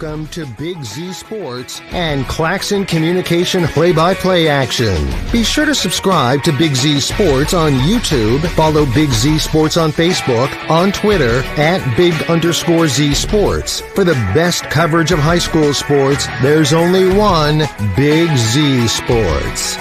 Welcome to Big Z Sports and Claxon Communication play-by-play action. Be sure to subscribe to Big Z Sports on YouTube. Follow Big Z Sports on Facebook, on Twitter, @Big_Z Sports. For the best coverage of high school sports, there's only one Big Z Sports.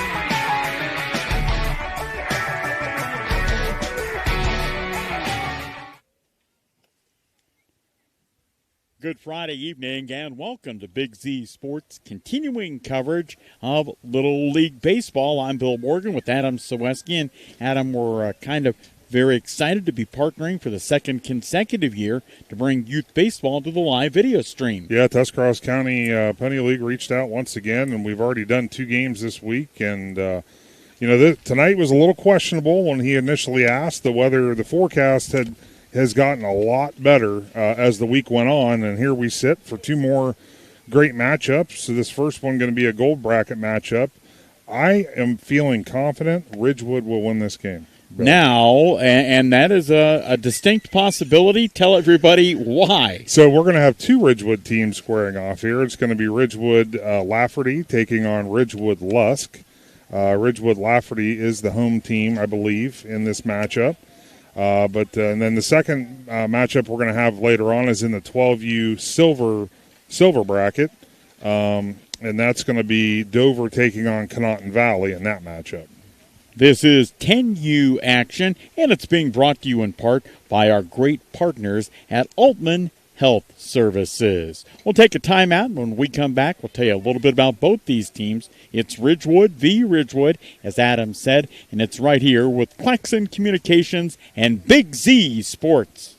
Good Friday evening and welcome to Big Z Sports, continuing coverage of Little League Baseball. I'm Bill Morgan with Adam Ciereszewski. And Adam, we're kind of very excited to be partnering for the second consecutive year to bring youth baseball to the live video stream. Yeah, Tuscora County Pony League reached out once again, and we've already done 2 games this week. And, tonight was a little questionable when he initially asked. The weather, the forecast has gotten a lot better as the week went on, and here we sit for 2 more great matchups. So this first one going to be a gold bracket matchup. I am feeling confident Ridgewood will win this game. Now, and that is a distinct possibility. Tell everybody why. So we're going to have 2 Ridgewood teams squaring off here. It's going to be Ridgewood Lafferty taking on Ridgewood Lusk. Ridgewood Lafferty is the home team, I believe, in this matchup. And then the second matchup we're going to have later on is in the 12U silver bracket, and that's going to be Dover taking on Conotton Valley in that matchup. This is 10U action, and it's being brought to you in part by our great partners at Altman Health Services. We'll take a timeout, and when we come back, we'll tell you a little bit about both these teams. It's Ridgewood v. Ridgewood, as Adam said, and it's right here with Claxon Communications and Big Z Sports.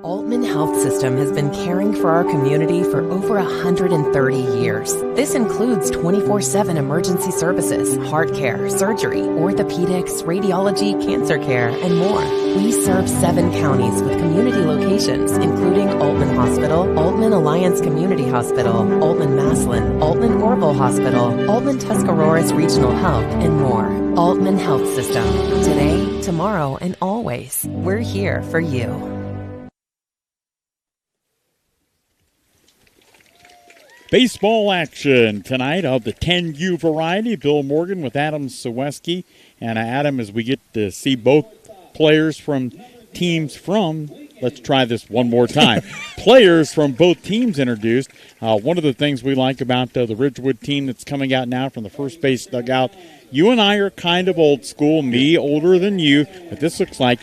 Altman Health System has been caring for our community for over 130 years. This includes 24/7 emergency services, heart care, surgery, orthopedics, radiology, cancer care, and more. We serve 7 counties with community locations, including Altman Hospital, Altman Alliance Community Hospital, Altman Maslin, Altman Orville Hospital, Altman Tuscarawas Regional Health, and more. Altman Health System. Today, tomorrow, and always. We're here for you. Baseball action tonight of the 10U variety. Bill Morgan with Adam Ciereszewski. And Adam, as we get to see both players from teams from, let's try this one more time, players from both teams introduced. One of the things we like about the Ridgewood team that's coming out now from the first base dugout, you and I are kind of old school, me older than you, but this looks like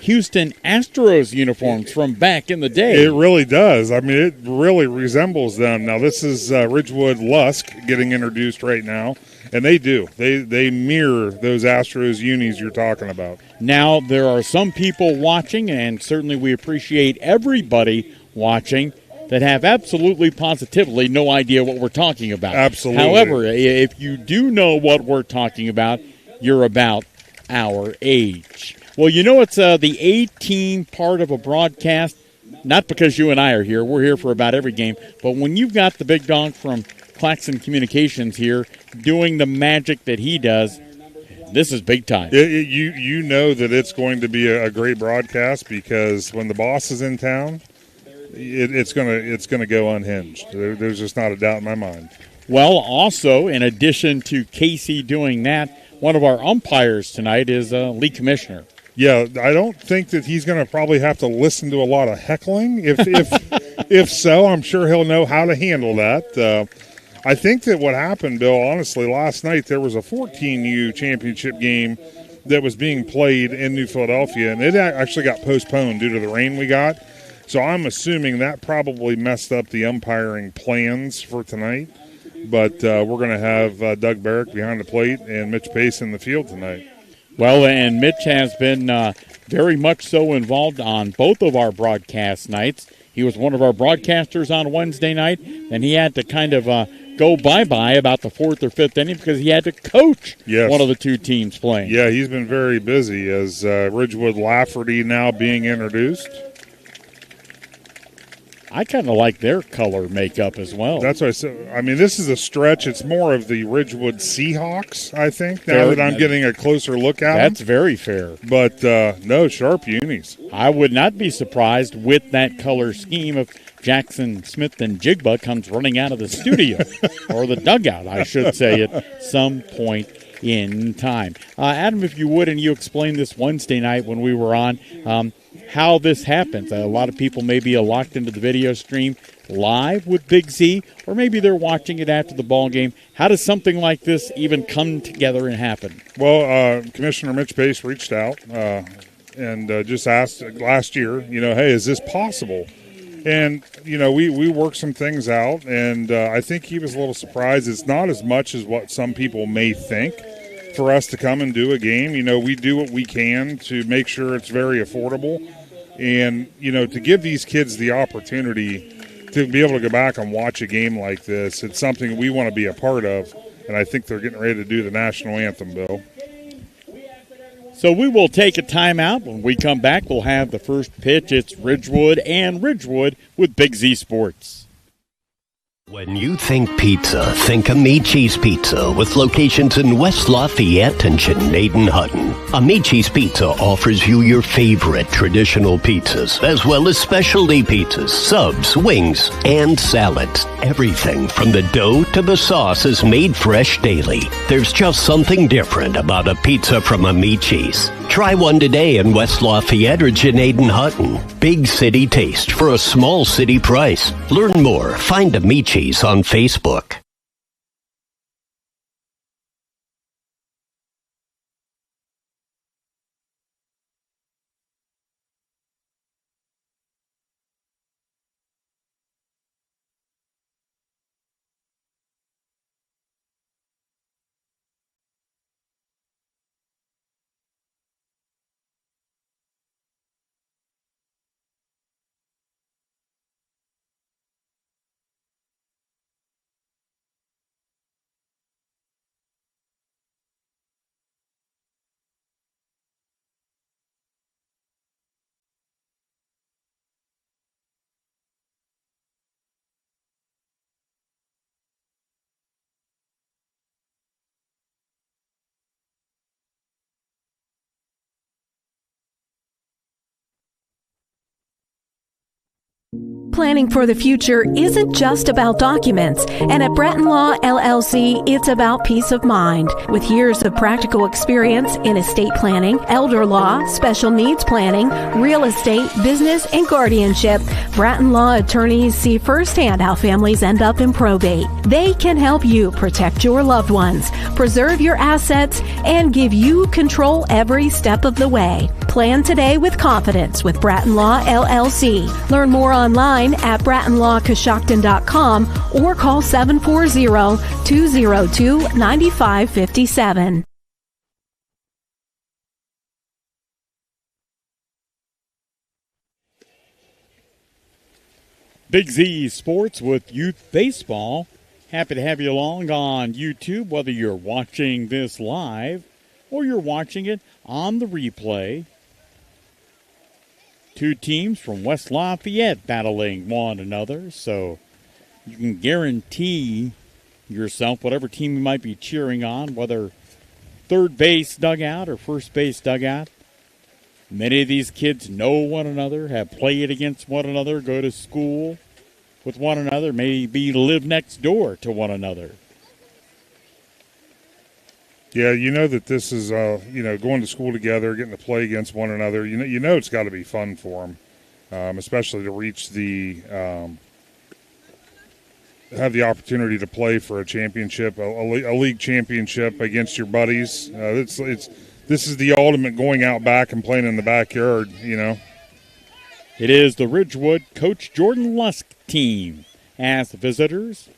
Houston Astros uniforms from back in the day. It really does. I mean, it really resembles them. Now, this is Ridgewood Lusk getting introduced right now, and they do. They mirror those Astros unis you're talking about. Now, there are some people watching, and certainly we appreciate everybody watching, that have absolutely positively no idea what we're talking about. Absolutely. However, if you do know what we're talking about, you're about our age. Well, you know it's the A-team part of a broadcast, not because you and I are here. We're here for about every game. But when you've got the big dog from Claxon Communications here doing the magic that he does, this is big time. You know that it's going to be a great broadcast because when the boss is in town, it's gonna go unhinged. There's just not a doubt in my mind. Well, also, in addition to Casey doing that, one of our umpires tonight is Lee Commissioner. Yeah, I don't think that he's going to probably have to listen to a lot of heckling. If so, I'm sure he'll know how to handle that. I think that what happened, Bill, honestly, last night there was a 14U championship game that was being played in New Philadelphia, and it actually got postponed due to the rain we got. So I'm assuming that probably messed up the umpiring plans for tonight. But we're going to have Doug Barrick behind the plate and Mitch Pace in the field tonight. Well, and Mitch has been very much so involved on both of our broadcast nights. He was one of our broadcasters on Wednesday night, and he had to kind of go bye-bye about the 4th or 5th inning because he had to coach one of the 2 teams playing. Yeah, he's been very busy as Ridgewood Lafferty now being introduced. I kind of like their color makeup as well. That's what I said. I mean, this is a stretch. It's more of the Ridgewood Seahawks, I think, now that I'm getting a closer look at That's them. very fair. But, no, sharp unis. I would not be surprised with that color scheme if Jackson Smith and Jigba comes running out of the studio, or the dugout, I should say, at some point in time. Adam, if you would, and you explained this Wednesday night when we were on, how this happens. A lot of people may be locked into the video stream live with Big Z, or maybe they're watching it after the ball game. How does something like this even come together and happen? Well, Commissioner Mitch Pace reached out and just asked last year, hey, is this possible? And, we worked some things out, and I think he was a little surprised. It's not as much as what some people may think for us to come and do a game. We do what we can to make sure it's very affordable. And, to give these kids the opportunity to be able to go back and watch a game like this, it's something we want to be a part of. And I think they're getting ready to do the national anthem, Bill. So we will take a timeout. When we come back, we'll have the first pitch. It's Ridgewood and Ridgewood with Big Z Sports. When you think pizza, think Amici's Pizza with locations in West Lafayette and Canadian-Hutton. Amici's Pizza offers you your favorite traditional pizzas, as well as specialty pizzas, subs, wings, and salads. Everything from the dough to the sauce is made fresh daily. There's just something different about a pizza from Amici's. Try one today in West Lafayette or Canadian-Hutton. Big city taste for a small city price. Learn more. Find Amici's on Facebook. Planning for the future isn't just about documents, and at Bratton Law LLC, it's about peace of mind. With years of practical experience in estate planning, elder law, special needs planning, real estate, business, and guardianship, Bratton Law attorneys see firsthand how families end up in probate. They can help you protect your loved ones, preserve your assets, and give you control every step of the way. Plan today with confidence with Bratton Law LLC. Learn more online at BrattonLawCoshocton.com or call 740-202-9557. Big Z Sports with Youth Baseball. Happy to have you along on YouTube, whether you're watching this live or you're watching it on the replay. Two teams from West Lafayette battling one another, so you can guarantee yourself whatever team you might be cheering on, whether third base dugout or first base dugout. Many of these kids know one another, have played against one another, go to school with one another, maybe live next door to one another. Yeah, you know that this is, going to school together, getting to play against one another. You know it's got to be fun for them, especially to reach have the opportunity to play for a championship, a league championship against your buddies. This is the ultimate going out back and playing in the backyard. It is the Ridgewood Coach Jordan Lusk team as the visitors,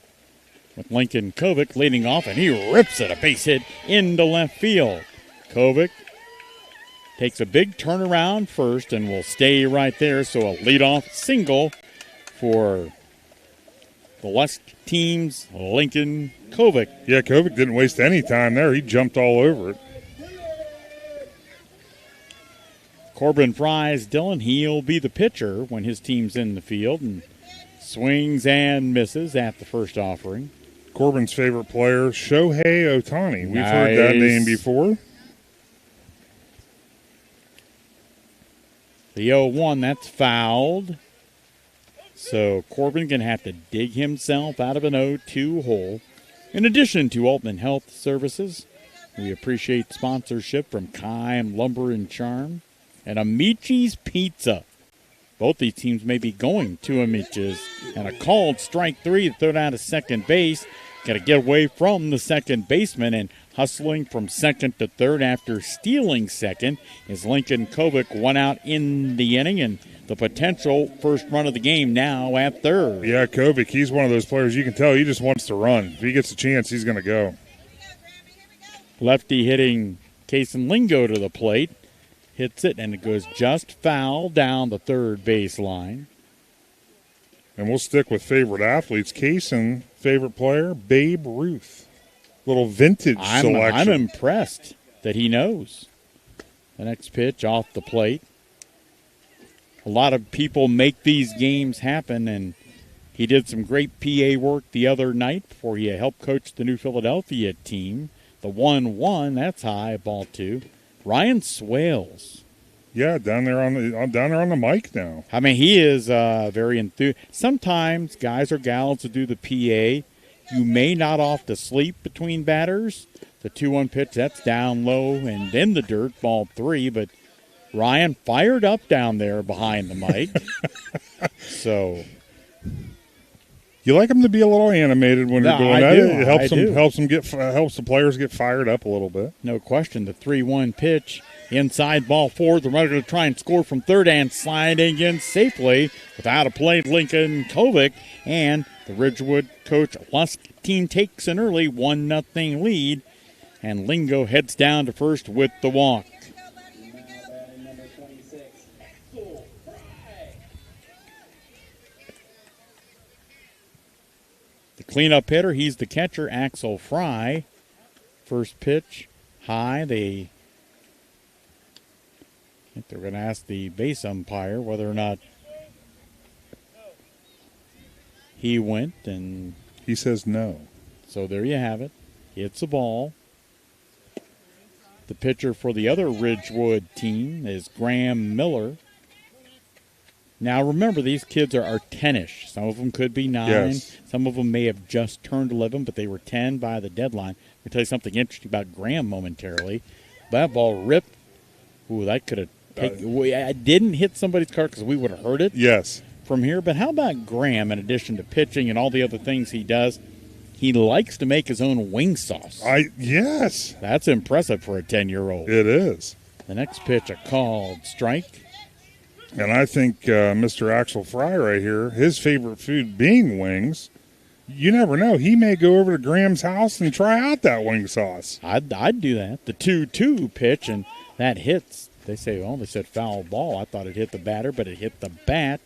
with Lincoln Kovic leading off, and he rips it a base hit into left field. Kovic takes a big turnaround first and will stay right there, so a leadoff single for the Lusk team's Lincoln Kovic. Yeah, Kovic didn't waste any time there. He jumped all over it. Corbin Fry's Dylan, he'll be the pitcher when his team's in the field, and Swings and misses at the first offering. Corbin's favorite player, Shohei Ohtani. We've heard that name before. The 0-1, that's fouled. So Corbin going to have to dig himself out of an 0-2 hole. In addition to Altman Health Services, we appreciate sponsorship from Kime Lumber and Charm and Amici's Pizza. Both these teams may be going to Amici's. And a called strike 3 to throw down to second base. Got to get away from the second baseman, and hustling from second to third after stealing second is Lincoln Kovic, 1 out in the inning, and the potential first run of the game now at third. Yeah, Kovic, he's one of those players you can tell he just wants to run. If he gets a chance, he's going to go. Lefty hitting Kason Lingo to the plate. Hits it, and it goes just foul down the third baseline. And we'll stick with favorite athletes. Kason, favorite player, Babe Ruth. Little vintage selection. I'm impressed that he knows. The next pitch off the plate. A lot of people make these games happen, and he did some great PA work the other night before he helped coach the New Philadelphia team. The 1-1, that's high, ball 2. Ryan Swales. Yeah, down there on the mic now. I mean, he is very enthused. Sometimes guys or gals who do the PA, you may nod off to sleep between batters. The 2-1 pitch, that's down low and in the dirt, ball 3. But Ryan fired up down there behind the mic. So you like him to be a little animated when you're doing that. It helps the players get fired up a little bit. No question. The 3-1 pitch. Inside ball 4, the runner to try and score from third and sliding in safely without a play. Lincoln Kovic, and the Ridgewood coach Lusk team takes an early 1-0 lead, and Lingo heads down to first with the walk. The cleanup hitter, he's the catcher, Axel Fry. First pitch high. I think they're going to ask the base umpire whether or not he went, and he says no. So there you have it. It's a ball. The pitcher for the other Ridgewood team is Graham Miller. Now remember, these kids are 10-ish. Some of them could be 9. Yes. Some of them may have just turned 11, but they were 10 by the deadline. I'll tell you something interesting about Graham momentarily. That ball ripped. Ooh, that could have I didn't hit somebody's car because we would have heard it. Yes. From here. But how about Graham, in addition to pitching and all the other things he does? He likes to make his own wing sauce. Yes. That's impressive for a 10-year-old. It is. The next pitch, a called strike. And I think Mr. Axel Fry right here, his favorite food being wings, you never know. He may go over to Graham's house and try out that wing sauce. I'd do that. The 2-2 pitch, and that hits. They said foul ball. I thought it hit the batter, but it hit the bat.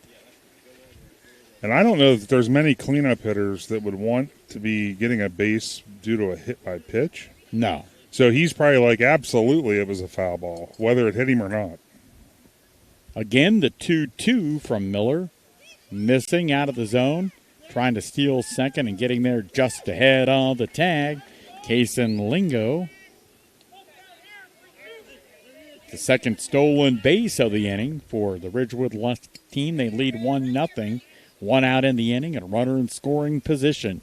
And I don't know that there's many cleanup hitters that would want to be getting a base due to a hit by pitch. No. So he's probably like, absolutely it was a foul ball, whether it hit him or not. Again, the 2-2 from Miller. Missing out of the zone. Trying to steal second and getting there just ahead of the tag. Kason Lingo. The second stolen base of the inning for the Ridgewood Lusk team. They lead 1-0. 1 out in the inning and a runner in scoring position.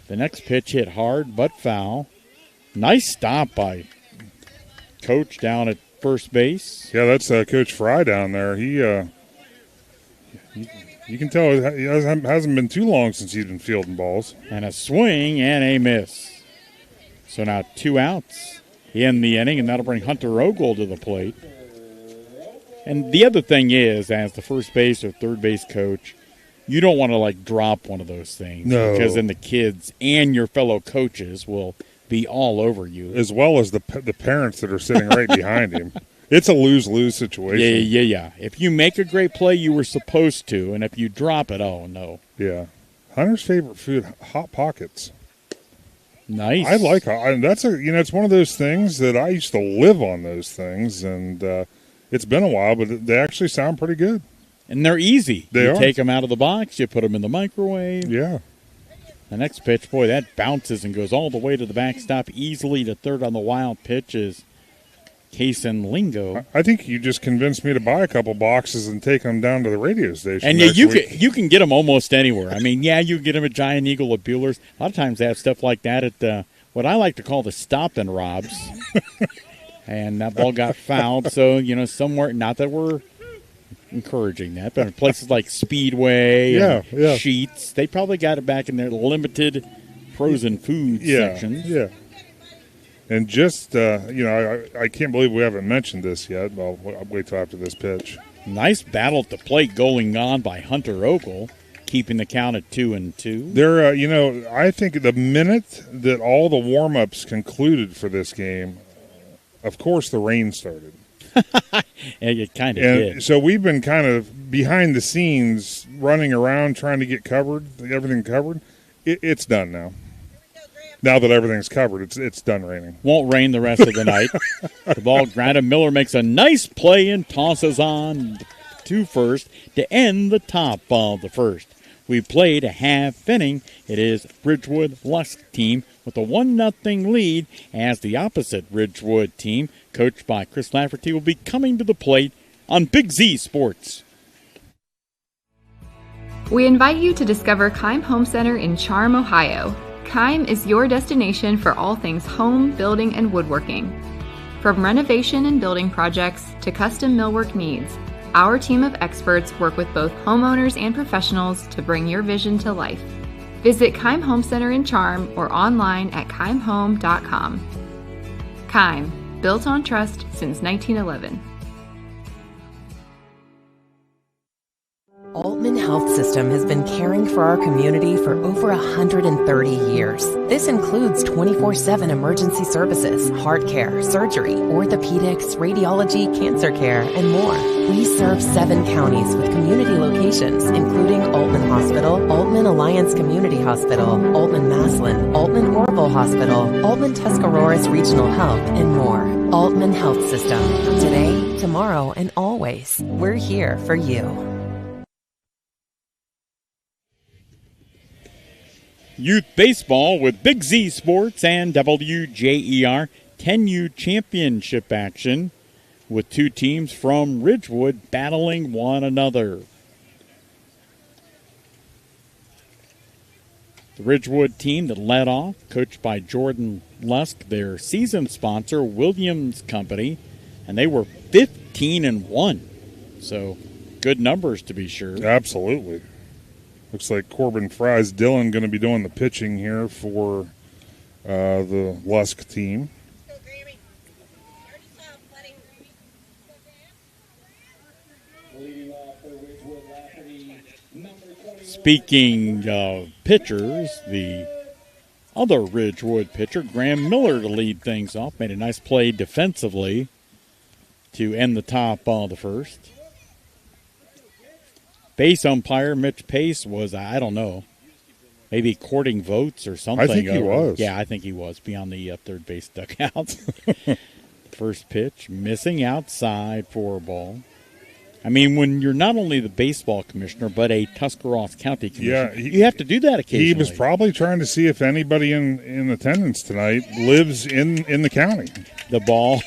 The next pitch hit hard but foul. Nice stop by Coach down at first base. Yeah, that's Coach Fry down there. You can tell it hasn't been too long since he's been fielding balls. And a swing and a miss. So now 2 outs in the inning, and that'll bring Hunter Ogle to the plate. And the other thing is, as the first base or third base coach, you don't want to, drop one of those things. No. Because then the kids and your fellow coaches will be all over you. As well as the parents that are sitting right behind him. It's a lose-lose situation. Yeah. If you make a great play, you were supposed to, and if you drop it, oh, no. Yeah. Hunter's favorite food, Hot Pockets. Nice. I like that's it's one of those things that I used to live on those things, and it's been a while, but they actually sound pretty good. And they're easy. They you are. take them out of the box, you put them in the microwave. Yeah. The next pitch, boy, that bounces and goes all the way to the backstop, easily to third on the wild pitch is Kason Lingo. I think you just convinced me to buy a couple boxes and take them down to the radio station. And you can get them almost anywhere. I mean, yeah, you can get them at Giant Eagle, at Bueller's. A lot of times they have stuff like that at what I like to call the Stop and Robs. And that ball got fouled. So, somewhere, not that we're encouraging that, but in places like Speedway and Sheets, they probably got it back in their limited frozen food sections. Yeah. And just, I can't believe we haven't mentioned this yet. Well, I'll wait till after this pitch. Nice battle at the plate going on by Hunter Ogle, keeping the count at 2-2. There, I think the minute that all the warm-ups concluded for this game, of course the rain started. And it kind of did. So we've been kind of behind the scenes running around trying to get everything covered. It's done now. Now that everything's covered, it's done raining. Won't rain the rest of the night. The ball grounded. Miller makes a nice play and tosses on to first to end the top of the first. We played a half inning. It is Ridgewood Lusk team with a 1-0 lead as the opposite Ridgewood team, coached by Chris Lafferty, will be coming to the plate on Big Z Sports. We invite you to discover Keim Home Center in Charm, Ohio. Keim is your destination for all things home, building, and woodworking. From renovation and building projects to custom millwork needs, our team of experts work with both homeowners and professionals to bring your vision to life. Visit Keim Home Center in Charm or online at keimhome.com. Keim, built on trust since 1911. Altman Health System has been caring for our community for over 130 years. This includes 24/7 emergency services, heart care, surgery, orthopedics, radiology, cancer care, and more. We serve 7 counties with community locations, including Altman Hospital, Altman Alliance Community Hospital, Altman Maslin, Altman Orville Hospital, Altman Tuscarawas Regional Health, and more. Altman Health System. Today, tomorrow, and always. We're here for you. Youth baseball with Big Z Sports and WJER 10U championship action with 2 teams from Ridgewood battling one another. The Ridgewood team that led off, coached by Jordan Lusk, their season sponsor, Williams Company, and they were 15-1. So good numbers to be sure. Absolutely. Looks like Corbin Fry's Dylan going to be doing the pitching here for the Lusk team. Speaking of pitchers, the other Ridgewood pitcher, Graham Miller, to lead things off, made a nice play defensively to end the top of the first. Base umpire Mitch Pace was, I don't know, maybe courting votes or something. I think he was. Yeah, I think he was beyond the third base dugout. First pitch, missing outside for a ball. I mean, when you're not only the baseball commissioner, but a Tuscarawas County commissioner, you have to do that occasionally. He was probably trying to see if anybody in attendance tonight lives in the county. The ball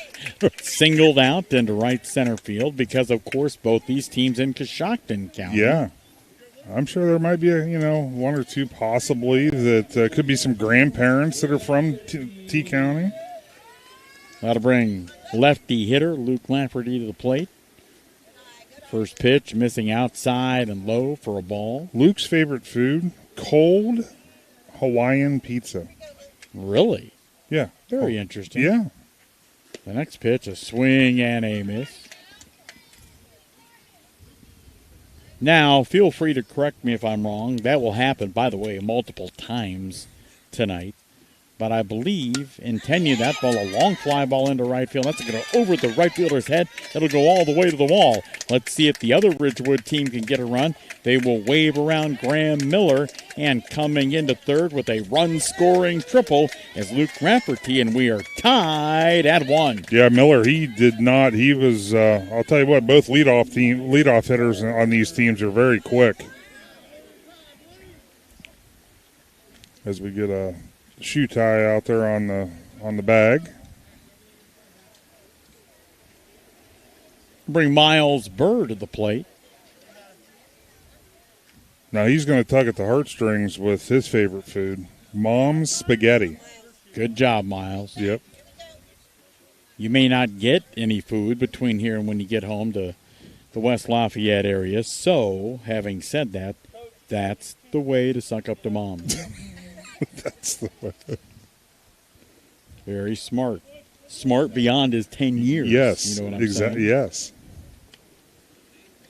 singled out into right center field because, of course, both these teams in Coshocton County. Yeah. I'm sure there might be, one or two possibly that could be some grandparents that are from T County. That'll bring lefty hitter Luke Lafferty to the plate. First pitch, missing outside and low for a ball. Luke's favorite food, cold Hawaiian pizza. Really? Yeah. Very interesting. Yeah. The next pitch, a swing and a miss. Now, feel free to correct me if I'm wrong. That will happen, by the way, multiple times tonight. But I believe in 10U, that ball, a long fly ball into right field. That's going to go over the right fielder's head. That'll go all the way to the wall. Let's see if the other Ridgewood team can get a run. They will wave around Graham Miller And coming into third with a run-scoring triple is Luke Rafferty, and we are tied at 1. Yeah, Miller, he did not. He was, I'll tell you what, both leadoff hitters on these teams are very quick. As we get a shoe tie out there on the bag. Bring Miles Burr to the plate. Now he's going to tug at the heartstrings with his favorite food, Mom's spaghetti. Good job, Miles. Yep. You may not get any food between here and when you get home to the West Lafayette area. So, having said that, that's the way to suck up to Mom. That's the way. Very smart. Smart beyond his 10 years. Yes. You know what I'm saying? Yes.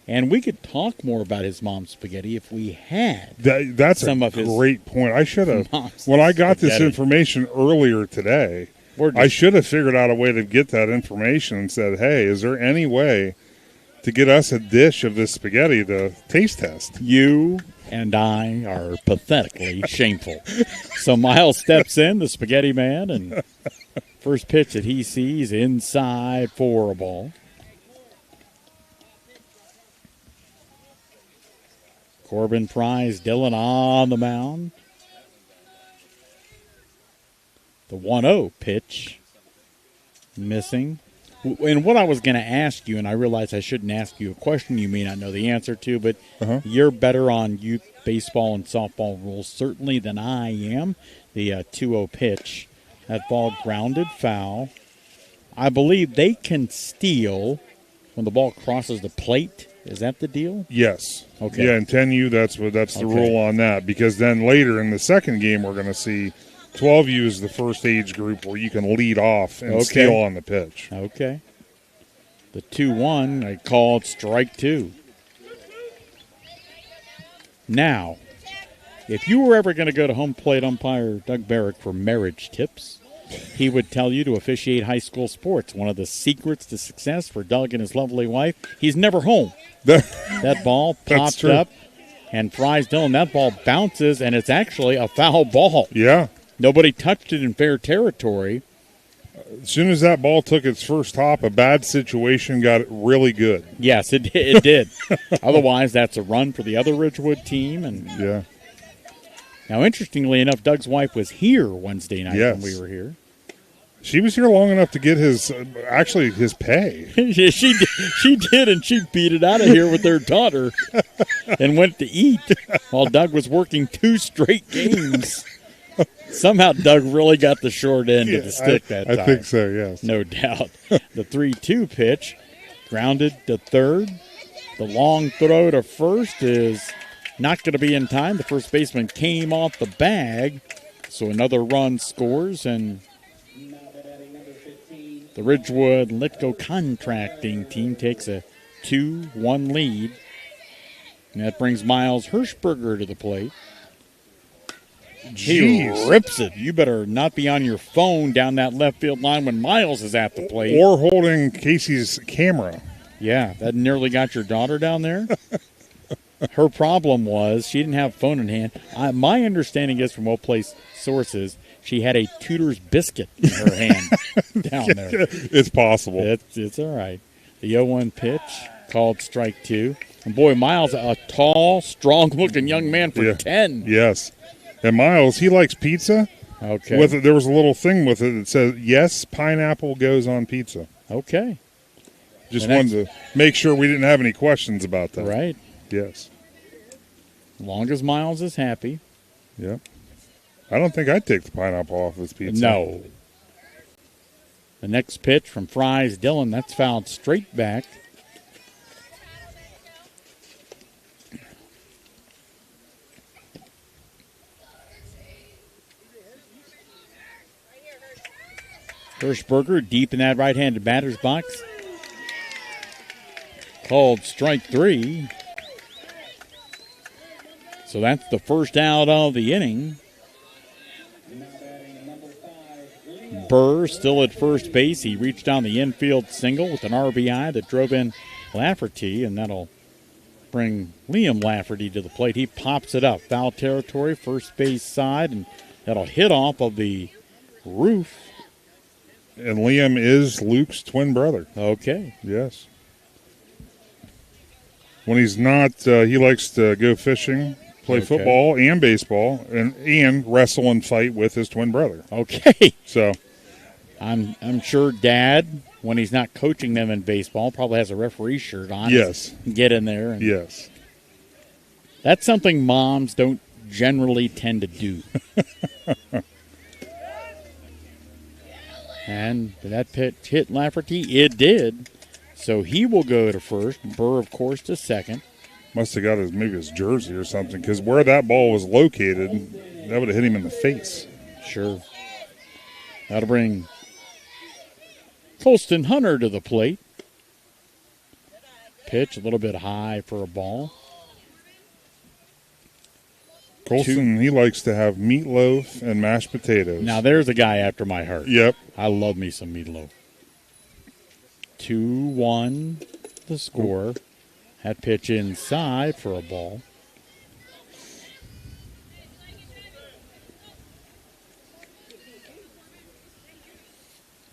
And we could talk more about his mom's spaghetti if we had. That's a great point. I should have. When I got this information earlier today, I should have figured out a way to get that information and said, hey, is there any way to get us a dish of this spaghetti to taste test? You and I are pathetically shameful. So Miles steps in, the spaghetti man, and first pitch that he sees inside for a ball. Corbin Price, Dillon on the mound. The 1-0 pitch missing. And what I was going to ask you, and I realize I shouldn't ask you a question you may not know the answer to, but you're better on youth baseball and softball rules certainly than I am. The 2-0 pitch, that ball grounded foul. I believe they can steal when the ball crosses the plate. Is that the deal? Yes. Okay. Yeah, in 10U, that's the rule on that. Because then later in the second game, we're going to see 12U is the first age group where you can lead off and steal on the pitch. Okay. The 2-1, I called strike 2. Now, if you were ever going to go to home plate umpire Doug Barrick for marriage tips, he would tell you to officiate high school sports. One of the secrets to success for Doug and his lovely wife, he's never home. That ball popped up and fries Dillon. That ball bounces, and it's actually a foul ball. Yeah. Nobody touched it in fair territory. As soon as that ball took its first hop, a bad situation got really good. Yes, it did. Otherwise, that's a run for the other Ridgewood team. And yeah. Now, interestingly enough, Doug's wife was here Wednesday night when we were here. She was here long enough to get his pay. she did, and she beat it out of here with her daughter and went to eat while Doug was working 2 straight games. Somehow Doug really got the short end of the stick that time. I think so, yes. No doubt. The 3-2 pitch, grounded to third. The long throw to first is not going to be in time. The first baseman came off the bag, so another run scores, and the Ridgewood Litco Contracting team takes a 2-1 lead. And that brings Miles Hirschberger to the plate. He rips it. You better not be on your phone down that left field line when Miles is at the plate. Or holding Casey's camera. Yeah, that nearly got your daughter down there. Her problem was she didn't have a phone in hand. My understanding is from well-placed sources, she had a Tudor's biscuit in her hand down there. It's possible. It's all right. The 0-1 pitch, called strike 2. And, boy, Miles, a tall, strong-looking young man for 10. Yes. And Miles, he likes pizza. Okay. There was a little thing with it that says, yes, pineapple goes on pizza. Okay. Just wanted to make sure we didn't have any questions about that. Right. Yes. As long as Miles is happy. Yep. I don't think I'd take the pineapple off this pizza. No. The next pitch from Fries Dillon, that's fouled straight back. Hirschberger deep in that right-handed batter's box. Called strike 3. So that's the first out of the inning. Burr still at first base. He reached down the infield single with an RBI that drove in Lafferty, and that'll bring Liam Lafferty to the plate. He pops it up. Foul territory, first base side, and that'll hit off of the roof. And Liam is Luke's twin brother. Okay. Yes. When he's not, he likes to go fishing, play football and baseball, and wrestle and fight with his twin brother. Okay. So I'm sure Dad, when he's not coaching them in baseball, probably has a referee shirt on. Yes. Get in there. And yes. That's something moms don't generally tend to do. And that pitch hit Lafferty. It did. So he will go to first. Burr, of course, to second. Must have got his jersey or something, because where that ball was located, that would have hit him in the face. Sure. That'll bring Colston Hunter to the plate. Pitch a little bit high for a ball. Colston, he likes to have meatloaf and mashed potatoes. Now, there's a guy after my heart. Yep. I love me some meatloaf. 2-1 the score. That pitch inside for a ball.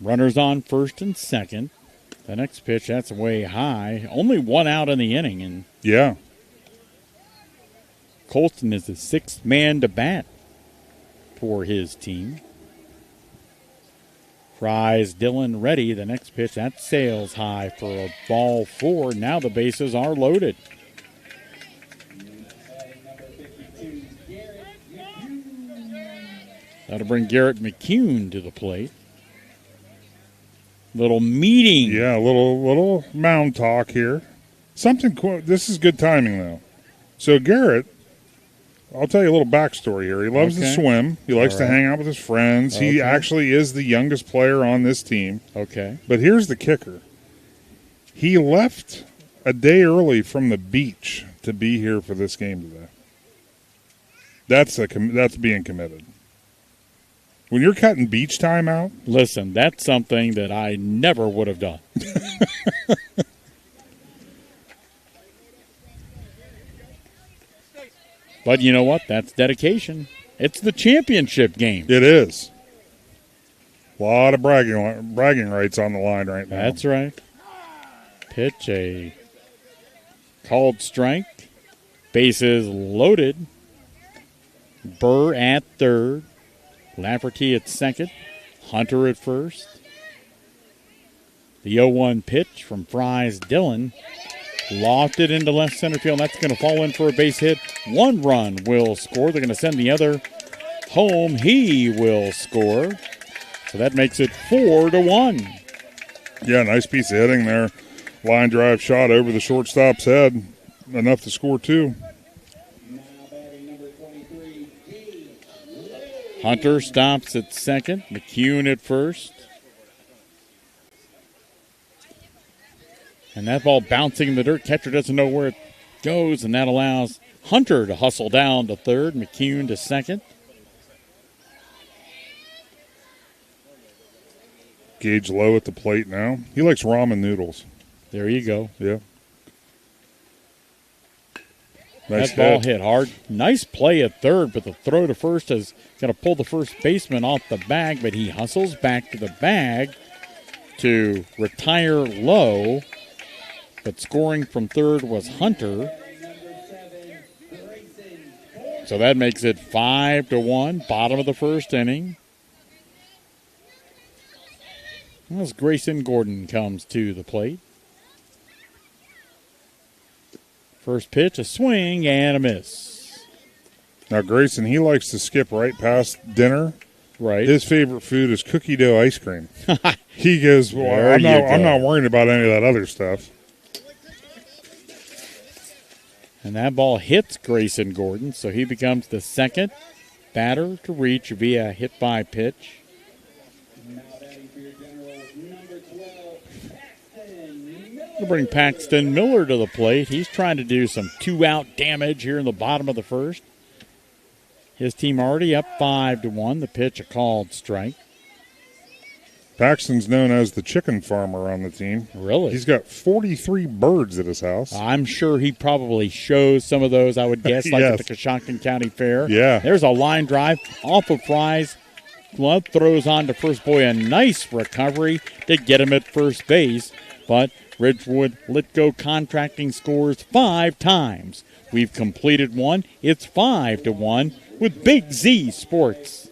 Runners on first and second. The next pitch, that's way high. Only one out in the inning. And yeah. Colston is the sixth man to bat for his team. Fries Dylan ready. The next pitch, that sails high for a ball four. Now the bases are loaded. That'll bring Garrett McCune to the plate. Little meeting. Yeah, a little mound talk here. Something cool. This is good timing, though. So Garrett, I'll tell you a little backstory here. He loves to swim. He likes to hang out with his friends. He actually is the youngest player on this team. Okay. But here's the kicker. He left a day early from the beach to be here for this game today. That's being committed. When you're cutting beach time out. Listen, that's something that I never would have done. But you know what? That's dedication. It's the championship game. It is. A lot of bragging rights on the line right now. That's right. Pitch, a called strike. Bases loaded. Burr at third. Lafferty at second. Hunter at first. The 0-1 pitch from Fries Dylan. Lofted into left center field. That's going to fall in for a base hit. One run will score. They're going to send the other home. He will score. So that makes it 4-1. Yeah, nice piece of hitting there. Line drive shot over the shortstop's head. Enough to score two. Hunter stops at second. McCune at first. And that ball bouncing in the dirt. Catcher doesn't know where it goes, and that allows Hunter to hustle down to third. McCune to second. Gage low at the plate now. He likes ramen noodles. There you go. Yeah. Nice that ball hit hard. Nice play at third, but the throw to first is going to pull the first baseman off the bag, but he hustles back to the bag to retire low. But scoring from third was Hunter. So that makes it 5-1, bottom of the first inning. As Grayson Gordon comes to the plate. First pitch, a swing and a miss. Now Grayson, he likes to skip right past dinner. Right. His favorite food is cookie dough ice cream. He goes, well, I'm not worrying about any of that other stuff. And that ball hits Grayson Gordon, so he becomes the second batter to reach via hit by pitch. We'll bring Paxton Miller to the plate. He's trying to do some two-out damage here in the bottom of the first. His team already up 5-1. The pitch, a called strike. Paxton's known as the chicken farmer on the team. Really? He's got 43 birds at his house. I'm sure he probably shows some of those, I would guess, like Yes. at the Coshocton County Fair. Yeah. There's a line drive off of Fry's glove, throws on to first. Boy, a nice recovery to get him at first base. But Ridgewood Litco Contracting scores 5 times. We've completed one. It's 5-1 with Big Z Sports.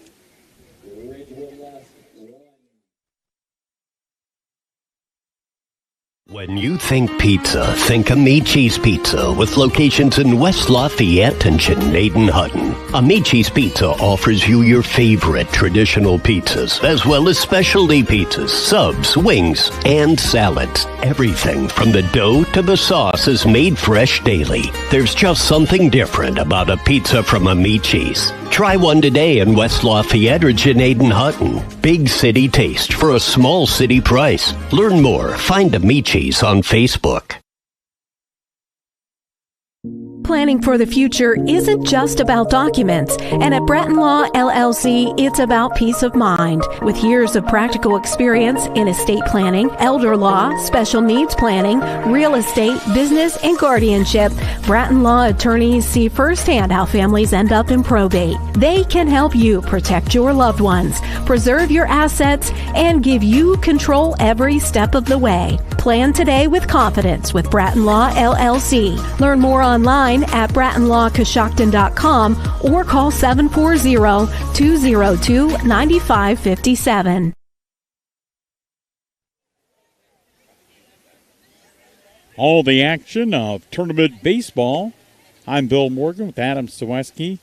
When you think pizza, think Amici's Pizza with locations in West Lafayette and Canadian-Hutton. Amici's Pizza offers you your favorite traditional pizzas, as well as specialty pizzas, subs, wings, and salads. Everything from the dough to the sauce is made fresh daily. There's just something different about a pizza from Amici's. Try one today in West Lafayette or Canadian-Hutton. Big city taste for a small city price. Learn more. Find Amici's on Facebook. Planning for the future isn't just about documents, and at Bratton Law LLC, it's about peace of mind. With years of practical experience in estate planning, elder law, special needs planning, real estate, business, and guardianship, Bratton Law attorneys see firsthand how families end up in probate. They can help you protect your loved ones, preserve your assets, and give you control every step of the way. Plan today with confidence with Bratton Law LLC. Learn more online at BrattonLawCoshocton.com or call 740-202-9557. All the action of tournament baseball. I'm Bill Morgan with Adam Ciereszewski.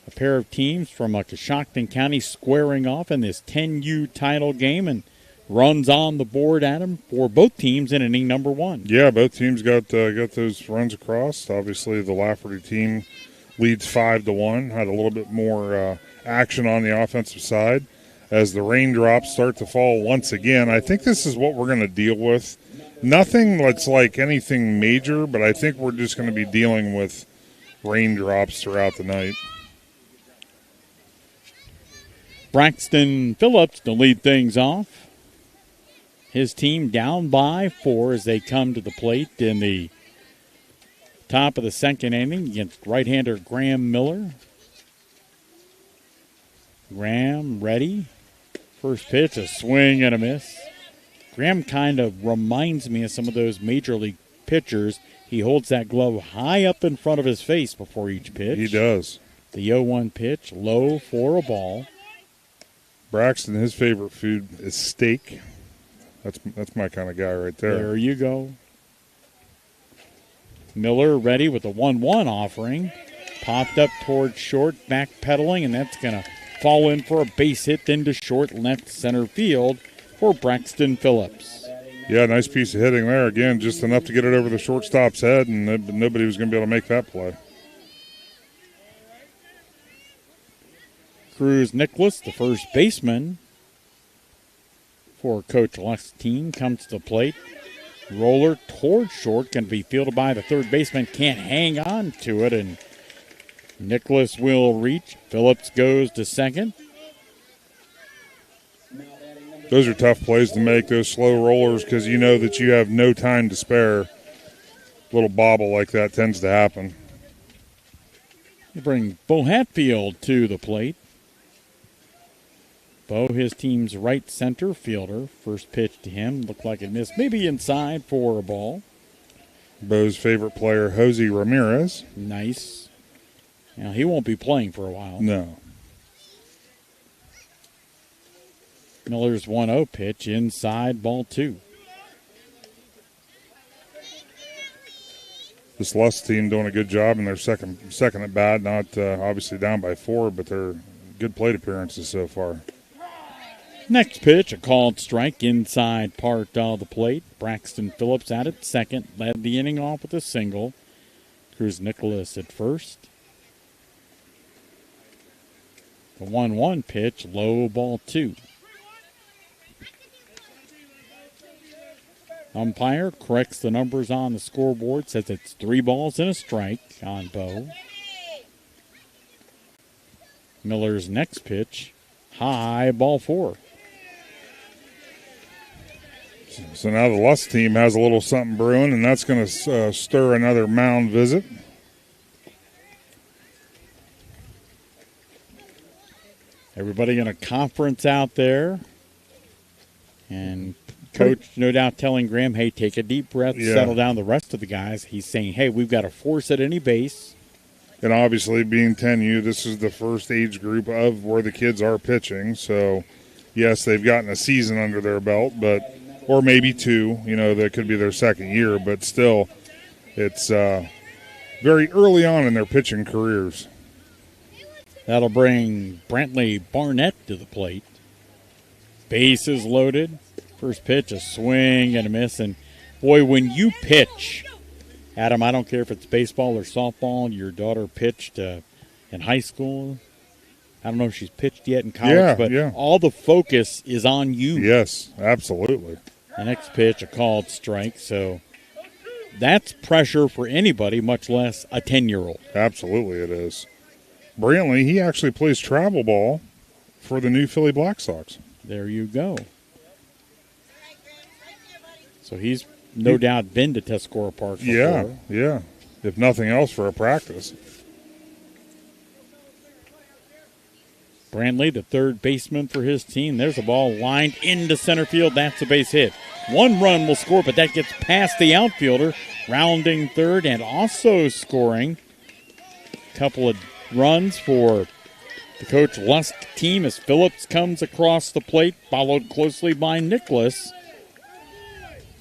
A pair of teams from Coshocton County squaring off in this 10U title game, and runs on the board, Adam, for both teams in inning number 1. Yeah, both teams got those runs across. Obviously, the Lafferty team leads 5-1. Had a little bit more action on the offensive side as the raindrops start to fall once again. I think this is what we're going to deal with. Nothing that's like anything major, but I think we're just going to be dealing with raindrops throughout the night. Braxton Phillips to lead things off. His team down by 4 as they come to the plate in the top of the second inning against right-hander Graham Miller. Graham ready. First pitch, a swing and a miss. Graham kind of reminds me of some of those major league pitchers. He holds that glove high up in front of his face before each pitch. He does. The 0-1 pitch, low for a ball. Braxton, his favorite food is steak. That's my kind of guy right there. There you go. Miller ready with a 1-1 offering. Popped up towards short, backpedaling, and that's going to fall in for a base hit into short left center field for Braxton Phillips. Yeah, nice piece of hitting there. Again, just enough to get it over the shortstop's head, and nobody was going to be able to make that play. Cruz Nicholas, the first baseman for Coach Luck's team, comes to the plate. Roller towards short, can be fielded by the third baseman. Can't hang on to it, and Nicholas will reach. Phillips goes to second. Those are tough plays to make, those slow rollers, because you know that you have no time to spare. A little bobble like that tends to happen. You bring Bo Hatfield to the plate. Bo, his team's right center fielder. First pitch to him looked like it missed, maybe inside for a ball. Bo's favorite player, Jose Ramirez. Nice. Now, he won't be playing for a while. No. Miller's 1-0 pitch, inside, ball 2. This Lust team doing a good job in their second at bat. Not obviously down by 4, but they're good plate appearances so far. Next pitch, a called strike inside part of the plate. Braxton Phillips at it second, led the inning off with a single. Cruz Nicholas at first. The 1-1 pitch, low, ball 2. Umpire corrects the numbers on the scoreboard, says it's 3 balls and a strike on Bo. Miller's next pitch, high, ball 4. So now the Lust team has a little something brewing, and that's going to stir another mound visit. Everybody in a conference out there. And Coach, no doubt, telling Graham, hey, take a deep breath, settle down. The rest of the guys, he's saying, hey, we've got to force at any base. And obviously, being 10U, this is the first age group of where the kids are pitching. So, yes, they've gotten a season under their belt, or maybe two. That could be their second year. But still, it's very early on in their pitching careers. That'll bring Brantley Barnett to the plate. Bases loaded. First pitch, a swing and a miss. And, boy, when you pitch, Adam, I don't care if it's baseball or softball, your daughter pitched in high school. I don't know if she's pitched yet in college, but all the focus is on you. Yes, absolutely. The next pitch, a called strike. So that's pressure for anybody, much less a 10-year-old. Absolutely it is. Brantley, he actually plays travel ball for the new Philly Black Sox. There you go. So he's no doubt been to Tuscora Park before. Yeah. If nothing else, for a practice. Brantley, the third baseman for his team. There's a ball lined into center field. That's a base hit. 1 run will score, but that gets past the outfielder, rounding third and also scoring. A couple of runs for the Coach Lusk team as Phillips comes across the plate, followed closely by Nicholas.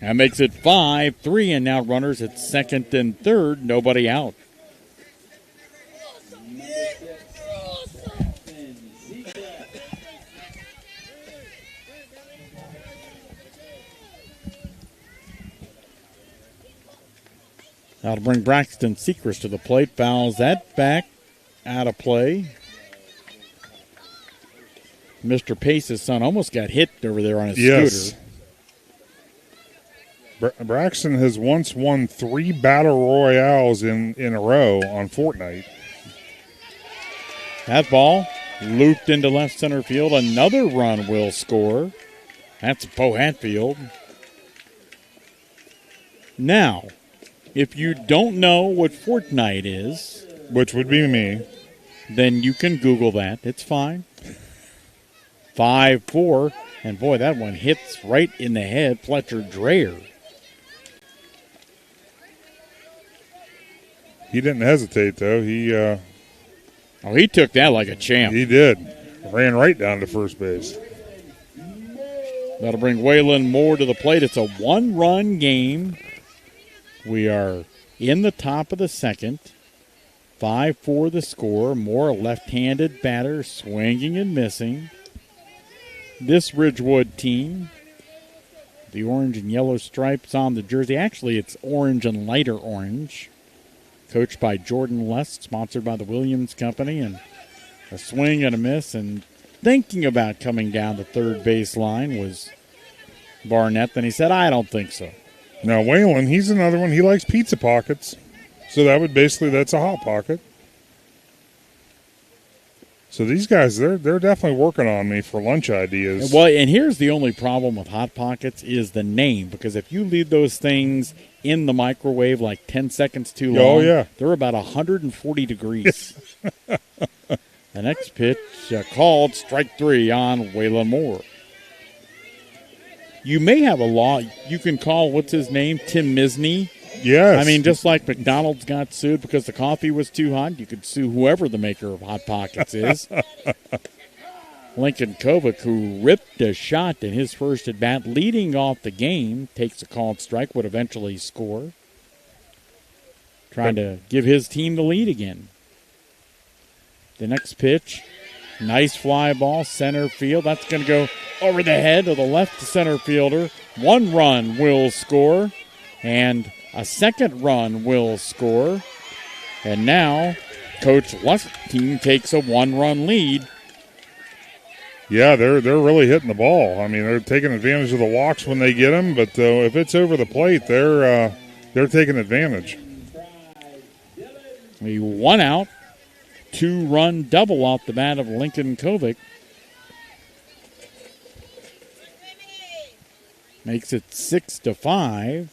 That makes it 5-3, and now runners at second and third, nobody out. That'll bring Braxton Sechrist to the plate, fouls that back, out of play. Mr. Pace's son almost got hit over there on his scooter. Braxton has once won 3 battle royales in a row on Fortnite. That ball looped into left center field. Another run will score. That's Bo Hatfield. Now, if you don't know what Fortnite is, which would be me, then you can Google that. It's fine. 5-4, and boy, that one hits right in the head. Fletcher Dreyer. He didn't hesitate, though. He took that like a champ. He did. Ran right down to first base. That'll bring Waylon Moore to the plate. It's a 1-run game. We are in the top of the second. 5-4 the score. Moore, a left-handed batter, swinging and missing. This Ridgewood team, the orange and yellow stripes on the jersey. Actually, it's orange and lighter orange. Coached by Jordan Lust, sponsored by the Williams Company. And a swing and a miss. And thinking about coming down the third base line was Barnett. Then he said, I don't think so. Now, Waylon, he's another one. He likes pizza pockets. So that's a hot pocket. So these guys, they're definitely working on me for lunch ideas. Well, and here's the only problem with Hot Pockets is the name. Because if you leave those things in the microwave like 10 seconds too long, they're about 140 degrees. The next pitch called strike 3 on Waylon Moore. You may have a law. You can call, what's his name, Tim Misney. Yes. I mean, just like McDonald's got sued because the coffee was too hot, you could sue whoever the maker of Hot Pockets is. Lincoln Kovic, who ripped a shot in his first at-bat, leading off the game, takes a called strike, would eventually score. Trying to give his team the lead again. The next pitch, nice fly ball, center field. That's going to go over the head of the left center fielder. 1 run will score, and a second run will score. And now, Coach Lusk's team takes a 1-run lead. Yeah, they're really hitting the ball. I mean, they're taking advantage of the walks when they get them, but if it's over the plate, they're taking advantage. A 1-out, 2-run double off the bat of Lincoln Kovic. Makes it 6-5.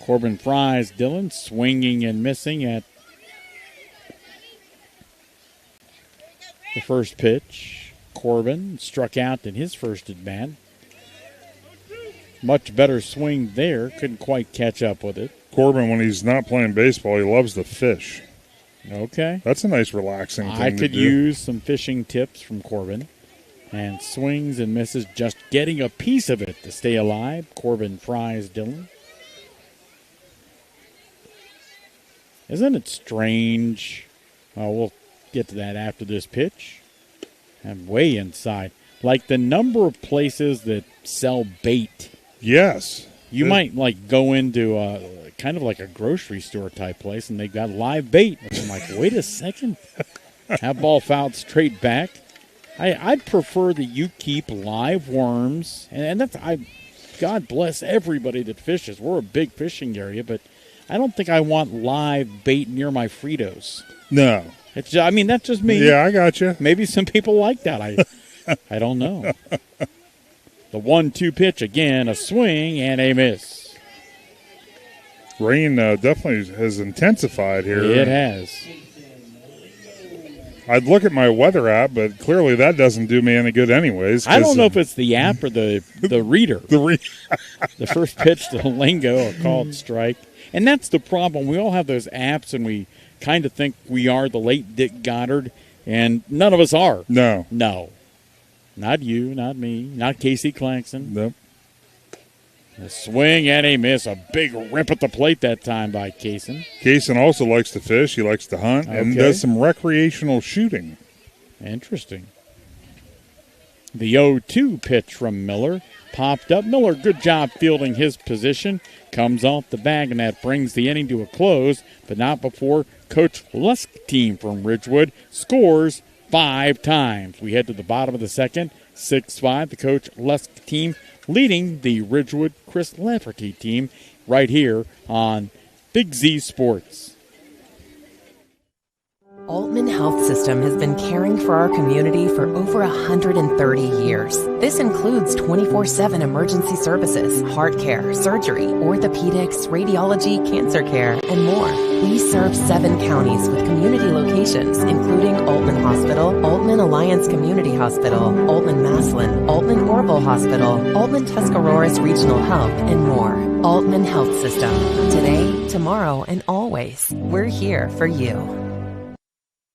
Corbin Fries Dillon swinging and missing at the first pitch. Corbin struck out in his first at bat. Much better swing there. Couldn't quite catch up with it. Corbin, when he's not playing baseball, he loves to fish. Okay. That's a nice relaxing thing I to could do. use some fishing tips from Corbin. And swings and misses, just getting a piece of it to stay alive. Corbin Fries Dillon. Isn't it strange? We'll get to that after this pitch. I'm way inside. Like the number of places that sell bait. Yes. You might like go into kind of like a grocery store type place and they've got live bait. And I'm like, wait a second. Have ball fouled straight back. I'd prefer that you keep live worms. And that's, God bless everybody that fishes. We're a big fishing area, but I don't think I want live bait near my Fritos. No. That's just me. Yeah, I got you. Maybe some people like that. I don't know. The 1-2 pitch again, a swing and a miss. Rain definitely has intensified here. It has. I'd look at my weather app, but clearly that doesn't do me any good anyways. I don't know if it's the app or the reader. The first pitch to Lingo, a called strike. And that's the problem. We all have those apps, and we kind of think we are the late Dick Goddard, and none of us are. No. Not you, not me, not Casey Claxon. Nope. A swing and a miss. A big rip at the plate that time by Kaysen. Kaysen also likes to fish. He likes to hunt and does some recreational shooting. Interesting. The 0-2 pitch from Miller popped up. Miller, good job fielding his position. Comes off the bag, and that brings the inning to a close, but not before Coach Lusk's team from Ridgewood scores 5 times. We head to the bottom of the second, 6-5. The Coach Lusk team leading the Ridgewood Chris Lafferty team right here on Big Z Sports. Altman Health System has been caring for our community for over 130 years. This includes 24/7 emergency services, heart care, surgery, orthopedics, radiology, cancer care, and more. We serve 7 counties with community locations, including Altman Hospital, Altman Alliance Community Hospital, Altman Maslin, Altman Orville Hospital, Altman Tuscarawas Regional Health, and more. Altman Health System. Today, tomorrow, and always. We're here for you.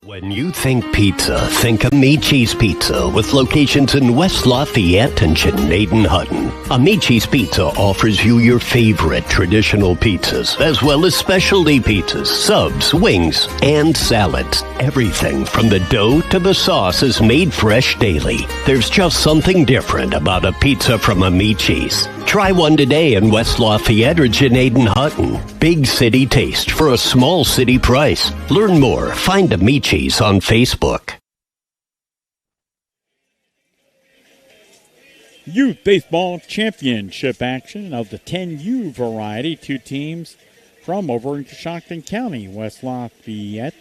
When you think pizza, think Amici's Pizza with locations in West Lafayette and Canadian-Hutton. Amici's Pizza offers you your favorite traditional pizzas, as well as specialty pizzas, subs, wings, and salads. Everything from the dough to the sauce is made fresh daily. There's just something different about a pizza from Amici's. Try one today in West Lafayette or Canadian-Hutton. Big city taste for a small city price. Learn more. Find Amici's on Facebook. Youth Baseball Championship action of the 10U variety. 2 teams from over in Coshocton County. West Lafayette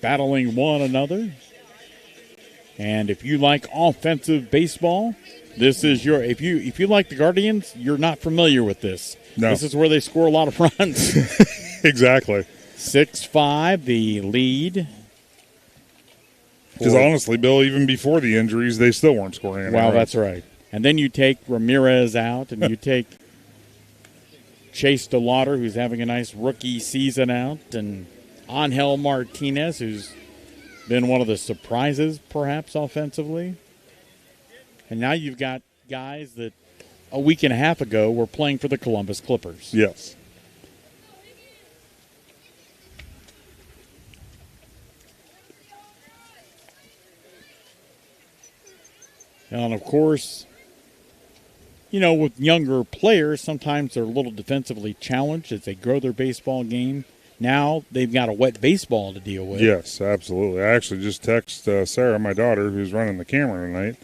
battling one another. And if you like offensive baseball, this is your, if you like the Guardians, you're not familiar with this. No. This is where they score a lot of runs. Exactly. 6-5, the lead. Because honestly, Bill, even before the injuries, they still weren't scoring any runs. That's right. And then you take Ramirez out, and you take Chase DeLauder, who's having a nice rookie season out, and Angel Martinez, who's been one of the surprises, perhaps, offensively. And now you've got guys that a week and a half ago were playing for the Columbus Clippers. Yes. And, of course, you know, with younger players, sometimes they're a little defensively challenged as they grow their baseball game. Now they've got a wet baseball to deal with. Yes, absolutely. I actually just texted Sarah, my daughter, who's running the camera tonight,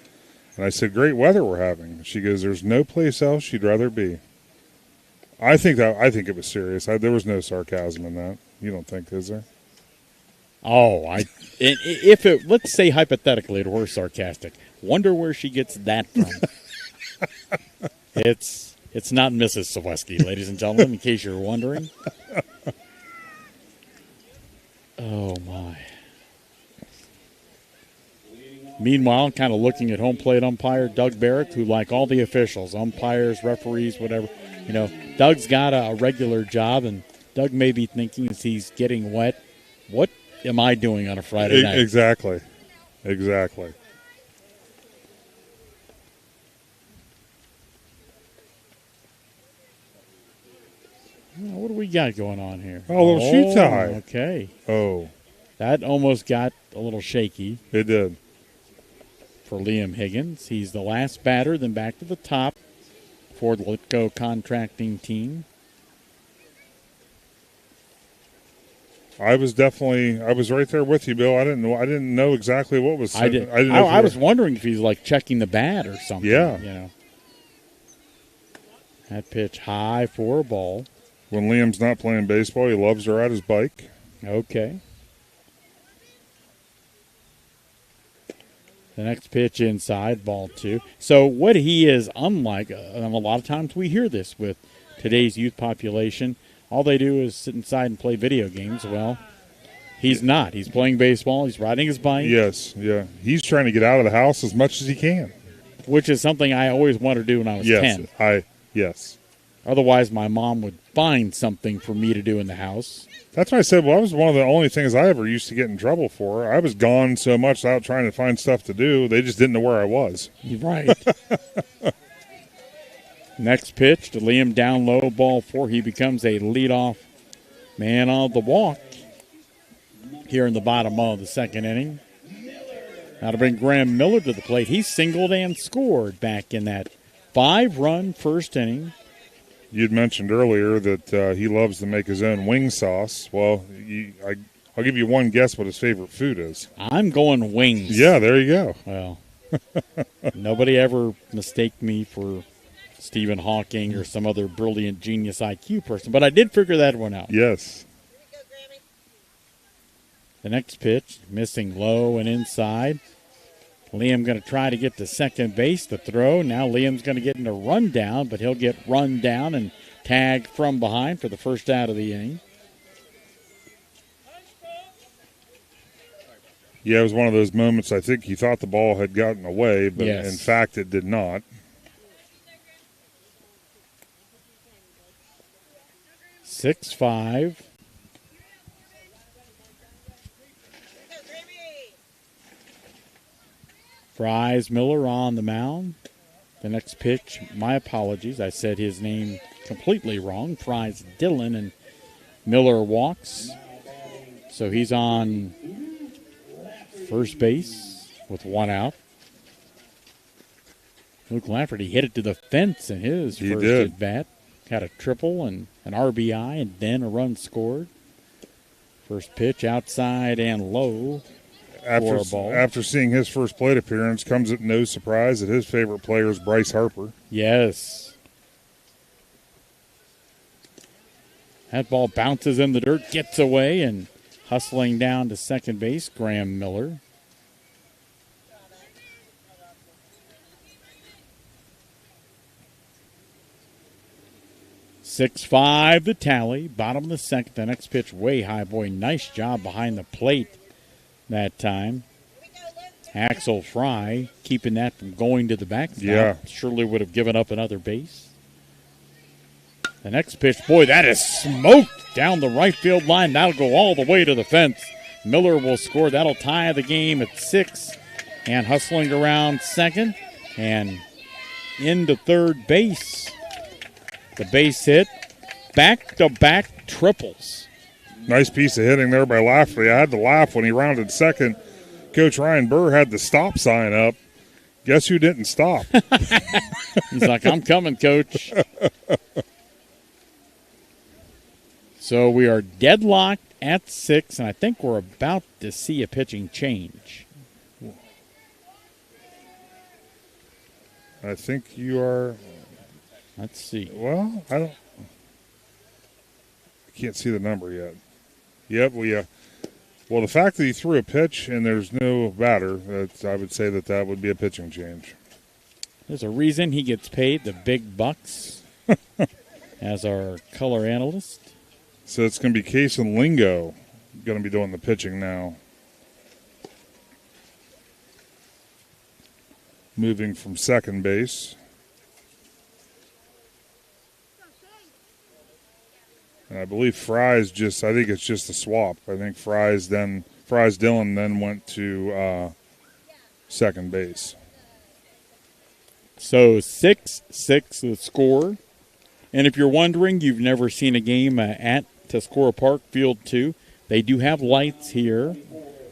and I said, great weather we're having. She goes, there's no place else she'd rather be. I think it was serious. There was no sarcasm in that. You don't think, is there? If it, let's say hypothetically it were sarcastic, wonder where she gets that from. It's not Mrs. Ciereszewski, ladies and gentlemen, in case you're wondering. Oh, my. Meanwhile, kind of looking at home plate umpire Doug Barrick, who, like all the officials, umpires, referees, whatever, Doug's got a regular job, and Doug may be thinking as he's getting wet, what am I doing on a Friday night? Exactly. What do we got going on here? Oh, a little shoe tie. Okay. Oh. That almost got a little shaky. It did. For Liam Higgins. He's the last batter, then back to the top for the Litco contracting team. I was right there with you, Bill. I didn't know exactly what was said. I was wondering if he's like checking the bat or something. Yeah. That pitch high for a ball. When Liam's not playing baseball, he loves to ride his bike. Okay. The next pitch inside, ball 2. So what he is unlike, a lot of times we hear this with today's youth population, all they do is sit inside and play video games. Well, he's not. He's playing baseball. He's riding his bike. Yes, yeah. He's trying to get out of the house as much as he can. Which is something I always wanted to do when I was 10. Yes. Otherwise, my mom would find something for me to do in the house. That's why I said, that was one of the only things I ever used to get in trouble for. I was gone so much out trying to find stuff to do, they just didn't know where I was. Right. Next pitch to Liam down low, ball 4. He becomes a leadoff man on the walk here in the bottom of the second inning. Now to bring Graham Miller to the plate. He singled and scored back in that 5-run first inning. You'd mentioned earlier that he loves to make his own wing sauce. Well, I'll give you one guess what his favorite food is. I'm going wings. Yeah, there you go. Well, nobody ever mistake me for Stephen Hawking or some other brilliant genius IQ person, but I did figure that one out. Yes. The next pitch, missing low and inside. Liam going to try to get to second base. The throw. Now Liam's going to get into run down, but he'll get run down and tagged from behind for the first out of the inning. Yeah, it was one of those moments I think he thought the ball had gotten away, but yes. In fact it did not. Six 5. Fries Miller on the mound. The next pitch, my apologies, I said his name completely wrong. Fries Dillon, and Miller walks. So he's on first base with one out. Luke Lafferty hit it to the fence in his first at bat. Got a triple and an RBI and then a run scored. First pitch outside and low. After seeing his first plate appearance, comes at no surprise that his favorite player is Bryce Harper. Yes. That ball bounces in the dirt, gets away, and hustling down to second base, Graham Miller. Six-5 the tally. Bottom of the second. The next pitch way high. Boy, nice job behind the plate that time. Axel Fry keeping that from going to the backstop. Yeah. Surely would have given up another base. The next pitch, boy, that is smoked down the right field line. That'll go all the way to the fence. Miller will score. That'll tie the game at 6. And hustling around second and into third base. The base hit. Back-to-back triples. Nice piece of hitting there by Lafferty. I had to laugh when he rounded second. Coach Ryan Burr had the stop sign up. Guess who didn't stop? He's like, I'm coming, Coach. So we are deadlocked at 6, and I think we're about to see a pitching change. I think you are. Let's see. Well, I can't see the number yet. Yep, Well, the fact that he threw a pitch and there's no batter, I would say that would be a pitching change. There's a reason he gets paid the big bucks as our color analyst. So it's going to be Case and Lingo going to be doing the pitching now. Moving from second base. And I believe I think it's just a swap. I think Dillon then went to second base. So 6-6 the score. And if you're wondering, you've never seen a game at Tuscora Park, Field 2, they do have lights here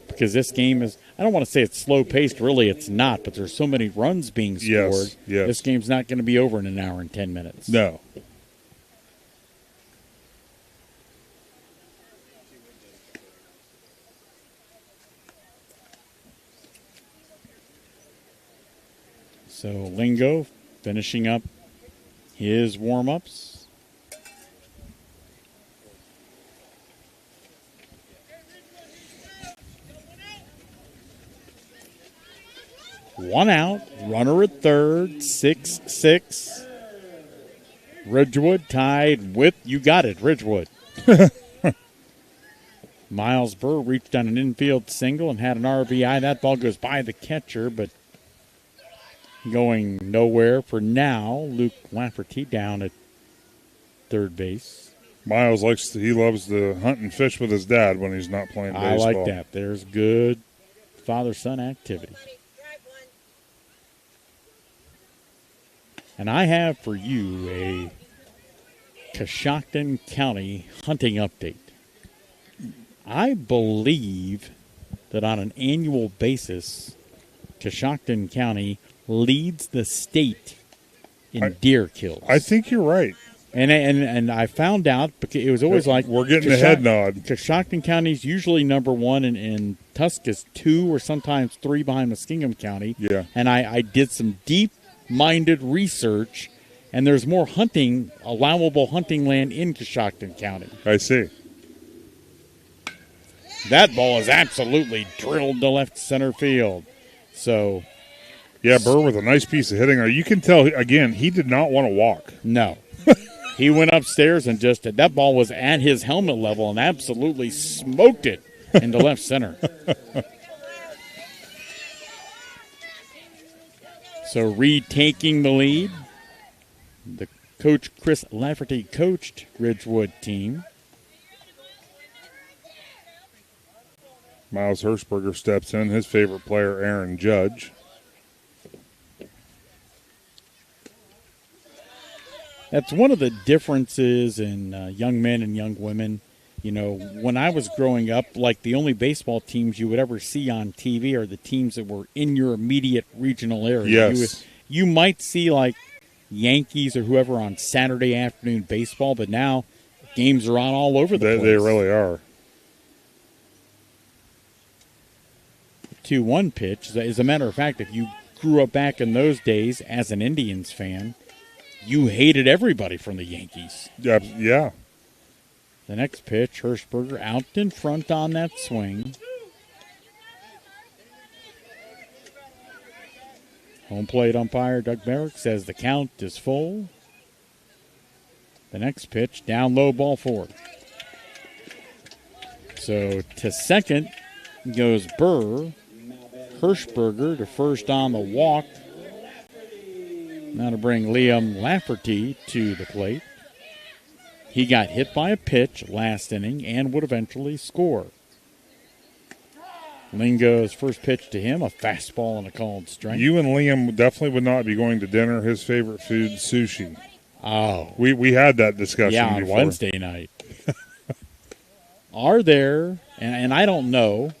because this game is, I don't want to say it's slow-paced. Really, it's not, but there's so many runs being scored. Yes. This game's not going to be over in an hour and 10 minutes. No. So Lingo finishing up his warm-ups. One out, runner at third, 6-6. Ridgewood tied with, you got it, Ridgewood. Miles Burr reached on an infield single and had an RBI. That ball goes by the catcher, but going nowhere for now. Luke Lafferty down at third base. Miles loves to hunt and fish with his dad when he's not playing baseball. I like that. There's good father-son activity. And I have for you a Coshocton County hunting update. I believe that on an annual basis, Coshocton County leads the state in deer kills. I think you're right. And I found out because it was always like we're getting a head nod. Coshocton County is usually number one, and Tuscara's 2 or sometimes 3 behind Muskingum County. Yeah. And I did some deep-minded research, and there's more allowable hunting land in Coshocton County. I see. That ball is absolutely drilled to left center field. So. Yeah, Burr with a nice piece of hitting. You can tell, again, he did not want to walk. No. He went upstairs and that ball was at his helmet level and absolutely smoked it into left center. So retaking the lead, the coach Chris Lafferty coached Ridgewood team. Miles Hirschberger steps in, his favorite player, Aaron Judge. That's one of the differences in young men and young women. You know, when I was growing up, like the only baseball teams you would ever see on TV are the teams that were in your immediate regional area. Yes. You might see like Yankees or whoever on Saturday afternoon baseball, but now games are on all over the place. They really are. 2-1 pitch. As a matter of fact, if you grew up back in those days as an Indians fan, you hated everybody from the Yankees. Yeah. The next pitch, Hirschberger out in front on that swing. Home plate umpire Doug Merrick says the count is full. The next pitch, down low, ball 4. So to second goes Burr. Hirschberger to first on the walk. Now to bring Liam Lafferty to the plate. He got hit by a pitch last inning and would eventually score. Lingo's first pitch to him, a fastball and a called strike. You and Liam definitely would not be going to dinner. His favorite food, sushi. Oh. We had that discussion on before. Wednesday night. Are there, and I don't know,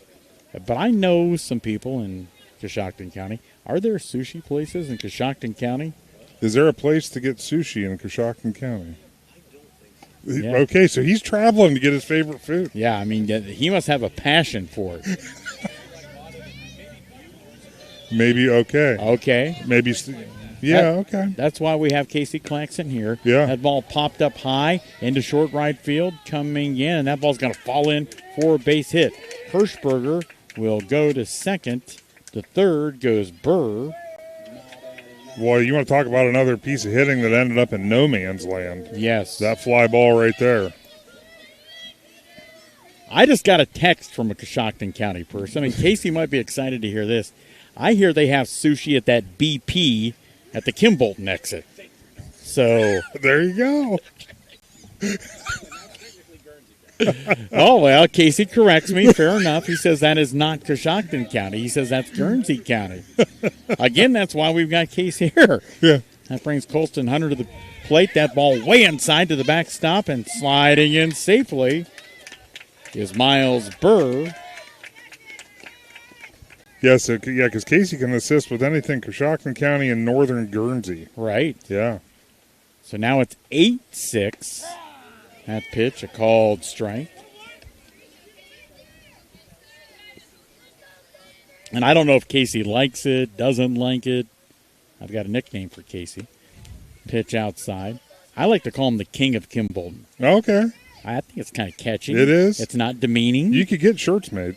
but I know some people in Coshocton County. Are there sushi places in Coshocton County? Is there a place to get sushi in Coshocton County? Yeah. Okay, so he's traveling to get his favorite food. Yeah, I mean, he must have a passion for it. Maybe, okay. Okay. Maybe, Okay. That's why we have Casey Claxon here. Yeah. That ball popped up high into short right field, coming in, and that ball's going to fall in for a base hit. Hirschberger will go to second. To third goes Burr. Boy, you want to talk about another piece of hitting that ended up in no man's land. Yes. That fly ball right there. I just got a text from a Coshocton County person, and Casey might be excited to hear this. I hear they have sushi at that BP at the Kim Bolton exit. So there you go. Oh, well, Casey corrects me. Fair enough. He says that is not Coshocton County. He says that's Guernsey County. Again, that's why we've got Casey here. Yeah. That brings Colston Hunter to the plate. That ball way inside to the backstop, and sliding in safely is Miles Burr. Yes, because Casey can assist with anything Coshocton County and northern Guernsey. Right. Yeah. So now it's 8-6. That pitch, a called strike. And I don't know if Casey likes it, doesn't like it. I've got a nickname for Casey. Pitch outside. I like to call him the king of Kim Bolton. Okay. I think it's kind of catchy. It is. It's not demeaning. You could get shirts made.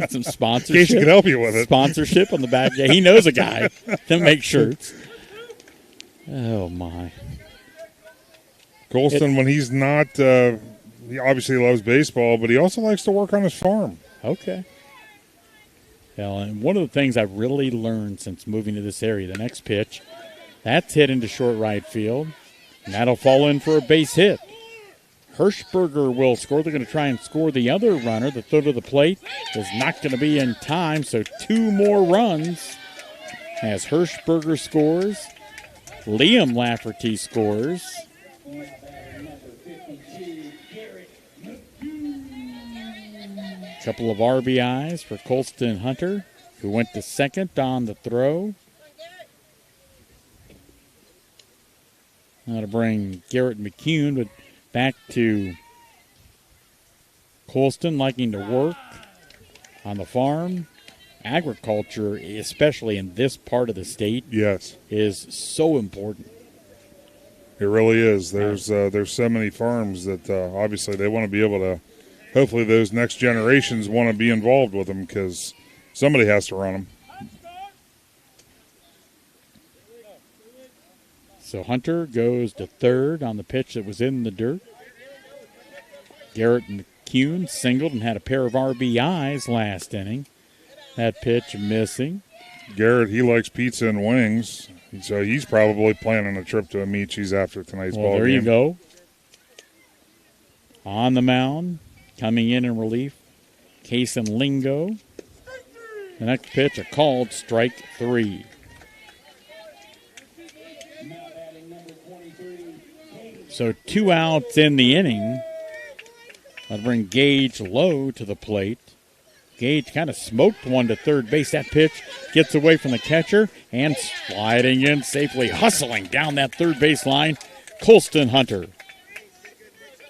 Some sponsorship. Casey can help you with it. Sponsorship on the back. Yeah, he knows a guy that makes shirts. Oh, my. Colston, when he's not, he obviously loves baseball, but he also likes to work on his farm. Okay. Well, and one of the things I've really learned since moving to this area, the next pitch, that's hit into short right field, and that'll fall in for a base hit. Hirschberger will score. They're going to try and score the other runner. The throw to the plate is not going to be in time, so 2 more runs as Hirschberger scores. Liam Lafferty scores. Couple of RBIs for Colston Hunter, who went to second on the throw. Now to bring Garrett McCune, but back to Colston, liking to work on the farm. Agriculture, especially in this part of the state, yes, is so important. It really is. There's so many farms that obviously they want to be able to. Hopefully, those next generations want to be involved with them because somebody has to run them. So Hunter goes to third on the pitch that was in the dirt. Garrett McCune singled and had a pair of RBIs last inning. That pitch missing. Garrett, he likes pizza and wings, so he's probably planning a trip to Amici's after tonight's ball game. There you go. On the mound, coming in relief, Kason Lingo. The next pitch, a called strike 3. So 2 outs in the inning. That'll bring Gage Lowe to the plate. Gage kind of smoked one to third base. That pitch gets away from the catcher and sliding in safely, hustling down that third base line, Colston Hunter.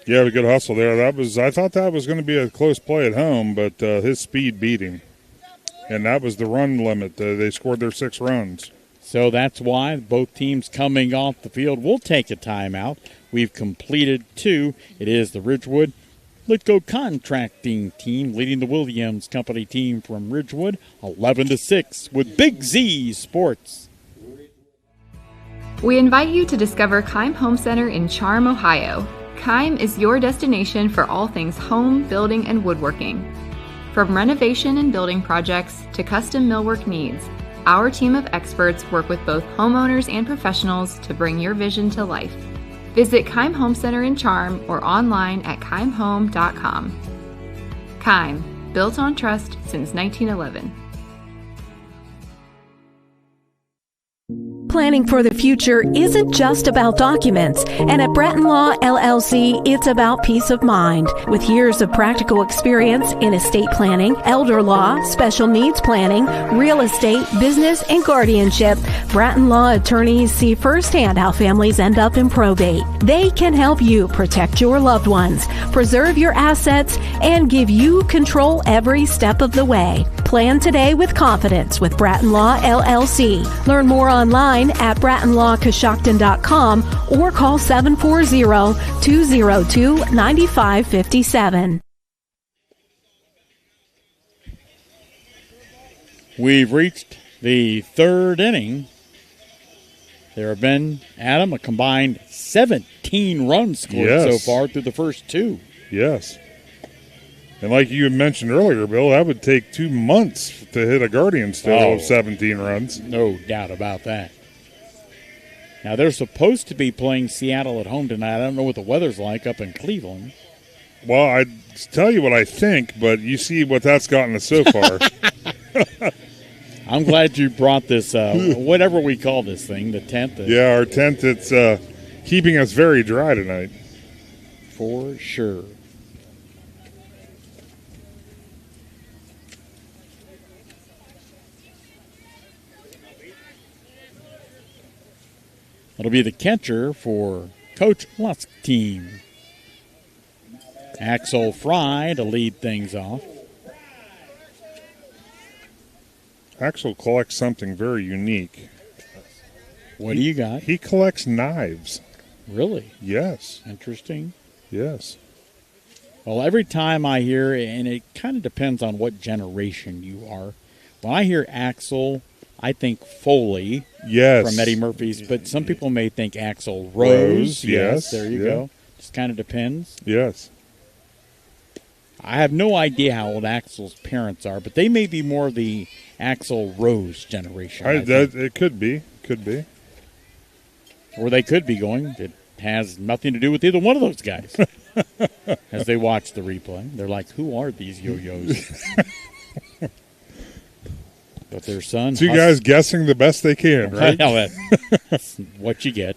Yeah, a good hustle there. I thought that was going to be a close play at home, but his speed beat him. And that was the run limit. They scored their 6 runs. So that's why both teams coming off the field will take a timeout. We've completed 2. It is the Ridgewood Litco Contracting team leading the Williams Company team from Ridgewood 11-6 with Big Z Sports. We invite you to discover Keim Home Center in Charm, Ohio. Keim is your destination for all things home, building, and woodworking. From renovation and building projects to custom millwork needs, our team of experts work with both homeowners and professionals to bring your vision to life. Visit Keim Home Center in Charm or online at keimhome.com. Keim, built on trust since 1911. Planning for the future isn't just about documents, and at Bratton Law LLC, it's about peace of mind. With years of practical experience in estate planning, elder law, special needs planning, real estate, business, and guardianship, Bratton Law attorneys see firsthand how families end up in probate. They can help you protect your loved ones, preserve your assets, and give you control every step of the way. Plan today with confidence with Bratton Law LLC. Learn more online at BrattonLawCoshocton.com or call 740-202-9557. We've reached the third inning. There have been, Adam, a combined 17 runs scored so far through the first two. Yes. And like you mentioned earlier, Bill, that would take 2 months to hit a Guardians total of 17 runs. No doubt about that. Now, they're supposed to be playing Seattle at home tonight. I don't know what the weather's like up in Cleveland. Well, I'd tell you what I think, but you see what that's gotten us so far. I'm glad you brought this, whatever we call this thing, the tent. Yeah, our tent, it's keeping us very dry tonight. For sure. It'll be the catcher for Coach Lusk's team. Axel Fry to lead things off. Axel collects something very unique. What do you got? He collects knives. Really? Yes. Interesting. Yes. Well, every time I hear, and it kind of depends on what generation you are, when I hear Axel, I think Foley from Eddie Murphy's, but some people may think Axl Rose. Yes. There you go. Just kind of depends. Yes. I have no idea how old Axel's parents are, but they may be more the Axl Rose generation. It could be. Could be. Or they could be going. It has nothing to do with either one of those guys. As they watch the replay, they're like, who are these yo-yos? But their son. Two guys guessing the best they can, right? That's what you get.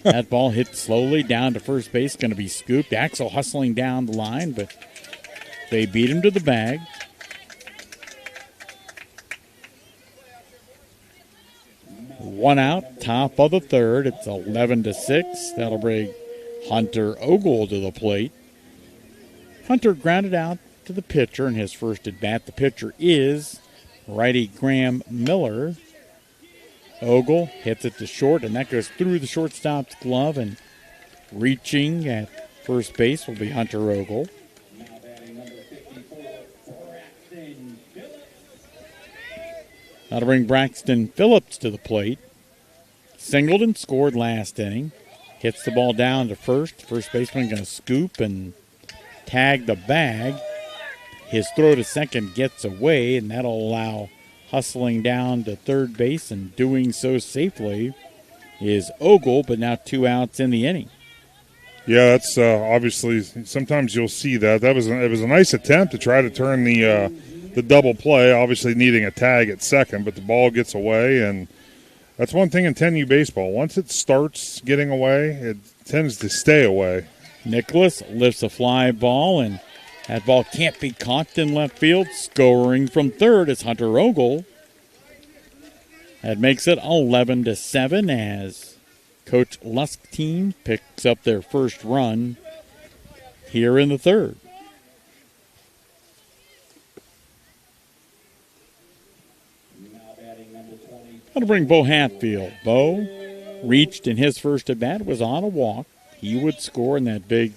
That ball hit slowly down to first base, going to be scooped. Axel hustling down the line, but they beat him to the bag. One out, top of the third. It's 11-6. That'll bring Hunter Ogle to the plate. Hunter grounded out to the pitcher in his first at bat. The pitcher is righty Graham Miller. Ogle hits it to short, and that goes through the shortstop's glove, and reaching at first base will be Hunter Ogle. That'll bring Braxton Phillips to the plate. Singled and scored last inning. Hits the ball down to first. First baseman going to scoop and tag the bag. His throw to second gets away, and that'll allow hustling down to third base, and doing so safely is Ogle, but now 2 outs in the inning. Yeah, that's obviously, sometimes you'll see that. It was a nice attempt to try to turn the double play, obviously needing a tag at second, but the ball gets away, and that's one thing in 10U baseball. Once it starts getting away, it tends to stay away. Nicholas lifts a fly ball, and that ball can't be caught in left field. Scoring from third is Hunter Ogle. That makes it 11-7 as Coach Lusk's team picks up their first run here in the third. That'll bring Bo Hatfield. Bo reached in his first at bat, was on a walk. He would score in that big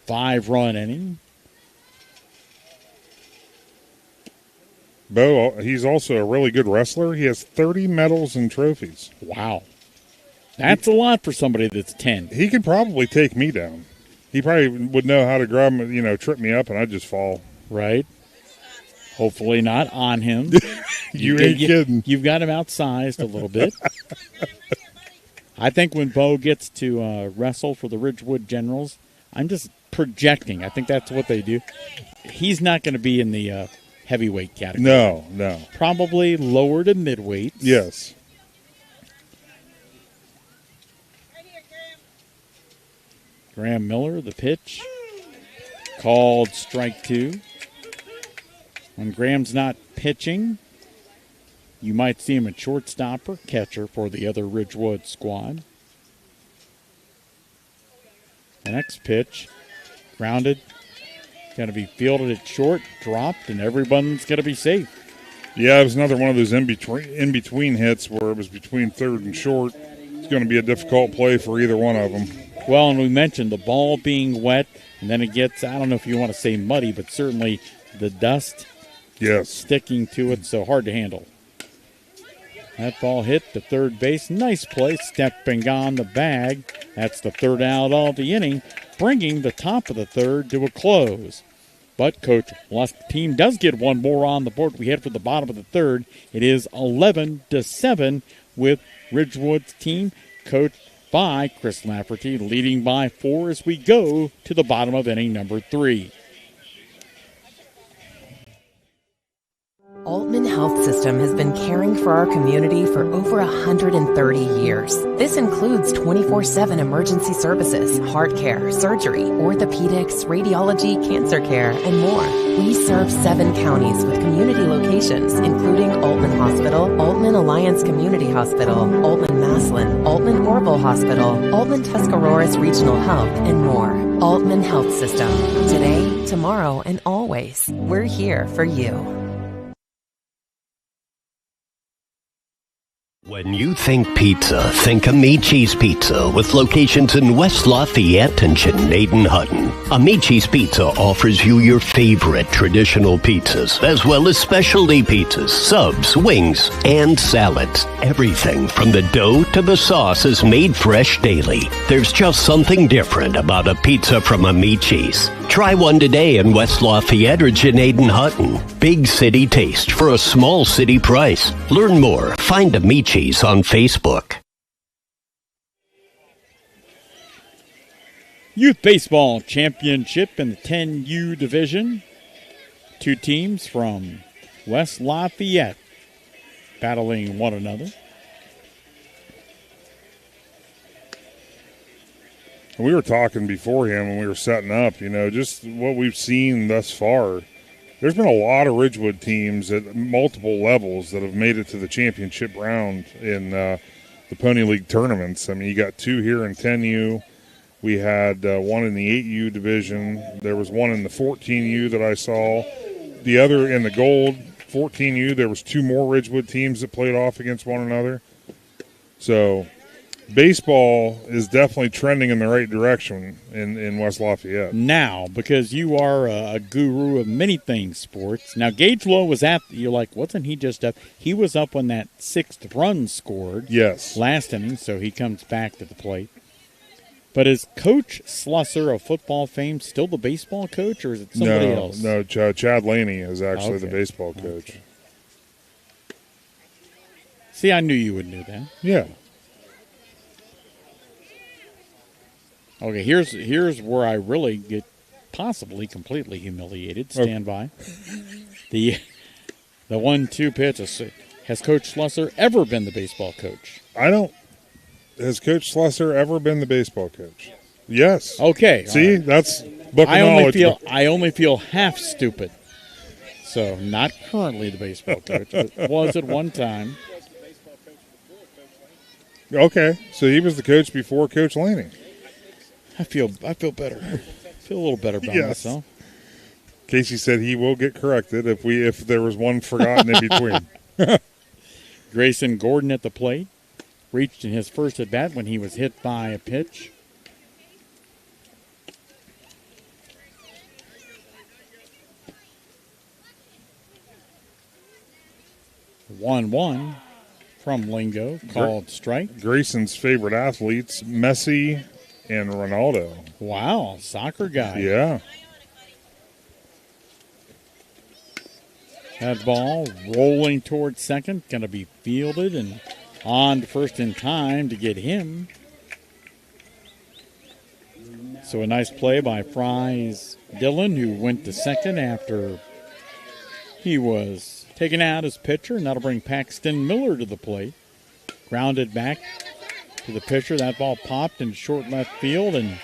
5-run inning. Bo, he's also a really good wrestler. He has 30 medals and trophies. Wow. That's a lot for somebody that's 10. He could probably take me down. He probably would know how to grab me, trip me up, and I'd just fall. Right. Hopefully not on him. You ain't kidding. You've got him outsized a little bit. I think when Bo gets to wrestle for the Ridgewood Generals, I'm just projecting. I think that's what they do. He's not going to be in the heavyweight category. No. Probably lower to midweight. Yes. Graham Miller, the pitch. Called strike 2. When Graham's not pitching, you might see him at shortstop or catcher for the other Ridgewood squad. The next pitch, grounded, going to be fielded at short, dropped, and everyone's going to be safe. Yeah, it was another one of those in between hits where it was between third and short. It's going to be a difficult play for either one of them. Well, and we mentioned the ball being wet, and then it gets, I don't know if you want to say muddy, but certainly the dust sticking to it, so hard to handle. That ball hit the third base. Nice play, stepping on the bag. That's the third out of the inning, bringing the top of the third to a close. But Coach Lusk's team does get one more on the board. We head for the bottom of the third. It is 11-7 with Ridgewood's team, coached by Chris Lafferty, leading by 4 as we go to the bottom of inning number 3. Altman Health System has been caring for our community for over 130 years. This includes 24/7 emergency services, heart care, surgery, orthopedics, radiology, cancer care, and more. We serve 7 counties with community locations, including Altman Hospital, Altman Alliance Community Hospital, Altman Maslin, Altman Orville Hospital, Altman Tuscarawas Regional Health, and more. Altman Health System. Today, tomorrow, and always. We're here for you. When you think pizza, think Amici's Pizza with locations in West Lafayette and Canadian-Hutton. Amici's Pizza offers you your favorite traditional pizzas, as well as specialty pizzas, subs, wings, and salads. Everything from the dough to the sauce is made fresh daily. There's just something different about a pizza from Amici's. Try one today in West Lafayette or Canadian-Hutton. Big city taste for a small city price. Learn more. Find Amici's on Facebook. Youth Baseball Championship in the 10U division. 2 teams from West Lafayette battling one another. We were talking beforehand when we were setting up, just what we've seen thus far. There's been a lot of Ridgewood teams at multiple levels that have made it to the championship round in the Pony League tournaments. I mean, you got 2 here in 10U. We had one in the 8U division. There was one in the 14U that I saw. The other in the gold 14U, there was 2 more Ridgewood teams that played off against one another. So baseball is definitely trending in the right direction in West Lafayette. Now, because you are a guru of many things sports. Now, Gage Lowe was you're like, wasn't he just up? He was up when that 6th run scored. Yes. Last inning, so he comes back to the plate. But is Coach Slusser of football fame still the baseball coach, or is it somebody else? No, Chad Laney is actually the baseball coach. Okay. See, I knew you would know that. Yeah. Okay, here's where I really get possibly completely humiliated. Stand by. The 1-2 pitch. Has Coach Slusser ever been the baseball coach? Has Coach Slusser ever been the baseball coach? Yes. Okay. See, that's book of knowledge. I only feel half stupid. So not currently the baseball coach, but was at one time. Okay, so he was the coach before Coach Laney. I feel better. I feel a little better about myself. Casey said he will get corrected if there was one forgotten in between. Grayson Gordon at the plate reached in his first at bat when he was hit by a pitch. One from Lingo called strike. Grayson's favorite athletes, Messi and Ronaldo. Wow, soccer guy. Yeah. That ball rolling towards second, going to be fielded and on to first in time to get him. So a nice play by Fry's Dillon, who went to second after he was taken out as pitcher, and that'll bring Paxton Miller to the plate. Grounded back to the pitcher. That ball popped in short left field, and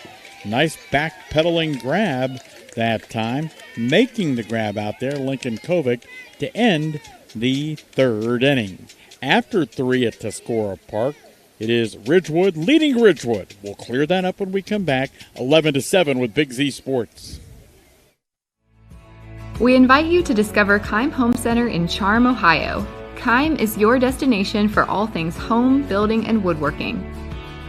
nice backpedaling grab that time. Making the grab out there, Lincoln Kovic, to end the 3rd inning. After 3 at Tuscora Park, it is Ridgewood leading Ridgewood. We'll clear that up when we come back. 11-7 with Big Z Sports. We invite you to discover Keim Home Center in Charm, Ohio. Keim is your destination for all things home, building, and woodworking.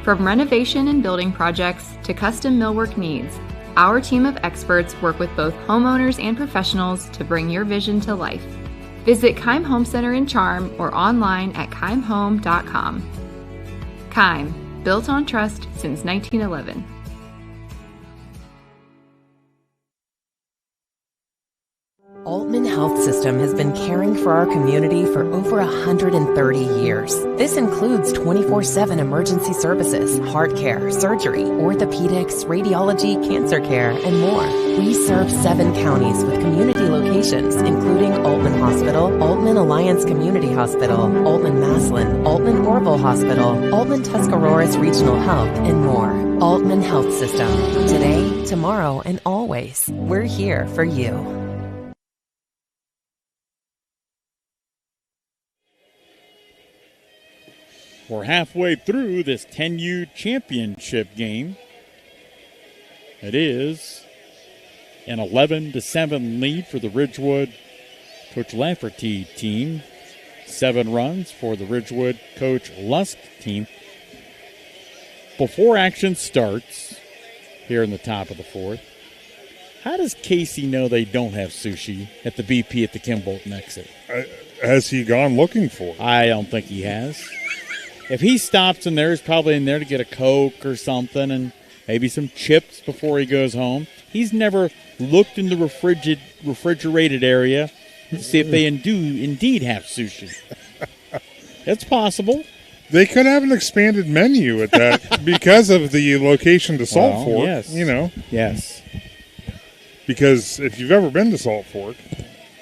From renovation and building projects to custom millwork needs, our team of experts work with both homeowners and professionals to bring your vision to life. Visit Keim Home Center in Charm or online at keimhome.com. Keim, built on trust since 1911. Altman Health System has been caring for our community for over 130 years. This includes 24/7 emergency services, heart care, surgery, orthopedics, radiology, cancer care, and more. We serve 7 counties with community locations, including Altman Hospital, Altman Alliance Community Hospital, Altman Maslin, Altman Orville Hospital, Altman Tuscarawas Regional Health, and more. Altman Health System. Today, tomorrow, and always. We're here for you. We're halfway through this 10U championship game. It is an 11-7 lead for the Ridgewood Coach Lafferty team. 7 runs for the Ridgewood Coach Lusk team. Before action starts, here in the top of the 4th, how does Casey know they don't have sushi at the BP at the Kim Bolton exit? Has he gone looking for it? I don't think he has. If he stops in there, he's probably in there to get a Coke or something and maybe some chips before he goes home. He's never looked in the refrigerated area to see if they indeed have sushi. It's possible. They could have an expanded menu at that because of the location to Salt Fork. Yes. You know. Yes. Because if you've ever been to Salt Fork,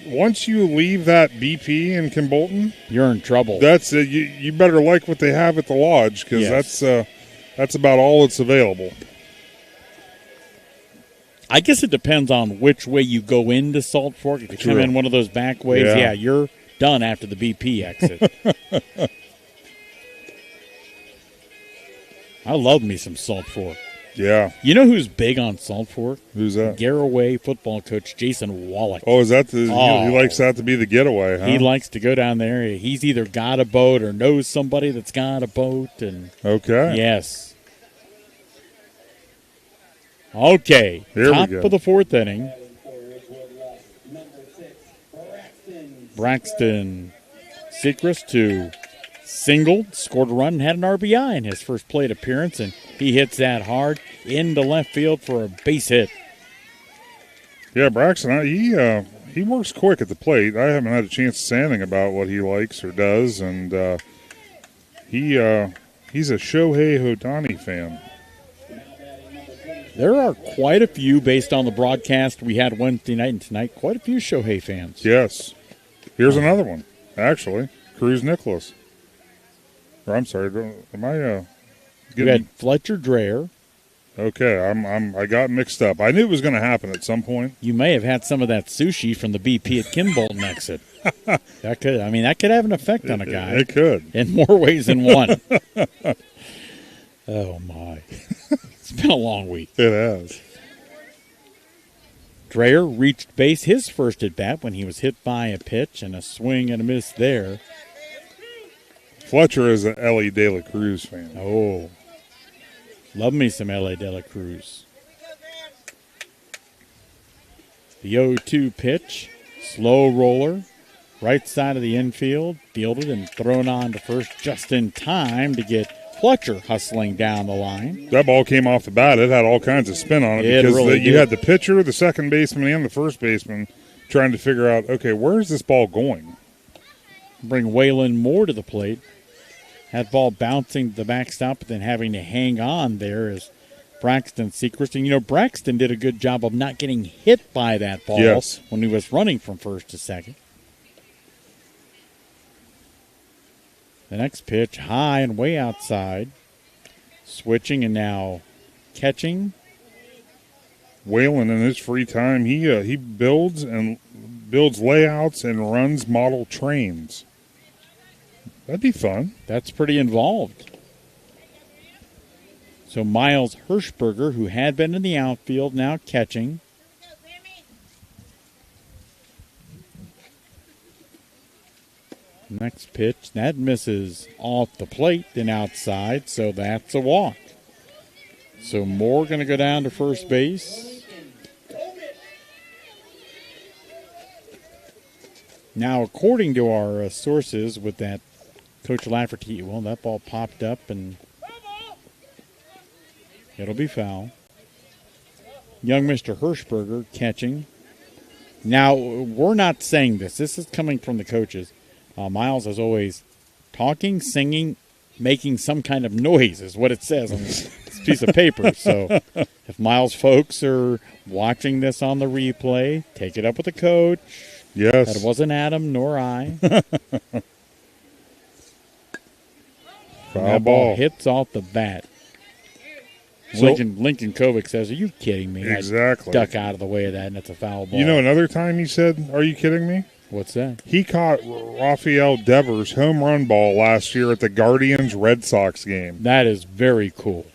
once you leave that BP in Kim Bolton, you're in trouble. That's you better like what they have at the lodge because that's about all that's available. I guess it depends on which way you go into Salt Fork. If you come in one of those back ways, you're done after the BP exit. I love me some Salt Fork. Yeah. You know who's big on Salt Fork? Who's that? Garaway football coach Jason Wallach. Oh, is that he likes that to be the getaway, huh? He likes to go down there. He's either got a boat or knows somebody that's got a boat. Okay. Yes. Okay. Here Top we go. of the 4th inning. Braxton Sechrist to singled, scored a run, and had an RBI in his first plate appearance, and he hits that hard into left field for a base hit. Yeah, Braxton, he works quick at the plate. I haven't had a chance to say anything about what he likes or does, and he's a Shohei Ohtani fan. There are quite a few, based on the broadcast we had Wednesday night and tonight, quite a few Shohei fans. Yes. Here's another one, actually. Cruz Nicholas. Or I'm sorry, am I You had Fletcher Dreher. Okay, I got mixed up. I knew it was going to happen at some point. You may have had some of that sushi from the BP at Kim Bolton exit. That could have an effect on a guy. It could. In more ways than one. Oh, my. It's been a long week. It has. Dreher reached base his first at-bat when he was hit by a pitch and a swing and a miss there. Fletcher is an Ellie De La Cruz fan. Oh. Love me some L.A. De La Cruz. The 0-2 pitch. Slow roller. Right side of the infield. Fielded and thrown on to first just in time to get Fletcher hustling down the line. That ball came off the bat. It had all kinds of spin on it because really you had the pitcher, the second baseman, and the first baseman trying to figure out, okay, where's this ball going? Bring Waylon Moore to the plate. That ball bouncing to the backstop, but then having to hang on there is Braxton Sechrist. And, you know, Braxton did a good job of not getting hit by that ball when he was running from first to second. The next pitch, high and way outside. Switching and now catching. Waylon, in his free time, he builds layouts and runs model trains. That'd be fun. That's pretty involved. So Miles Hirschberger, who had been in the outfield, now catching. Next pitch, that misses off the plate and outside, so that's a walk. So Moore going to go down to first base. Now, according to our sources with that Coach Lafferty, well, that ball popped up and it'll be foul. Young Mr. Hirschberger catching. Now, we're not saying this. This is coming from the coaches. Miles is always talking, singing, making some kind of noise is what it says on this piece of paper. So if Miles folks are watching this on the replay, take it up with the coach. Yes. That wasn't Adam nor I. Foul ball. Hits off the bat. So, Lincoln Kovic says, "Are you kidding me?" Exactly. I duck out of the way of that, and it's a foul ball. You know another time he said, "Are you kidding me?" What's that? He caught Rafael Devers' home run ball last year at the Guardians-Red Sox game. That is very cool.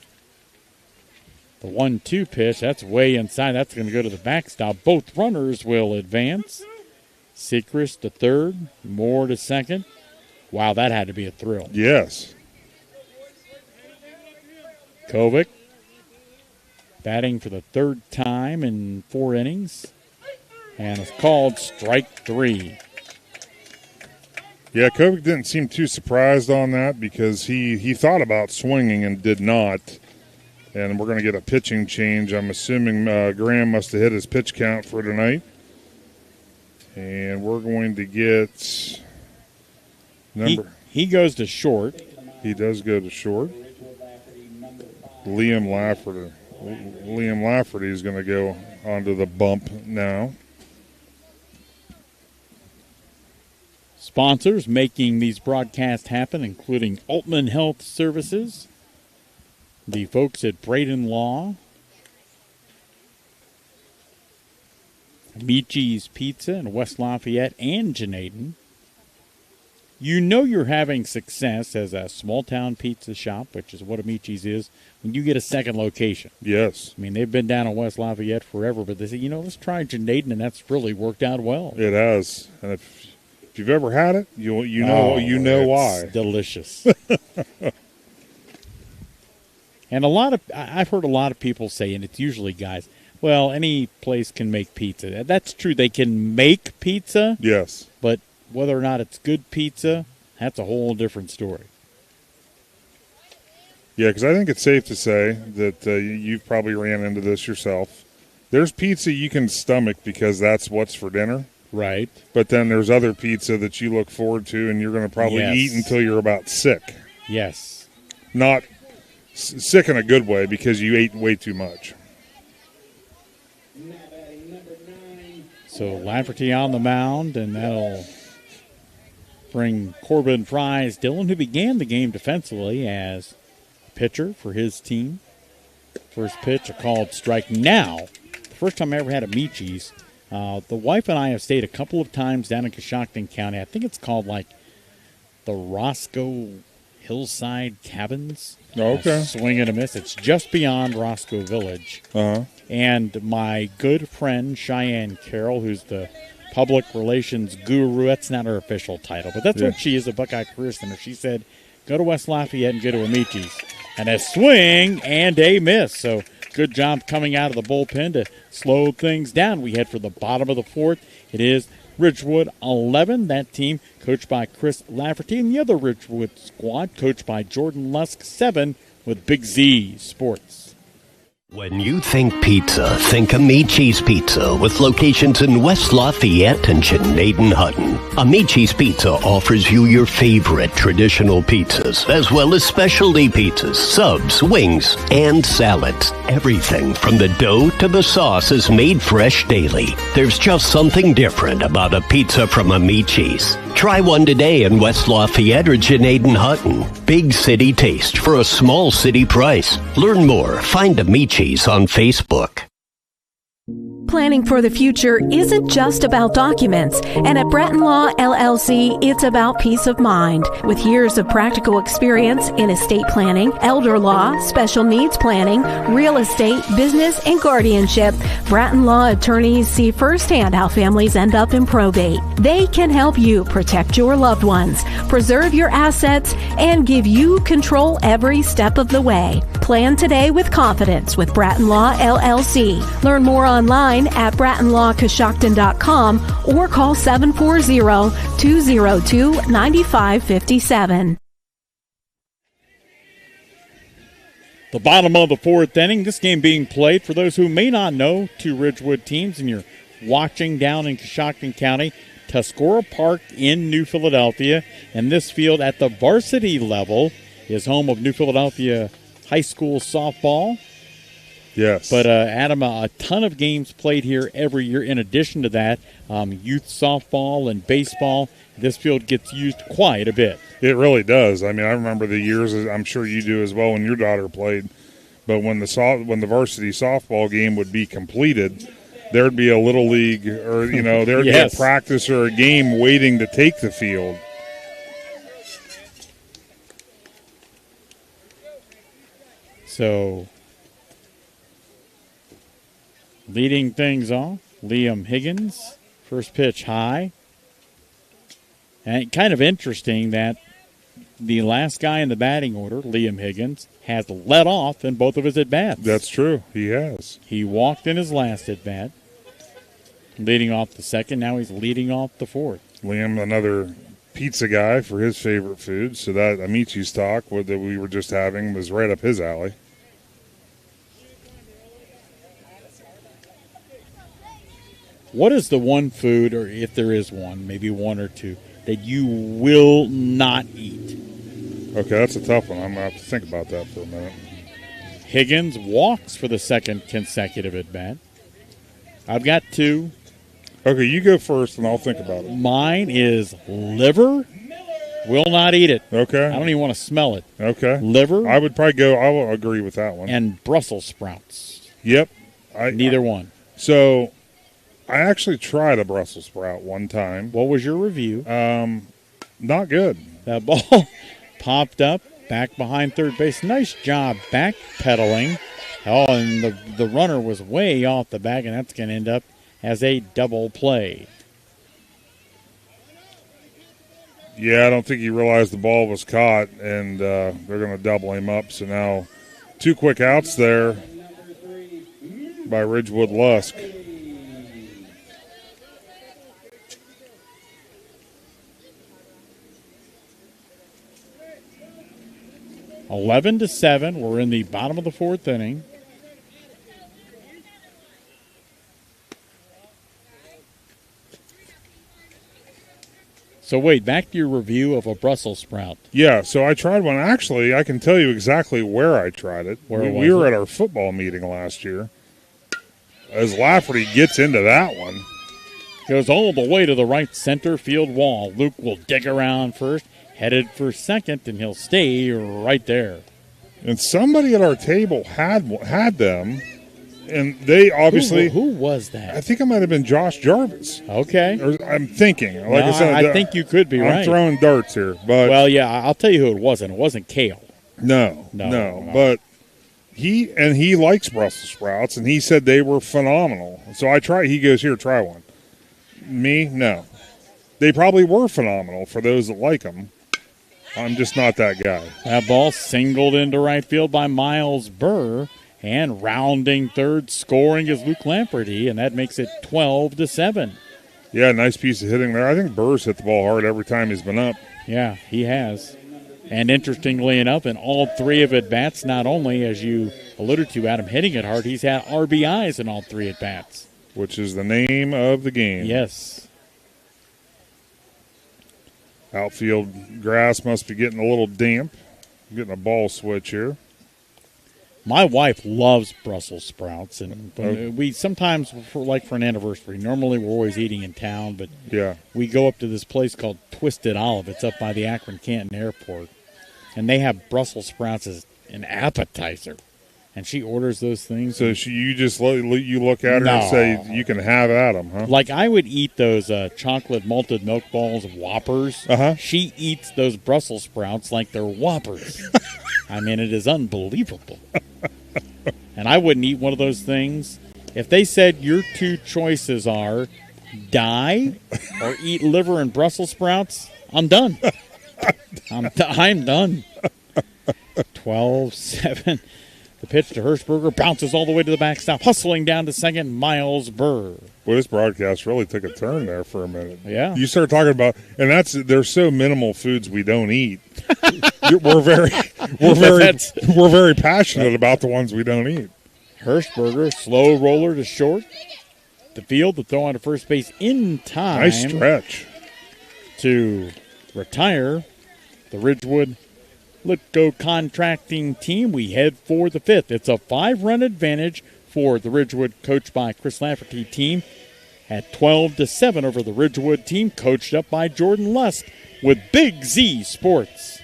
The 1-2 pitch, that's way inside. That's going to go to the backstop. Both runners will advance. Sechrist to third, Moore to second. Wow, that had to be a thrill. Yes. Kovic batting for the third time in 4 innings. And it's called strike 3. Yeah, Kovic didn't seem too surprised on that because he thought about swinging and did not. And we're going to get a pitching change. I'm assuming Graham must have hit his pitch count for tonight. And we're going to get number. He goes to short. He does go to short. Liam Lafferty is going to go onto the bump now. Sponsors making these broadcasts happen, including Altman Health Services, the folks at Braden Law, Amici's Pizza in West Lafayette and Janaden. You know you're having success as a small-town pizza shop, which is what Amici's is, when you get a second location. Yes. I mean, they've been down in West Lafayette forever, but they say, let's try Janaden, and that's really worked out well. It has. And if you've ever had it, you know why. It's delicious. And I've heard a lot of people say, and it's usually guys, well, any place can make pizza. That's true. They can make pizza. Yes. But whether or not it's good pizza, that's a whole different story. Yeah, because I think it's safe to say that you've probably ran into this yourself. There's pizza you can stomach because that's what's for dinner. Right. But then there's other pizza that you look forward to and you're going to probably eat until you're about sick. Yes. Not sick in a good way because you ate way too much. So Lafferty on the mound, and that'll bring Corbin Fries Dillon, who began the game defensively as pitcher for his team. First pitch, a called strike. Now, the first time I ever had Amici's, the wife and I have stayed a couple of times down in Coshocton County. I think it's called like the Roscoe Hillside Cabins. Okay. Swing and a miss. It's just beyond Roscoe Village. Uh-huh. And my good friend Cheyenne Carroll, who's the public relations guru, that's not her official title, but that's what she is, a Buckeye Career Center. She said, go to West Lafayette and go to Amici's. And a swing and a miss. So good job coming out of the bullpen to slow things down. We head for the bottom of the fourth. It is Ridgewood 11, that team coached by Chris Lafferty, and the other Ridgewood squad coached by Jordan Lusk 7 with Big Z Sports. When you think pizza, think Amici's Pizza with locations in West Lafayette and Janaden-Hutton. Amici's Pizza offers you your favorite traditional pizzas, as well as specialty pizzas, subs, wings, and salads. Everything from the dough to the sauce is made fresh daily. There's just something different about a pizza from Amici's. Try one today in West Lafayette or Janaden-Hutton. Big city taste for a small city price. Learn more. Find Amici's on Facebook. Planning for the future isn't just about documents, and at Bratton Law LLC, it's about peace of mind. With years of practical experience in estate planning, elder law, special needs planning, real estate, business, and guardianship, Bratton Law attorneys see firsthand how families end up in probate. They can help you protect your loved ones, preserve your assets, and give you control every step of the way. Plan today with confidence with Bratton Law LLC. Learn more online at BrattonLawCoshocton.com or call 740-202-9557. The bottom of the fourth inning, this game being played, for those who may not know, two Ridgewood teams, and you're watching down in Coshocton County, Tuscora Park in New Philadelphia, and this field at the varsity level is home of New Philadelphia High School softball. Yes. But, Adam, a ton of games played here every year. In addition to that, youth softball and baseball, this field gets used quite a bit. It really does. I mean, I remember the years, I'm sure you do as well, when your daughter played. But when the varsity softball game would be completed, there'd be a little league or, there'd Yes. be a practice or a game waiting to take the field. So, leading things off, Liam Higgins, first pitch high. And kind of interesting that the last guy in the batting order, Liam Higgins, has led off in both of his at-bats. That's true. He has. He walked in his last at-bat, leading off the second. Now he's leading off the fourth. Liam, another pizza guy for his favorite food. So that Amici's talk that we were just having was right up his alley. What is the one food, or if there is one, maybe one or two, that you will not eat? Okay, that's a tough one. I'm going to have to think about that for a minute. Higgins walks for the second consecutive at-bat. I've got two. Okay, you go first, and I'll think about it. Mine is liver. Will not eat it. Okay. I don't even want to smell it. Okay. Liver. I would probably I will agree with that one. And Brussels sprouts. Yep. Neither one. So, I actually tried a Brussels sprout one time. What was your review? Not good. That ball popped up, back behind third base. Nice job backpedaling. Oh, and the runner was way off the bag, and that's going to end up as a double play. Yeah, I don't think he realized the ball was caught, and they're going to double him up. So now 2 quick outs there by Ridgewood Lusk. Eleven to 7. We're in the bottom of the fourth inning. So wait, back to your review of a Brussels sprout. Yeah, so I tried one. Actually, I can tell you exactly where I tried it. We were at our football meeting last year. As Lafferty gets into that one. Goes all the way to the right center field wall. Luke will dig around first, headed for second, and he'll stay right there. And somebody at our table had them, and they obviously... Who was that? I think it might have been Josh Jarvis. Okay. I'm thinking. Like I said, I think you could be right. I'm throwing darts here. But well, yeah, I'll tell you who it wasn't. It wasn't Kale. No. But he likes Brussels sprouts, and he said they were phenomenal. So I tried. He goes, here, try one. Me, no. They probably were phenomenal for those that like them. I'm just not that guy. That ball singled into right field by Miles Burr, and rounding third, scoring is Luke Lamperty, and that makes it 12 to 7. Yeah, nice piece of hitting there. I think Burr's hit the ball hard every time he's been up. Yeah, he has. And interestingly enough, in all three of at-bats, not only, as you alluded to, Adam, hitting it hard, he's had RBIs in all three at-bats. Which is the name of the game. Yes. Outfield grass must be getting a little damp. Getting a ball switch here. My wife loves Brussels sprouts, and we sometimes, for an anniversary, normally we're always eating in town, but yeah, we go up to this place called Twisted Olive. It's up by the Akron-Canton Airport, and they have Brussels sprouts as an appetizer. and she orders those things. So you just you look at her and say, you can have at them, huh? Like I would eat those chocolate malted milk balls, Whoppers. She eats those Brussels sprouts like they're Whoppers. I mean, it is unbelievable. And I wouldn't eat one of those things. If they said your two choices are die or eat liver and Brussels sprouts, I'm done. I'm done. 12-7. The pitch to Hirschberger bounces all the way to the backstop, hustling down to second, Miles Burr. Well, this broadcast really took a turn there for a minute. Yeah. You start talking about, and there's so minimal foods we don't eat. we're very passionate about the ones we don't eat. Hirschberger, slow roller to short. The field, the throw on to first base in time. Nice stretch. To retire the Ridgewood Litco Contracting team. We head for the fifth. It's a 5-run advantage for the Ridgewood, coached by Chris Lafferty team, at 12-7 over the Ridgewood team, coached up by Jordan Lust with Big Z Sports.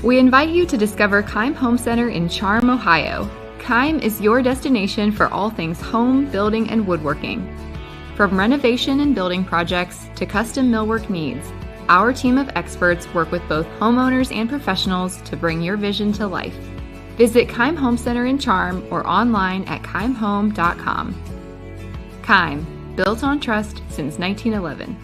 We invite you to discover Keim Home Center in Charm, Ohio. Keim is your destination for all things home, building, and woodworking. From renovation and building projects to custom millwork needs, our team of experts work with both homeowners and professionals to bring your vision to life. Visit Keim Home Center in Charm or online at keimhome.com. Keim, built on trust since 1911.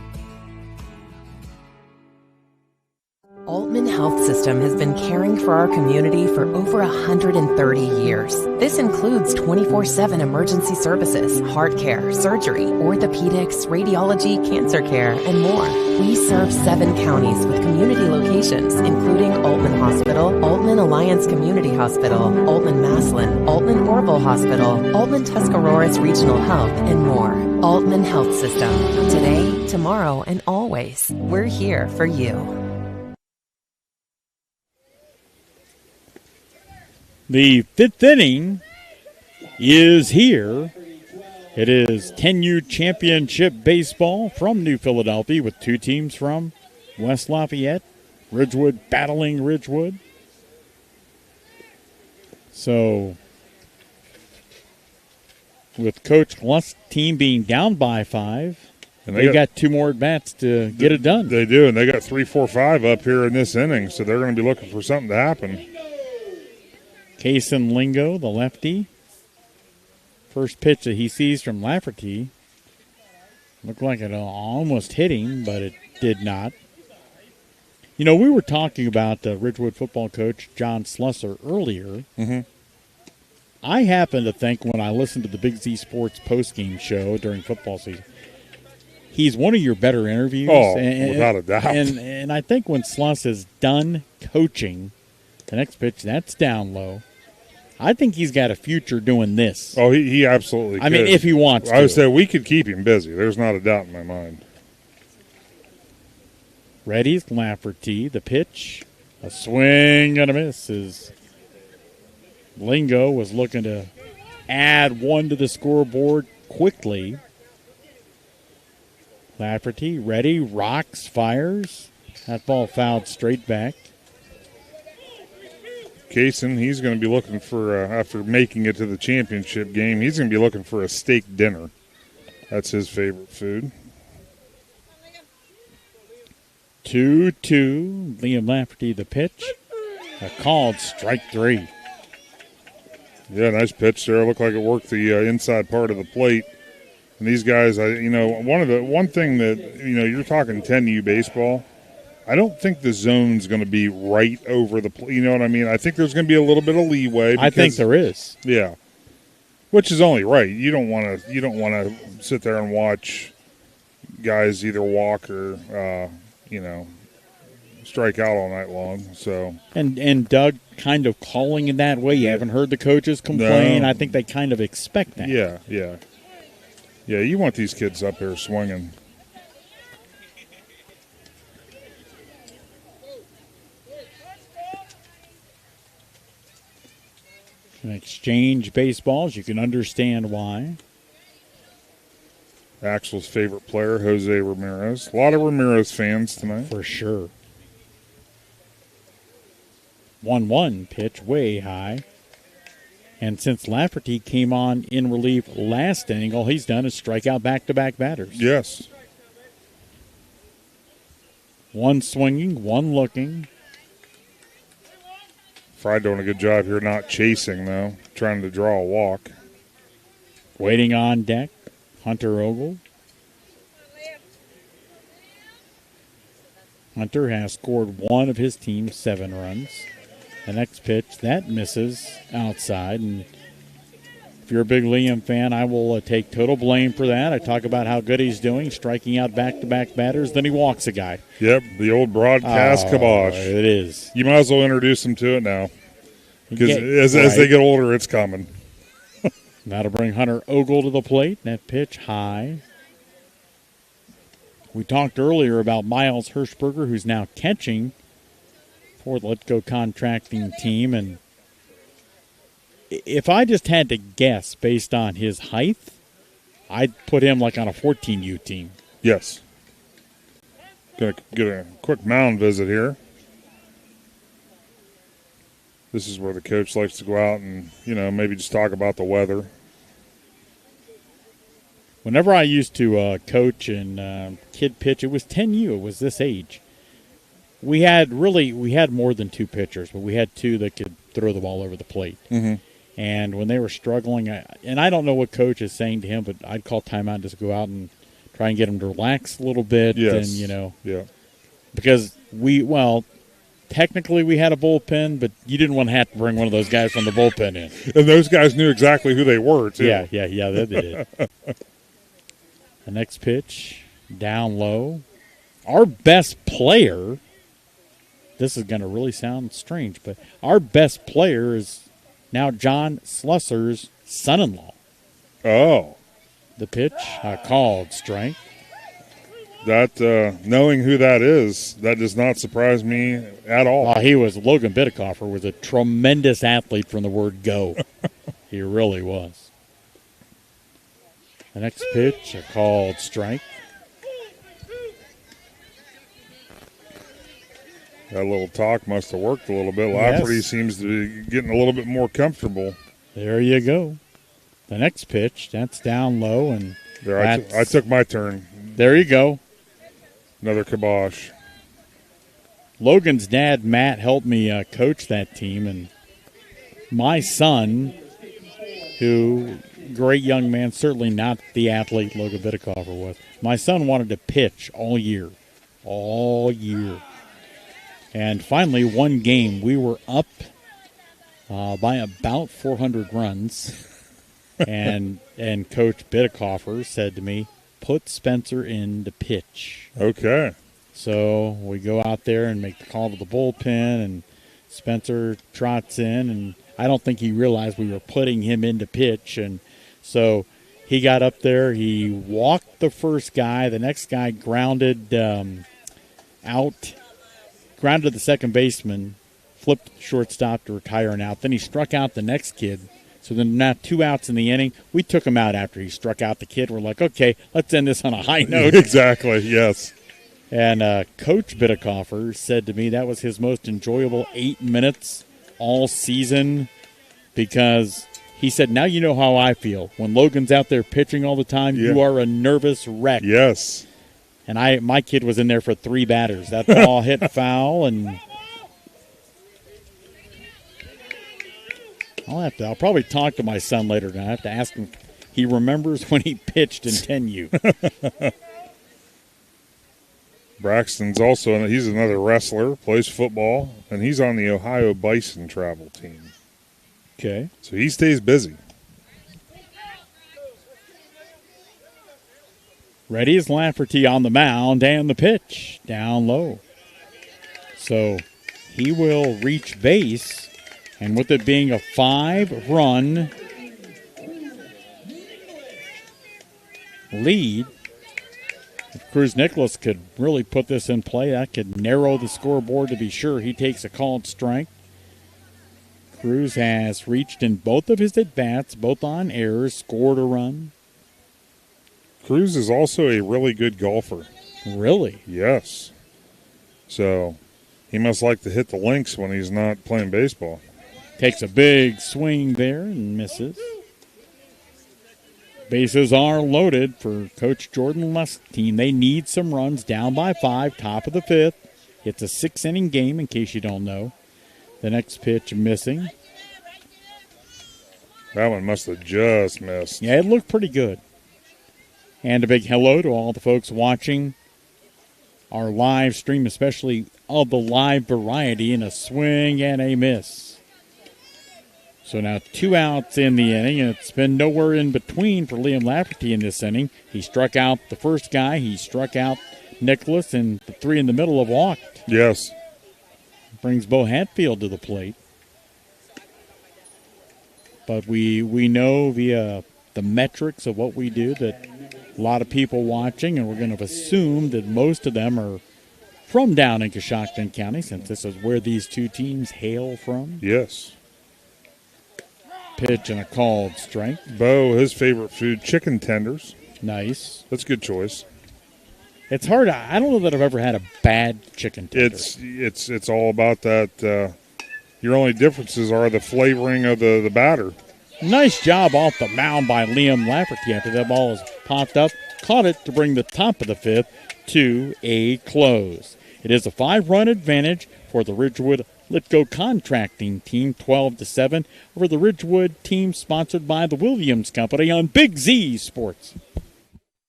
Altman Health System has been caring for our community for over 130 years. This includes 24/7 emergency services, heart care, surgery, orthopedics, radiology, cancer care, and more. We serve 7 counties with community locations, including Altman Hospital, Altman Alliance Community Hospital, Altman Maslin, Altman Orville Hospital, Altman Tuscarawas Regional Health, and more. Altman Health System. Today, tomorrow, and always. We're here for you. The 5th inning is here. It is 10U Championship Baseball from New Philadelphia with 2 teams from West Lafayette. Ridgewood battling Ridgewood. So, with Coach Lust's team being down by 5, and they got 2 more at-bats to get it done. They do, and they got 3, 4, 5 up here in this inning, so they're going to be looking for something to happen. Kason Lingo, the lefty. First pitch that he sees from Lafferty. Looked like it almost hit him, but it did not. You know, we were talking about Ridgewood football coach John Slusser earlier. Mm-hmm. I happen to think when I listened to the Big Z Sports postgame show during football season, he's one of your better interviews. Oh, without a doubt. And I think when Sluss is done coaching, the next pitch, that's down low. I think he's got a future doing this. Oh, he absolutely could. I mean, if he wants to. I would say we could keep him busy. There's not a doubt in my mind. Ready's Lafferty. The pitch, a swing and a miss. As Lingo was looking to add 1 to the scoreboard quickly. Lafferty, ready, rocks, fires. That ball fouled straight back. Kason, he's going to be looking for, after making it to the championship game, he's going to be looking for a steak dinner. That's his favorite food. 2-2. Liam Lafferty, the pitch. A called strike 3. Yeah, nice pitch there. Looked like it worked the inside part of the plate. And these guys, one thing that, you're talking 10U baseball. I don't think the zone's going to be right over the plate. You know what I mean? I think there's going to be a little bit of leeway. I think there is. Yeah, which is only right. You don't want to sit there and watch guys either walk or strike out all night long. So and Doug kind of calling it that way. You haven't heard the coaches complain. No. I think they kind of expect that. Yeah. You want these kids up here swinging. Can exchange baseballs. You can understand why. Axel's favorite player, Jose Ramirez. A lot of Ramirez fans tonight. For sure. 1-1 pitch way high. And since Lafferty came on in relief last inning, all he's done is strike out back-to-back batters. Yes. One swinging, one looking. Fry doing a good job here, not chasing, though. Trying to draw a walk. Waiting on deck, Hunter Ogle. Hunter has scored one of his team's 7 runs. The next pitch, that misses outside. And if you're a big Liam fan, I will take total blame for that. I talk about how good he's doing, striking out back-to-back batters. Then he walks a guy. Yep, the old broadcast kibosh. It is. You might as well introduce him to it now. Because as they get older, it's coming. That'll bring Hunter Ogle to the plate. That pitch high. We talked earlier about Miles Hirschberger, who's now catching for the Let's Go Contracting team. And if I just had to guess based on his height, I'd put him like on a 14U team. Yes. Going to get a quick mound visit here. This is where the coach likes to go out and, maybe just talk about the weather. Whenever I used to coach and kid pitch, it was 10U. It was this age. We had more than 2 pitchers, but we had 2 that could throw the ball over the plate. Mm-hmm. And when they were struggling, and I don't know what coach is saying to him, but I'd call timeout and just go out and try and get him to relax a little bit. Yes. And, yeah. Because technically we had a bullpen, but you didn't want to have to bring one of those guys from the bullpen in. And those guys knew exactly who they were, too. Yeah, they did. The next pitch, down low. Our best player, this is going to really sound strange, but our best player is now John Slusser's son-in-law. Oh. The pitch, called strike. That, knowing who that is, that does not surprise me at all. Logan Bidikofer was a tremendous athlete from the word go. He really was. The next pitch, a called strike. That little talk must have worked a little bit. Lafferty seems to be getting a little bit more comfortable. There you go. The next pitch, that's down low. And there, I took my turn. There you go. Another kibosh. Logan's dad, Matt, helped me coach that team. And my son, who, great young man, certainly not the athlete Logan Bidikofer was. My son wanted to pitch all year. And finally, one game, we were up by about 400 runs. and Coach Bidikofer said to me, put Spencer in to pitch. Okay. So we go out there and make the call to the bullpen, and Spencer trots in, and I don't think he realized we were putting him in to pitch. And so he got up there, he walked the first guy, the next guy grounded the second baseman, flipped shortstop to retire an out. Then he struck out the next kid. So then now 2 outs in the inning. We took him out after he struck out the kid. We're like, okay, let's end this on a high note. Exactly, yes. And Coach Bidikofer said to me that was his most enjoyable 8 minutes all season, because he said, now you know how I feel. When Logan's out there pitching all the time, you are a nervous wreck. Yes. And my kid was in there for 3 batters. That ball hit foul, and I'll probably talk to my son later tonight. I have to ask him. He remembers when he pitched in 10U. Braxton's also, he's another wrestler, plays football, and he's on the Ohio Bison travel team. Okay. So he stays busy. Ready is Lafferty on the mound, and the pitch down low. So he will reach base. And with it being a 5-run lead, if Cruz Nicholas could really put this in play, that could narrow the scoreboard to be sure. He takes a called strike. Cruz has reached in both of his at-bats, both on errors, scored a run. Cruz is also a really good golfer. Really? Yes. So He must like to hit the links when he's not playing baseball. Takes a big swing there and misses. Bases are loaded for Coach Jordan Lusk's team. They need some runs, down by 5, top of the 5th. It's a 6-inning game, in case you don't know. The next pitch missing. That one must have just missed. Yeah, it looked pretty good. And a big hello to all the folks watching our live stream, especially of the live variety, in a swing and a miss. So now 2 outs in the inning, and it's been nowhere in between for Liam Lafferty in this inning. He struck out the first guy. He struck out Nicholas, and the 3 in the middle have walked. Yes. Brings Bo Hatfield to the plate. But we know via the metrics of what we do that a lot of people watching, and we're going to assume that most of them are from down in Coshocton County, since this is where these two teams hail from. Yes. Pitch and a called strike. Bo, his favorite food, chicken tenders. Nice. That's a good choice. It's hard. I don't know that I've ever had a bad chicken tender. It's all about that. Your only differences are the flavoring of the batter. Nice job off the mound by Liam Lafferty after that ball was popped up. Caught it to bring the top of the 5th to a close. It is a 5-run advantage for the Ridgewood Litco Contracting team, 12-7 over the Ridgewood team sponsored by the Williams Company on Big Z Sports.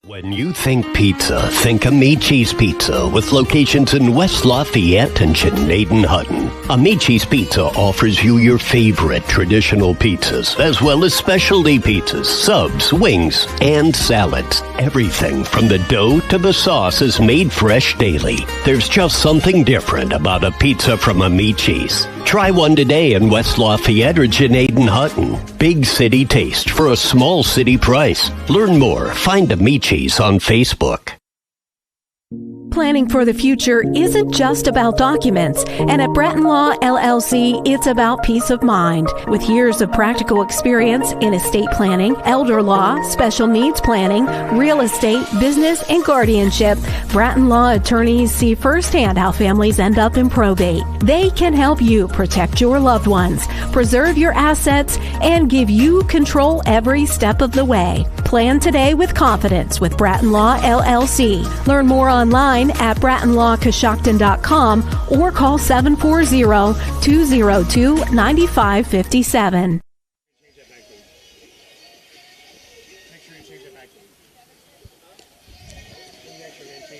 When you think pizza, think Amici's Pizza with locations in West Lafayette and Chenaden-Hutton. Amici's Pizza offers you your favorite traditional pizzas, as well as specialty pizzas, subs, wings, and salads. Everything from the dough to the sauce is made fresh daily. There's just something different about a pizza from Amici's. Try one today in West Lafayette or Chenaden-Hutton. Big city taste for a small city price. Learn more. Find Amici's on Facebook. Planning for the future isn't just about documents, and at Bratton Law LLC, it's about peace of mind. With years of practical experience in estate planning, elder law, special needs planning, real estate, business, and guardianship, Bratton Law attorneys see firsthand how families end up in probate. They can help you protect your loved ones, preserve your assets, and give you control every step of the way. Plan today with confidence with Bratton Law LLC. Learn more online at BrattonLawCoshocton.com or call 740-202-9557.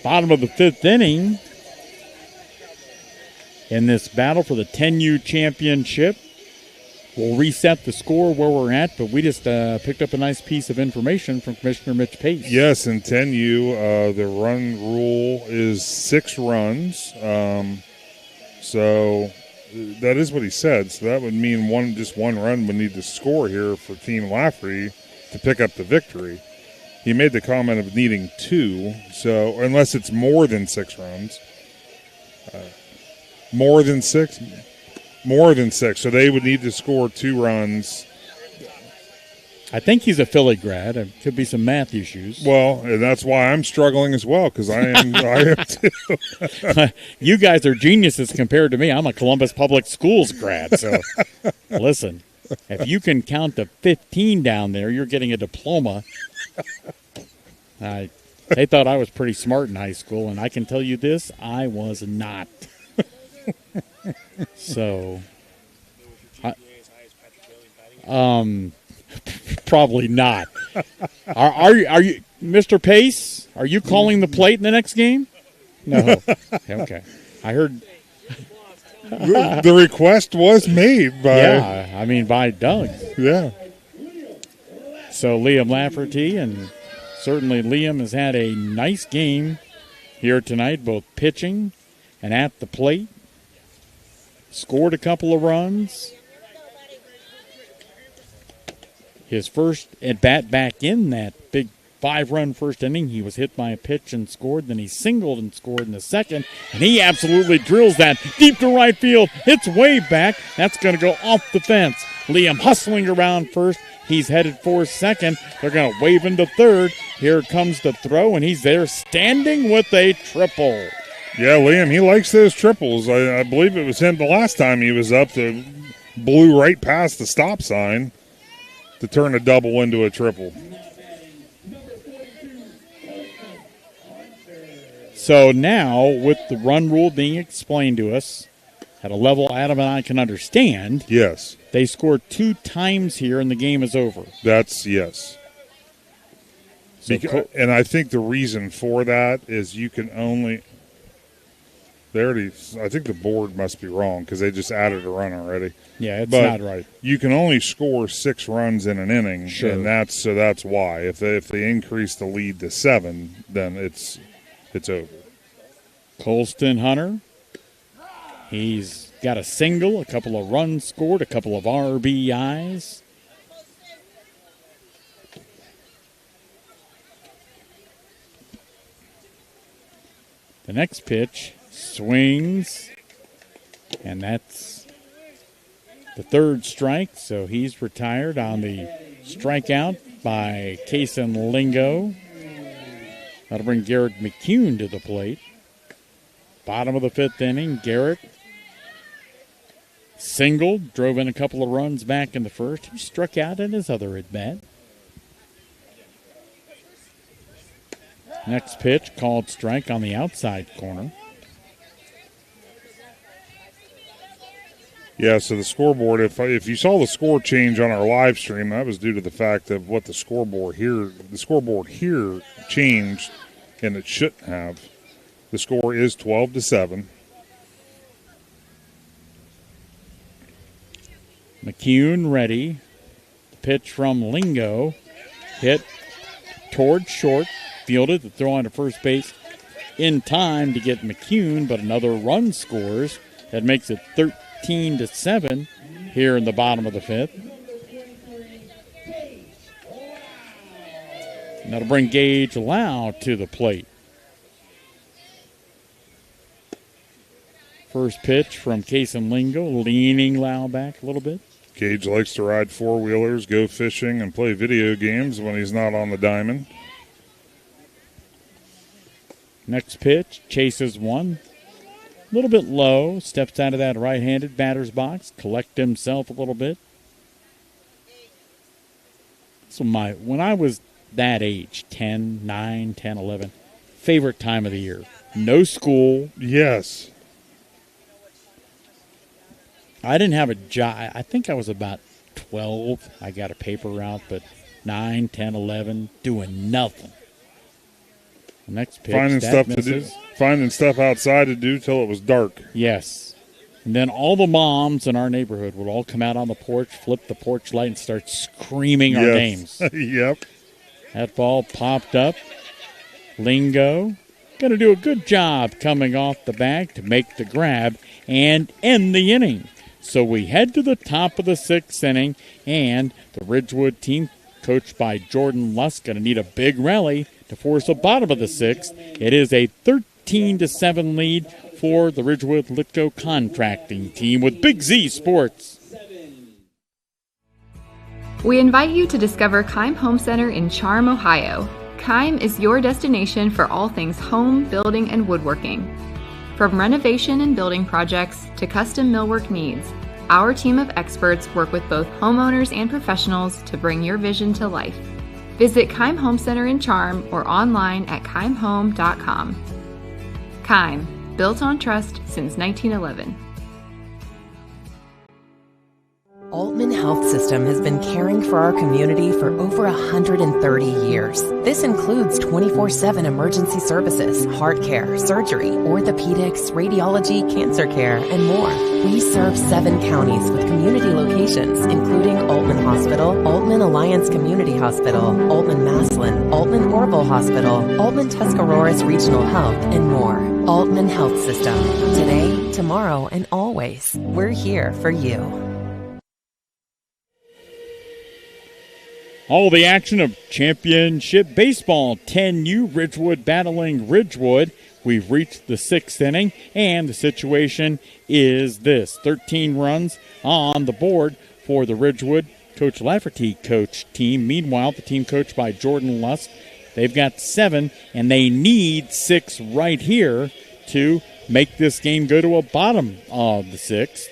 Bottom of the 5th inning in this battle for the 10U championship. We'll reset the score where we're at, but we just picked up a nice piece of information from Commissioner Mitch Pace. Yes, in 10U, the run rule is 6 runs. So that is what he said. So that would mean just one run would need to score here for Team Lafferty to pick up the victory. He made the comment of needing 2, so unless it's more than 6 runs. More than 6? More than 6, so they would need to score 2 runs. I think he's a Philly grad. There could be some math issues. Well, and that's why I'm struggling as well, because I am too. You guys are geniuses compared to me. I'm a Columbus Public Schools grad, so listen, if you can count to 15 down there, you're getting a diploma. They thought I was pretty smart in high school, and I can tell you this, I was not. So, probably not. Are you, Mr. Pace? Are you calling the plate in the next game? No. Okay. I heard the request was made by by Doug. Yeah. So Liam Lafferty, and certainly Liam has had a nice game here tonight, both pitching and at the plate. Scored a couple of runs. His first at-bat back in that big 5-run first inning, he was hit by a pitch and scored. Then he singled and scored in the second. And he absolutely drills that deep to right field. Hits way back. That's going to go off the fence. Liam hustling around first. He's headed for second. They're going to wave into third. Here comes the throw, and he's there standing with a triple. Yeah, Liam, he likes those triples. I believe it was him the last time he was up that blew right past the stop sign to turn a double into a triple. So now, with the run rule being explained to us at a level Adam and I can understand, yes, they scored 2 times here and the game is over. That's yes. So And I think the reason for that is you can only – I think the board must be wrong because they just added a run already. Yeah, it's not right. You can only score 6 runs in an inning, sure. And that's why. If they increase the lead to 7, then it's over. Colston Hunter, he's got a single, a couple of runs scored, a couple of RBIs. The next pitch swings, and that's the 3rd strike, so he's retired on the strikeout by Kason Lingo. That'll bring Garrett McCune to the plate. Bottom of the 5th inning, Garrett singled, drove in a couple of runs back in the 1st. He struck out in his other at-bat. Next pitch, called strike on the outside corner. Yeah, so the scoreboard, if you saw the score change on our live stream, that was due to the fact of what the scoreboard here changed, and it shouldn't have. The score is 12-7. McCune ready. The pitch from Lingo. Hit towards short. Fielded. The throw on to first base in time to get McCune, but another run scores. That makes it 13-7 here in the bottom of the 5th. And that'll bring Gage Lau to the plate. First pitch from Kason Lingo, leaning Lau back a little bit. Gage likes to ride 4-wheelers, go fishing, and play video games when he's not on the diamond. Next pitch, chases one. A little bit low, steps out of that right-handed batter's box, collect himself a little bit. So when I was that age, 10, 9, 10, 11, favorite time of the year. No school. Yes. I didn't have a job. I think I was about 12. I got a paper route, but 9, 10, 11, doing nothing. Next pitch, finding stuff outside to do till it was dark. Yes. And then all the moms in our neighborhood would all come out on the porch, flip the porch light, and start screaming our names. Yep. That ball popped up. Lingo going to do a good job coming off the bag to make the grab and end the inning. So we head to the top of the 6th inning, and the Ridgewood team, coached by Jordan Lusk, going to need a big rally to force the bottom of the 6th. It is a 13-7 lead for the Ridgewood Litco Contracting team with Big Z Sports. We invite you to discover Keim Home Center in Charm, Ohio. Keim is your destination for all things home, building, and woodworking. From renovation and building projects to custom millwork needs, our team of experts work with both homeowners and professionals to bring your vision to life. Visit Keim Home Center in Charm or online at keimhome.com. Keim, built on trust since 1911. Altman Health System has been caring for our community for over 130 years. This includes 24/7 emergency services, heart care, surgery, orthopedics, radiology, cancer care, and more. We serve 7 counties with community locations, including Altman Hospital, Altman Alliance Community Hospital, Altman Maslin, Altman Orville Hospital, Altman Tuscarawas Regional Health, and more. Altman Health System. Today, tomorrow, and always. We're here for you. All the action of championship baseball, 10U, Ridgewood battling Ridgewood. We've reached the 6th inning, and the situation is this. 13 runs on the board for the Ridgewood Coach Lafferty coach team. Meanwhile, the team coached by Jordan Lusk, they've got 7, and they need 6 right here to make this game go to a bottom of the sixth.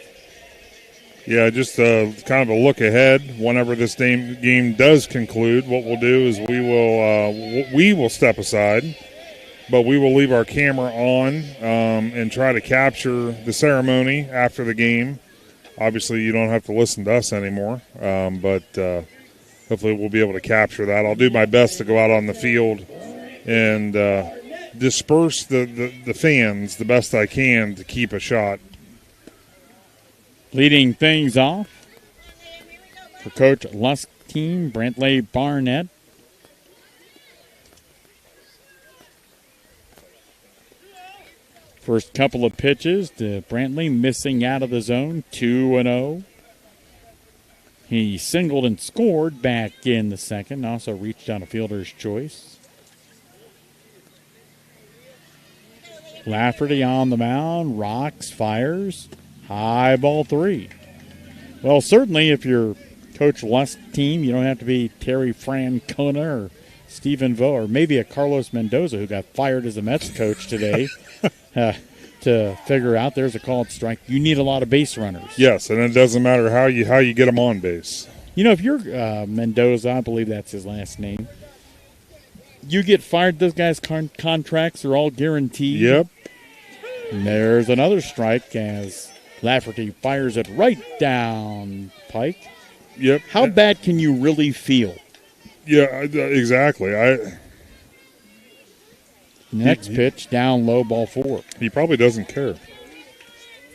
Yeah, just kind of a look ahead. Whenever this game does conclude, what we'll do is we will step aside, but we will leave our camera on and try to capture the ceremony after the game. Obviously, you don't have to listen to us anymore, but hopefully we'll be able to capture that. I'll do my best to go out on the field and disperse the fans the best I can to keep a shot. Leading things off for Coach Lusk's team, Brantley Barnett. First couple of pitches to Brantley, missing out of the zone, 2-0. He singled and scored back in the second, also reached on a fielder's choice. Lafferty on the mound, rocks, fires. High ball 3. Well, certainly if you're Coach Lusk's team, you don't have to be Terry Francona or Stephen Vo or maybe a Carlos Mendoza who got fired as a Mets coach today to figure out there's a called strike. You need a lot of base runners. Yes, and it doesn't matter how you get them on base. You know, if you're Mendoza, I believe that's his last name, you get fired, those guys' contracts are all guaranteed. Yep. And there's another strike as Lafferty fires it right down Pike. Yep. How bad can you really feel? Yeah, exactly. Next pitch, down low, ball 4. He probably doesn't care.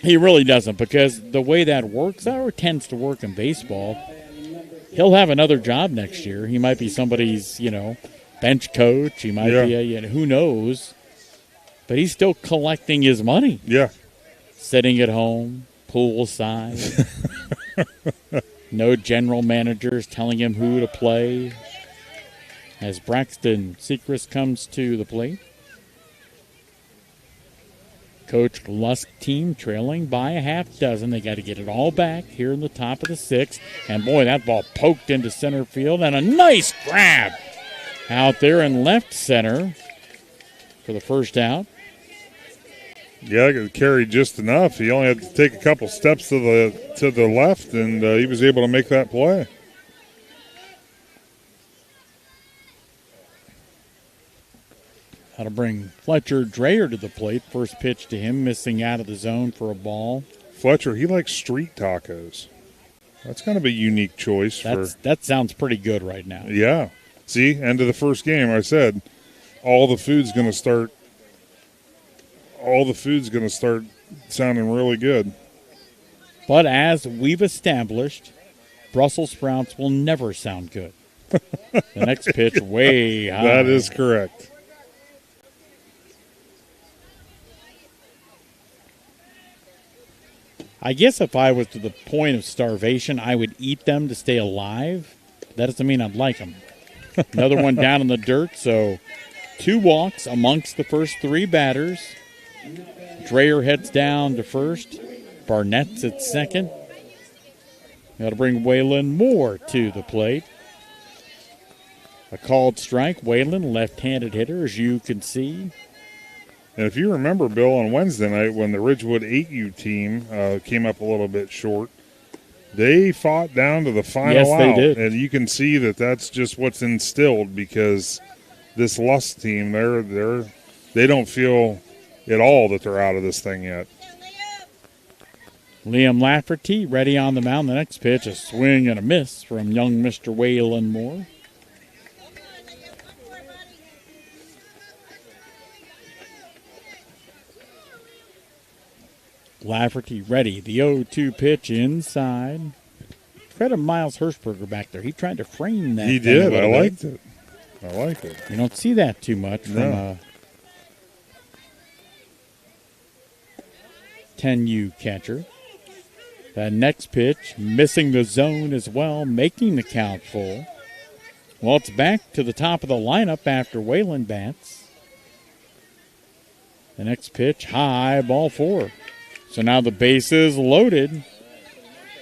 He really doesn't, because the way that works, or tends to work in baseball, he'll have another job next year. He might be somebody's, bench coach. He might be who knows. But he's still collecting his money. Yeah. Sitting at home, poolside. No general managers telling him who to play. As Braxton Sechrist comes to the plate. Coach Lusk's team trailing by a half dozen. They got to get it all back here in the top of the sixth. And, boy, that ball poked into center field. And a nice grab out there in left center for the first out. Yeah, it carried just enough. He only had to take a couple steps to the left, and he was able to make that play. How to bring Fletcher Dreyer to the plate. First pitch to him, missing out of the zone for a ball. Fletcher, he likes street tacos. That's kind of a unique choice. That sounds pretty good right now. Yeah. See, end of the first game, I said all the food's going to start sounding really good. But as we've established, Brussels sprouts will never sound good. The next pitch way high. That is correct. I guess if I was to the point of starvation, I would eat them to stay alive. That doesn't mean I'd like them. Another one down in the dirt, so 2 walks amongst the first 3 batters. Dreyer heads down to first. Barnett's at second. Got to bring Waylon Moore to the plate. A called strike. Waylon, left-handed hitter, as you can see. And if you remember, Bill, on Wednesday night when the Ridgewood 8U team came up a little bit short, they fought down to the final out. Yes, they did. And you can see that that's just what's instilled, because this Lusk team, they don't feel at all that they're out of this thing yet. Liam Lafferty ready on the mound. The next pitch, a swing and a miss from young Mr. Waylon Moore. Lafferty ready. The 0-2 pitch inside. Credit Miles Hirschberger back there. He tried to frame that. He did. I liked it. You don't see that too much from a 10U catcher. That next pitch, missing the zone as well, making the count full. Well, it's back to the top of the lineup after Waylon bats. The next pitch, high, ball 4. So now the base is loaded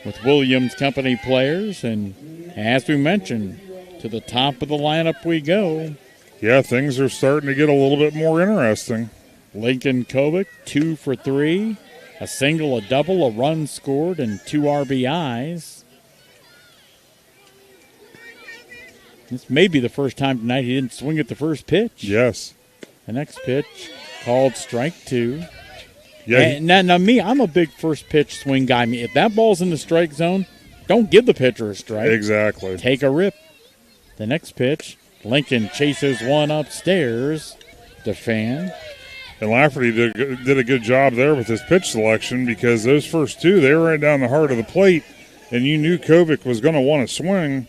with Williams Company players. And as we mentioned, to the top of the lineup we go. Yeah, things are starting to get a little bit more interesting. Lincoln Kovic, 2 for 3. A single, a double, a run scored, and 2 RBIs. This may be the first time tonight he didn't swing at the first pitch. Yes. The next pitch called strike 2. Yeah. Now me, I'm a big first pitch swing guy. I mean, if that ball's in the strike zone, don't give the pitcher a strike. Exactly. Take a rip. The next pitch, Lincoln chases one upstairs to Fan. And Lafferty did a good job there with his pitch selection, because those first 2, they were right down the heart of the plate, and you knew Kovic was going to want to swing,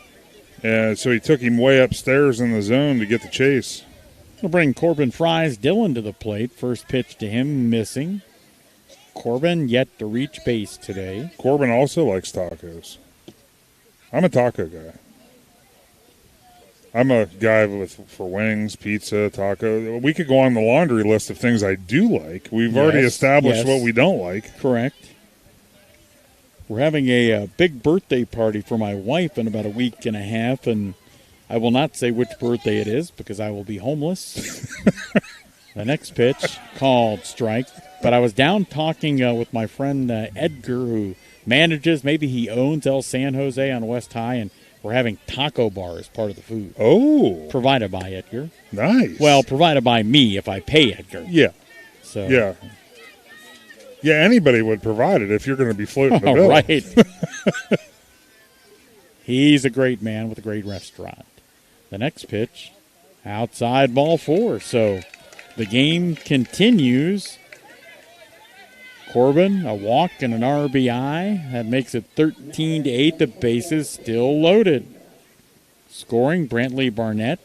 and so he took him way upstairs in the zone to get the chase. We'll bring Corbin Fries Dillon to the plate. First pitch to him, missing. Corbin yet to reach base today. Corbin also likes tacos. I'm a taco guy. I'm a guy for wings, pizza, taco. We could go on the laundry list of things I do like. We've already established what we don't like. Correct. We're having a big birthday party for my wife in about a week and a half, and I will not say which birthday it is because I will be homeless. The next pitch, called strike. But I was down talking with my friend Edgar, who manages, maybe he owns El San Jose on West High, and we're having taco bar as part of the food. Oh. Provided by Edgar. Nice. Well, provided by me if I pay Edgar. Yeah. So. Yeah. Yeah, anybody would provide it if you're going to be floating the bill. Right. He's a great man with a great restaurant. The next pitch, outside ball 4. So the game continues. Corbin, a walk and an RBI. That makes it 13-8. The bases still loaded. Scoring, Brantley Barnett.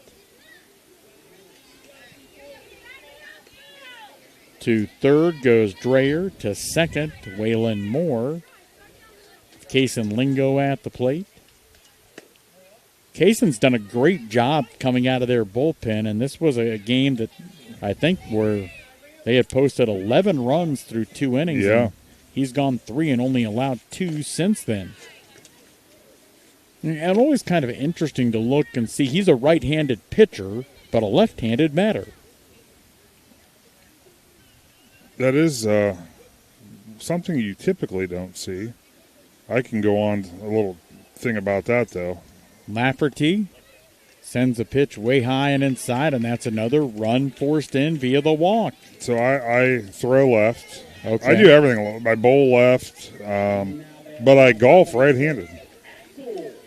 To third goes Dreyer. To second, Waylon Moore. Kaysen Lingo at the plate. Kaysen's done a great job coming out of their bullpen, and this was a game that I think where they had posted 11 runs through 2 innings. Yeah. He's gone 3 and only allowed 2 since then. And always kind of interesting to look and see. He's a right-handed pitcher, but a left-handed batter. That is something you typically don't see. I can go on a little thing about that, though. Lafferty sends a pitch way high and inside, and that's another run forced in via the walk. So I throw left. Okay. I do everything. I bowl left, but I golf right-handed.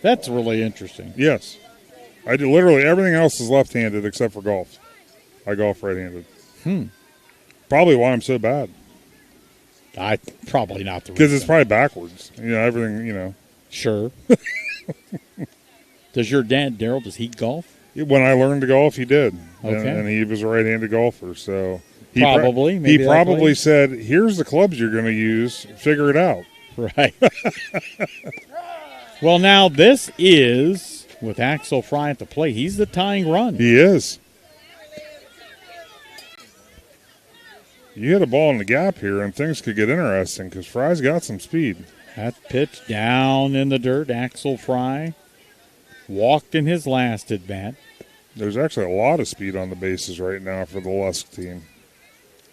That's really interesting. Yes. I do literally everything else is left-handed except for golf. I golf right-handed. Probably why I'm so bad. Probably not the reason. Because it's probably backwards. Everything. Sure. Does your dad, Daryl, does he golf? When I learned to golf, he did. Okay. And he was a right-handed golfer, so he probably said, "Here's the clubs you're going to use. Figure it out." Right. Well, now this is with Axel Fry at the plate. He's the tying run. He is. You hit a ball in the gap here, and things could get interesting because Fry's got some speed. That pitch down in the dirt. Axel Fry walked in his last at bat. There's actually a lot of speed on the bases right now for the Lusk team.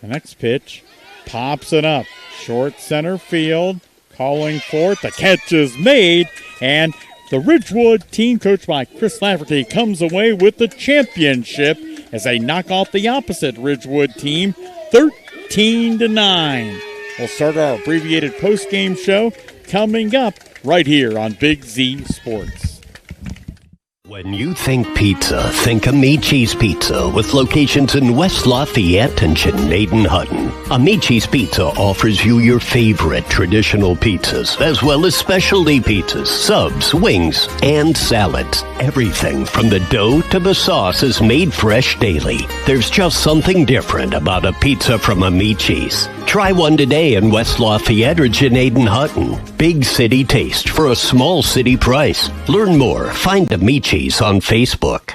The next pitch pops it up. Short center field. Calling for it. The catch is made. And the Ridgewood team, coached by Chris Lafferty, comes away with the championship as they knock off the opposite Ridgewood team 13-9. We'll start our abbreviated post-game show coming up right here on Big Z Sports. When you think pizza, think Amici's Pizza, with locations in West Lafayette and Canadian-Hutton. Amici's Pizza offers you your favorite traditional pizzas, as well as specialty pizzas, subs, wings, and salads. Everything from the dough to the sauce is made fresh daily. There's just something different about a pizza from Amici's. Try one today in West Lafayette or Canadian-Hutton. Big city taste for a small city price. Learn more. Find Amici's on Facebook.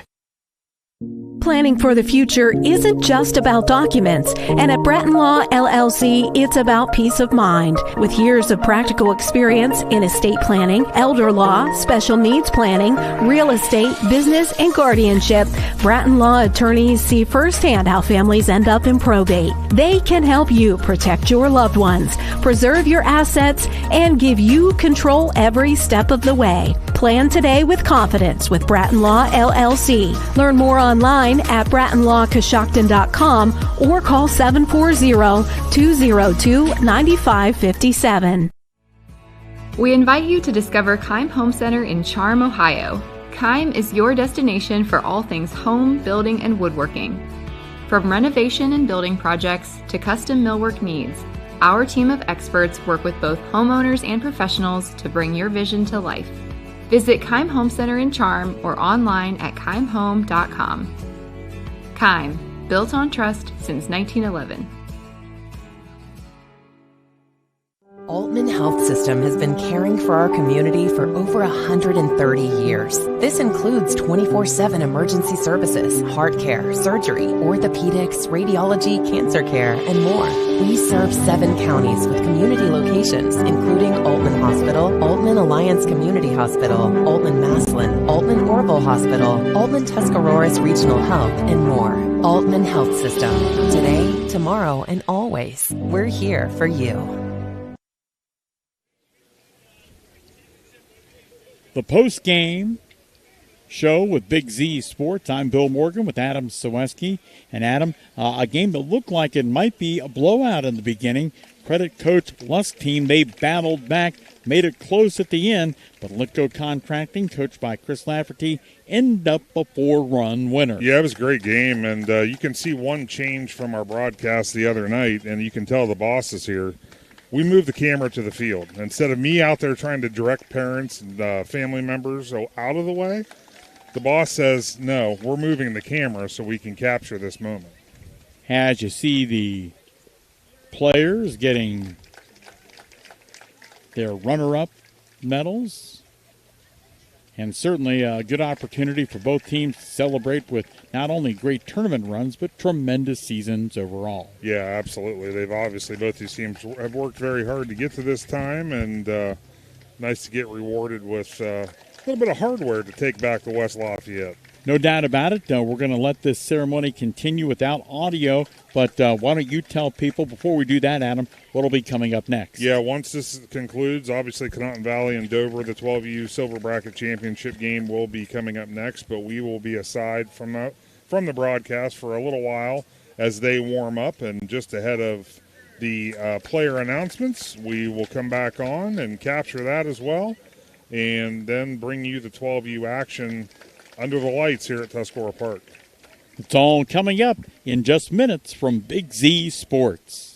Planning for the future isn't just about documents, and at Bratton Law LLC, it's about peace of mind. With years of practical experience in estate planning, elder law, special needs planning, real estate, business, and guardianship, Bratton Law attorneys see firsthand how families end up in probate. They can help you protect your loved ones, preserve your assets, and give you control every step of the way. Plan today with confidence with Bratton Law LLC. Learn more online at BrattonLawCoshocton.com or call 740-202-9557. We invite you to discover Keim Home Center in Charm, Ohio. Keim is your destination for all things home, building, and woodworking. From renovation and building projects to custom millwork needs, our team of experts work with both homeowners and professionals to bring your vision to life. Visit Keim Home Center in Charm or online at keimhome.com. Keim, built on trust since 1911. Altman Health System has been caring for our community for over 130 years. This includes 24/7 emergency services, heart care, surgery, orthopedics, radiology, cancer care, and more. We serve 7 counties with community locations, including Altman Hospital, Altman Alliance Community Hospital, Altman Maslin, Altman Orville Hospital, Altman Tuscarawas Regional Health, and more. Altman Health System. Today, tomorrow, and always. We're here for you. The post-game show with Big Z Sports. I'm Bill Morgan with Adam Ciereszewski. And Adam, a game that looked like it might be a blowout in the beginning. Credit Coach Lusk's team, they battled back, made it close at the end, but Litco Contracting, coached by Chris Lafferty, ended up a 4-run winner. Yeah, it was a great game, and you can see one change from our broadcast the other night, and you can tell the boss is here. We moved the camera to the field. Instead of me out there trying to direct parents and family members out of the way, the boss says, no, we're moving the camera so we can capture this moment. As you see the players getting their runner-up medals, and certainly a good opportunity for both teams to celebrate with not only great tournament runs, but tremendous seasons overall. Yeah, absolutely. They've obviously, both these teams have worked very hard to get to this time, and nice to get rewarded with a little bit of hardware to take back to West Lafayette. No doubt about it. We're going to let this ceremony continue without audio, but why don't you tell people, before we do that, Adam, what will be coming up next? Yeah, once this concludes, obviously Conotton Valley and Dover, the 12U Silver Bracket Championship game will be coming up next, but we will be aside from the broadcast for a little while as they warm up, and just ahead of the player announcements, we will come back on and capture that as well, and then bring you the 12U action under the lights here at Tuscora Park. It's all coming up in just minutes from Big Z Sports.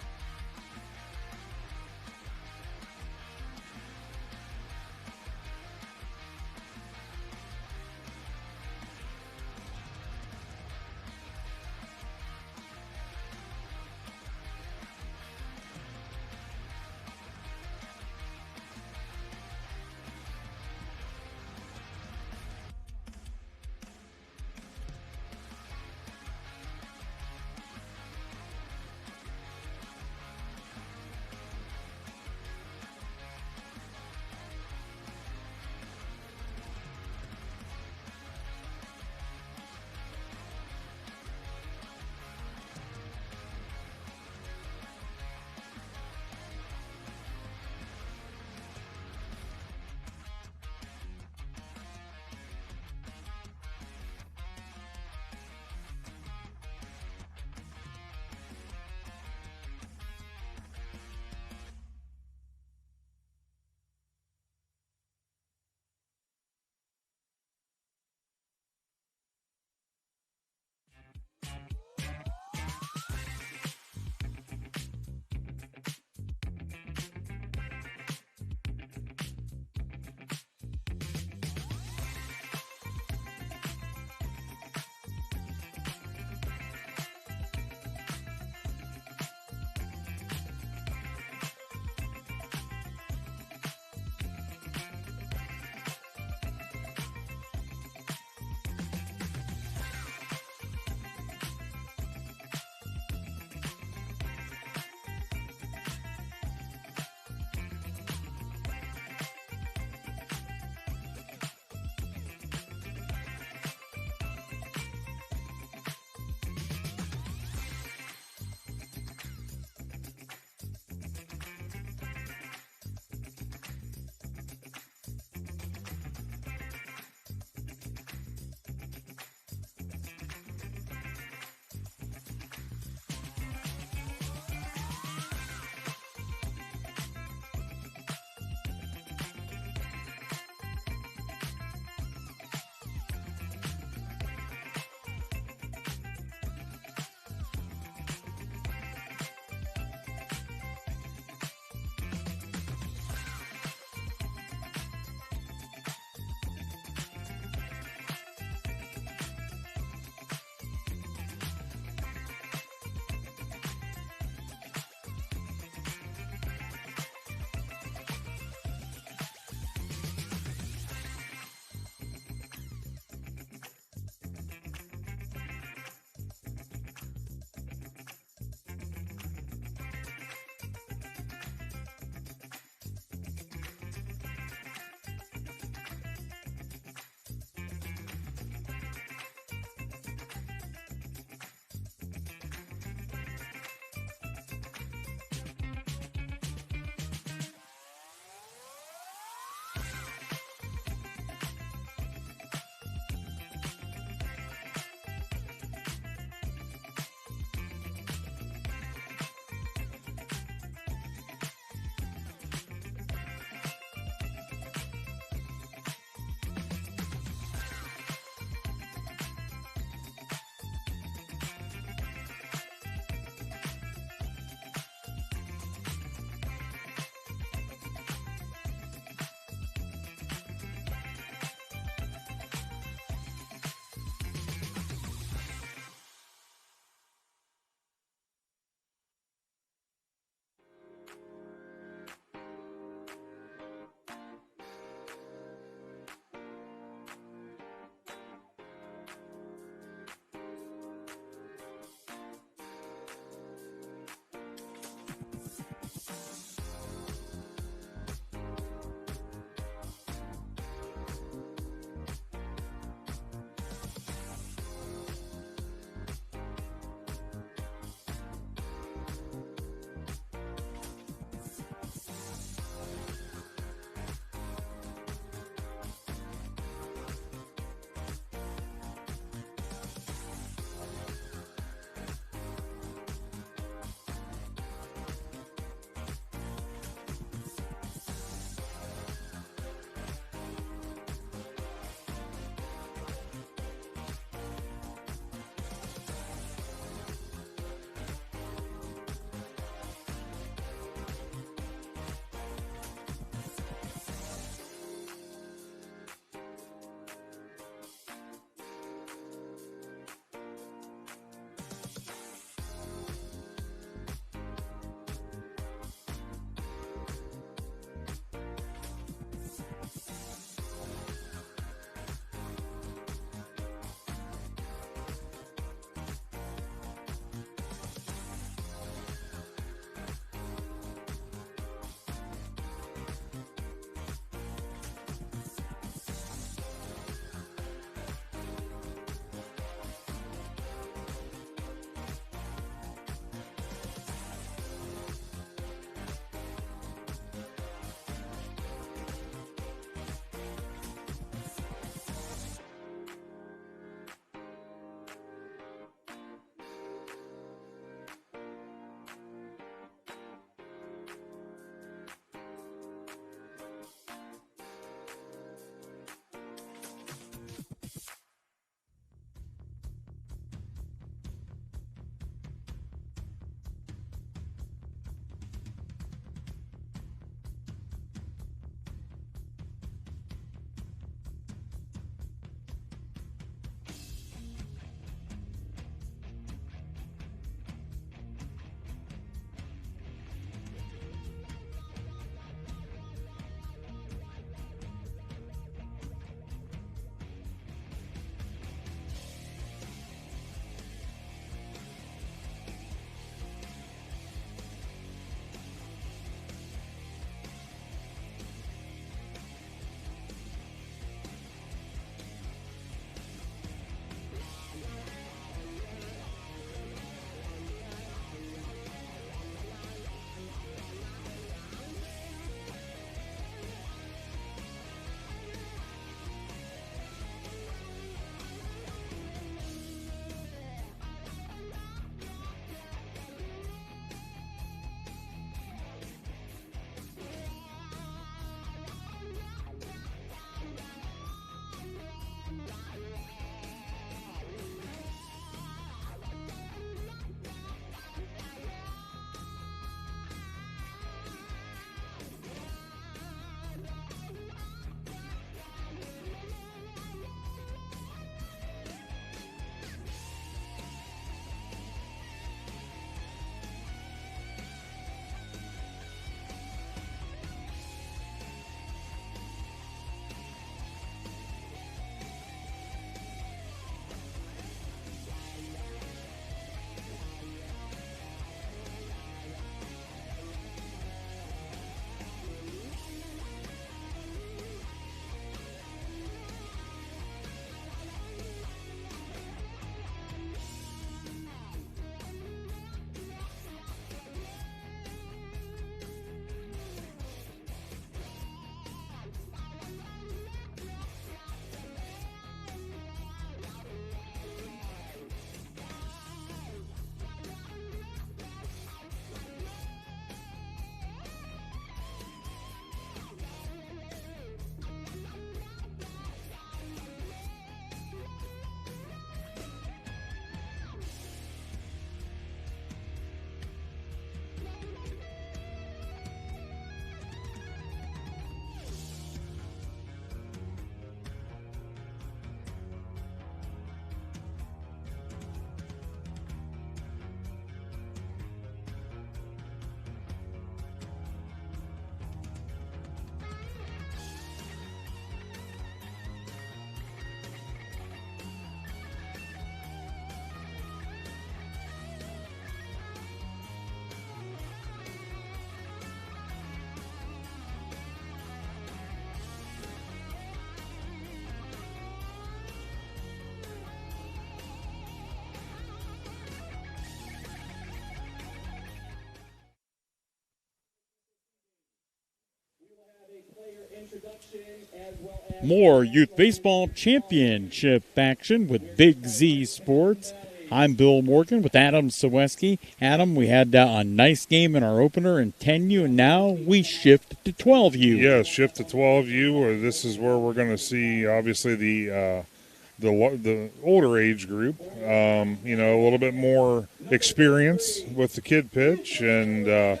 More Youth Baseball Championship action with Big Z Sports. I'm Bill Morgan with Adam Ciereszewski. Adam, we had a nice game in our opener in 10U, and now we shift to 12U. Yeah, shift to 12U. This is where we're going to see, obviously, the older age group. A little bit more experience with the kid pitch, and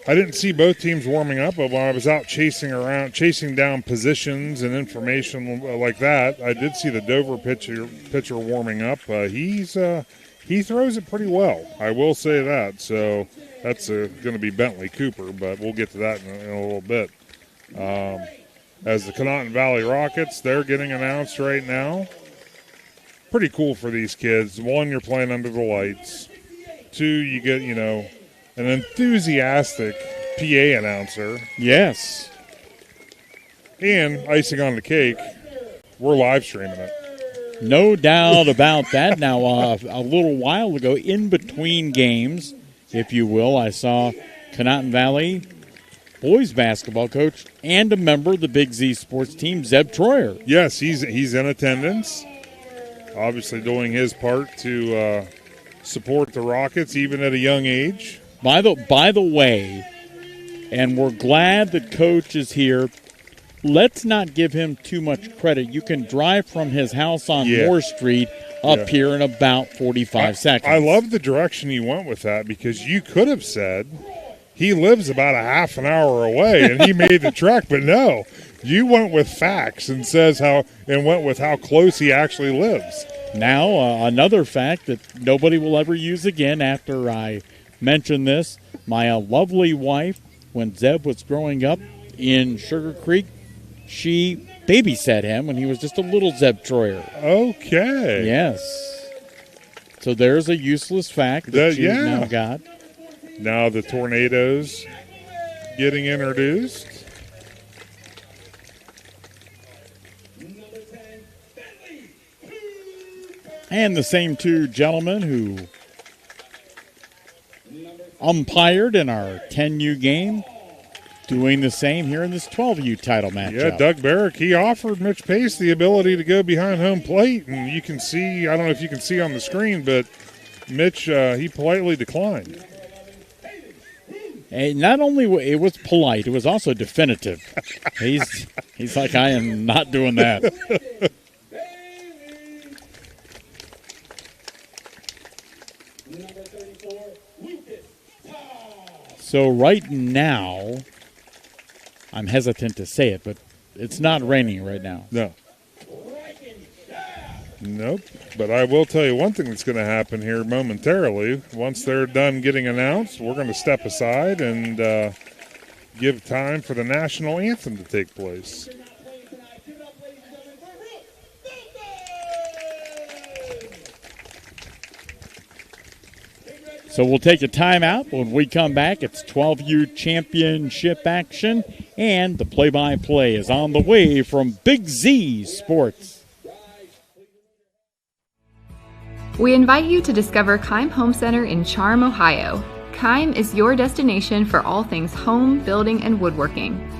I didn't see both teams warming up, but when I was out chasing down positions and information like that, I did see the Dover pitcher warming up. He throws it pretty well, I will say that. So that's going to be Bentley Cooper, but we'll get to that in a little bit. As the Conotton Valley Rockets, they're getting announced right now. Pretty cool for these kids. One, you're playing under the lights. Two, you get, an enthusiastic PA announcer. Yes. And icing on the cake, we're live streaming it. No doubt about that. Now, a little while ago, in between games, if you will, I saw Conotton Valley boys basketball coach and a member of the Big Z Sports team, Zeb Troyer. Yes, he's in attendance, obviously doing his part to support the Rockets, even at a young age. By the way, and we're glad that Coach is here, let's not give him too much credit. You can drive from his house on Moore Street up here in about 45 seconds. I love the direction you went with that, because you could have said he lives about a half an hour away and he made the trek, but no, you went with facts and went with how close he actually lives. Now, another fact that nobody will ever use again after I mention this, my lovely wife, when Zeb was growing up in Sugar Creek, she babysat him when he was just a little Zeb Troyer. Okay. Yes. So there's a useless fact that you've now got. Now the Tornadoes getting introduced. And the same two gentlemen who umpired in our 10U game, doing the same here in this 12U title matchup. Yeah, Doug Barrick, he offered Mitch Pace the ability to go behind home plate, and you can see, I don't know if you can see on the screen, but Mitch, he politely declined. And not only it was polite, it was also definitive. He's like, I am not doing that. So right now, I'm hesitant to say it, but it's not raining right now. No. Nope. But I will tell you one thing that's going to happen here momentarily. Once they're done getting announced, we're going to step aside and give time for the national anthem to take place. So we'll take a timeout. When we come back, it's 12U championship action, and the play-by-play is on the way from Big Z Sports. We invite you to discover Keim Home Center in Charm, Ohio. Keim is your destination for all things home, building, and woodworking.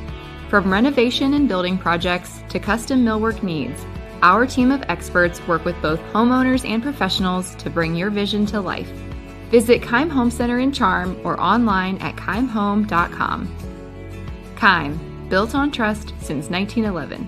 From renovation and building projects to custom millwork needs, our team of experts work with both homeowners and professionals to bring your vision to life. Visit Keim Home Center in Charm or online at keimhome.com. Keim, built on trust since 1911.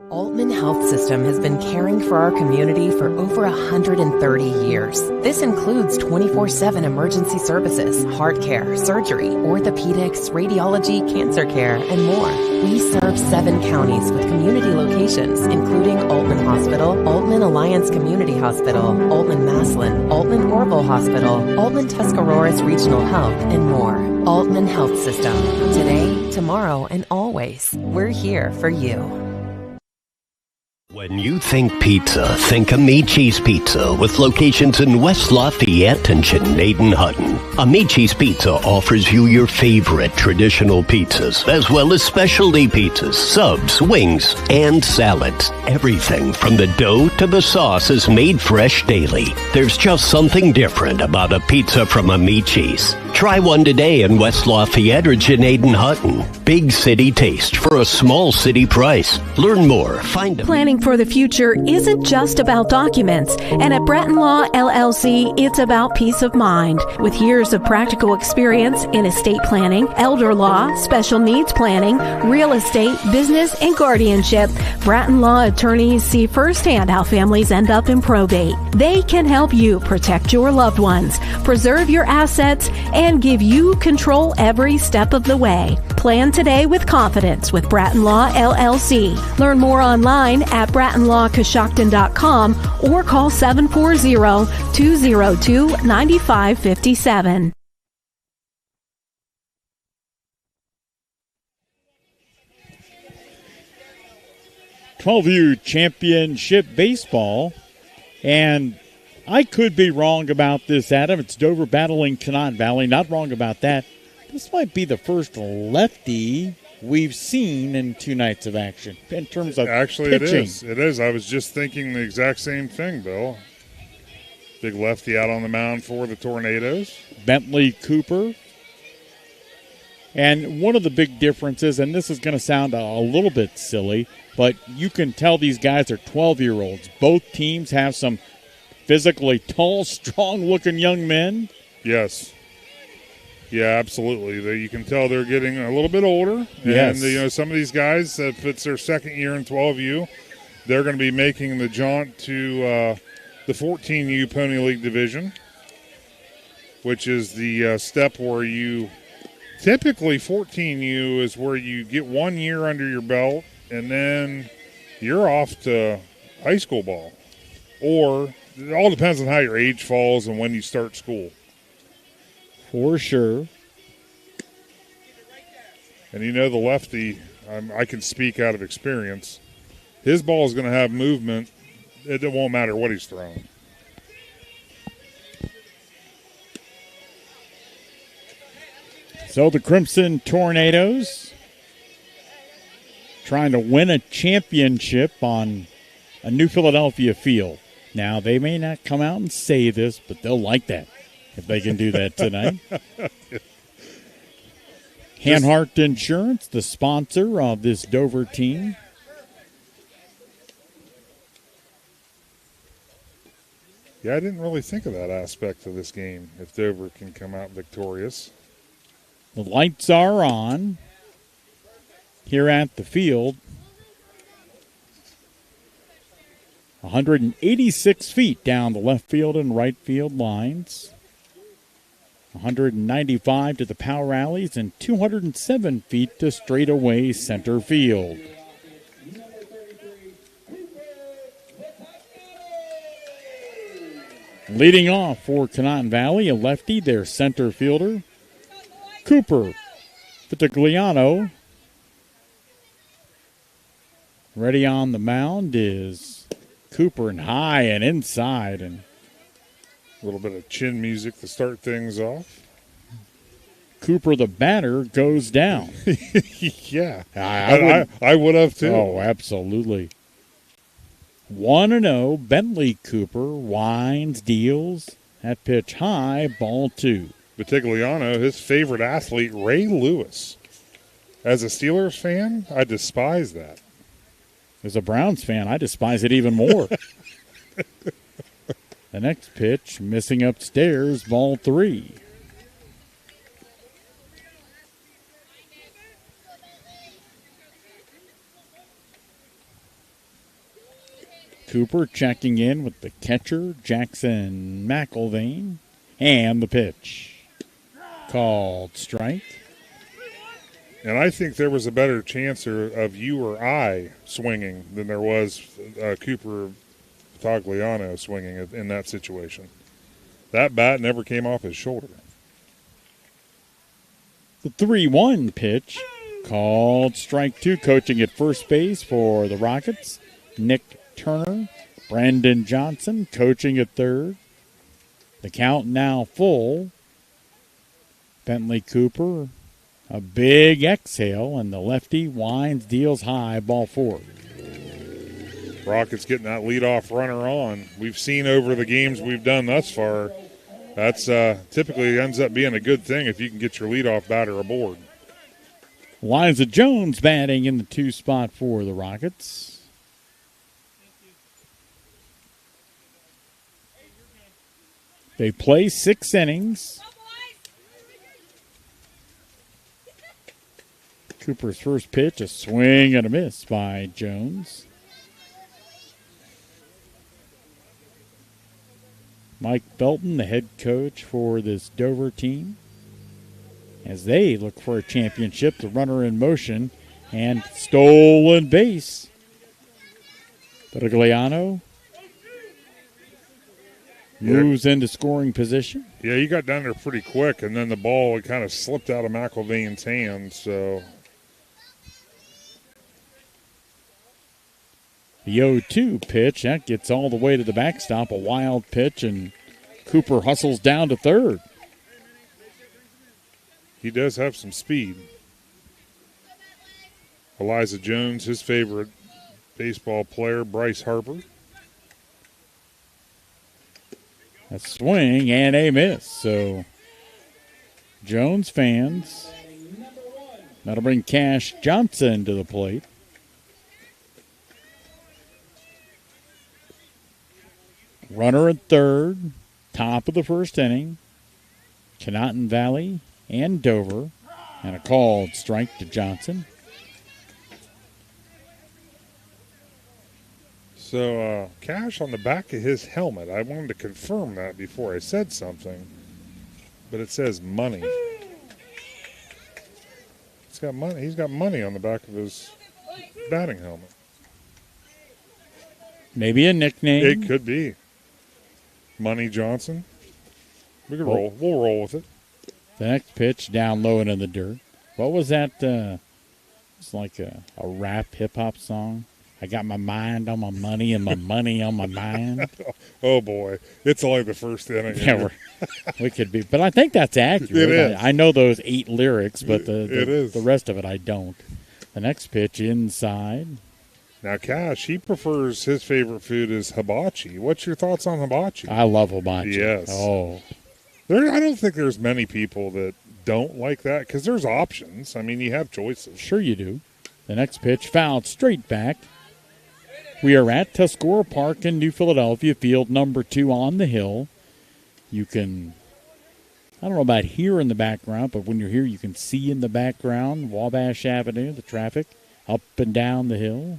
Altman Health System has been caring for our community for over 130 years. This includes 24/7 emergency services, heart care, surgery, orthopedics, radiology, cancer care, and more. We serve 7 counties with community locations, including Altman Hospital, Altman Alliance Community Hospital, Altman Maslin, Altman Orville Hospital, Altman Tuscarawas Regional Health, and more. Altman Health System. Today, tomorrow, and always. We're here for you. When you think pizza, think Amici's Pizza, with locations in West Lafayette and Chenaden-Hutton. Amici's Pizza offers you your favorite traditional pizzas, as well as specialty pizzas, subs, wings, and salads. Everything from the dough to the sauce is made fresh daily. There's just something different about a pizza from Amici's. Try one today in West Lafayette or Janaden Hutton. Big city taste for a small city price. Learn more. Find them. Planning for the future isn't just about documents, and at Bratton Law LLC, it's about peace of mind. With years of practical experience in estate planning, elder law, special needs planning, real estate, business, and guardianship, Bratton Law attorneys see firsthand how families end up in probate. They can help you protect your loved ones, preserve your assets, and give you control every step of the way. Plan today with confidence with Bratton Law LLC. Learn more online at brattonlawcoshocton.com or call 740-202-9557. U Championship Baseball, and I could be wrong about this, Adam. It's Dover battling Canaan Valley. Not wrong about that. This might be the first lefty we've seen in 2 nights of action in terms of actually pitching. It is. I was just thinking the exact same thing, Bill. Big lefty out on the mound for the Tornadoes. Bentley Cooper. And one of the big differences, and this is going to sound a little bit silly, but you can tell these guys are 12-year-olds. Both teams have some physically tall, strong-looking young men. Yes. Yeah, absolutely. You can tell they're getting a little bit older. Yes. And, some of these guys, if it's their second year in 12U, they're going to be making the jaunt to the 14U Pony League division, which is the step where you typically 14U is where you get 1 year under your belt, and then you're off to high school ball. Or it all depends on how your age falls and when you start school. For sure. And the lefty, I can speak out of experience, his ball is going to have movement. It won't matter what he's throwing. So the Crimson Tornadoes trying to win a championship on a New Philadelphia field. Now, they may not come out and say this, but they'll like that if they can do that tonight. Hanhart Insurance, the sponsor of this Dover team. Yeah, I didn't really think of that aspect of this game, if Dover can come out victorious. The lights are on here at the field. 186 feet down the left field and right field lines. 195 to the power alleys and 207 feet to straightaway center field. Leading off for Canaan Valley, a lefty, their center fielder, Cooper Vitigliano. Ready on the mound is Cooper, and high and inside, and a little bit of chin music to start things off. Cooper, the batter, goes down. Yeah, I would have too. Oh, absolutely. 1-0, Bentley Cooper winds, deals. That pitch high, ball 2. Vitigliano, his favorite athlete, Ray Lewis. As a Steelers fan, I despise that. As a Browns fan, I despise it even more. The next pitch, missing upstairs, ball 3. Cooper checking in with the catcher, Jackson McIlvain, and the pitch. Called strike. And I think there was a better chance of you or I swinging than there was Cooper Vitigliano swinging in that situation. That bat never came off his shoulder. The 3-1 pitch, called strike 2. Coaching at first base for the Rockets, Nick Turner. Brandon Johnson coaching at third. The count now full. Bentley Cooper, a big exhale, and the lefty winds, deals high, ball 4. Rockets getting that leadoff runner on. We've seen over the games we've done thus far, That's typically ends up being a good thing if you can get your leadoff batter aboard. Liza Jones batting in the 2 spot for the Rockets. They play 6 innings. Cooper's first pitch, a swing and a miss by Jones. Mike Belton, the head coach for this Dover team, as they look for a championship. The runner in motion and stolen base. Brigliano moves into scoring position. Yeah, he got down there pretty quick, and then the ball kind of slipped out of McElvain's hands. So the 0-2 pitch, that gets all the way to the backstop. A wild pitch, and Cooper hustles down to third. He does have some speed. Eliza Jones, his favorite baseball player, Bryce Harper. A swing and a miss. So Jones fans, that'll bring Cash Johnson to the plate. Runner at third, top of the first inning. Kenneton Valley and Dover, and a called strike to Johnson. So Cash on the back of his helmet, I wanted to confirm that before I said something, but it says money. He's got money. He's got money on the back of his batting helmet. Maybe a nickname. It could be. Money Johnson. We could roll. We'll roll with it. The next pitch down low and in the dirt. What was that? It's like a rap hip-hop song. I got my mind on my money and my money on my mind. Oh, boy. It's only the first inning. Yeah, we could be. But I think that's accurate. It is. I know those 8 lyrics, but the rest of it I don't. The next pitch inside. Now, Cash, he prefers his favorite food is hibachi. What's your thoughts on hibachi? I love hibachi. Yes. Oh. I don't think there's many people that don't like that because there's options. I mean, you have choices. Sure you do. The next pitch fouled straight back. We are at Tuscora Park in New Philadelphia, field number 2 on the hill. You can, I don't know about here in the background, but when you're here you can see in the background Wabash Avenue, the traffic up and down the hill.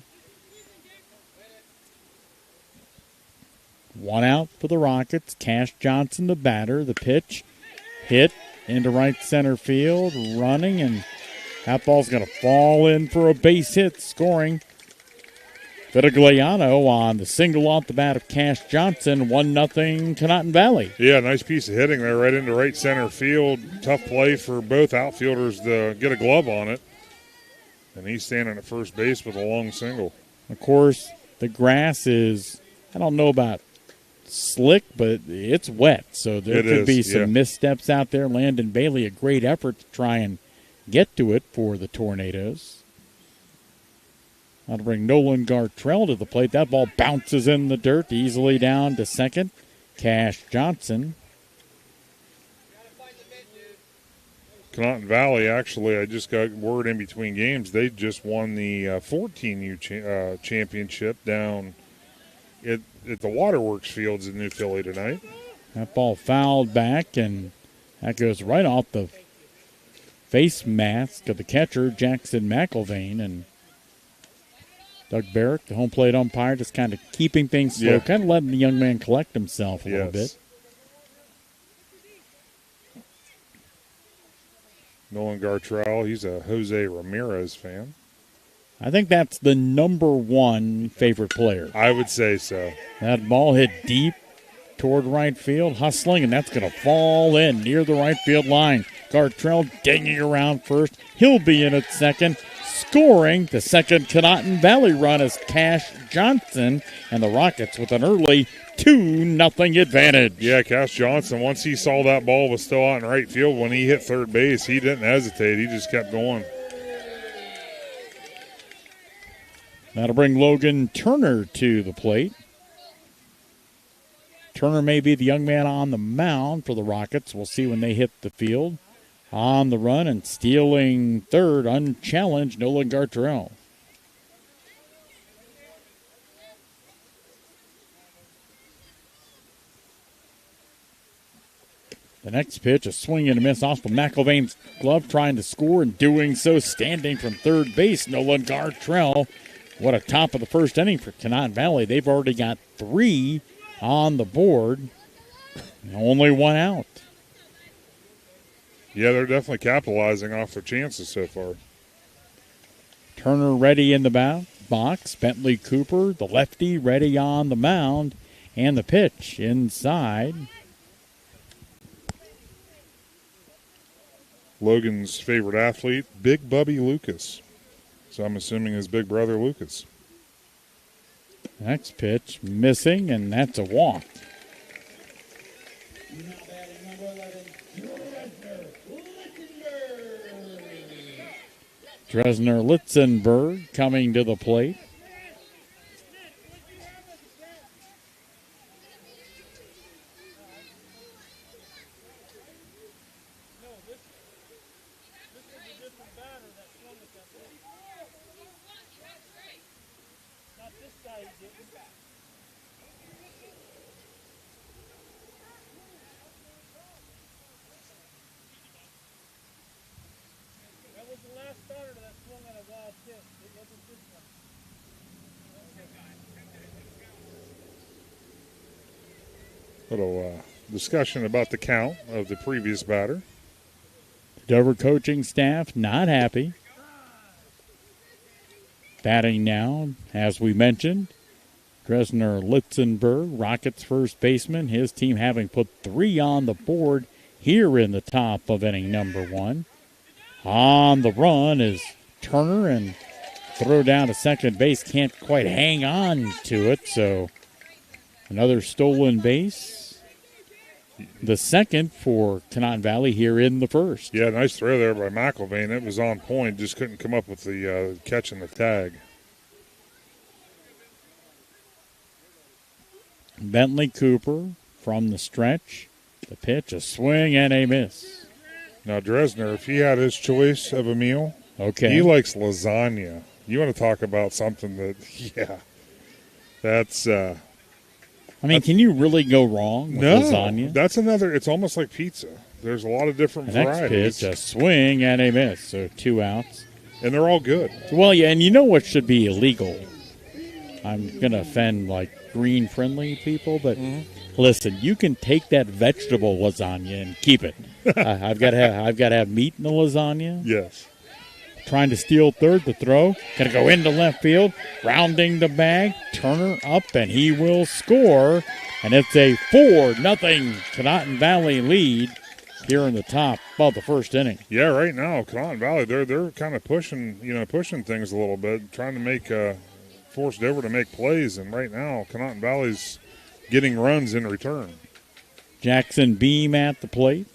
1 out for the Rockets. Cash Johnson, the batter. The pitch hit into right center field, running, and that ball's going to fall in for a base hit, scoring. Brigliano on the single off the bat of Cash Johnson, 1-0 Kenneton Valley. Yeah, nice piece of hitting there right into right center field. Tough play for both outfielders to get a glove on it. And he's standing at first base with a long single. Of course, the grass is, I don't know about slick, but it's wet. So there could be some missteps out there. Landon Bailey, a great effort to try and get to it for the Tornadoes. That'll bring Nolan Gartrell to the plate. That ball bounces in the dirt easily down to second. Cash Johnson. Kenneton Valley, actually, I just got word in between games, they just won the 14U championship down at the Waterworks Fields in New Philly tonight. That ball fouled back, and that goes right off the face mask of the catcher, Jackson McElvain, and Doug Barrett, the home plate umpire, just kind of keeping things slow, kind of letting the young man collect himself a little bit. Nolan Gartrell, he's a Jose Ramirez fan. I think that's the number 1 favorite player. I would say so. That ball hit deep toward right field, hustling, and that's going to fall in near the right field line. Gartrell dinging around first. He'll be in at second. Scoring the second Kenneton Valley run is Cash Johnson, and the Rockets with an early 2-0 advantage. Yeah, Cash Johnson, once he saw that ball was still out in right field, when he hit third base, he didn't hesitate. He just kept going. That'll bring Logan Turner to the plate. Turner may be the young man on the mound for the Rockets. We'll see when they hit the field. On the run and stealing third, unchallenged, Nolan Gartrell. The next pitch, a swing and a miss off of McIlvain's glove, trying to score, and doing so standing from third base, Nolan Gartrell. What a top of the first inning for Canaan Valley. They've already got 3 on the board, only 1 out. Yeah, they're definitely capitalizing off their chances so far. Turner ready in the box. Bentley Cooper, the lefty, ready on the mound. And the pitch inside. Logan's favorite athlete, Big Bubby Lucas. So I'm assuming his big brother Lucas. Next pitch missing, and that's a walk. Dresner Litzenberg coming to the plate. Little discussion about the count of the previous batter. Dover coaching staff not happy. Batting now, as we mentioned, Dresner Litzenberg, Rockets first baseman. His team having put 3 on the board here in the top of inning number 1. On the run is Turner, and throw down to second base. Can't quite hang on to it, so another stolen base. The second for Canaan Valley here in the first. Yeah, nice throw there by McIlvain. It was on point. Just couldn't come up with the catch and the tag. Bentley Cooper from the stretch. The pitch, a swing and a miss. Now, Dresner, if he had his choice of a meal, okay, he likes lasagna. You want to talk about something that, yeah, that's... I mean, can you really go wrong with lasagna? That's another, it's almost like pizza. There's a lot of different varieties. Next pitch, a swing and a miss, so 2 outs. And they're all good. Well, yeah, and you know what should be illegal? I'm going to offend, like, green-friendly people, but listen, you can take that vegetable lasagna and keep it. I've got to have meat in the lasagna. Yes. Trying to steal third, the throw. Going to go into left field. Rounding the bag. Turner up, and he will score. And it's a 4-0 Canaan Valley lead here in the top of the first inning. Yeah, right now, Canaan Valley, they're kind of pushing things a little bit, trying to make force Dover to make plays. And right now, Canaan Valley's getting runs in return. Jackson Beam at the plate.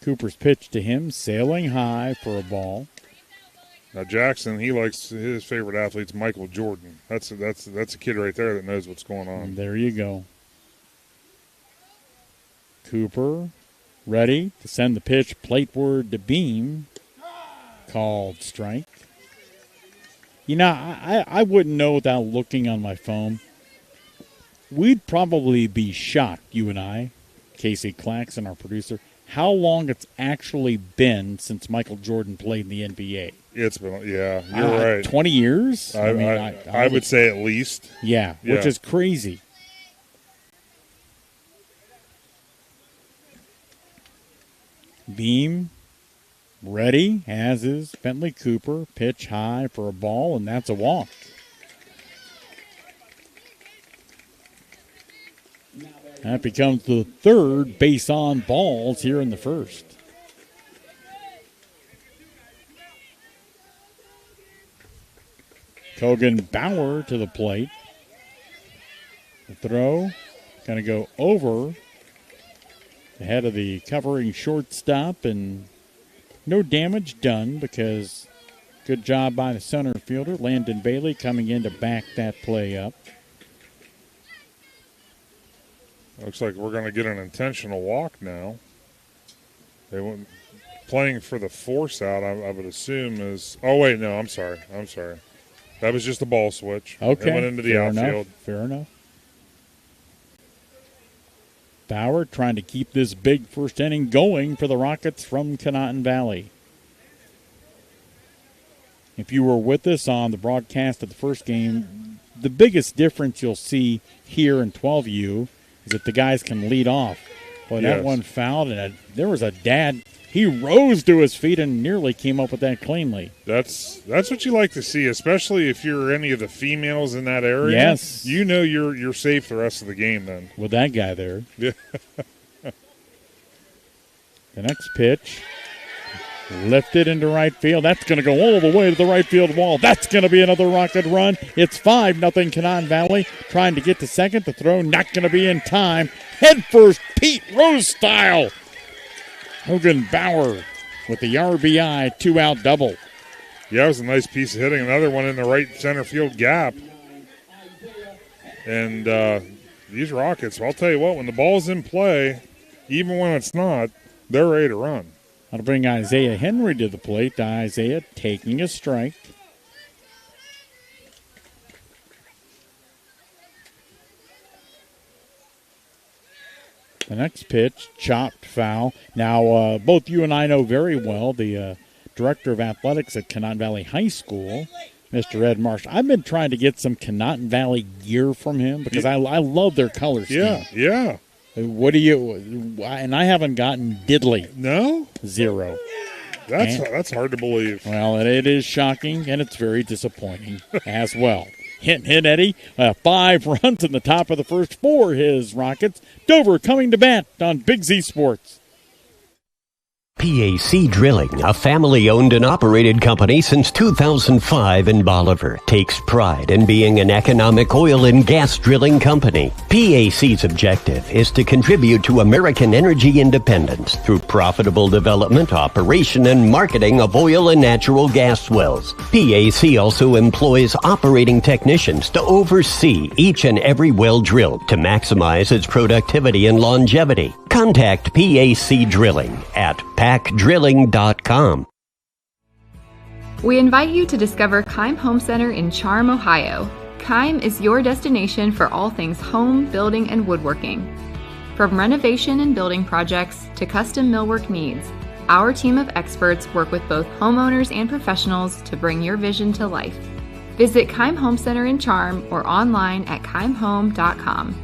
Cooper's pitch to him, sailing high for a ball. Now Jackson, he likes his favorite athlete's Michael Jordan. That's a kid right there that knows what's going on. And there you go. Cooper ready to send the pitch plateward to Beam. Called strike. You know, I wouldn't know without looking on my phone. We'd probably be shocked, you and I, Casey Claxon, our producer, how long it's actually been since Michael Jordan played in the NBA. It's been, yeah, you're right. 20 years? I would say at least. Yeah, which is crazy. Beam ready, as is Bentley Cooper. Pitch high for a ball, and that's a walk. That becomes the third base on balls here in the first. Kogan Bauer to the plate. The throw going to go over the head of the covering shortstop, and no damage done because Good job by the center fielder, Landon Bailey, coming in to back that play up. Looks like we're going to get an intentional walk now. They went playing for the force out, I would assume is. Oh, wait, no, I'm sorry. That was just a ball switch. Okay. It went into the outfield. Fair enough. Bauer trying to keep this big first inning going for the Rockets from Conotton Valley. If you were with us on the broadcast of the first game, the biggest difference you'll see here in 12U is that the guys can lead off. Well, that one fouled, and there was a dad. He rose to his feet and nearly came up with that cleanly. That's what you like to see, especially if you're any of the females in that area. Yes. You know you're safe the rest of the game then. With that guy there. Yeah. The next pitch, lifted into right field. That's going to go all the way to the right field wall. That's going to be another Rocket run. It's 5-0 Conotton Valley. Trying to get to second. The throw not going to be in time. Head first, Pete Rose style. Hogan Bauer with the RBI, 2-out double. Yeah, it was a nice piece of hitting. Another one in the right center field gap. And these Rockets, well, I'll tell you what, when the ball's in play, even when it's not, they're ready to run. I'll bring Isaiah Henry to the plate. Isaiah taking a strike. The next pitch, chopped foul. Now, both you and I know very well the director of athletics at Conotton Valley High School, Mr. Ed Marsh. I've been trying to get some Conotton Valley gear from him because I love their color scheme. Yeah. What do you? And I haven't gotten diddly. No? 0. That's hard to believe. Well, it is shocking, and it's very disappointing as well. Hit, Eddie. 5 runs in the top of the first for his Rockets. Dover coming to bat on Big Z Sports. PAC Drilling, a family-owned and operated company since 2005 in Bolivar, takes pride in being an economic oil and gas drilling company. PAC's objective is to contribute to American energy independence through profitable development, operation, and marketing of oil and natural gas wells. PAC also employs operating technicians to oversee each and every well drilled to maximize its productivity and longevity. Contact PAC Drilling at pacdrilling.com. We invite you to discover Keim Home Center in Charm, Ohio. Keim is your destination for all things home, building, and woodworking. From renovation and building projects to custom millwork needs, our team of experts work with both homeowners and professionals to bring your vision to life. Visit Keim Home Center in Charm or online at keimhome.com.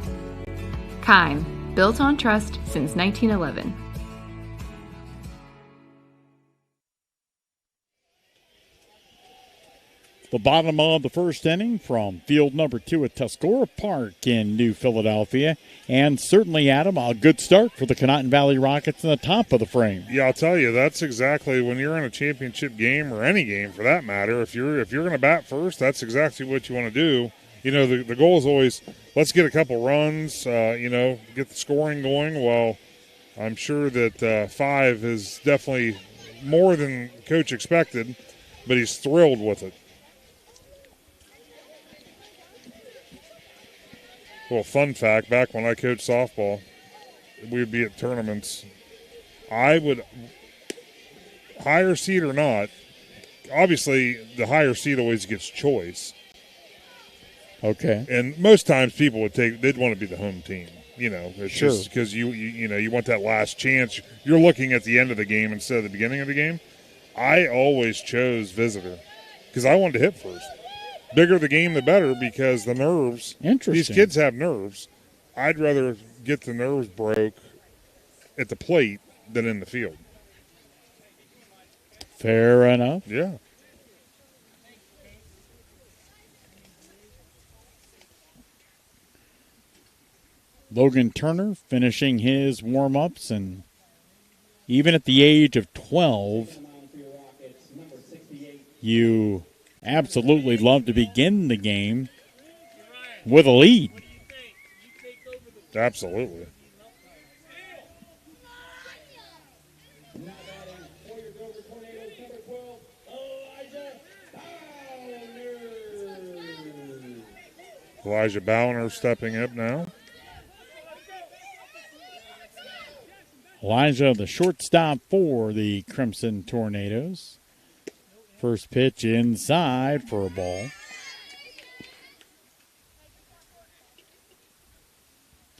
Keim, built on trust since 1911. The bottom of the first inning from field number 2 at Tuscora Park in New Philadelphia. And certainly, Adam, a good start for the Conotton Valley Rockets in the top of the frame. Yeah, I'll tell you, that's exactly when you're in a championship game or any game for that matter. If you're going to bat first, that's exactly what you want to do. You know, the goal is always, let's get a couple runs, get the scoring going. Well, I'm sure that 5 is definitely more than Coach expected, but he's thrilled with it. Well, fun fact, back when I coached softball, we would be at tournaments. I would, higher seed or not, obviously the higher seed always gets choice. Okay. And most times people they'd want to be the home team. You know, it's sure. Just because you want that last chance. You're looking at the end of the game instead of the beginning of the game. I always chose visitor because I wanted to hit first. Bigger the game, the better, because the nerves. Interesting. These kids have nerves. I'd rather get the nerves broke at the plate than in the field. Fair enough. Yeah. Logan Turner finishing his warm-ups, and even at the age of 12, you absolutely love to begin the game with a lead. Absolutely. Elijah Balliner stepping up now. Elijah, the shortstop for the Crimson Tornadoes. First pitch inside for a ball.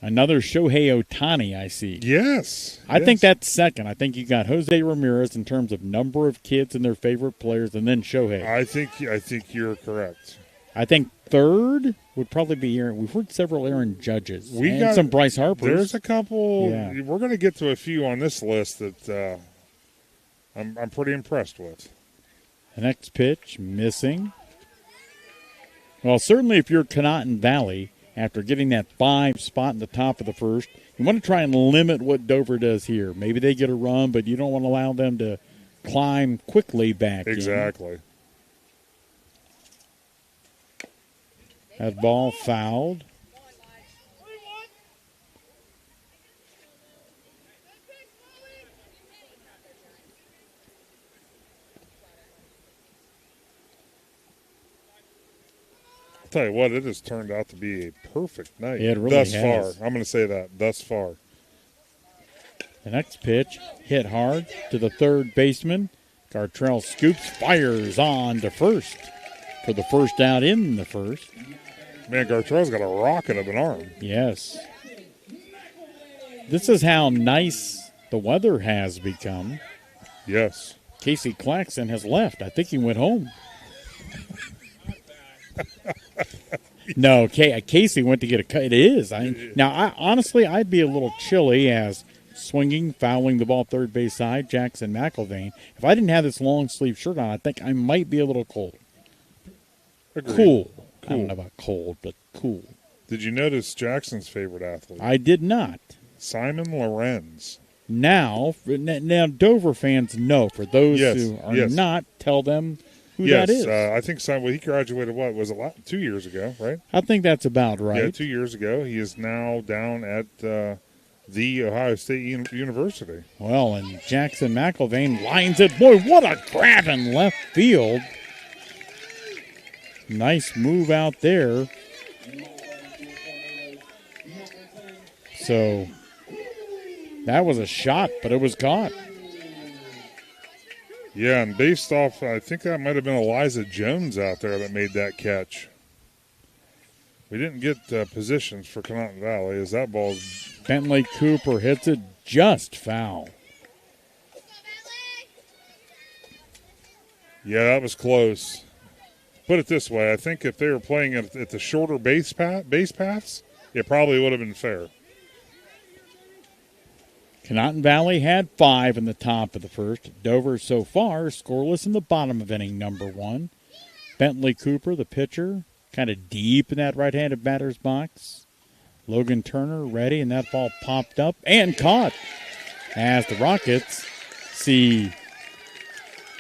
Another Shohei Ohtani, I see. Yes. I think that's second. I think you got Jose Ramirez in terms of number of kids and their favorite players, and then Shohei. I think you're correct. I think third would probably be Aaron. We've heard several Aaron Judges. We got some Bryce Harpers. There's a couple. Yeah. We're going to get to a few on this list that I'm pretty impressed with. The next pitch, missing. Well, certainly if you're Conotton Valley, after getting that 5 spot in the top of the first, you want to try and limit what Dover does here. Maybe they get a run, but you don't want to allow them to climb quickly back. Exactly. That ball fouled. Tell you what, it has turned out to be a perfect night. It really thus has. far. I'm going to say that, thus far. The next pitch hit hard to the third baseman. Gartrell scoops, fires on to first for the first out in the first. Man, Gartrell's got a rocket of an arm. Yes. This is how nice the weather has become. Yes. Casey Claxon has left. I think he went home. No, Casey went to get a cut. It is. Honestly, I'd be a little chilly as swinging, fouling the ball third base side, Jackson McElvain. If I didn't have this long sleeve shirt on, I think I might be a little cold. Agreed. Cool. I don't know about cold, but cool. Did you notice Jackson's favorite athlete? I did not. Simon Lorenz. Now Dover fans know. For those who are not, tell them who that is. I think Simon, he graduated, was it 2 years ago, right? I think that's about right. Yeah, 2 years ago. He is now down at the Ohio State University. Well, and Jackson McElvain lines it. Boy, what a grab in left field. Nice move out there. So that was a shot, but it was caught. Yeah, and based off, I think that might have been Eliza Jones out there that made that catch. We didn't get positions for Conotton Valley as that ball's... Bentley Cooper hits it just foul. Yeah, that was close. Put it this way, I think if they were playing at the shorter base paths, it probably would have been fair. Conotton Valley had 5 in the top of the first. Dover so far scoreless in the bottom of inning number 1. Bentley Cooper, the pitcher, kind of deep in that right-handed batter's box. Logan Turner ready, and that ball popped up and caught as the Rockets see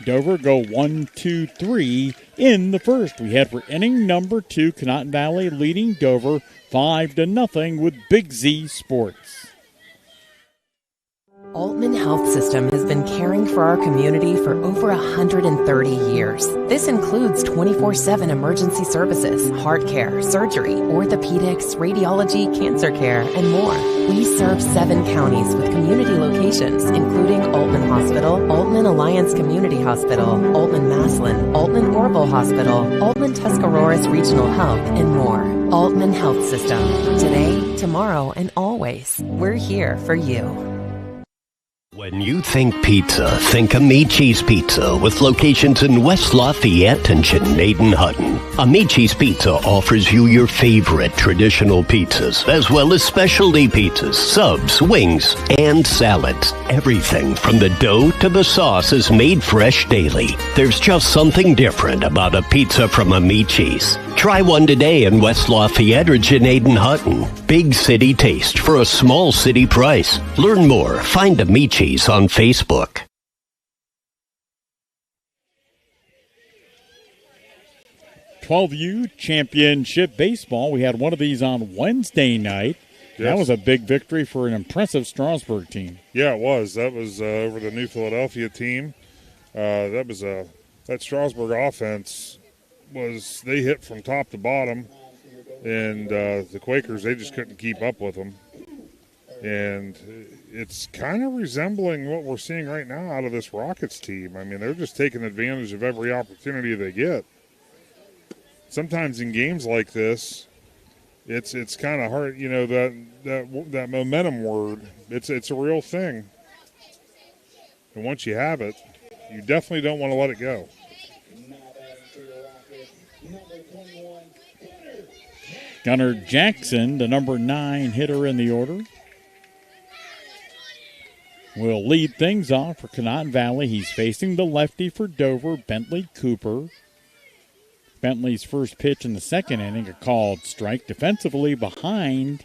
Dover go 1-2-3 in the first. We head for inning number 2. Conotton Valley leading Dover 5-0 with Big Z Sports. Altman Health System has been caring for our community for over 130 years. This includes 24/7 emergency services, heart care, surgery, orthopedics, radiology, cancer care, and more. We serve 7 counties with community locations, including Altman Hospital, Altman Alliance Community Hospital, Altman Maslin, Altman Orville Hospital, Altman Tuscarawas Regional Health, and more. Altman Health System. Today, tomorrow, and always. We're here for you. When you think pizza, think Amici's Pizza with locations in West Lafayette and Gneaden-Hutton. Amici's Pizza offers you your favorite traditional pizzas, as well as specialty pizzas, subs, wings, and salads. Everything from the dough to the sauce is made fresh daily. There's just something different about a pizza from Amici's. Try one today in West Lafayette or Gneaden-Hutton. Big city taste for a small city price. Learn more. Find Amici's on Facebook. $12U Championship Baseball. We had one of these on Wednesday night. Yes. That was a big victory for an impressive Strasburg team. Yeah, it was. That was over the New Philadelphia team. That Strasburg offense they hit from top to bottom. And the Quakers, they just couldn't keep up with them. And it's kind of resembling what we're seeing right now out of this Rockets team. I mean, they're just taking advantage of every opportunity they get. Sometimes in games like this, it's kind of hard, you know, that momentum word. It's a real thing. And once you have it, you definitely don't want to let it go. Gunnar Jackson, the number 9 hitter in the order, will lead things off for Canaan Valley. He's facing the lefty for Dover, Bentley Cooper. Bentley's first pitch in the second inning, a called strike. Defensively behind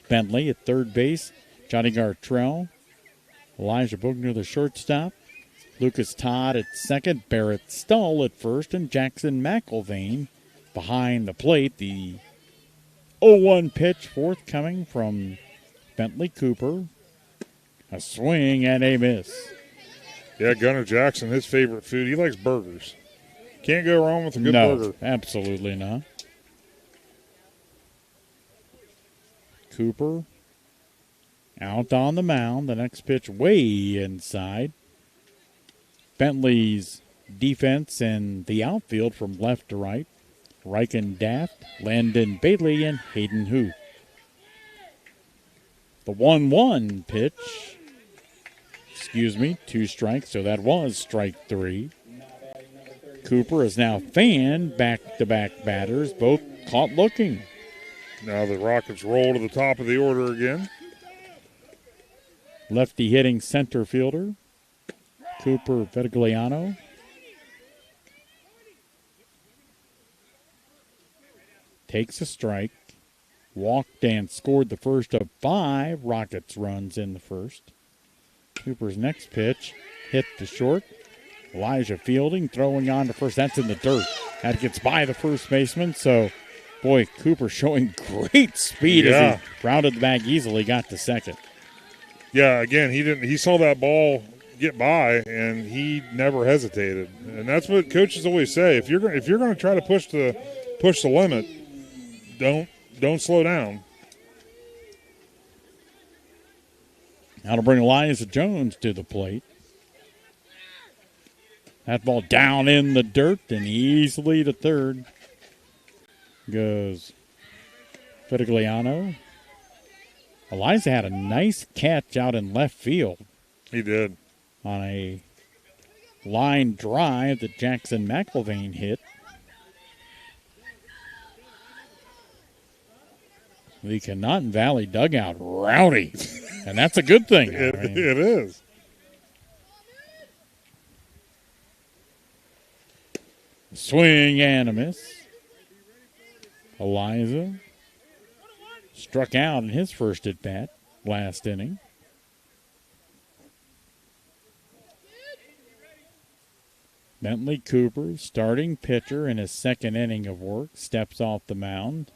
Bentley at third base, Johnny Gartrell. Elijah Bugner, the shortstop. Lucas Todd at second, Barrett Stull at first, and Jackson McIlvain behind the plate. The 0-1 pitch forthcoming from Bentley Cooper. A swing and a miss. Yeah, Gunnar Jackson, his favorite food, he likes burgers. Can't go wrong with a good burger. No, absolutely not. Cooper out on the mound. The next pitch way inside. Bentley's defense and the outfield from left to right. Riken Daft, Landon Bailey, and Hayden Huth. The 1-1 pitch. 2 strikes, so that was strike 3. Cooper is now fanned back-to-back batters, both caught looking. Now the Rockets roll to the top of the order again. Lefty hitting center fielder, Cooper Vitigliano. Takes a strike, walked and scored the first of 5 Rockets runs in the first. Cooper's next pitch hit to short. Elijah Fielding throwing on to first. That's in the dirt. That gets by the first baseman. So, boy, Cooper showing great speed as he rounded the bag easily, got to second. Yeah, again, he saw that ball get by, and he never hesitated. And that's what coaches always say. If you're going to try to push the limit, don't slow down. Now to bring Eliza Jones to the plate. That ball down in the dirt and easily to third goes Vitigliano. Eliza had a nice catch out in left field. He did. On a line drive that Jackson McIlvain hit. The Canaan Valley dugout rowdy. And that's a good thing. It is. Swing and a miss. Eliza struck out in his first at-bat last inning. Bentley Cooper, starting pitcher in his second inning of work, steps off the mound.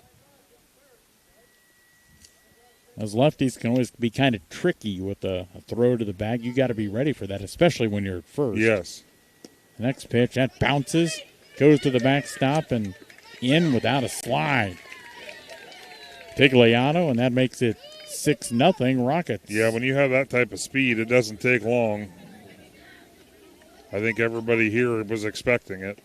Those lefties can always be kind of tricky with a throw to the bag. You got to be ready for that, especially when you're at first. Yes. The next pitch, that bounces, goes to the backstop and in without a slide. Vitigliano, and that makes it 6-0 Rockets. Yeah, when you have that type of speed, it doesn't take long. I think everybody here was expecting it.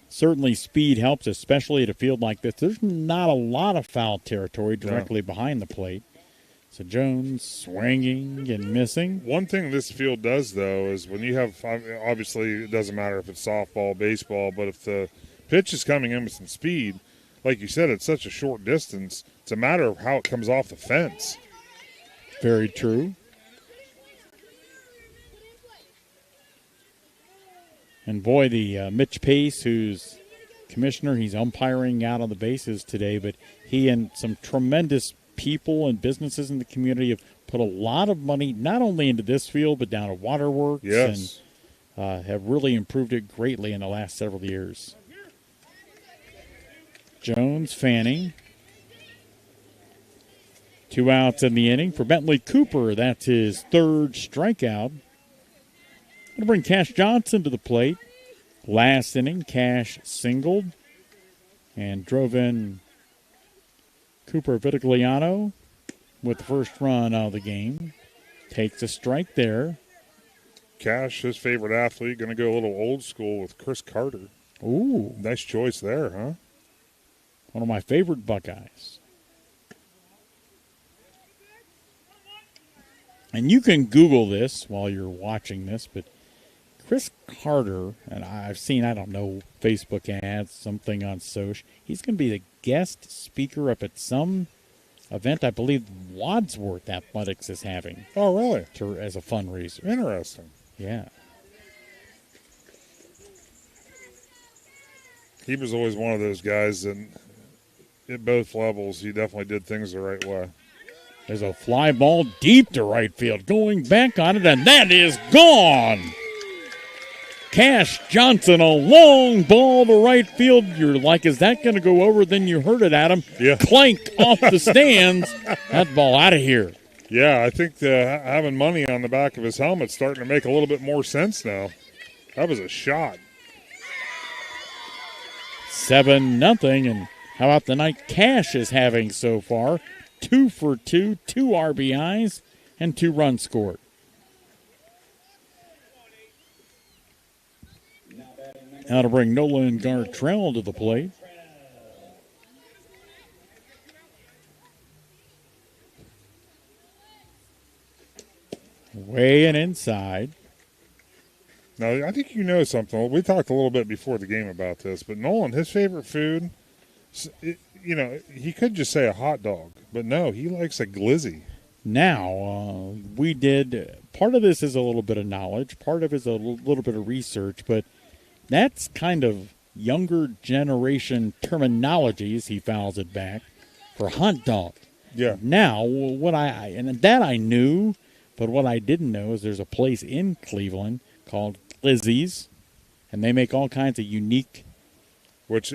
Certainly speed helps, especially at a field like this. There's not a lot of foul territory directly behind the plate. So Jones swinging and missing. One thing this field does, though, is when you have, obviously it doesn't matter if it's softball, baseball, but if the pitch is coming in with some speed, like you said, it's such a short distance. It's a matter of how it comes off the fence. Very true. And boy, the Mitch Pace, who's commissioner, he's umpiring out on the bases today, but he and some tremendous people and businesses in the community have put a lot of money not only into this field, but down at Waterworks. Yes. And have really improved it greatly in the last several years. Jones fanning. 2 outs in the inning for Bentley Cooper. That's his third strikeout. Going to bring Cash Johnson to the plate. Last inning, Cash singled and drove in Cooper Vitigliano with the first run of the game. Takes a strike there. Cash, his favorite athlete, going to go a little old school with Chris Carter. Ooh. Nice choice there, huh? One of my favorite Buckeyes. And you can Google this while you're watching this, but Chris Carter, and I've seen, I don't know, Facebook ads, something on social. He's going to be the guest speaker up at some event I believe Wadsworth Athletics is having. Oh, really? As a fundraiser. Interesting. Yeah. He was always one of those guys that at both levels, he definitely did things the right way. There's a fly ball deep to right field. Going back on it, and that is gone. Cash Johnson, a long ball to right field. You're like, is that going to go over? Then you heard it, Adam. Yeah. Clank off the stands. That ball out of here. Yeah, I think having money on the back of his helmet's starting to make a little bit more sense now. That was a shot. 7-0, and how about the night Cash is having so far? 2 for 2, 2 RBIs, and 2 runs scored. Now to bring Nolan Gartrell to the plate. Way and inside. Now, I think you know something. We talked a little bit before the game about this, but Nolan, his favorite food, he could just say a hot dog, but no, he likes a glizzy. Now, we did, part of this is a little bit of knowledge, part of it is a little bit of research, but that's kind of younger generation terminologies, he fouls it back, for hot dog. Yeah. Now, and that I knew, but what I didn't know is there's a place in Cleveland called Glizzy's, and they make all kinds of unique,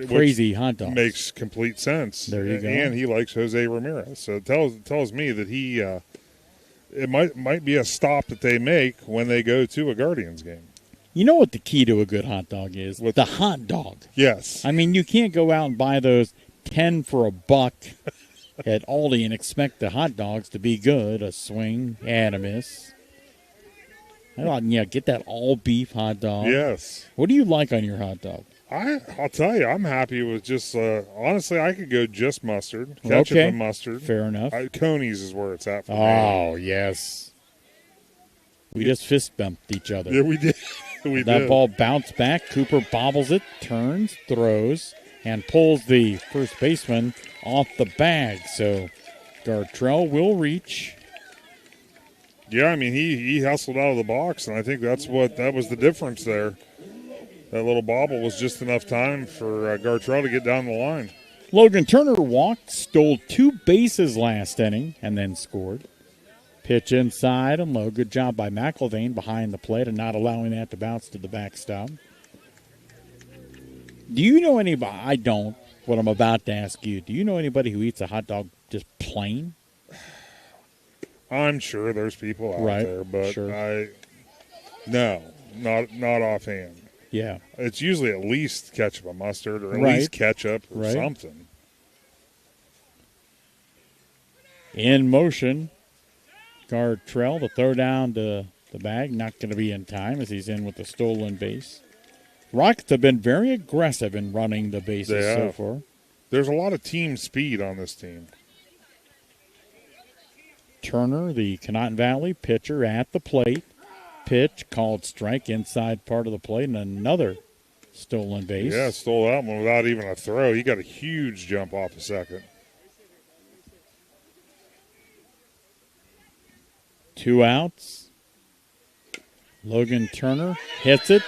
crazy hot dogs. Makes complete sense. There you go. And he likes Jose Ramirez, so it tells me that he it might be a stop that they make when they go to a Guardians game. You know what the key to a good hot dog is? The hot dog. Yes. I mean, you can't go out and buy those 10 for $1 at Aldi and expect the hot dogs to be good. A swing and a miss. Get that all-beef hot dog. Yes. What do you like on your hot dog? I'll tell you, I'm happy with just, honestly, I could go just mustard, ketchup and mustard. Fair enough. Coney's is where it's at for me. Oh, yes. We just fist bumped each other. Yeah, we did. That ball bounced back. Cooper bobbles it, turns, throws, and pulls the first baseman off the bag. So Gartrell will reach. Yeah, I mean, he hustled out of the box, and I think that was the difference there. That little bobble was just enough time for Gartrell to get down the line. Logan Turner walked, stole 2 bases last inning, and then scored. Pitch inside and low. Good job by McIlvain behind the plate and not allowing that to bounce to the backstop. Do you know anybody? I don't. What I'm about to ask you. Do you know anybody who eats a hot dog just plain? I'm sure there's people out there, but sure. No, not offhand. Yeah. It's usually at least ketchup and mustard or at least ketchup or something. In motion, Gartrell, the throw down to the bag, not going to be in time as he's in with the stolen base. Rockets have been very aggressive in running the bases so far. There's a lot of team speed on this team. Turner, the Conotton Valley pitcher, at the plate. Pitch called strike inside part of the plate, and another stolen base. Yeah, stole that one without even a throw. He got a huge jump off the second. 2 outs. Logan Turner hits it.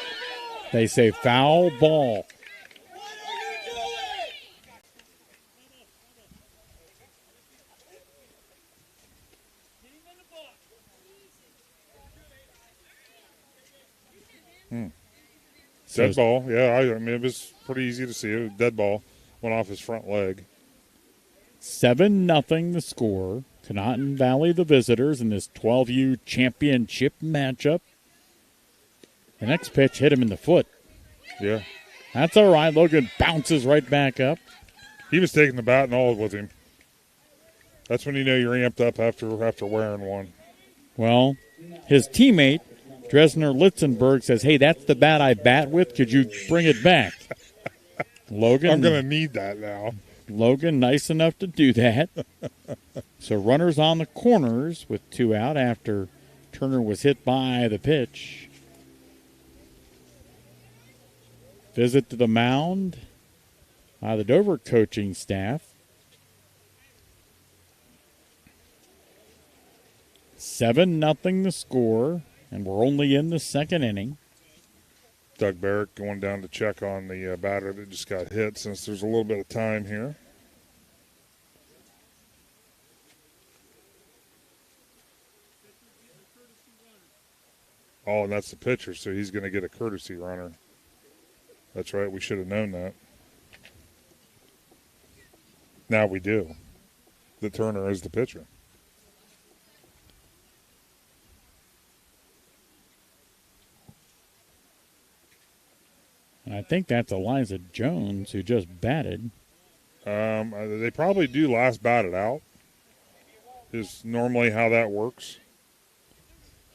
They say foul ball. Dead ball, yeah. I mean, it was pretty easy to see. It was dead ball. Went off his front leg. 7-0 the score. Conotton Valley the visitors in this 12U championship matchup. The next pitch hit him in the foot. Yeah. That's all right. Logan bounces right back up. He was taking the bat and all with him. That's when you know you're amped up after wearing one. Well, his teammate, Dresner Litzenberg, says, hey, that's the bat I bat with. Could you bring it back? Logan. I'm going to need that now. Logan, nice enough to do that. So runners on the corners with 2 out after Turner was hit by the pitch. Visit to the mound by the Dover coaching staff. 7-0 the score, and we're only in the second inning. Doug Barrett going down to check on the batter that just got hit since there's a little bit of time here. Oh, and that's the pitcher, so he's going to get a courtesy runner. That's right, we should have known that. Now we do. The Turner is the pitcher. And I think that's Eliza Jones who just batted. They probably do last batted out. Is normally how that works.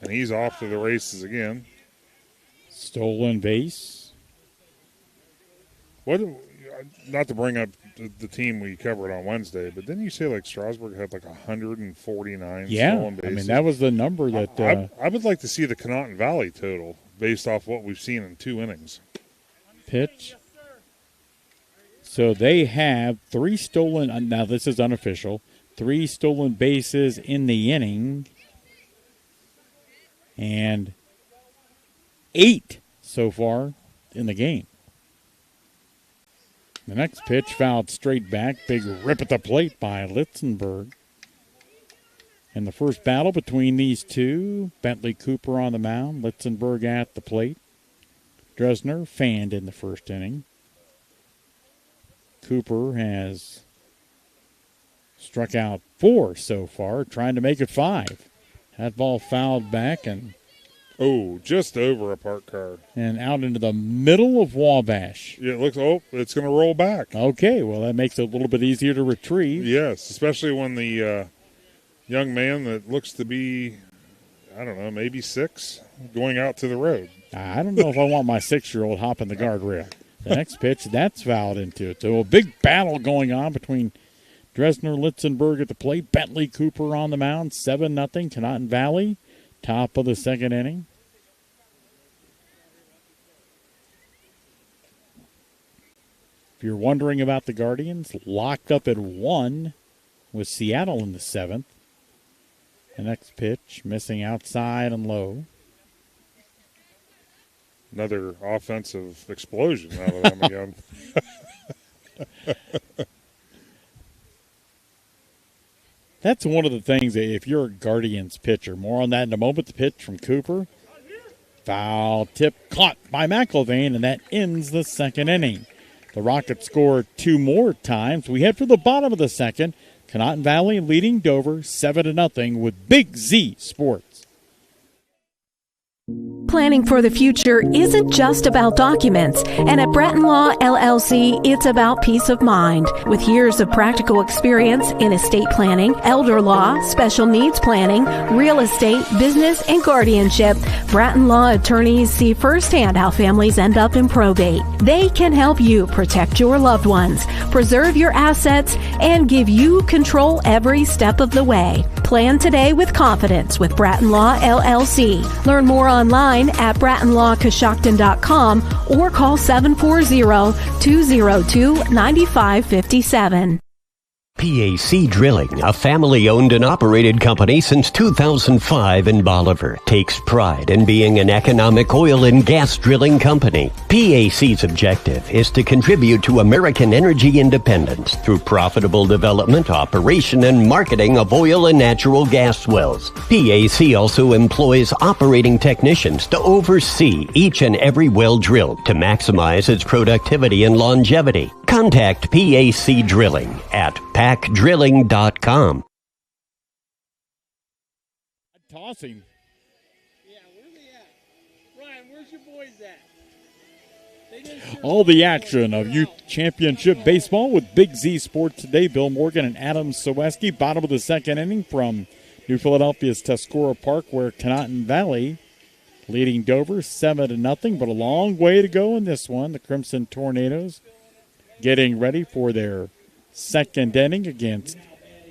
And he's off to the races again. Stolen base. What? Not to bring up the team we covered on Wednesday, but didn't you say like Strasburg had like 149 stolen bases? I mean, that was the number that... I would like to see the Conotton Valley total based off what we've seen in 2 innings. Pitch. So they have 3 stolen, now this is unofficial, 3 stolen bases in the inning and 8 so far in the game. The next pitch fouled straight back, big rip at the plate by Litzenberg. In the first battle between these two, Bentley Cooper on the mound, Litzenberg at the plate. Dresner fanned in the first inning. Cooper has struck out 4 so far, trying to make it 5. That ball fouled back and just over a parked car. And out into the middle of Wabash. Yeah, it looks, it's going to roll back. Okay, well, that makes it a little bit easier to retrieve. Yes, especially when the young man that looks to be, I don't know, maybe 6, going out to the road. I don't know if I want my 6-year-old hopping the guardrail. The next pitch, that's fouled into it. So a big battle going on between Dresner Litzenberg at the plate, Bentley Cooper on the mound, 7-0, Conotton Valley, top of the second inning. If you're wondering about the Guardians, locked up at 1 with Seattle in the 7th. The next pitch, missing outside and low. Another offensive explosion out of them again. That's one of the things, if you're a Guardians pitcher, more on that in a moment. The pitch from Cooper. Foul tip caught by McIlvain, and that ends the second inning. The Rockets score 2 more times. We head for the bottom of the second. Conotton Valley leading Dover 7-0 with Big Z Sports. Planning for the future isn't just about documents, and at Bratton Law LLC, it's about peace of mind. With years of practical experience in estate planning, elder law, special needs planning, real estate, business, and guardianship, Bratton Law attorneys see firsthand how families end up in probate. They can help you protect your loved ones, preserve your assets, and give you control every step of the way. Plan today with confidence with Bratton Law LLC. Learn more online at BrattonLawCoshocton.com or call 740-202-9557. PAC Drilling, a family-owned and operated company since 2005 in Bolivar, takes pride in being an economic oil and gas drilling company. PAC's objective is to contribute to American energy independence through profitable development, operation, and marketing of oil and natural gas wells. PAC also employs operating technicians to oversee each and every well drilled to maximize its productivity and longevity. Contact PAC Drilling at PacDrilling.com. Tossing. Yeah, where's he at? Ryan, where's your boys at? They didn't All the action of Youth Championship Baseball with Big Z Sports today. Bill Morgan and Adam Ciereszewski. Bottom of the second inning from New Philadelphia's Tuscora Park, where Canotton Valley leading Dover 7-0, but a long way to go in this one. The Crimson Tornadoes getting ready for their second inning against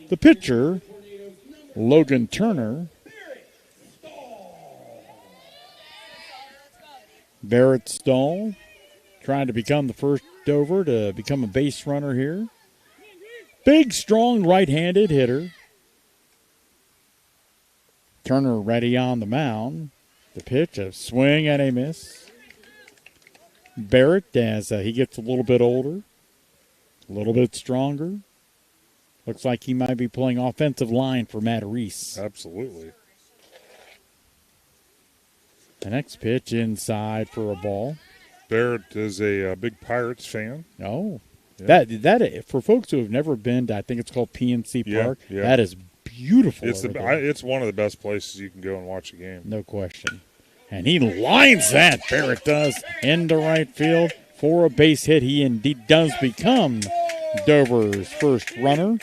the pitcher, Logan Turner. Barrett Stahl trying to become the first Dover to become a base runner here. Big, strong right-handed hitter. Turner ready on the mound. The pitch, a swing and a miss. Barrett, as he gets a little bit older, a little bit stronger. Looks like he might be playing offensive line for Matt Reese. Absolutely. The next pitch inside for a ball. Barrett is a big Pirates fan. Oh, yeah. that for folks who have never been to, I think it's called PNC Park. Yeah. That is beautiful. It's one of the best places you can go and watch a game. No question. And he lines that, Barrett does, into right field for a base hit. He indeed does become Dover's first runner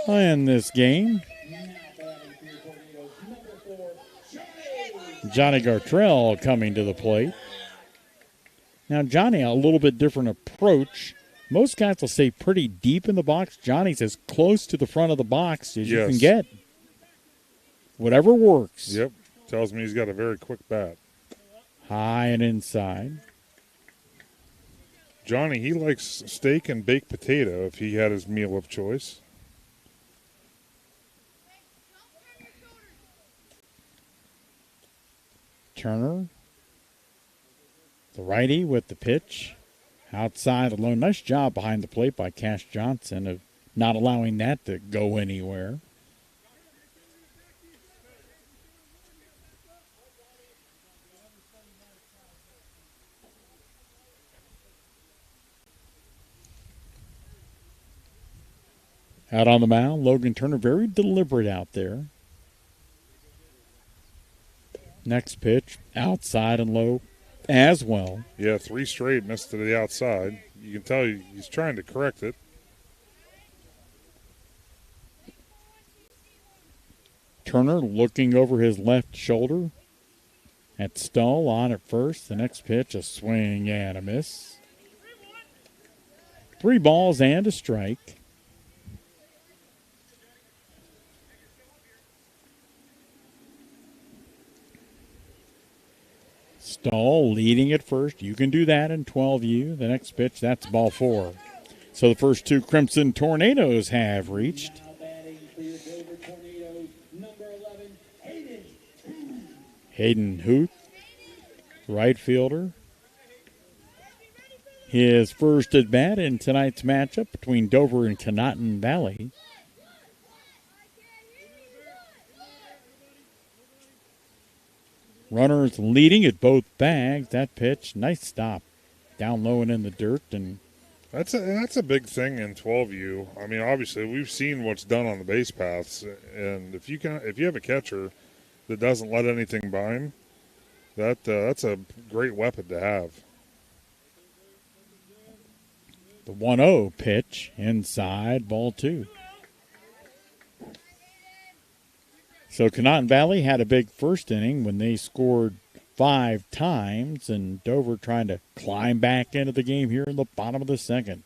in this game. Johnny Gartrell coming to the plate. Now, Johnny, a little bit different approach. Most guys will stay pretty deep in the box. Johnny's as close to the front of the box as you can get. Whatever works. Yep. Tells me he's got a very quick bat. High and inside. Johnny, he likes steak and baked potato if he had his meal of choice. Turner, the righty with the pitch. Outside alone. Nice job behind the plate by Cash Johnson of not allowing that to go anywhere. Out on the mound, Logan Turner, very deliberate out there. Next pitch, outside and low as well. Yeah, 3 straight missed to the outside. You can tell he's trying to correct it. Turner looking over his left shoulder at Stahl on at first. The next pitch, a swing and a miss. 3 balls and a strike. Stahl leading at first. You can do that in 12U. The next pitch, that's ball 4. So the first 2 Crimson Tornadoes have reached. Hayden Huth, right fielder. His first at bat in tonight's matchup between Dover and Canotton Valley. Runners leading at both bags. That pitch, nice stop. Down low and in the dirt. And that's a big thing in 12U. I mean, obviously, we've seen what's done on the base paths. And if you have a catcher that doesn't let anything by him, that's a great weapon to have. The 1-0 pitch inside, ball 2. So Canotton Valley had a big first inning when they scored 5 times, and Dover trying to climb back into the game here in the bottom of the second.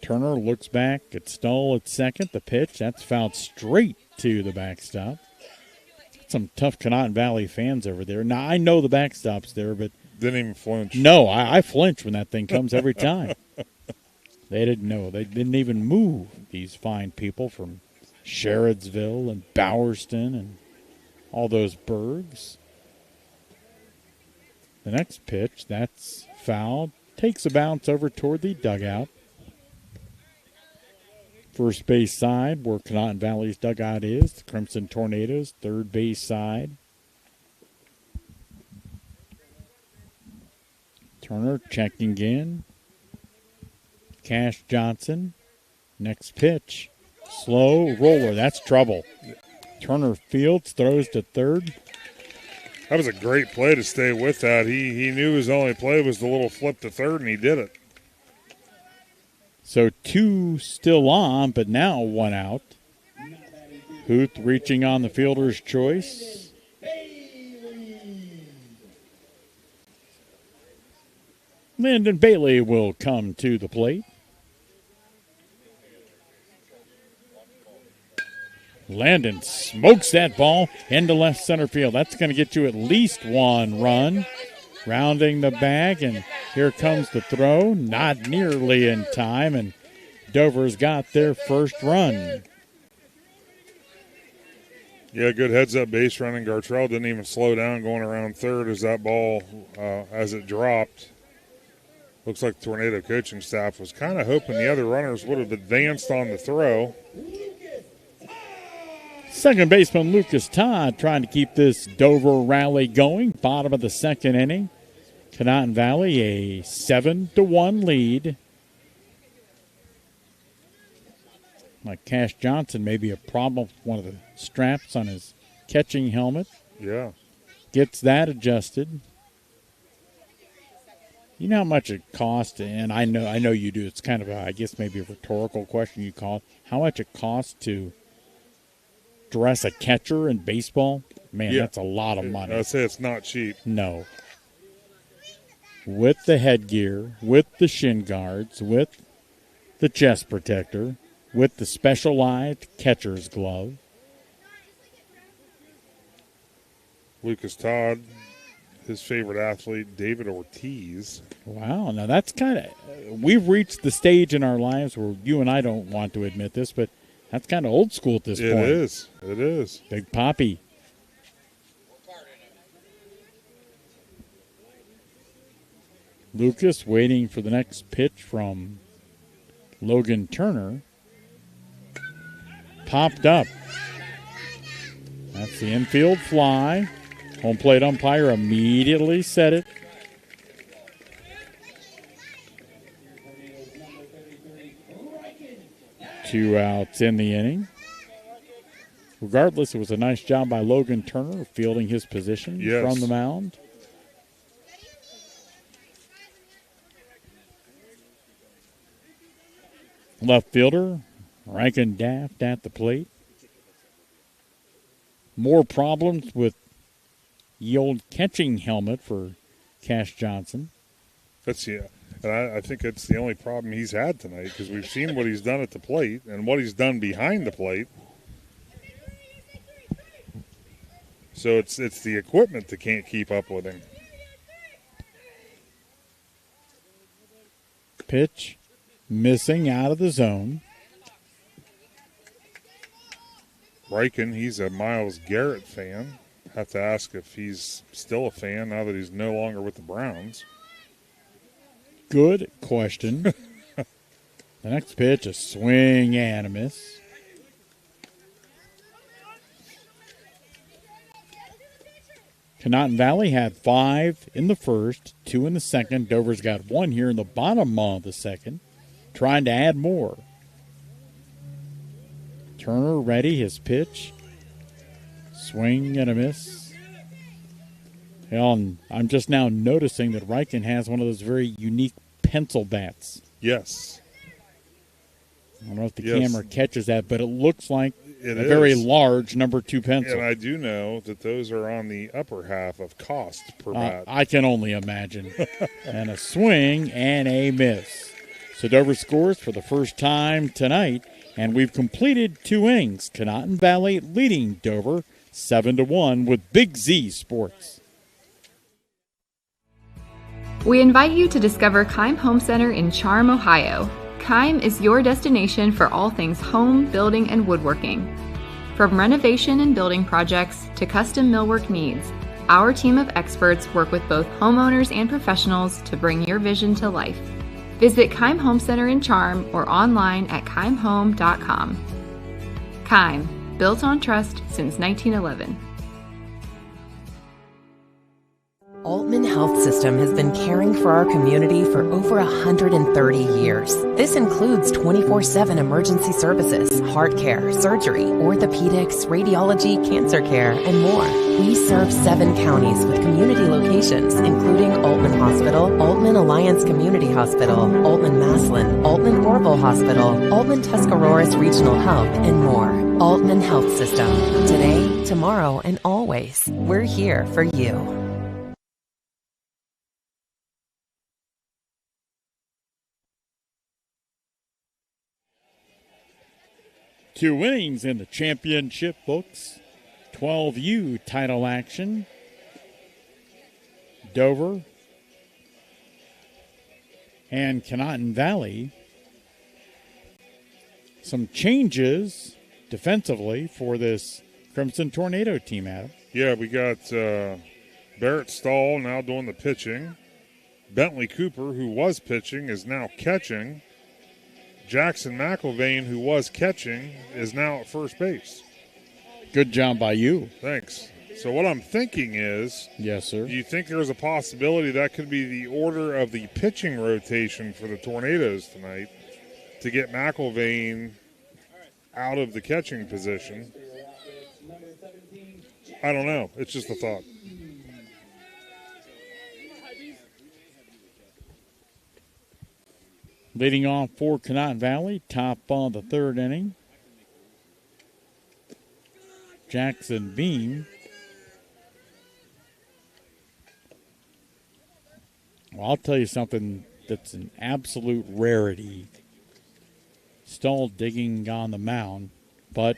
Turner looks back at Stahl at second. The pitch, that's fouled straight to the backstop. Some tough Canotton Valley fans over there. Now, I know the backstop's there, but... Didn't even flinch. No, I flinch when that thing comes every time. They didn't know. They didn't even move, these fine people from Sherrodsville and Bowerston and all those burgs. The next pitch, that's fouled. Takes a bounce over toward the dugout. First base side, where Canotton Valley's dugout is. The Crimson Tornadoes, third base side. Turner checking in. Cash Johnson. Next pitch. Slow roller. That's trouble. Turner fields, throws to third. That was a great play to stay with that. He knew his only play was the little flip to third, and he did it. So 2 still on, but now 1 out. Huth reaching on the fielder's choice. Lyndon Bailey will come to the plate. Landon smokes that ball into left center field. That's going to get you at least 1 run. Rounding the bag, and here comes the throw. Not nearly in time, and Dover's got their first run. Yeah, good heads-up base running. Gartrell didn't even slow down going around third as that ball, as it dropped. Looks like the Tornado coaching staff was kind of hoping the other runners would have advanced on the throw. Second baseman Lucas Todd trying to keep this Dover rally going. Bottom of the second inning. Canotton Valley a 7-1 lead. Like Cash Johnson, maybe a problem with one of the straps on his catching helmet. Yeah. Gets that adjusted. You know how much it costs, and I know you do. It's kind of I guess maybe a rhetorical question you call it. How much it costs to dress a catcher in baseball? Man, that's a lot of money. I'd say it's not cheap. No. With the headgear, with the shin guards, with the chest protector, with the specialized catcher's glove. Lucas Todd, his favorite athlete, David Ortiz. Wow, now that's kind of, we've reached the stage in our lives where you and I don't want to admit this, but that's kind of old school at this point. It is. It is. Big Papi. Lucas waiting for the next pitch from Logan Turner. Popped up. That's the infield fly. Home plate umpire immediately set it. Two outs in the inning. Regardless, it was a nice job by Logan Turner fielding his position from the mound. Left fielder, Rankin Daft at the plate. More problems with the old catching helmet for Cash Johnson. And I think it's the only problem he's had tonight because we've seen what he's done at the plate and what he's done behind the plate. So it's the equipment that can't keep up with him. Pitch missing out of the zone. Riken, he's a Myles Garrett fan. Have to ask if he's still a fan now that he's no longer with the Browns. Good question. The next pitch, a swing and a miss. Canotton Valley had 5 in the first, 2 in the second. Dover's got 1 here in the bottom of the second, trying to add more. Turner ready, his pitch. Swing and a miss. Hell, I'm just now noticing that Riken has one of those very unique pencil bats. Yes. I don't know if the camera catches that, but it looks like a very large number 2 pencil. And I do know that those are on the upper half of cost per bat. I can only imagine. And a swing and a miss. So Dover scores for the first time tonight, and we've completed 2 innings. Canotton Valley leading Dover 7-1 with Big Z Sports. We invite you to discover Keim Home Center in Charm, Ohio. Keim is your destination for all things home, building, and woodworking. From renovation and building projects to custom millwork needs, our team of experts work with both homeowners and professionals to bring your vision to life. Visit Keim Home Center in Charm or online at keimhome.com. Keim, built on trust since 1911. Altman Health System has been caring for our community for over 130 years. This includes 24/7 emergency services, heart care, surgery, orthopedics, radiology, cancer care, and more. We serve 7 counties with community locations, including Altman Hospital, Altman Alliance Community Hospital, Altman Maslin, Altman Orville Hospital, Altman Tuscarawas Regional Health, and more. Altman Health System. Today, tomorrow, and always. We're here for you. 2 innings in the championship books. 12U title action. Dover and Conotton Valley. Some changes defensively for this Crimson Tornado team, Adam. Yeah, we got Barrett Stahl now doing the pitching. Bentley Cooper, who was pitching, is now catching. Jackson McIlvain, who was catching, is now at first base. Good job by you. Thanks. So what I'm thinking is, yes, sir. Do you think there's a possibility that could be the order of the pitching rotation for the Tornadoes tonight to get McIlvain out of the catching position? I don't know. It's just a thought. Leading off for Conotton Valley, top of the 3rd inning. Jackson Beam. Well, I'll tell you something that's an absolute rarity. Stahl digging on the mound, but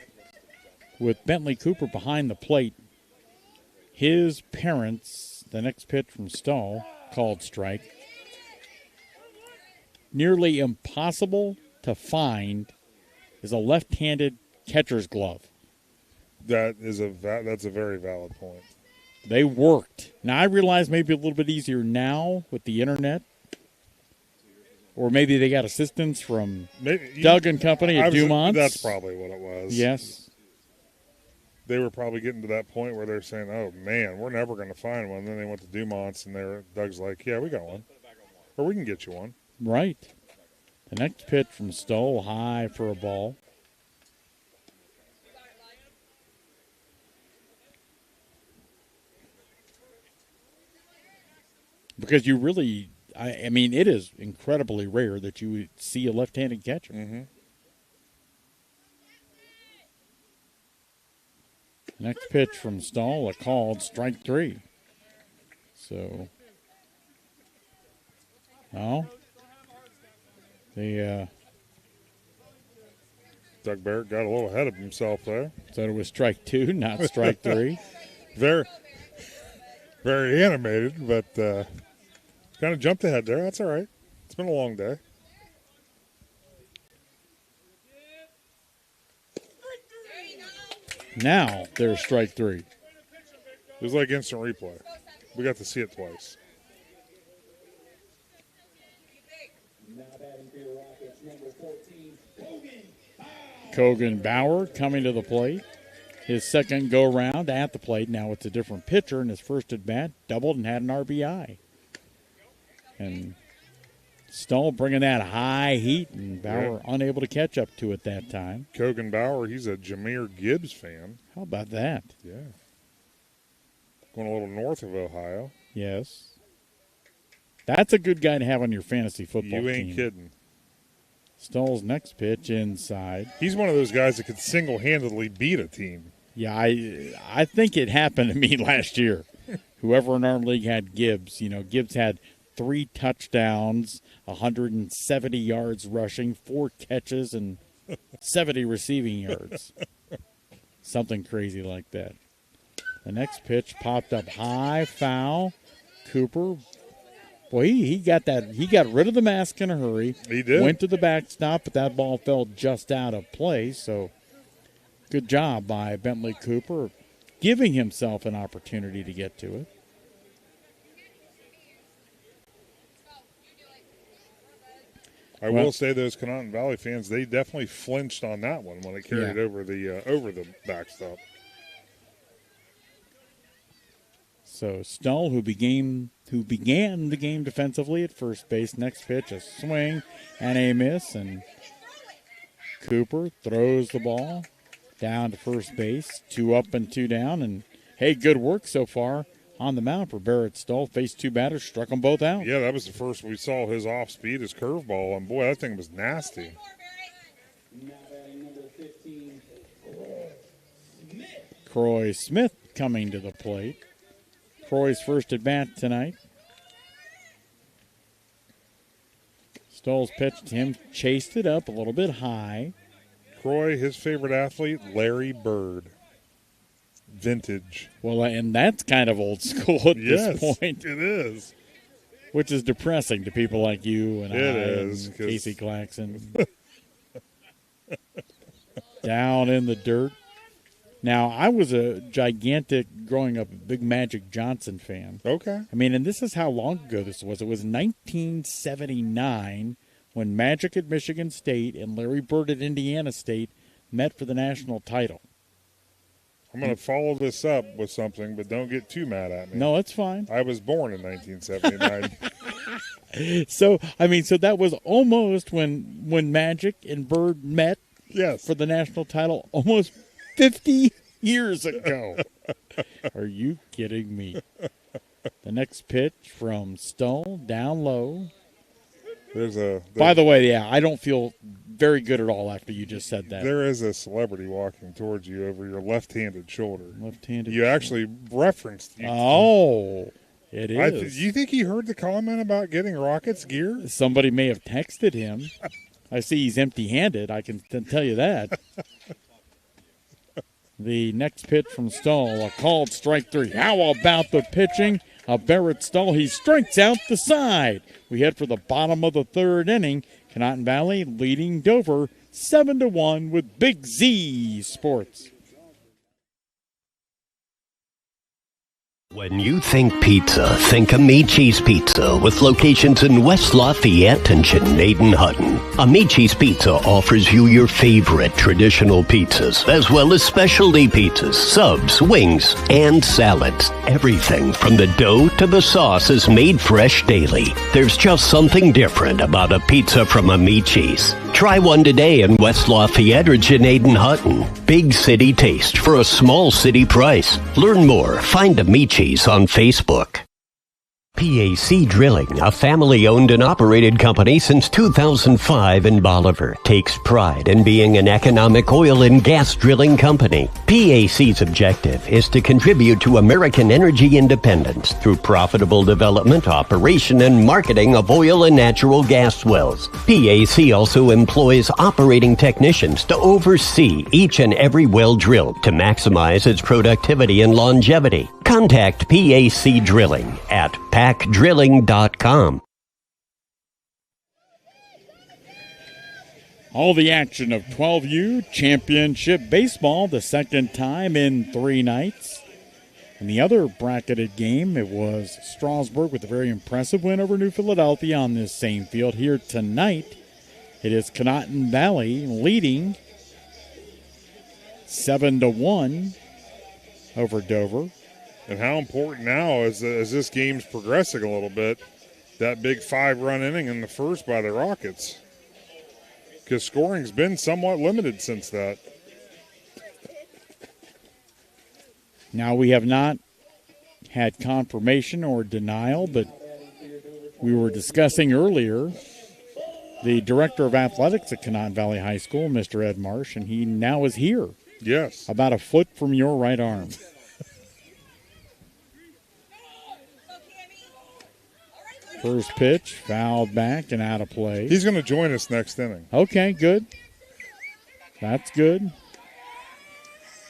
with Bentley Cooper behind the plate, his parents, the next pitch from Stahl, called strike. Nearly impossible to find is a left-handed catcher's glove. That's a very valid point. They worked. Now, I realize maybe a little bit easier now with the internet. Or maybe they got assistance from Doug and company at Dumont's. That's probably what it was. Yes. They were probably getting to that point where they're saying, oh, man, we're never going to find one. Then they went to Dumont's, and Doug's like, yeah, we got one. Or we can get you one. Right. The next pitch from Stoll, high for a ball. Because you really, I mean, it is incredibly rare that you would see a left-handed catcher. Mm-hmm. Next pitch from Stoll, a called strike 3. So, no. Doug Barrett got a little ahead of himself there. Said it was strike 2, not strike 3. Very, very animated, but kind of jumped ahead there. That's all right. It's been a long day. Now there's strike 3. It was like instant replay. We got to see it twice. Kogan Bauer coming to the plate. His second go-round at the plate. Now it's a different pitcher in his first at-bat. Doubled and had an RBI. And Stoll bringing that high heat, and Bauer unable to catch up to it that time. Kogan Bauer, he's a Jameer Gibbs fan. How about that? Yeah. Going a little north of Ohio. Yes. That's a good guy to have on your fantasy football team. You ain't kidding. Stoll's next pitch inside. He's one of those guys that could single-handedly beat a team. Yeah, I think it happened to me last year. Whoever in our league had Gibbs, Gibbs had 3 touchdowns, 170 yards rushing, 4 catches, and 70 receiving yards. Something crazy like that. The next pitch popped up high, foul. Cooper, boy, he got that. He got rid of the mask in a hurry. He did. Went to the backstop, but that ball fell just out of play. So, good job by Bentley Cooper, giving himself an opportunity to get to it. I will say those Conotton Valley fans, they definitely flinched on that one when it carried over the backstop. So Stoll, who began the game defensively at first base, next pitch, a swing and a miss, and Cooper throws the ball down to first base, 2 up and 2 down, and hey, good work so far on the mound for Barrett Stoll. Faced 2 batters, struck them both out. Yeah, that was the first we saw his off speed, his curveball, and boy, that thing was nasty. Croy Smith coming to the plate. Croy's first at bat tonight. Stoll's pitched him, chased it up a little bit high. Croy, his favorite athlete, Larry Bird. Vintage. Well, and that's kind of old school at this point. It is. Which is depressing to people like you and and Casey Claxon. Down in the dirt. Now, I was a gigantic, growing up, big Magic Johnson fan. Okay. I mean, and this is how long ago this was. It was 1979 when Magic at Michigan State and Larry Bird at Indiana State met for the national title. I'm going to follow this up with something, but don't get too mad at me. No, it's fine. I was born in 1979. So that was almost when Magic and Bird met for the national title, almost 50 years ago. Are you kidding me? The next pitch from Stoll, down low. By the way, I don't feel very good at all after you just said that. There is a celebrity walking towards you over your left-handed shoulder. Left-handed. You actually referenced. Oh, it is. You think he heard the comment about getting Rockets gear? Somebody may have texted him. I see he's empty-handed. I can tell you that. The next pitch from Stoll, a called strike 3. How about the pitching of Barrett Stoll? He strikes out the side. We head for the bottom of the third inning. Canotton Valley leading Dover 7-1 with Big Z Sports. When you think pizza, think Amici's Pizza, with locations in West Lafayette and Canadian-Hutton. Amici's Pizza offers you your favorite traditional pizzas, as well as specialty pizzas, subs, wings, and salads. Everything from the dough to the sauce is made fresh daily. There's just something different about a pizza from Amici's. Try one today in West Lafayette or Canadian-Hutton. Big city taste for a small city price. Learn more. Find Amici's on Facebook. PAC Drilling, a family-owned and operated company since 2005 in Bolivar, takes pride in being an economic oil and gas drilling company. PAC's objective is to contribute to American energy independence through profitable development, operation, and marketing of oil and natural gas wells. PAC also employs operating technicians to oversee each and every well drilled to maximize its productivity and longevity. Contact PAC Drilling at pacdrilling.com. All the action of 12U Championship Baseball, the second time in 3 nights. In the other bracketed game, it was Strasburg with a very impressive win over New Philadelphia on this same field. Here tonight, it is Canotton Valley leading 7-1 over Dover. And how important now, as this game's progressing a little bit, that big 5-run inning in the first by the Rockets. Because scoring's been somewhat limited since that. Now, we have not had confirmation or denial, but we were discussing earlier the director of athletics at Canotton Valley High School, Mr. Ed Marsh, and he now is here. Yes. About a foot from your right arm. First pitch, fouled back and out of play. He's going to join us next inning. Okay, good. That's good.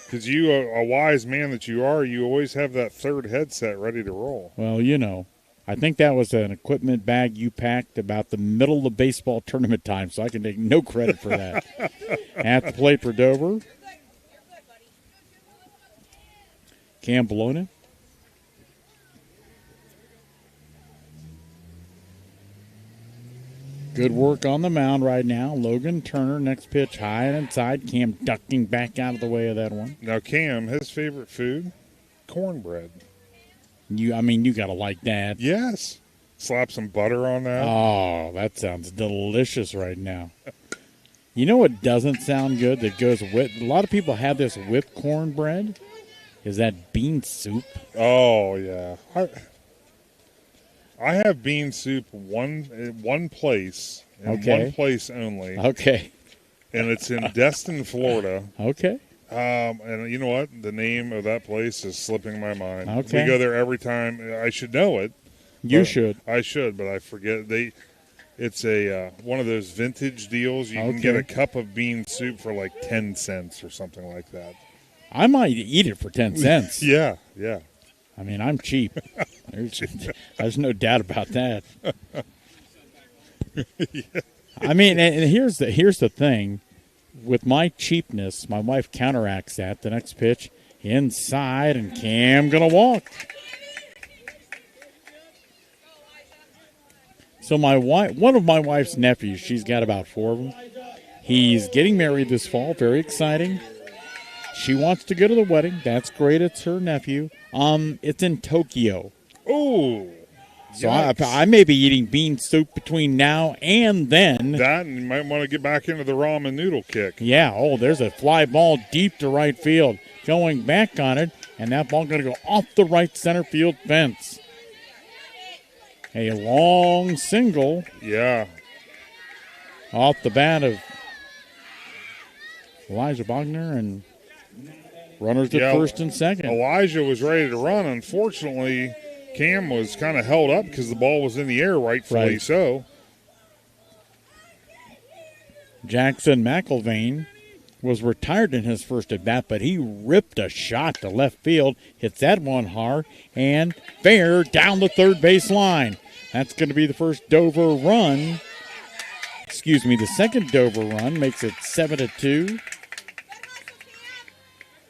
Because you, a wise man that you are, you always have that third headset ready to roll. Well, you know, I think that was an equipment bag you packed about the middle of the baseball tournament time, so I can take no credit for that. At the plate for Dover, Cam Bologna. Good work on the mound right now. Logan Turner, next pitch, high and inside. Cam ducking back out of the way of that one. Now, Cam, his favorite food, cornbread. You got to like that. Yes. Slap some butter on that. Oh, that sounds delicious right now. You know what doesn't sound good that goes with, a lot of people have this with cornbread, is that bean soup. Oh, yeah. I have bean soup one place, and one place only. Okay. And it's in Destin, Florida. Okay. And you know what? The name of that place is slipping my mind. Okay. We go there every time. I should know it. You should. I should, but I forget. It's a one of those vintage deals. You can get a cup of bean soup for like 10 cents or something like that. I might eat it for 10 cents. Yeah. I mean, I'm cheap. There's no doubt about that. Yeah. I mean, and here's the thing. With my cheapness, my wife counteracts that. The next pitch, inside, and Cam gonna walk. So one of my wife's nephews, she's got about 4 of them. He's getting married this fall. Very exciting. She wants to go to the wedding. That's great. It's her nephew. It's in Tokyo. Oh. So I may be eating bean soup between now and then. That, and you might want to get back into the ramen noodle kick. Yeah. Oh, there's a fly ball deep to right field. Going back on it, and that ball going to go off the right center field fence. A long single. Yeah. Off the bat of Elijah Bogner, and runners at first and second. Elijah was ready to run. Unfortunately, Cam was kind of held up because the ball was in the air, rightfully so. Jackson McElvain was retired in his first at bat, but he ripped a shot to left field, hits that one hard, and fair down the third base line. That's going to be the first Dover run. The second Dover run makes it 7-2.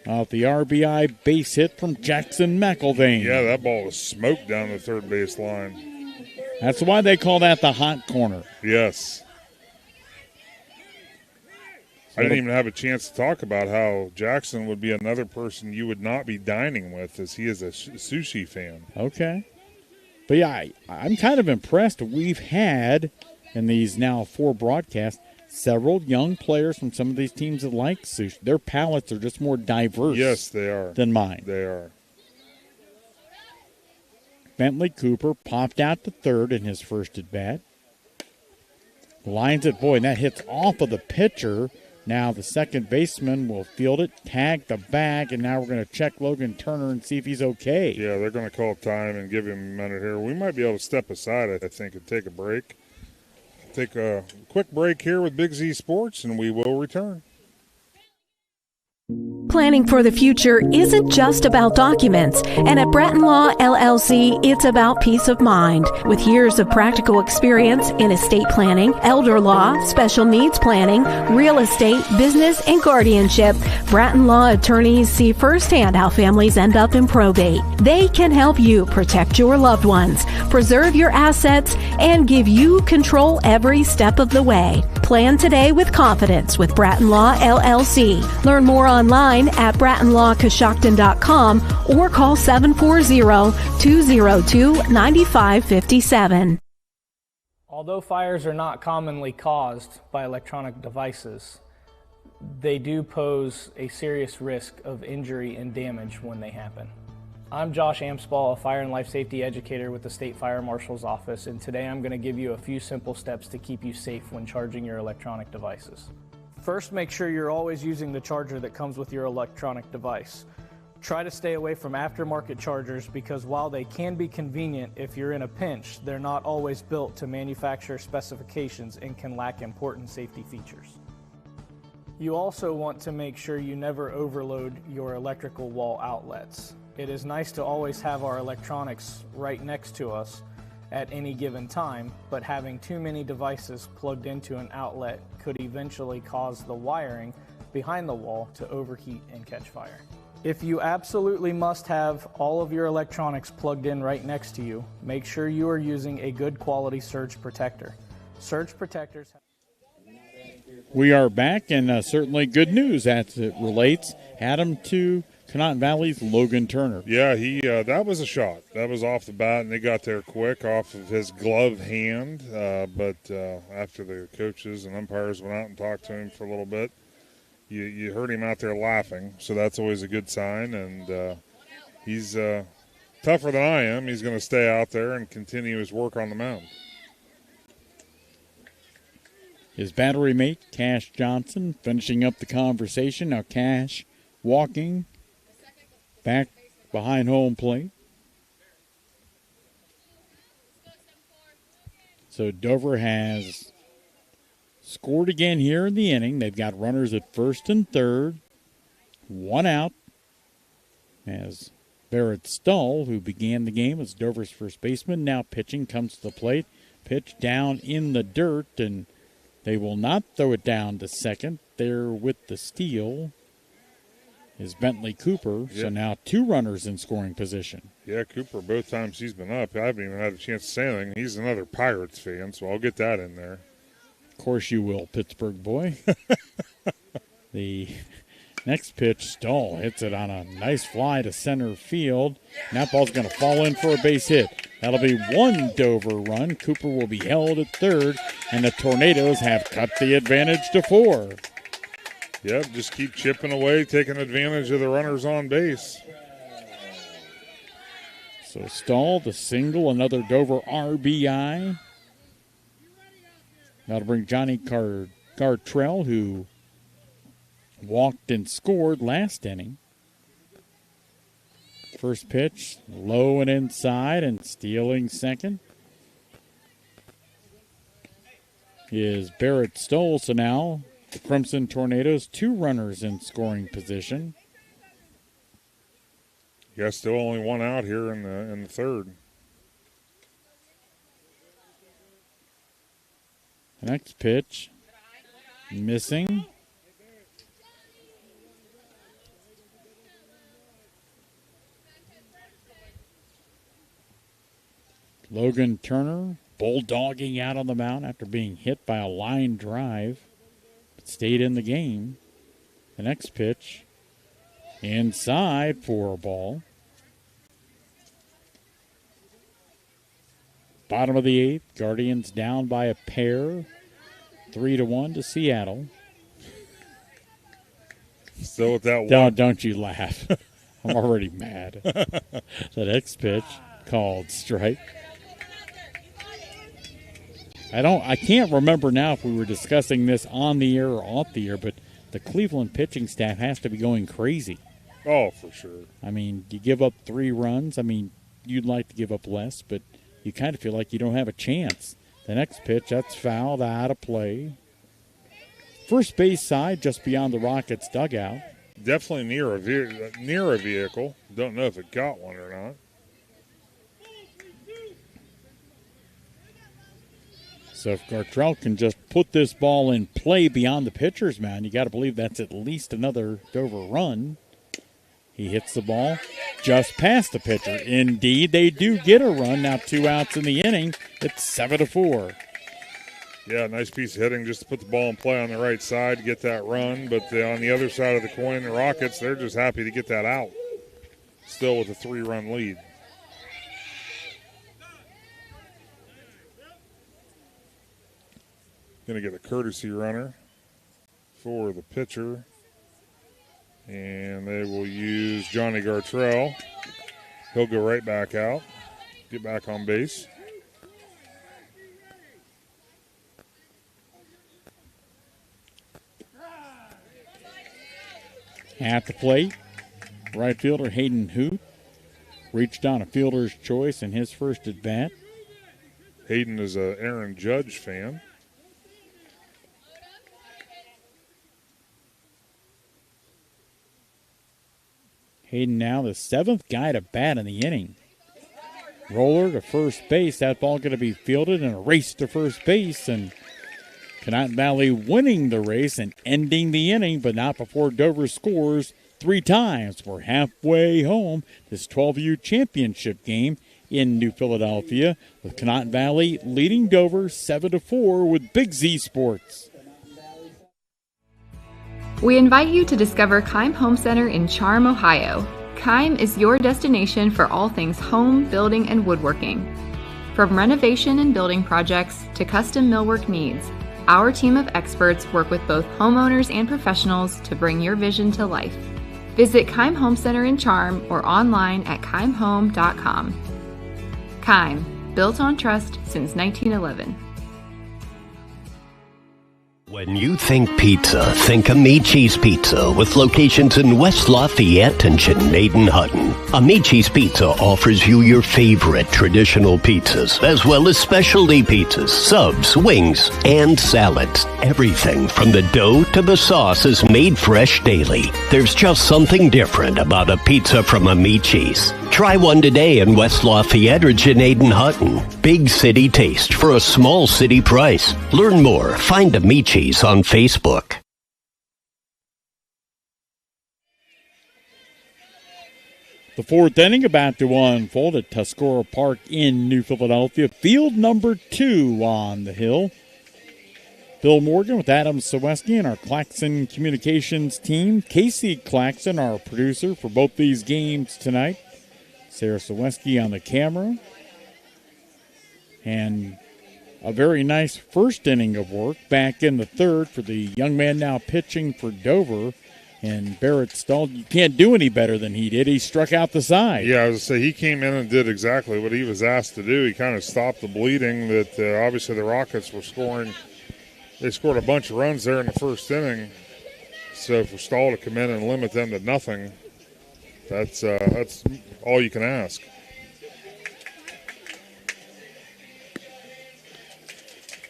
Off the RBI base hit from Jackson McElvain. Yeah, that ball was smoked down the third base line. That's why they call that the hot corner. Yes. I didn't even have a chance to talk about how Jackson would be another person you would not be dining with, as he is a sushi fan. Okay. But yeah, I'm kind of impressed. We've had, in these now 4 broadcasts, several young players from some of these teams that like sushi. Their palates are just more diverse. Yes, they are. Than mine. They are. Bentley Cooper popped out to third in his first at bat. Lines it, and that hits off of the pitcher. Now the second baseman will field it, tag the bag, and now we're going to check Logan Turner and see if he's okay. Yeah, they're going to call time and give him a minute here. We might be able to step aside, I think, and take a break. Take a quick break here with Big Z Sports, and we will return. Planning for the future isn't just about documents, and at Bratton Law LLC, it's about peace of mind. With years of practical experience in estate planning, elder law, special needs planning, real estate, business, and guardianship, Bratton Law attorneys see firsthand how families end up in probate. They can help you protect your loved ones, preserve your assets, and give you control every step of the way. Plan today with confidence with Bratton Law LLC. Learn more online at BrattonLawCoshocton.com or call 740-202-9557. Although fires are not commonly caused by electronic devices, they do pose a serious risk of injury and damage when they happen. I'm Josh Amspaugh, a fire and life safety educator with the State Fire Marshal's Office, and today I'm going to give you a few simple steps to keep you safe when charging your electronic devices. First, make sure you're always using the charger that comes with your electronic device. Try to stay away from aftermarket chargers because while they can be convenient if you're in a pinch, they're not always built to manufacturer specifications and can lack important safety features. You also want to make sure you never overload your electrical wall outlets. It is nice to always have our electronics right next to us at any given time, but having too many devices plugged into an outlet could eventually cause the wiring behind the wall to overheat and catch fire. If you absolutely must have all of your electronics plugged in right next to you, make sure you are using a good quality surge protector. Surge protectors. We are back, and certainly good news as it relates, Adam, to Canton Valley's Logan Turner. Yeah, that was a shot. That was off the bat, and they got there quick off of his glove hand. But after the coaches and umpires went out and talked to him for a little bit, you heard him out there laughing, so that's always a good sign. And he's tougher than I am. He's going to stay out there and continue his work on the mound. His battery mate, Cash Johnson, finishing up the conversation. Now Cash walking back behind home plate. So Dover has scored again here in the inning. They've got runners at first and third. One out as Barrett Stull, who began the game as Dover's first baseman, now pitching, comes to the plate. Pitch down in the dirt, and they will not throw it down to second. There with the steal is Bentley Cooper. Yep. So now two runners in scoring position. Yeah, Cooper, both times he's been up, I haven't even had a chance to say anything. He's another Pirates fan, so I'll get that in there. Of course you will, Pittsburgh boy. The next pitch, Stull hits it on a nice fly to center field. And that ball's going to fall in for a base hit. That'll be one Dover run. Cooper will be held at third, and the Tornadoes have cut the advantage to 4. Yep, just keep chipping away, taking advantage of the runners on base. So Stull, the single, another Dover RBI. That'll bring Johnny Gartrell, who walked and scored last inning. First pitch, low and inside, and stealing second is Barrett Stull. So now the Crimson Tornadoes, two runners in scoring position. Yeah, still only one out here in the third. Next pitch, missing. Logan Turner bulldogging out on the mound after being hit by a line drive, but stayed in the game. The next pitch, inside for a ball. Bottom of the 8th, Guardians down by a pair, 3-1 to Seattle. Still with that one. Don't you laugh. I'm already mad. The next pitch, called strike. I can't remember now if we were discussing this on the air or off the air, but the Cleveland pitching staff has to be going crazy. Oh, for sure. I mean, you give up 3 runs. I mean, you'd like to give up less, but you kind of feel like you don't have a chance. The next pitch, that's fouled out of play. First base side, just beyond the Rockets' dugout. Definitely near a vehicle. Don't know if it got one or not. So if Gartrell can just put this ball in play beyond the pitcher's mound, you got to believe that's at least another Dover run. He hits the ball just past the pitcher. Indeed, they do get a run. Now 2 outs in the inning. It's 7-4. Yeah, nice piece of hitting just to put the ball in play on the right side to get that run. But on the other side of the coin, the Rockets, they're just happy to get that out. Still with a 3-run lead. Going to get a courtesy runner for the pitcher. And they will use Johnny Gartrell. He'll go right back out, get back on base. At the plate, right fielder Hayden Hoot reached on a fielder's choice in his first at bat. Hayden is an Aaron Judge fan. Hayden now the 7th guy to bat in the inning. Roller to first base. That ball going to be fielded in a race to first base. And Canton Valley winning the race and ending the inning, but not before Dover scores 3 times. We're halfway home this 12U championship game in New Philadelphia, with Canton Valley leading Dover 7-4 with Big Z Sports. We invite you to discover Keim Home Center in Charm, Ohio. Keim is your destination for all things home, building, and woodworking. From renovation and building projects to custom millwork needs, our team of experts work with both homeowners and professionals to bring your vision to life. Visit Keim Home Center in Charm or online at keimhome.com. Keim, built on trust since 1911. When you think pizza, think Amici's Pizza with locations in West Lafayette and Canadian-Hutton. Amici's Pizza offers you your favorite traditional pizzas, as well as specialty pizzas, subs, wings, and salads. Everything from the dough to the sauce is made fresh daily. There's just something different about a pizza from Amici's. Try one today in West Lafayette or Canadian-Hutton. Big city taste for a small city price. Learn more. Find Amici's on Facebook. The fourth inning about to unfold at Tuscora Park in New Philadelphia. Field number 2 on the hill. Bill Morgan with Adam Ciereszewski and our Claxon Communications team. Casey Claxon, our producer for both these games tonight. Ciereszewski on the camera. And a very nice first inning of work back in the third for the young man now pitching for Dover. And Barrett Stahl, you can't do any better than he did. He struck out the side. Yeah, I was going to say, he came in and did exactly what he was asked to do. He kind of stopped the bleeding that obviously the Rockets were scoring. They scored a bunch of runs there in the first inning. So for Stahl to come in and limit them to nothing, that's all you can ask.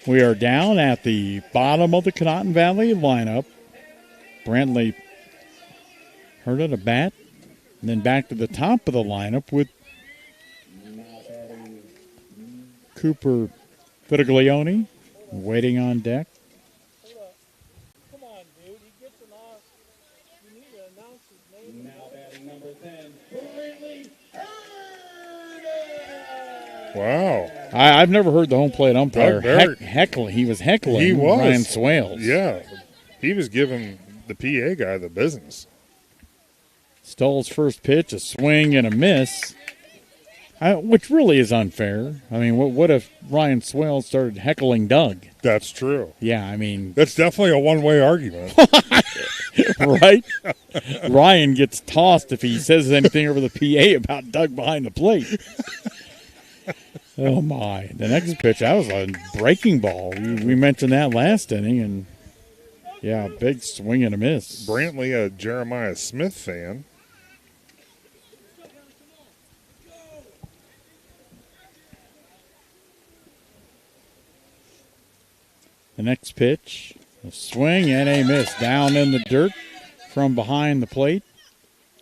We are down at the bottom of the Conotton Valley lineup. Brantley hurt at a bat, and then back to the top of the lineup with Cooper Fitiglione waiting on deck. Come on, dude. He gets an off. You need to announce his name. Now batting number 10. Wow. I've never heard the home plate umpire heckling. He was heckling Ryan Swales. Yeah. He was giving the PA guy the business. Stahl's first pitch, a swing and a miss, which really is unfair. I mean, what if Ryan Swales started heckling Doug? That's true. Yeah, I mean. That's definitely a one-way argument. Right? Ryan gets tossed if he says anything over the PA about Doug behind the plate. Oh, my. The next pitch, that was a breaking ball. We mentioned that last inning, and, yeah, big swing and a miss. Brantley, a Jeremiah Smith fan. The next pitch, a swing and a miss down in the dirt from behind the plate.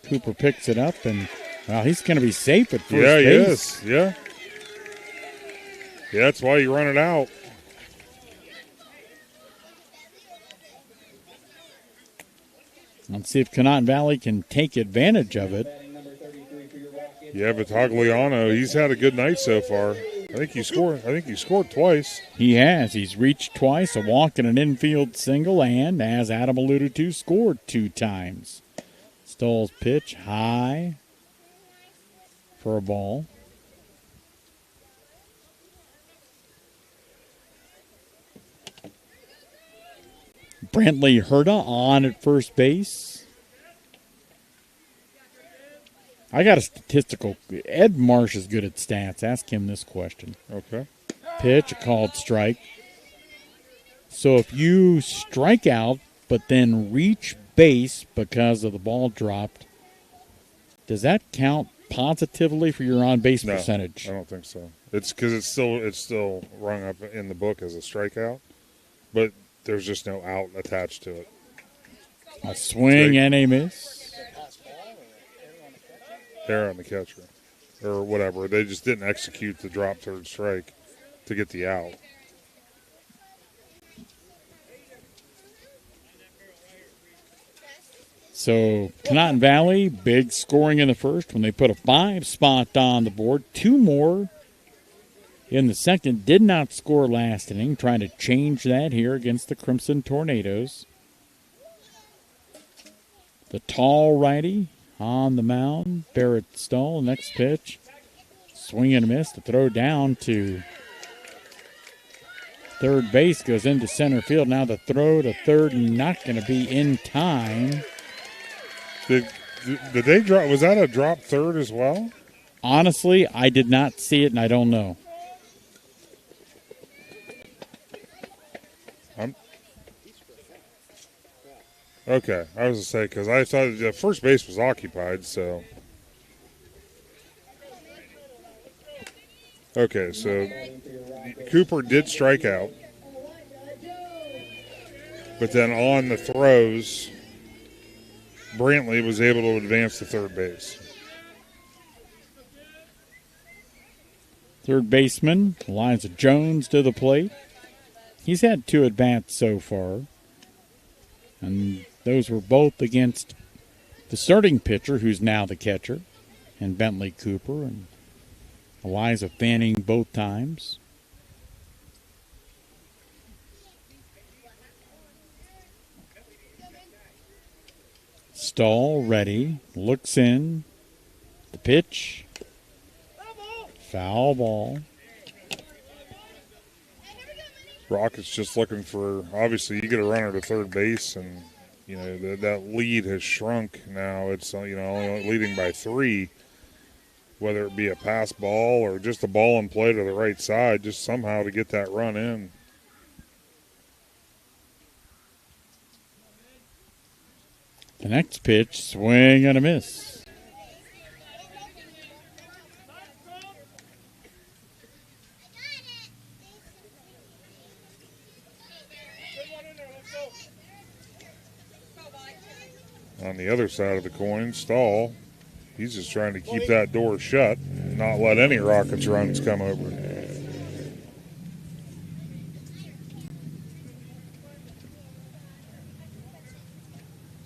Cooper picks it up, and, well, he's going to be safe at first base. Yeah, he is. Yeah. Yeah, that's why you run it out. Let's see if Conotton Valley can take advantage of it. Yeah, but Tagliano, he's had a good night so far. I think he scored twice. He has. He's reached twice, a walk and an infield single, and, as Adam alluded to, scored 2 times. Stahl's pitch high for a ball. Brantley Herta on at first base. I got a statistical. Ed Marsh is good at stats. Ask him this question. Okay. Pitch, a called strike. So if you strike out but then reach base because of the ball dropped, does that count positively for your on-base percentage? I don't think so. It's because it's still rung up in the book as a strikeout, but there's just no out attached to it. A swing and a miss. Error on the catcher, or whatever. They just didn't execute the drop third strike to get the out. So Conotton Valley, big scoring in the first when they put a 5 spot on the board. 2 more in the second. Did not score last inning. Trying to change that here against the Crimson Tornadoes. The tall righty on the mound. Barrett Stahl, next pitch. Swing and a miss. The throw down to third base, goes into center field. Now the throw to third, not going to be in time. Did they drop? Was that a drop third as well? Honestly, I did not see it, and I don't know. Okay, I was going to say, because I thought the first base was occupied, so. Okay, so Cooper did strike out. But then on the throws, Brantley was able to advance to third base. Third baseman, Eliza Jones to the plate. He's had 2 at-bats so far. And those were both against the starting pitcher, who's now the catcher, and Bentley Cooper, and Eliza fanning both times. Stahl ready, looks in, the pitch, foul ball. Rockets just looking for, obviously you get a runner to third base, and you know that lead has shrunk now. It's only leading by 3. Whether it be a pass ball or just a ball in play to the right side, just somehow to get that run in. The next pitch, swing and a miss. On the other side of the coin, Stahl, he's just trying to keep that door shut, not let any Rockets runs come over.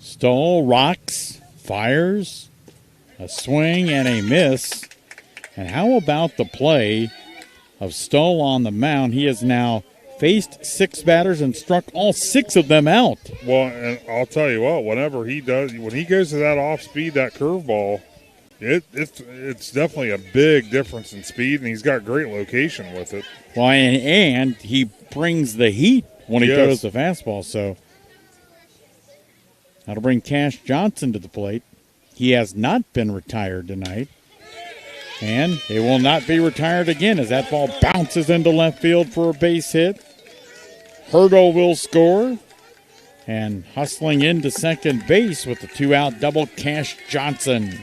Stahl rocks, fires, a swing and a miss. And how about the play of Stahl on the mound? He has now faced 6 batters and struck all 6 of them out. Well, and I'll tell you what, when he goes to that off speed, that curveball, it's definitely a big difference in speed, and he's got great location with it. Well, and he brings the heat when he throws the fastball, so that'll bring Cash Johnson to the plate. He has not been retired tonight, and he will not be retired again as that ball bounces into left field for a base hit. Hurdle will score, and hustling into second base with the 2-out double, Cash Johnson.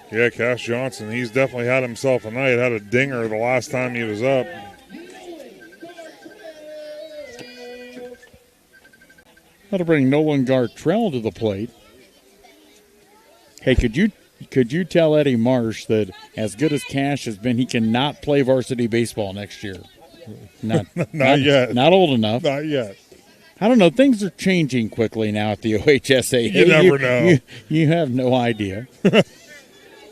Yeah, Cash Johnson, he's definitely had himself a night. Had a dinger the last time he was up. That'll bring Nolan Gartrell to the plate. Hey, could you tell Eddie Marsh that as good as Cash has been, he cannot play varsity baseball next year? Not yet. Not old enough. Not yet. I don't know. Things are changing quickly now at the OHSA. You never know. You have no idea.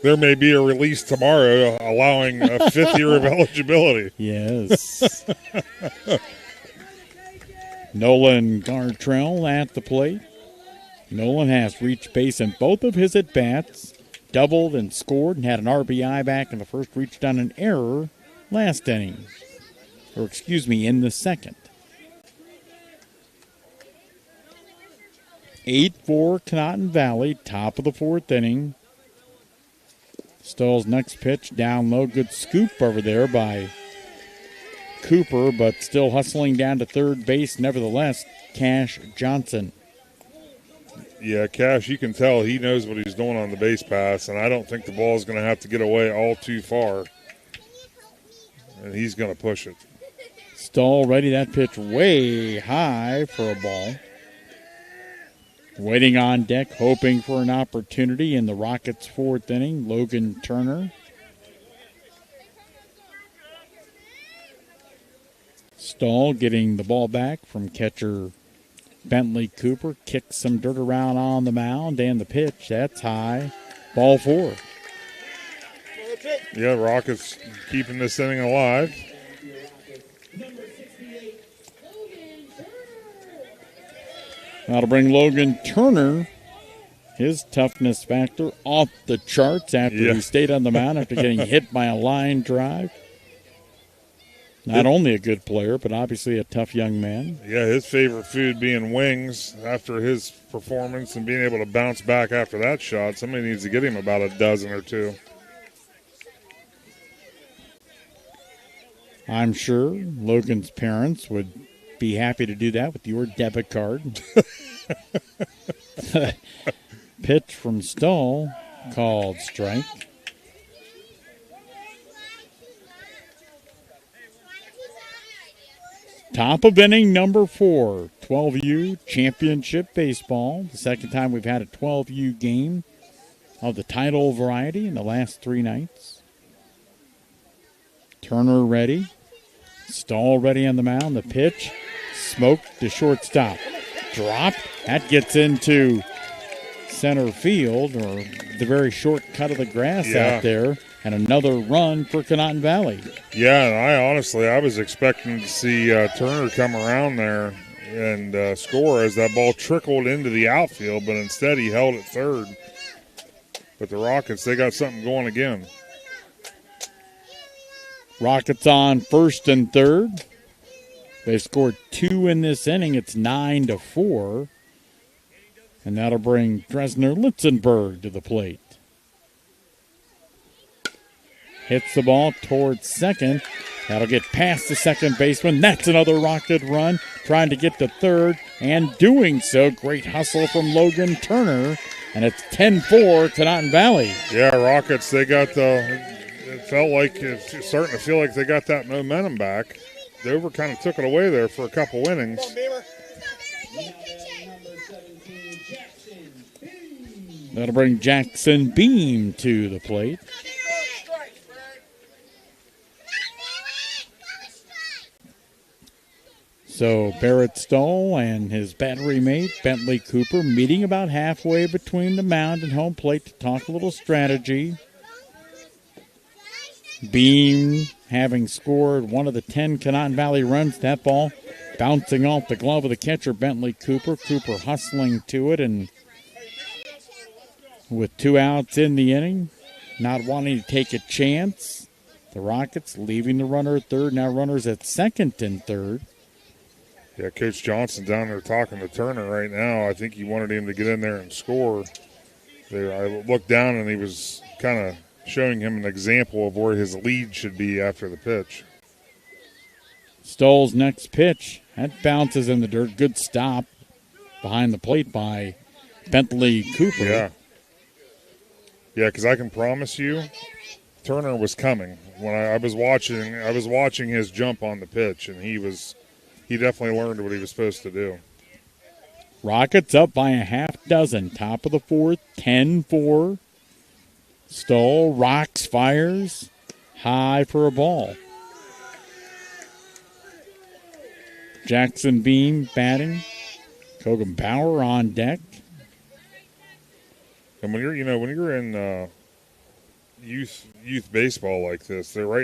There may be a release tomorrow allowing a 5th year of eligibility. Yes. Nolan Gartrell at the plate. Nolan has reached base in both of his at-bats, doubled and scored, and had an RBI back in the first, reached on an error last inning. In the second. 8-4 Cotton Valley, top of the 4th inning. Stahl's next pitch down low, good scoop over there by Cooper, but still hustling down to third base nevertheless, Cash Johnson. Yeah, Cash, you can tell he knows what he's doing on the base pass, and I don't think the ball's going to have to get away all too far. And he's going to push it. Stahl ready, that pitch way high for a ball. Waiting on deck, hoping for an opportunity in the Rockets' 4th inning, Logan Turner. Stahl getting the ball back from catcher Bentley Cooper. Kicks some dirt around on the mound, and the pitch, that's high. Ball 4. Yeah, Rockets keeping this inning alive. That'll bring Logan Turner His toughness factor off the charts after he stayed on the mound after getting hit by a line drive. Not only a good player, but obviously a tough young man. Yeah, his favorite food being wings after his performance and being able to bounce back after that shot. Somebody needs to get him about a dozen or two. I'm sure Logan's parents would be happy to do that with your debit card. Pitch from Stoll, called strike. Top of inning number 4, 12U championship baseball. The second time we've had a 12U game of the title variety in the last 3 nights. Turner ready. Stoll ready on the mound. The pitch, smoked to shortstop. Dropped. That gets into center field, or the very short cut of the grass out there, and another run for Conotton Valley. Yeah, and I was expecting to see Turner come around there and score as that ball trickled into the outfield, but instead he held it third. But the Rockets, they got something going again. Rockets on first and third. They scored 2 in this inning. It's 9-4. And that'll bring Dresner Litzenberg to the plate. Hits the ball towards second. That'll get past the second baseman. That's another Rocket run, trying to get to third, and doing so. Great hustle from Logan Turner, and it's 10-4 Conotton Valley. Yeah, Rockets, they got it felt like it's starting to feel like they got that momentum back. Dover kind of took it away there for a couple innings. That'll bring Jackson Beam to the plate. So Barrett Stoll and his battery mate, Bentley Cooper, meeting about halfway between the mound and home plate to talk a little strategy. Beam having scored one of the 10 Conotton Valley runs. That ball bouncing off the glove of the catcher, Bentley Cooper. Cooper hustling to it, and with 2 outs in the inning, not wanting to take a chance. The Rockets leaving the runner at third. Now runners at second and third. Yeah, Coach Johnson down there talking to Turner right now. I think he wanted him to get in there and score. I looked down and he was kind of showing him an example of where his lead should be after the pitch. Stoll's next pitch. That bounces in the dirt. Good stop behind the plate by Bentley Cooper. Yeah. Yeah, because I can promise you, Turner was coming. When I was watching his jump on the pitch, and he definitely learned what he was supposed to do. Rockets up by a half dozen. Top of the fourth, 10-4. Stoll rocks, fires, high for a ball. Jackson Beam batting. Kogan Power on deck. And when you're in youth baseball like this, there's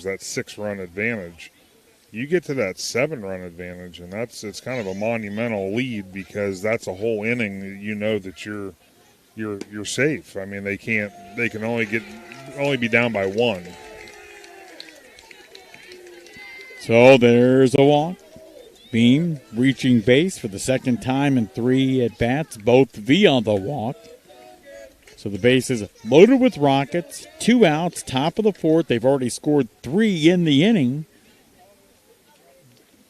that 6-run advantage. You get to that 7-run advantage, and it's kind of a monumental lead, because that's a whole inning that you know that you're safe. I mean, they can only be down by 1. So there's a walk. Beam reaching base for the second time in 3 at-bats, both via the walk. So the base is loaded with Rockets. 2 outs, top of the fourth. They've already scored 3 in the inning.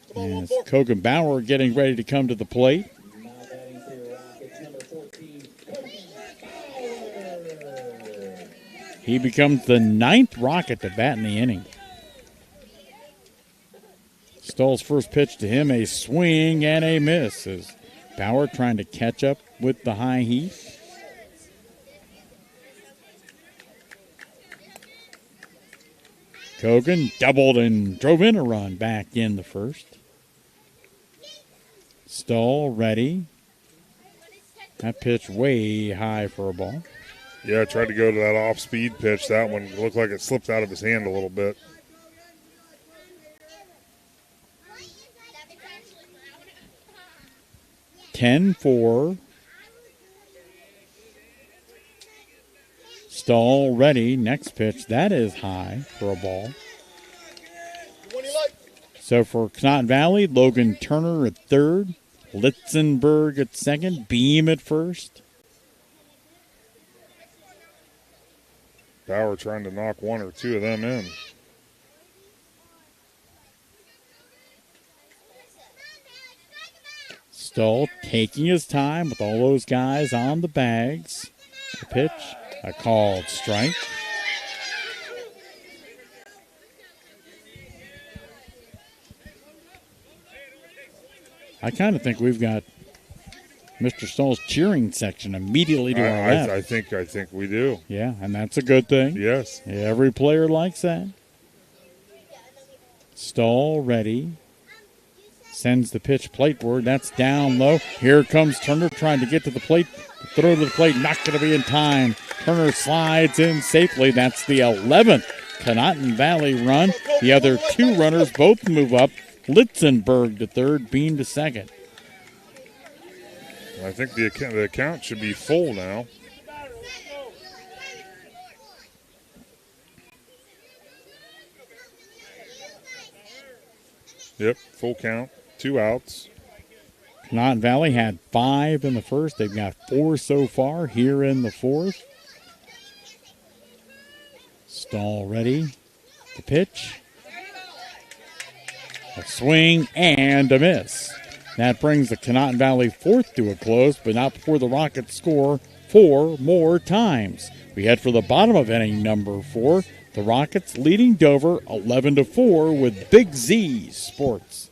As Kogan Bauer getting ready to come to the plate. He becomes the 9th Rocket to bat in the inning. Stoll's first pitch to him, a swing and a miss, as Bauer trying to catch up with the high heat. Kogan doubled and drove in a run back in the first. Stoll ready. That pitch way high for a ball. Yeah, tried to go to that off-speed pitch. That one looked like it slipped out of his hand a little bit. $10-4. Stall ready. Next pitch. That is high for a ball. So for Canotton Valley, Logan Turner at third. Litzenberg at second. Beam at first. Bauer trying to knock one or two of them in. Stoll taking his time with all those guys on the bags. The pitch, a called strike. I kind of think we've got Mr. Stoll's cheering section immediately to our left. I think we do. Yeah, and that's a good thing. Yes. Every player likes that. Stoll ready. Sends the pitch plateward. That's down low. Here comes Turner trying to get to the plate. Throw to the plate, not going to be in time. Turner slides in safely. That's the 11th Canotton Valley run. The other two runners both move up. Litzenberg to third, Bean to second. I think the account should be full now. Yep, full count. 2 outs. Canotton Valley had 5 in the first. They've got 4 so far here in the fourth. Stall ready. The pitch. A swing and a miss. That brings the Canotton Valley fourth to a close, but not before the Rockets score 4 more times. We head for the bottom of inning number 4. The Rockets leading Dover 11-4 with Big Z Sports.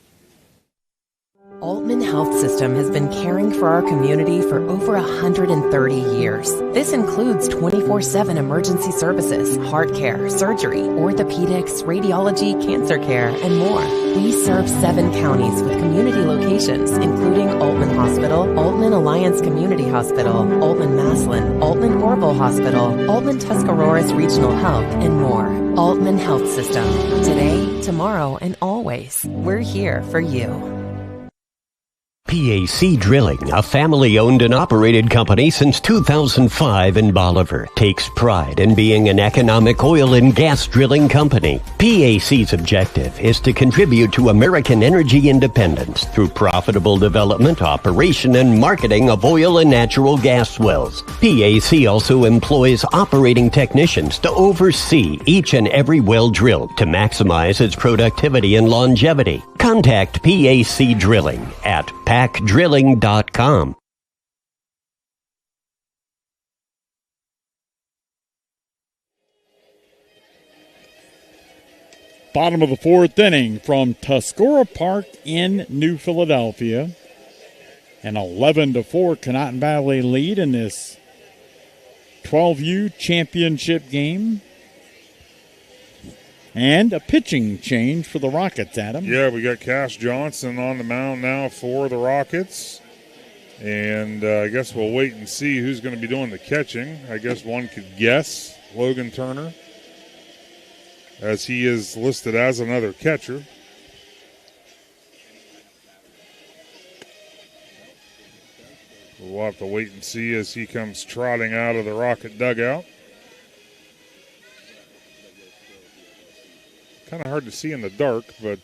Altman Health System has been caring for our community for over 130 years. This includes 24/7 emergency services, heart care, surgery, orthopedics, radiology, cancer care, and more. We serve 7 counties with community locations, including Altman Hospital, Altman Alliance Community Hospital, Altman Maslin, Altman Orville Hospital, Altman Tuscarawas Regional Health, and more. Altman Health System. Today, tomorrow, and always. We're here for you. PAC Drilling, a family-owned and operated company since 2005 in Bolivar, takes pride in being an economic oil and gas drilling company. PAC's objective is to contribute to American energy independence through profitable development, operation, and marketing of oil and natural gas wells. PAC also employs operating technicians to oversee each and every well drilled to maximize its productivity and longevity. Contact PAC Drilling at pacdrilling.com. Bottom of the fourth inning from Tuscora Park in New Philadelphia. An 11-4 Canotton Valley lead in this 12U championship game. And a pitching change for the Rockets, Adam. Yeah, we got Cash Johnson on the mound now for the Rockets. And I guess we'll wait and see who's going to be doing the catching. I guess one could guess Logan Turner, as he is listed as another catcher. We'll have to wait and see as he comes trotting out of the Rocket dugout. Kind of hard to see in the dark, but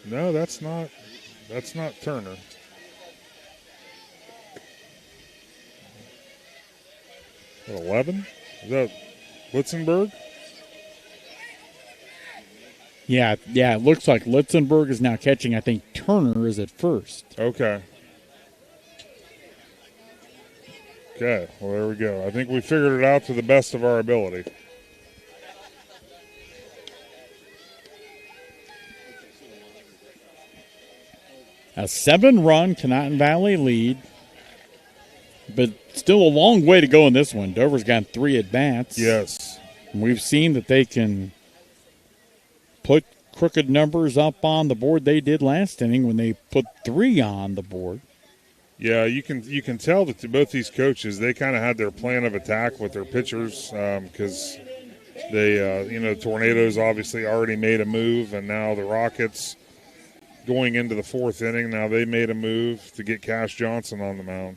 no, that's not Turner. What, 11? Is that Litzenberg? Yeah, it looks like Litzenberg is now catching. I think Turner is at first. Okay, well, there we go. I think we figured it out to the best of our ability. A 7-run Canotton Valley lead, but still a long way to go in this one. Dover's got 3 at-bats. Yes. We've seen that they can put crooked numbers up on the board. They did last inning when they put 3 on the board. Yeah, you can tell that both these coaches, they kind of had their plan of attack with their pitchers because they, Tornadoes obviously already made a move, and now the Rockets – going into the 4th inning, now they made a move to get Cash Johnson on the mound.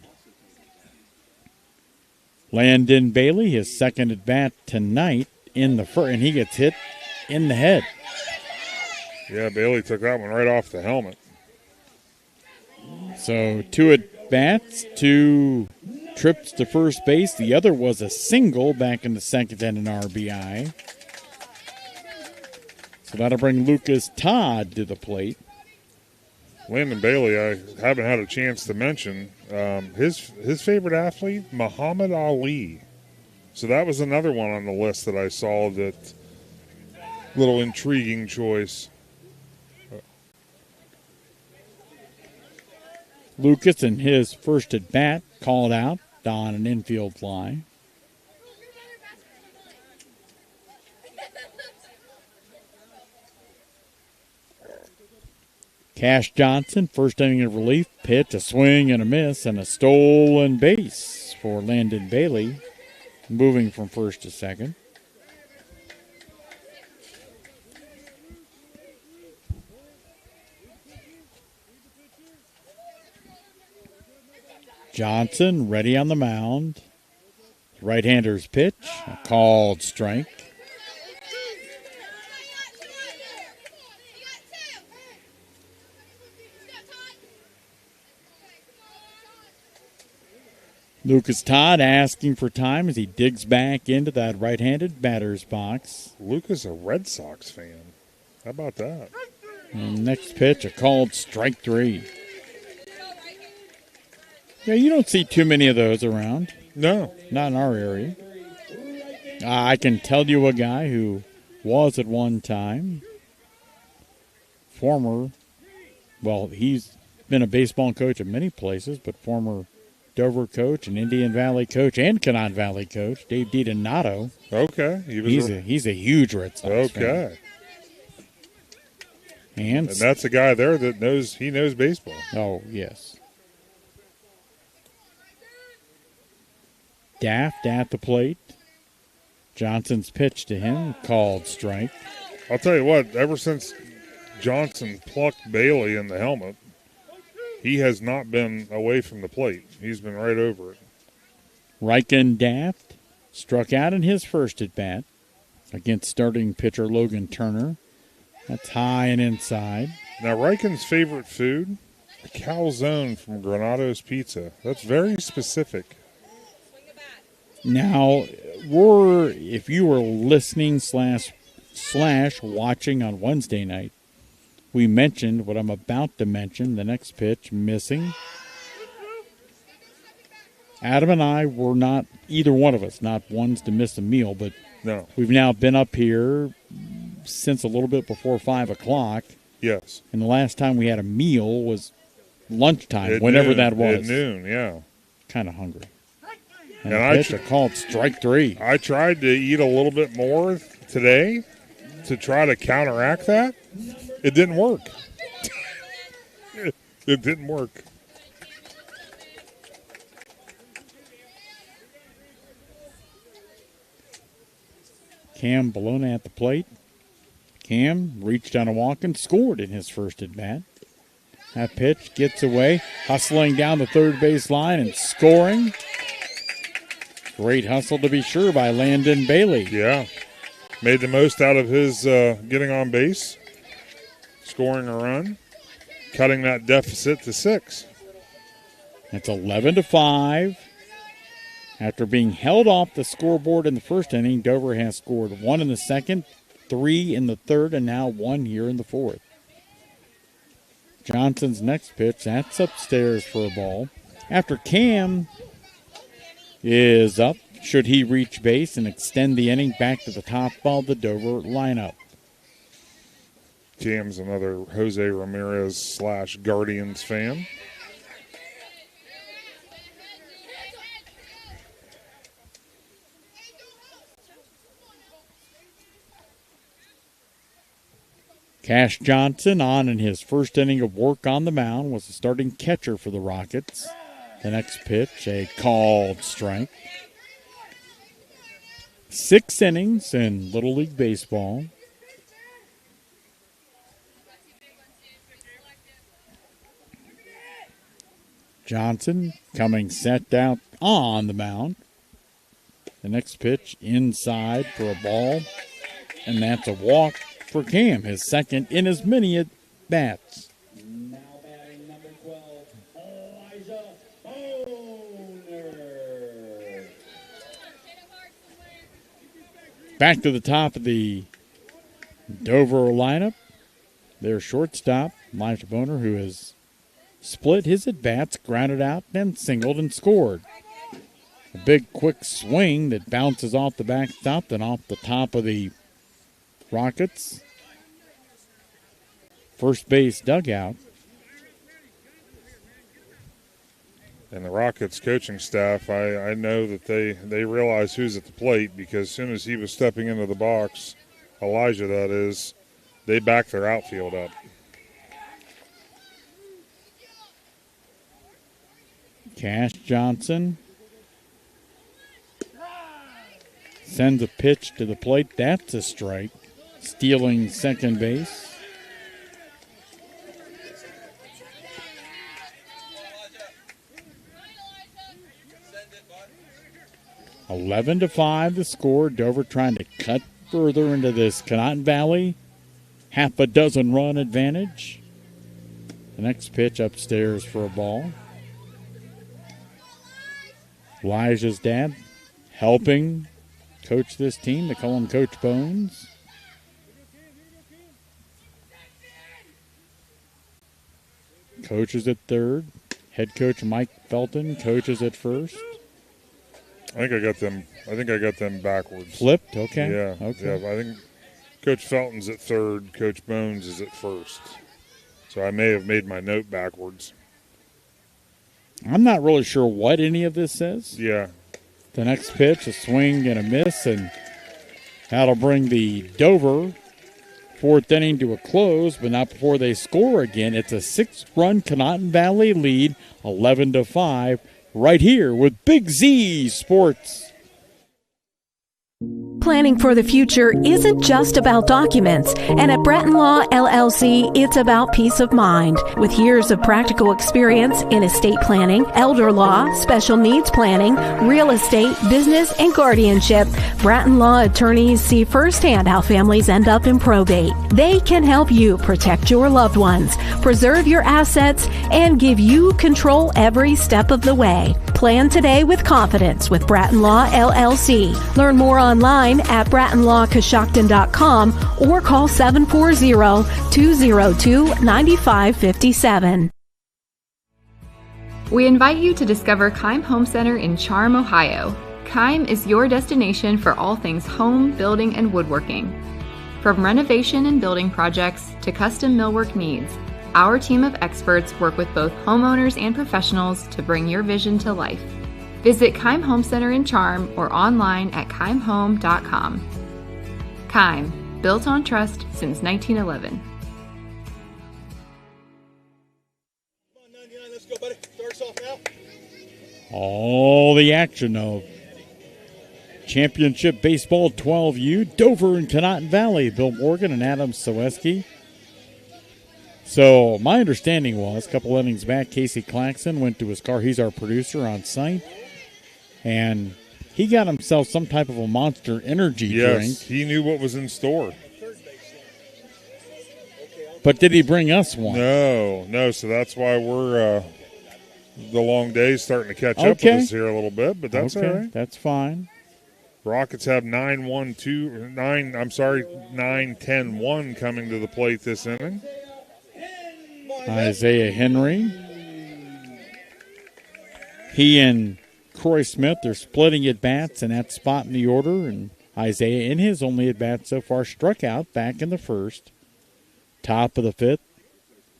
Landon Bailey, his second at bat tonight in the first, and he gets hit in the head. Yeah, Bailey took that one right off the helmet. So 2 at bats, 2 trips to first base. The other was a single back in the second and an RBI. So that'll bring Lucas Todd to the plate. Landon Bailey, I haven't had a chance to mention, his favorite athlete, Muhammad Ali. So that was another one on the list that I saw, that little intriguing choice. Lucas in his first at bat called out on an infield fly. Cash Johnson, first inning of relief, pitch, a swing and a miss, and a stolen base for Landon Bailey, moving from first to second. Johnson ready on the mound. Right-hander's pitch, a called strike. Lucas Todd asking for time as he digs back into that right-handed batter's box. Lucas, a Red Sox fan. How about that? And next pitch, a called strike 3. Yeah, you don't see too many of those around. No. Not in our area. I can tell you a guy who was at one time he's been a baseball coach at many places, but former Dover coach and Indian Valley coach and Canaan Valley coach, Dave DiDonato. Okay. He's a huge Red Sox fan. Okay. And that's a guy there that knows baseball. Oh, yes. Daft at the plate. Johnson's pitch to him, called strike. I'll tell you what, ever since Johnson plucked Bailey in the helmet, he has not been away from the plate. He's been right over it. Riken Daft struck out in his first at-bat against starting pitcher Logan Turner. That's high and inside. Now, Riken's favorite food, a calzone from Granado's Pizza. That's very specific. Now, if you were listening slash watching on Wednesday night, we mentioned what I'm about to mention, the next pitch, missing. Adam and I were not, either one of us, not ones to miss a meal, but no. We've now been up here since a little bit before 5 o'clock. Yes. And the last time we had a meal was lunchtime, whenever that was. At noon, yeah. Kind of hungry. And I called strike 3. I tried to eat a little bit more today to try to counteract that. It didn't work. It didn't work. Cam Bologna at the plate. Cam reached on a walk and scored in his first at-bat. That pitch gets away, hustling down the third base line and scoring. Great hustle, to be sure, by Landon Bailey. Yeah. Made the most out of his getting on base, scoring a run, cutting that deficit to 6. It's 11-5. After being held off the scoreboard in the first inning, Dover has scored 1 in the second, 3 in the third, and now 1 here in the fourth. Johnson's next pitch, that's upstairs for a ball. After Cam is up, should he reach base and extend the inning back to the top of the Dover lineup. Cam's another Jose Ramirez / Guardians fan. Cash Johnson on in his first inning of work on the mound was the starting catcher for the Rockets. The next pitch, a called strike. 6 innings in Little League Baseball. Johnson coming set out on the mound. The next pitch inside for a ball, and that's a walk for Cam, his second in as many at-bats. Now batting number 12, Arner. Back to the top of the Dover lineup. Their shortstop, Elijah Boner, who has split his at-bats, grounded out, then singled and scored. A big, quick swing that bounces off the backstop, then off the top of the Rockets' first base dugout. And the Rockets coaching staff, I know that they realize who's at the plate, because as soon as he was stepping into the box, Elijah that is, they backed their outfield up. Cash Johnson sends a pitch to the plate. That's a strike. Stealing second base. Eleven to 5 the score. Dover trying to cut further into this Conotton Valley half a dozen run advantage. The next pitch upstairs for a ball. Elijah's dad helping coach this team. They call him Coach Bones. Coaches at third. Head coach Mike Felton coaches at first. I think I got them backwards. Flipped, okay. Yeah. Okay. Yeah, I think Coach Felton's at third, Coach Bones is at first. So I may have made my note backwards. I'm not really sure what any of this says. Yeah. The next pitch, a swing and a miss, and that'll bring the Dover fourth inning to a close, but not before they score again. It's a 6-run Conotton Valley lead, 11 to 5, right here with Big Z Sports. Planning for the future isn't just about documents, and at Bratton Law LLC, it's about peace of mind. With years of practical experience in estate planning, elder law, special needs planning, real estate, business, and guardianship, Bratton Law attorneys see firsthand how families end up in probate. They can help you protect your loved ones, preserve your assets, and give you control every step of the way. Plan today with confidence with Bratton Law LLC. Learn more online at BrattonLawCoshocton.com or call 740-202-9557. We invite you to discover Keim Home Center in Charm, Ohio. Keim is your destination for all things home, building, and woodworking. From renovation and building projects to custom millwork needs, our team of experts work with both homeowners and professionals to bring your vision to life. Visit Keim Home Center in Charm or online at keimhome.com. Keim, built on trust since 1911. Come on, 99, let's go, buddy. Start us off now. All the action of Championship Baseball 12U, Dover and Conotton Valley, Bill Morgan and Adam Ciereszewski. So my understanding was a couple innings back, Casey Claxon went to his car. He's our producer on site. And he got himself some type of a Monster Energy drink. Yes, he knew what was in store. But did he bring us one? No. So that's why we're the long day's starting to catch up with us here a little bit, but that's all right. That's fine. Rockets have 9-10-1 coming to the plate this inning. Isaiah Henry. He and Croy Smith are splitting at-bats in that spot in the order, and Isaiah, in his only at-bat so far, struck out back in the first. Top of the fifth.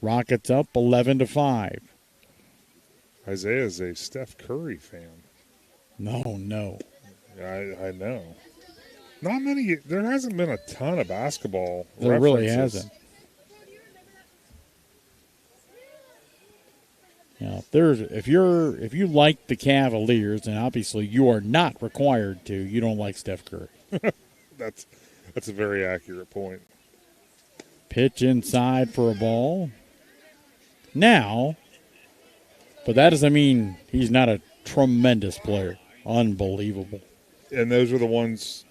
Rockets up 11 to 5. Isaiah's a Steph Curry fan. No. I know. Not many. There hasn't been a ton of basketball. There really hasn't. Now, if you like the Cavaliers, and obviously you are not required to, you don't like Steph Curry. That's a very accurate point. Pitch inside for a ball. Now, but that doesn't mean he's not a tremendous player. Unbelievable. And those are the ones,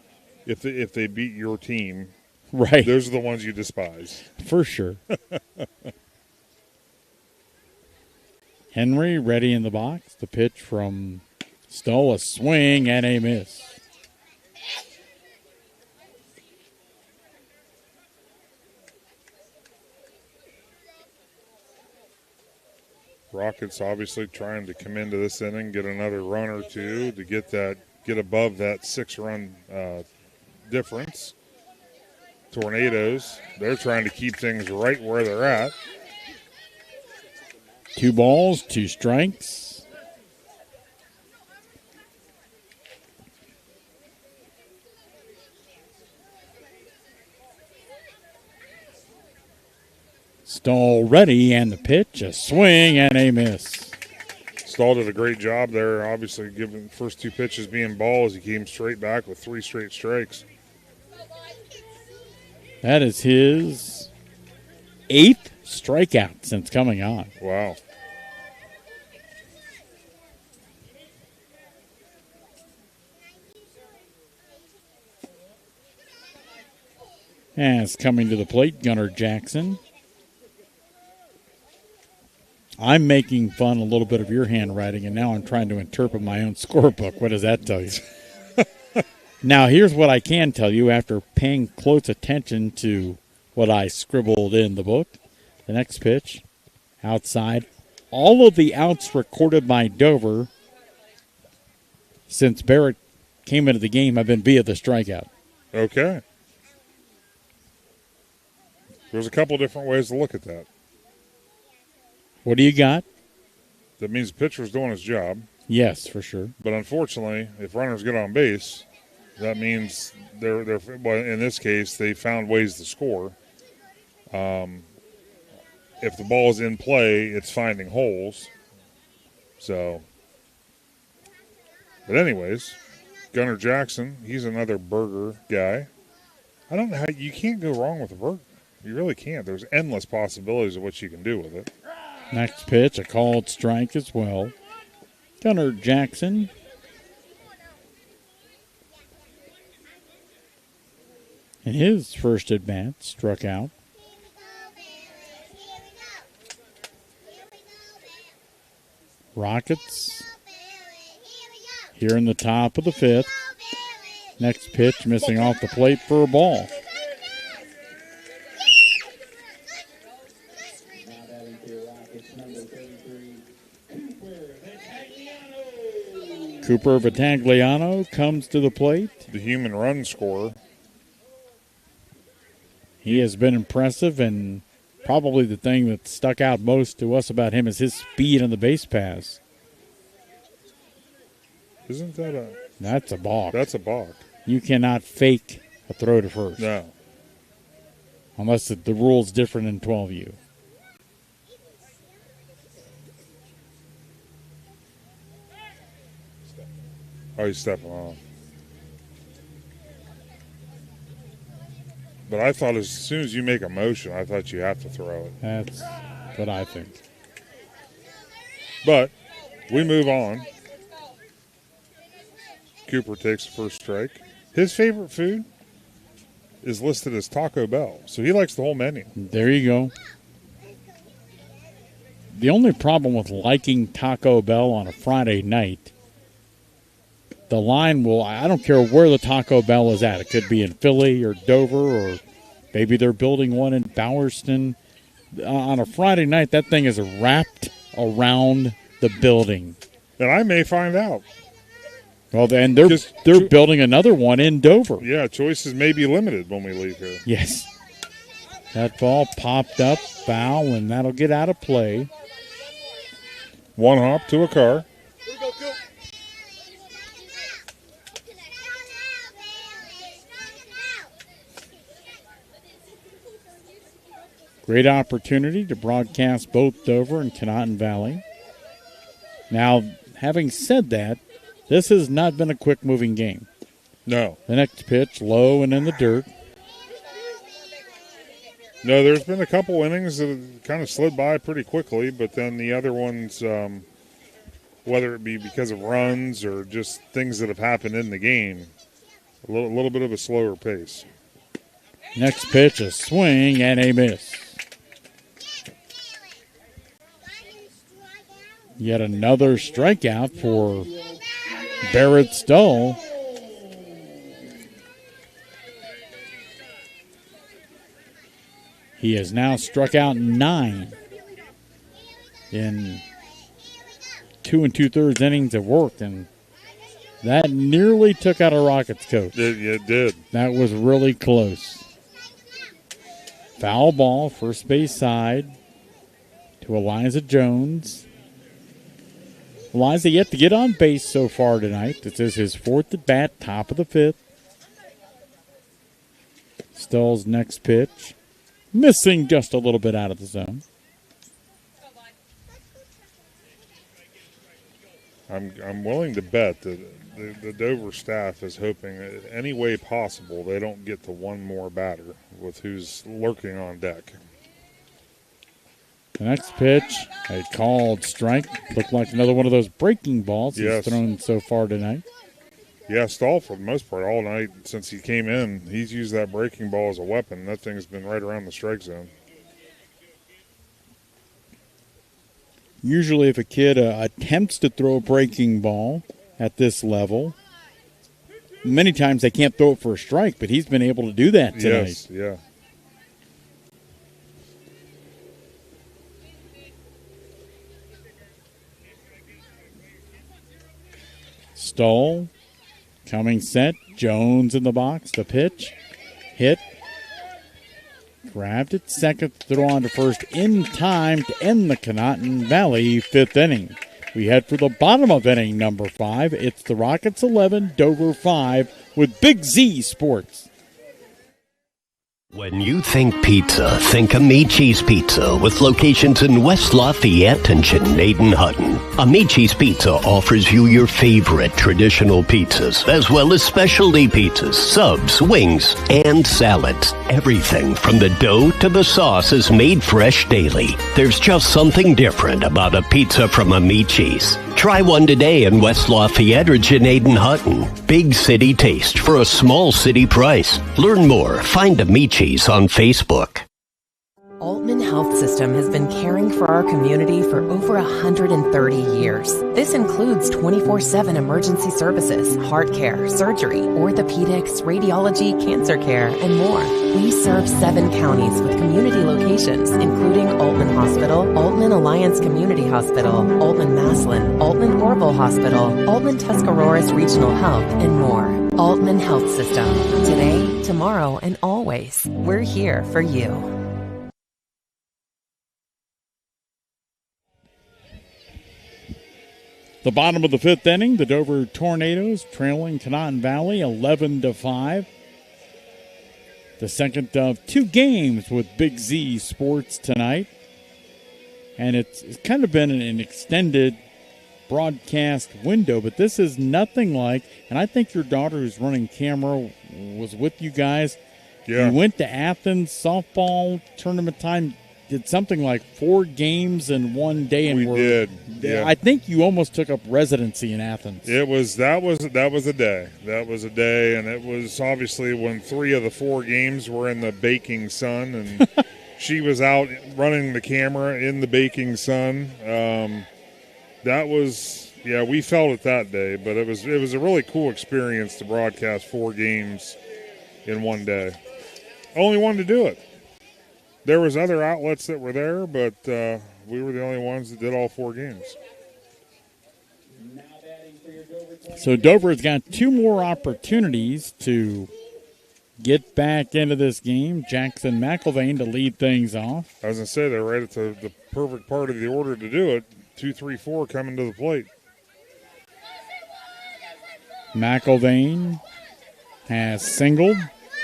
if they beat your team, right? Those are the ones you despise. For sure. Henry ready in the box. The pitch from Stoll, a swing and a miss. Rockets obviously trying to come into this inning, get another run or two to get above that 6-run difference. Tornadoes, they're trying to keep things right where they're at. 2 balls, 2 strikes. Stoll ready, and the pitch, a swing and a miss. Stoll did a great job there, obviously given the first 2 pitches being balls. He came straight back with 3 straight strikes. That is his 8th strikeout since coming on. Wow. As coming to the plate, Gunnar Jackson. I'm making fun a little bit of your handwriting, and now I'm trying to interpret my own scorebook. What does that tell you? Now, here's what I can tell you after paying close attention to what I scribbled in the book. The next pitch, outside. All of the outs recorded by Dover since Barrett came into the game have been via the strikeout. Okay. There's a couple different ways to look at that. What do you got? That means the pitcher's doing his job. Yes, for sure. But unfortunately, if runners get on base, that means they're well, in this case, they found ways to score. If the ball is in play, it's finding holes. So, but anyways, Gunnar Jackson, he's another burger guy. I don't know how you can't go wrong with a burger. You really can't. There's endless possibilities of what you can do with it. Next pitch, a called strike as well. Gunnar Jackson. In his first at bat, struck out. Rockets here in the top of the 5th. Next pitch, missing off the plate for a ball. Cooper Vitagliano comes to the plate. The human run scorer. He has been impressive, and probably the thing that stuck out most to us about him is his speed on the base pass. Isn't that a... That's a balk. That's a balk. You cannot fake a throw to first. No. Unless the rule's different in 12U. Oh, he's stepping off. But I thought as soon as you make a motion, I thought you have to throw it. That's what I think. But we move on. Cooper takes the first strike. His favorite food is listed as Taco Bell, so he likes the whole menu. There you go. The only problem with liking Taco Bell on a Friday night, the line will, I don't care where the Taco Bell is at. It could be in Philly or Dover, or maybe they're building one in Bowerston. On a Friday night, that thing is wrapped around the building. And I may find out. Well, then they're building another one in Dover. Yeah, choices may be limited when we leave here. Yes. That ball popped up, foul, and that'll get out of play. One hop to a car. Great opportunity to broadcast both Dover and Conotton Valley. Now, having said that, this has not been a quick-moving game. No. The next pitch, low and in the dirt. No, there's been a couple innings that have kind of slid by pretty quickly, but then the other ones, whether it be because of runs or just things that have happened in the game. A little bit of a slower pace. Next pitch, a swing and a miss. Yet another strikeout for Barrett Stoll. He has now struck out 9 in 2 2/3 innings of work, and that nearly took out a Rockets coach. It did. That was really close. Foul ball, first base side to Eliza Jones. Eliza yet to get on base so far tonight. This is his 4th at bat, top of the 5th. Stoll's next pitch. Missing just a little bit out of the zone. I'm willing to bet that the Dover staff is hoping that any way possible they don't get to one more batter with who's lurking on deck. The next pitch, a called strike. Looked like another one of those breaking balls he's thrown so far tonight. Yeah, Stoll, for the most part, all night since he came in, he's used that breaking ball as a weapon. That thing's been right around the strike zone. Usually if a kid attempts to throw a breaking ball at this level, many times they can't throw it for a strike, but he's been able to do that tonight. Yes, yeah. Stoll coming set. Jones in the box. The pitch. Hit. Grabbed at second. Throw on to first in time to end the Conotton Valley 5th inning. We head for the bottom of inning number 5. It's the Rockets 11, Dover 5 with Big Z Sports. When you think pizza, think Amici's Pizza with locations in West Lafayette and Grenada-Hutton. Amici's Pizza offers you your favorite traditional pizzas, as well as specialty pizzas, subs, wings, and salads. Everything from the dough to the sauce is made fresh daily. There's just something different about a pizza from Amici's. Try one today in West Lafayette or Grenada-Hutton. Big city taste for a small city price. Learn more. Find Amici's on Facebook. Altman Health System has been caring for our community for over 130 years. This includes 24/7 emergency services, heart care, surgery, orthopedics, radiology, cancer care, and more. We serve 7 counties with community locations, including Altman Hospital, Altman Alliance Community Hospital, Altman Maslin, Altman Orville Hospital, Altman Tuscarawas Regional Health, and more. Altman Health System. Today, tomorrow, and always. We're here for you. The bottom of the 5th inning, the Dover Tornadoes trailing Conotton Valley 11-5. The second of 2 games with Big Z Sports tonight. And it's kind of been an extended broadcast window, but this is nothing like, and I think your daughter who's running camera was with you guys. Yeah. You went to Athens softball tournament time, did something like 4 games in one day, and we did. Yeah. I think you almost took up residency in Athens. That was a day. That was a day, and it was obviously when 3 of the 4 games were in the baking sun, and she was out running the camera in the baking sun. That was, we felt it that day, but it was a really cool experience to broadcast 4 games in one day. Only one to do it. There was other outlets that were there, but we were the only ones that did all 4 games. So Dover's got 2 more opportunities to get back into this game. Jackson McIlvain to lead things off. I was going to say, they're right at the perfect part of the order to do it. 2, 3, 4 coming to the plate. McIlvain has singled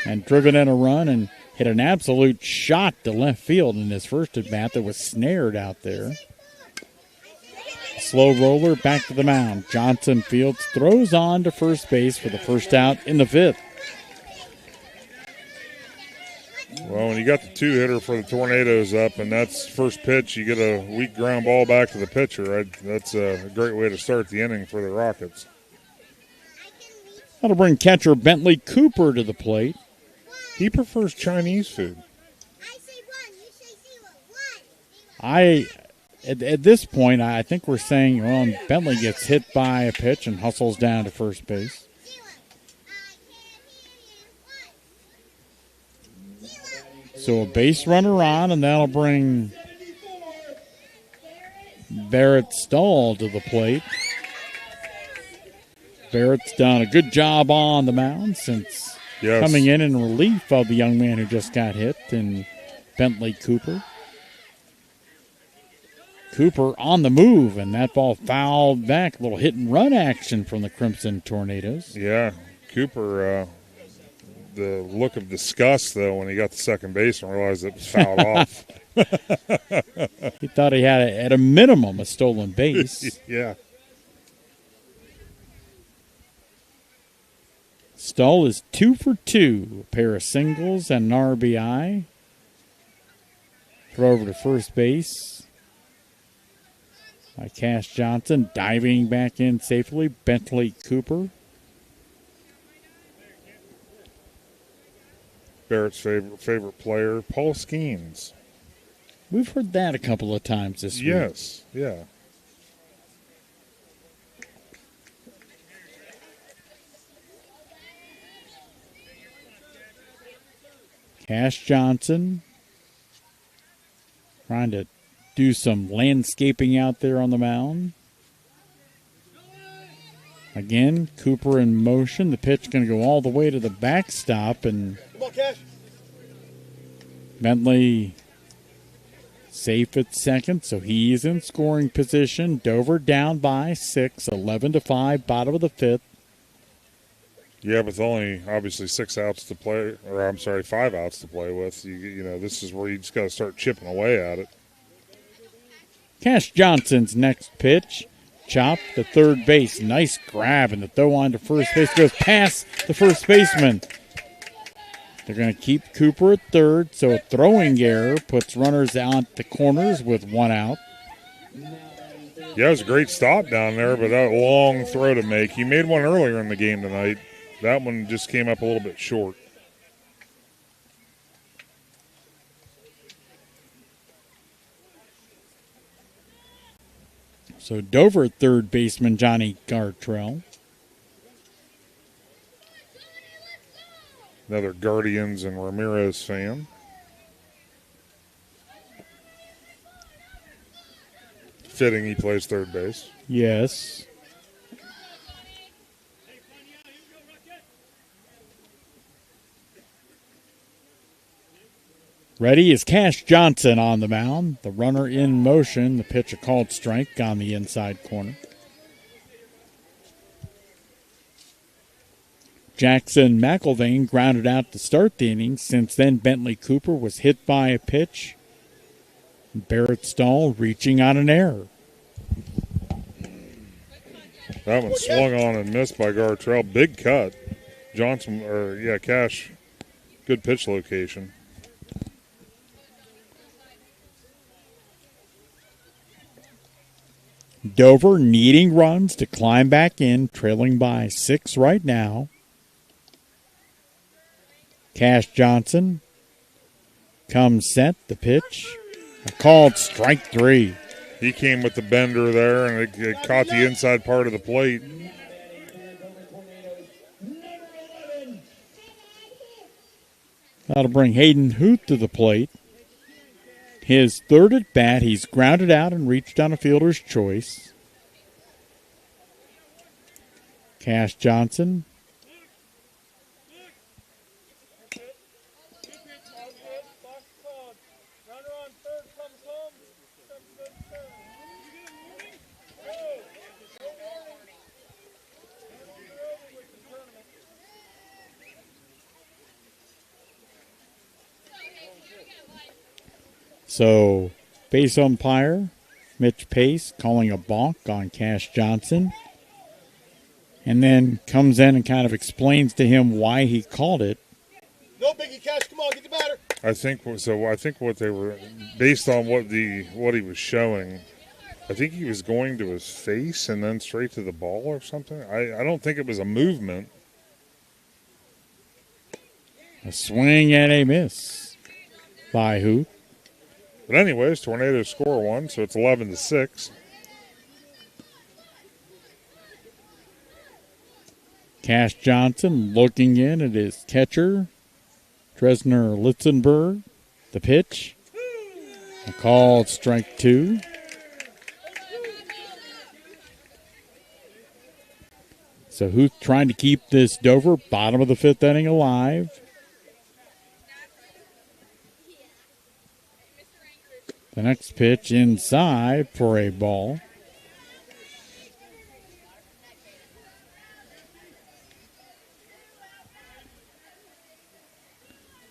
and driven in a run and hit an absolute shot to left field in his first at-bat that was snared out there. Slow roller back to the mound. Johnson Fields throws on to first base for the first out in the 5th. Well, Well, when you got the 2-hitter for the Tornadoes up, and that's first pitch, you get a weak ground ball back to the pitcher. That's a great way to start the inning for the Rockets. That'll bring catcher Bentley Cooper to the plate. He prefers Chinese food. At this point, I think we're saying, well, Bentley gets hit by a pitch and hustles down to first base. So a base runner on, and that'll bring Barrett Stahl to the plate. Barrett's done a good job on the mound since coming in relief of the young man who just got hit, and Bentley Cooper. Cooper on the move, and that ball fouled back. A little hit-and-run action from the Crimson Tornadoes. Yeah, Cooper, the look of disgust, though, when he got to second base and realized it was fouled off. He thought he had, at a minimum, a stolen base. Yeah. Stahl is 2 for 2. A pair of singles and an RBI. Throw over to first base by Cash Johnson. Diving back in safely, Bentley Cooper. Barrett's favorite player, Paul Skeens. We've heard that a couple of times this week. Yes, yeah. Cash Johnson trying to do some landscaping out there on the mound. Again, Cooper in motion. The pitch going to go all the way to the backstop, and Bentley safe at second, so he's in scoring position. Dover down by 6, 11-5, bottom of the 5th. Yeah, with only obviously 5 outs to play with. You know, this is where you just got to start chipping away at it. Cash Johnson's next pitch. Chop to third base. Nice grab, and the throw on to first base goes past the first baseman. They're going to keep Cooper at third, so a throwing error puts runners out the corners with 1 out. Yeah, it was a great stop down there, but that long throw to make. He made one earlier in the game tonight. That one just came up a little bit short. So Dover third baseman Johnny Gartrell. Another Guardians and Ramirez fan. Fitting he plays third base. Yes. Ready is Cash Johnson on the mound. The runner in motion. The pitch a called strike on the inside corner. Jackson McElvain grounded out to start the inning. Since then, Bentley Cooper was hit by a pitch. Barrett Stahl reaching on an error. That one swung on and missed by Gartrell. Big cut. Cash. Good pitch location. Dover needing runs to climb back in, trailing by 6 right now. Cash Johnson comes set, the pitch. A called strike 3. He came with the bender there, and it caught the inside part of the plate. That'll bring Hayden Huth to the plate. His third at bat, he's grounded out and reached on a fielder's choice. Cash Johnson. So, base umpire, Mitch Pace, calling a balk on Cash Johnson. And then comes in and kind of explains to him why he called it. No biggie, Cash. Come on, get the batter. I think so. I think what they were based on what he was showing. I think he was going to his face and then straight to the ball or something. I don't think it was a movement. A swing and a miss by Huth. But anyways, Tornadoes score one, so it's 11-6. Cash Johnson looking in at his catcher, Dresner Litzenberg. The pitch. A called strike 2. So Huth trying to keep this Dover bottom of the 5th inning alive. The next pitch inside for a ball.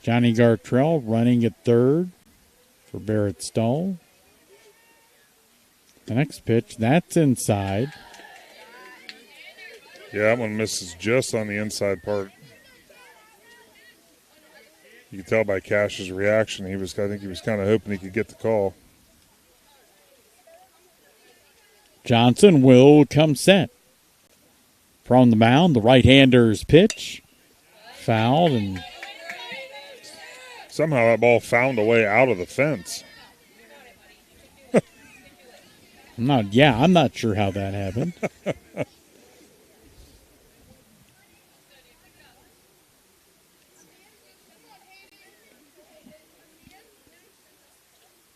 Johnny Gartrell running at third for Barrett Stull. The next pitch, that's inside. Yeah, that one misses just on the inside part. You could tell by Cash's reaction. I think he was kind of hoping he could get the call. Johnson will come set. From the mound, the right-hander's pitch. Fouled, and somehow that ball found a way out of the fence. I'm not sure how that happened.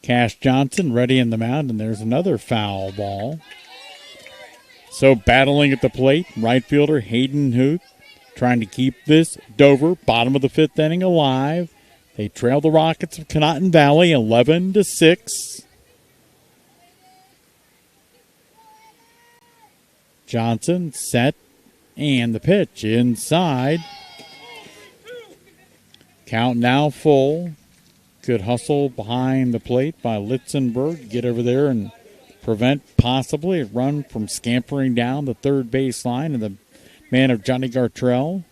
Cash Johnson ready in the mound, and there's another foul ball. So battling at the plate, right fielder Hayden Huth trying to keep this Dover bottom of the 5th inning alive. They trail the Rockets of Conotton Valley 11-6. Johnson set, and the pitch inside. Count now full. Good hustle behind the plate by Litzenberg. Get over there and prevent possibly a run from scampering down the third baseline, and the man of Johnny Gartrell.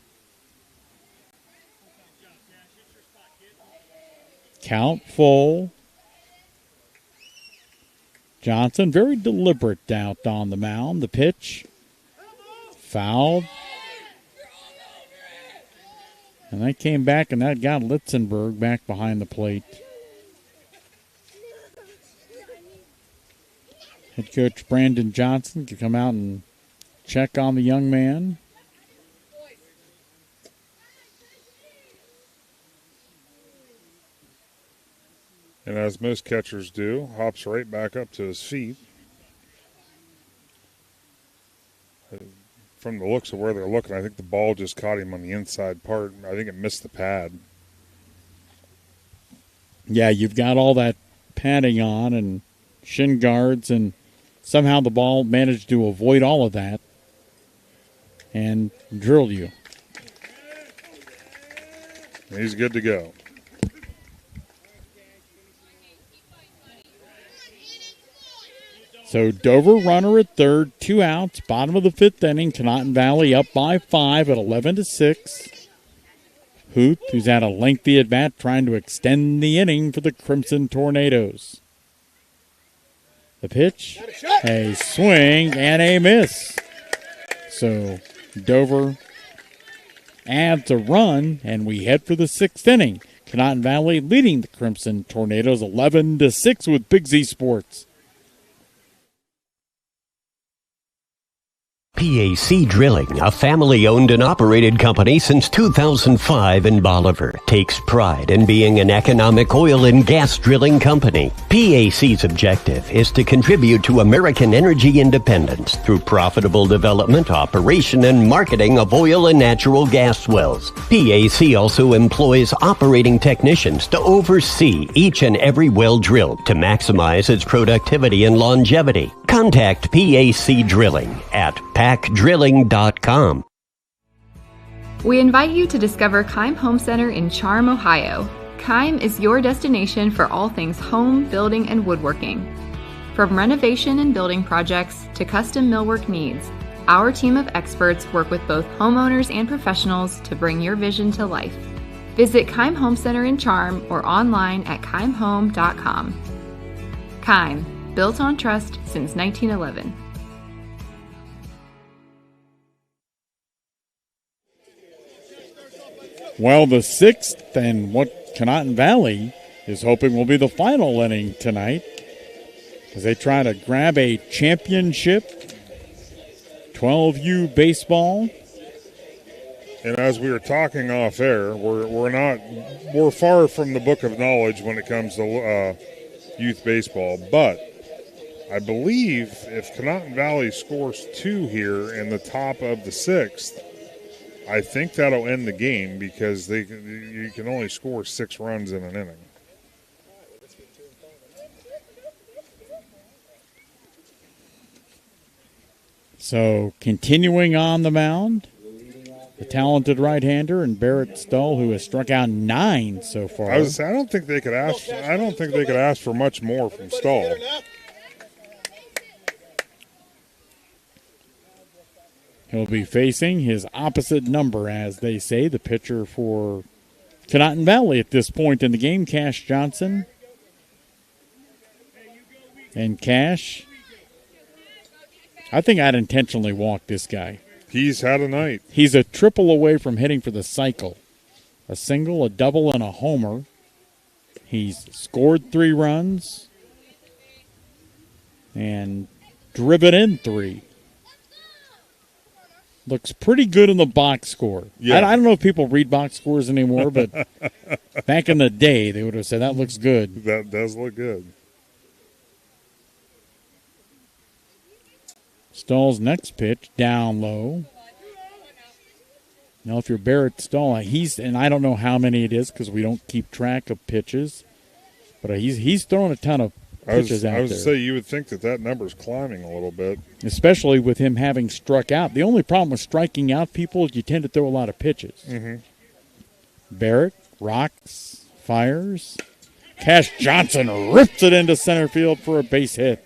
Count full. Johnson very deliberate out on the mound. The pitch fouled. And that came back, and that got Litzenberg back behind the plate. Head coach Brandon Johnson could come out and check on the young man. And as most catchers do, hops right back up to his feet. From the looks of where they're looking, I think the ball just caught him on the inside part. I think it missed the pad. Yeah, you've got all that padding on and shin guards, and somehow the ball managed to avoid all of that and drill you. He's good to go. So Dover runner at third, 2 outs, bottom of the 5th inning. Conotton Valley up by 5 at 11-6. Huth, who's had a lengthy at bat, trying to extend the inning for the Crimson Tornadoes. The pitch, a swing and a miss. So Dover adds a run, and we head for the 6th inning. Conotton Valley leading the Crimson Tornadoes 11-6 with Big Z Sports. PAC Drilling, a family-owned and operated company since 2005 in Bolivar, takes pride in being an economic oil and gas drilling company. PAC's objective is to contribute to American energy independence through profitable development, operation, and marketing of oil and natural gas wells. PAC also employs operating technicians to oversee each and every well drilled to maximize its productivity and longevity. Contact PAC Drilling at pacdrilling.com. We invite you to discover Keim Home Center in Charm, Ohio. Keim is your destination for all things home, building, and woodworking. From renovation and building projects to custom millwork needs, our team of experts work with both homeowners and professionals to bring your vision to life. Visit Keim Home Center in Charm or online at keimhome.com. Keim, built on trust since 1911. Well, the sixth and what Conotton Valley is hoping will be the final inning tonight as they try to grab a championship 12U baseball. And as we were talking off air, we're far from the book of knowledge when it comes to youth baseball. But I believe if Conotton Valley scores 2 here in the top of the 6th, I think that'll end the game because you can only score 6 runs in an inning. So continuing on the mound, the talented right-hander and Barrett Stull, who has struck out 9 so far. I don't think they could ask for much more from Stull. He'll be facing his opposite number, as they say, the pitcher for Conotton Valley at this point in the game, Cash Johnson. And Cash, I think I'd intentionally walk this guy. He's had a night. He's a triple away from hitting for the cycle. A single, a double, and a homer. He's scored 3 runs and driven in 3. Looks pretty good in the box score. Yeah. I don't know if people read box scores anymore, but back in the day, they would have said that looks good. That does look good. Stull's next pitch, down low. Now, if you're Barrett Stull, and I don't know how many it is because we don't keep track of pitches, but he's throwing a ton of pitches out there. I would say you would think that number's climbing a little bit. Especially with him having struck out. The only problem with striking out people is you tend to throw a lot of pitches. Mm-hmm. Barrett rocks, fires. Cash Johnson rips it into center field for a base hit.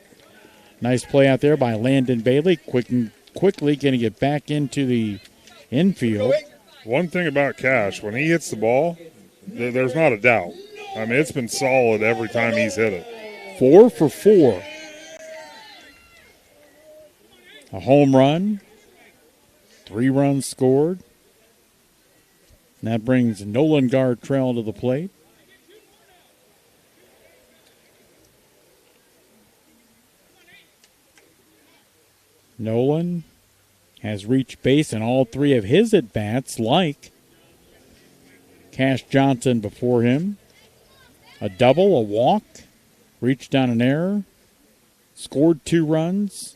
Nice play out there by Landon Bailey. Quickly getting it back into the infield. One thing about Cash, when he hits the ball, there's not a doubt. I mean, it's been solid every time he's hit it. 4 for 4. A home run. 3 runs scored. And that brings Nolan Gartrell to the plate. Nolan has reached base in all 3 of his at-bats, like Cash Johnson before him. A double, a walk, reached on an error, scored 2 runs,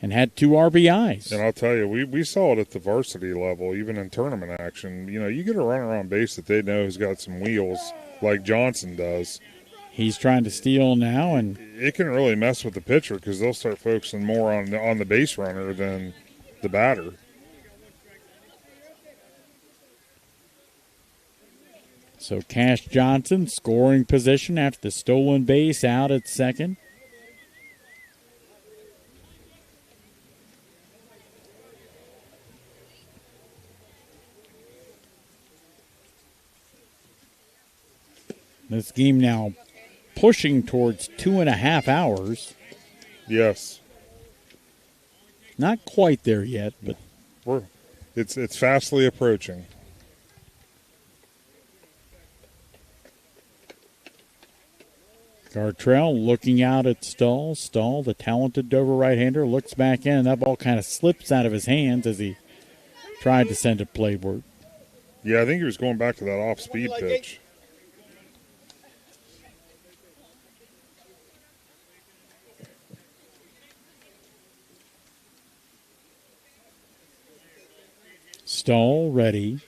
and had 2 RBIs. And I'll tell you, we saw it at the varsity level, even in tournament action. You know, you get a runner on base that they know has got some wheels, like Johnson does. He's trying to steal now, and it can really mess with the pitcher because they'll start focusing more on the base runner than the batter. So Cash Johnson scoring position after the stolen base out at second. This game now pushing towards 2.5 hours. Yes. Not quite there yet, but it's fastly approaching. Gartrell looking out at Stull. Stull, the talented Dover right-hander, looks back in, and that ball kind of slips out of his hands as he tried to send it playward. Yeah, I think he was going back to that off-speed pitch. Stull ready.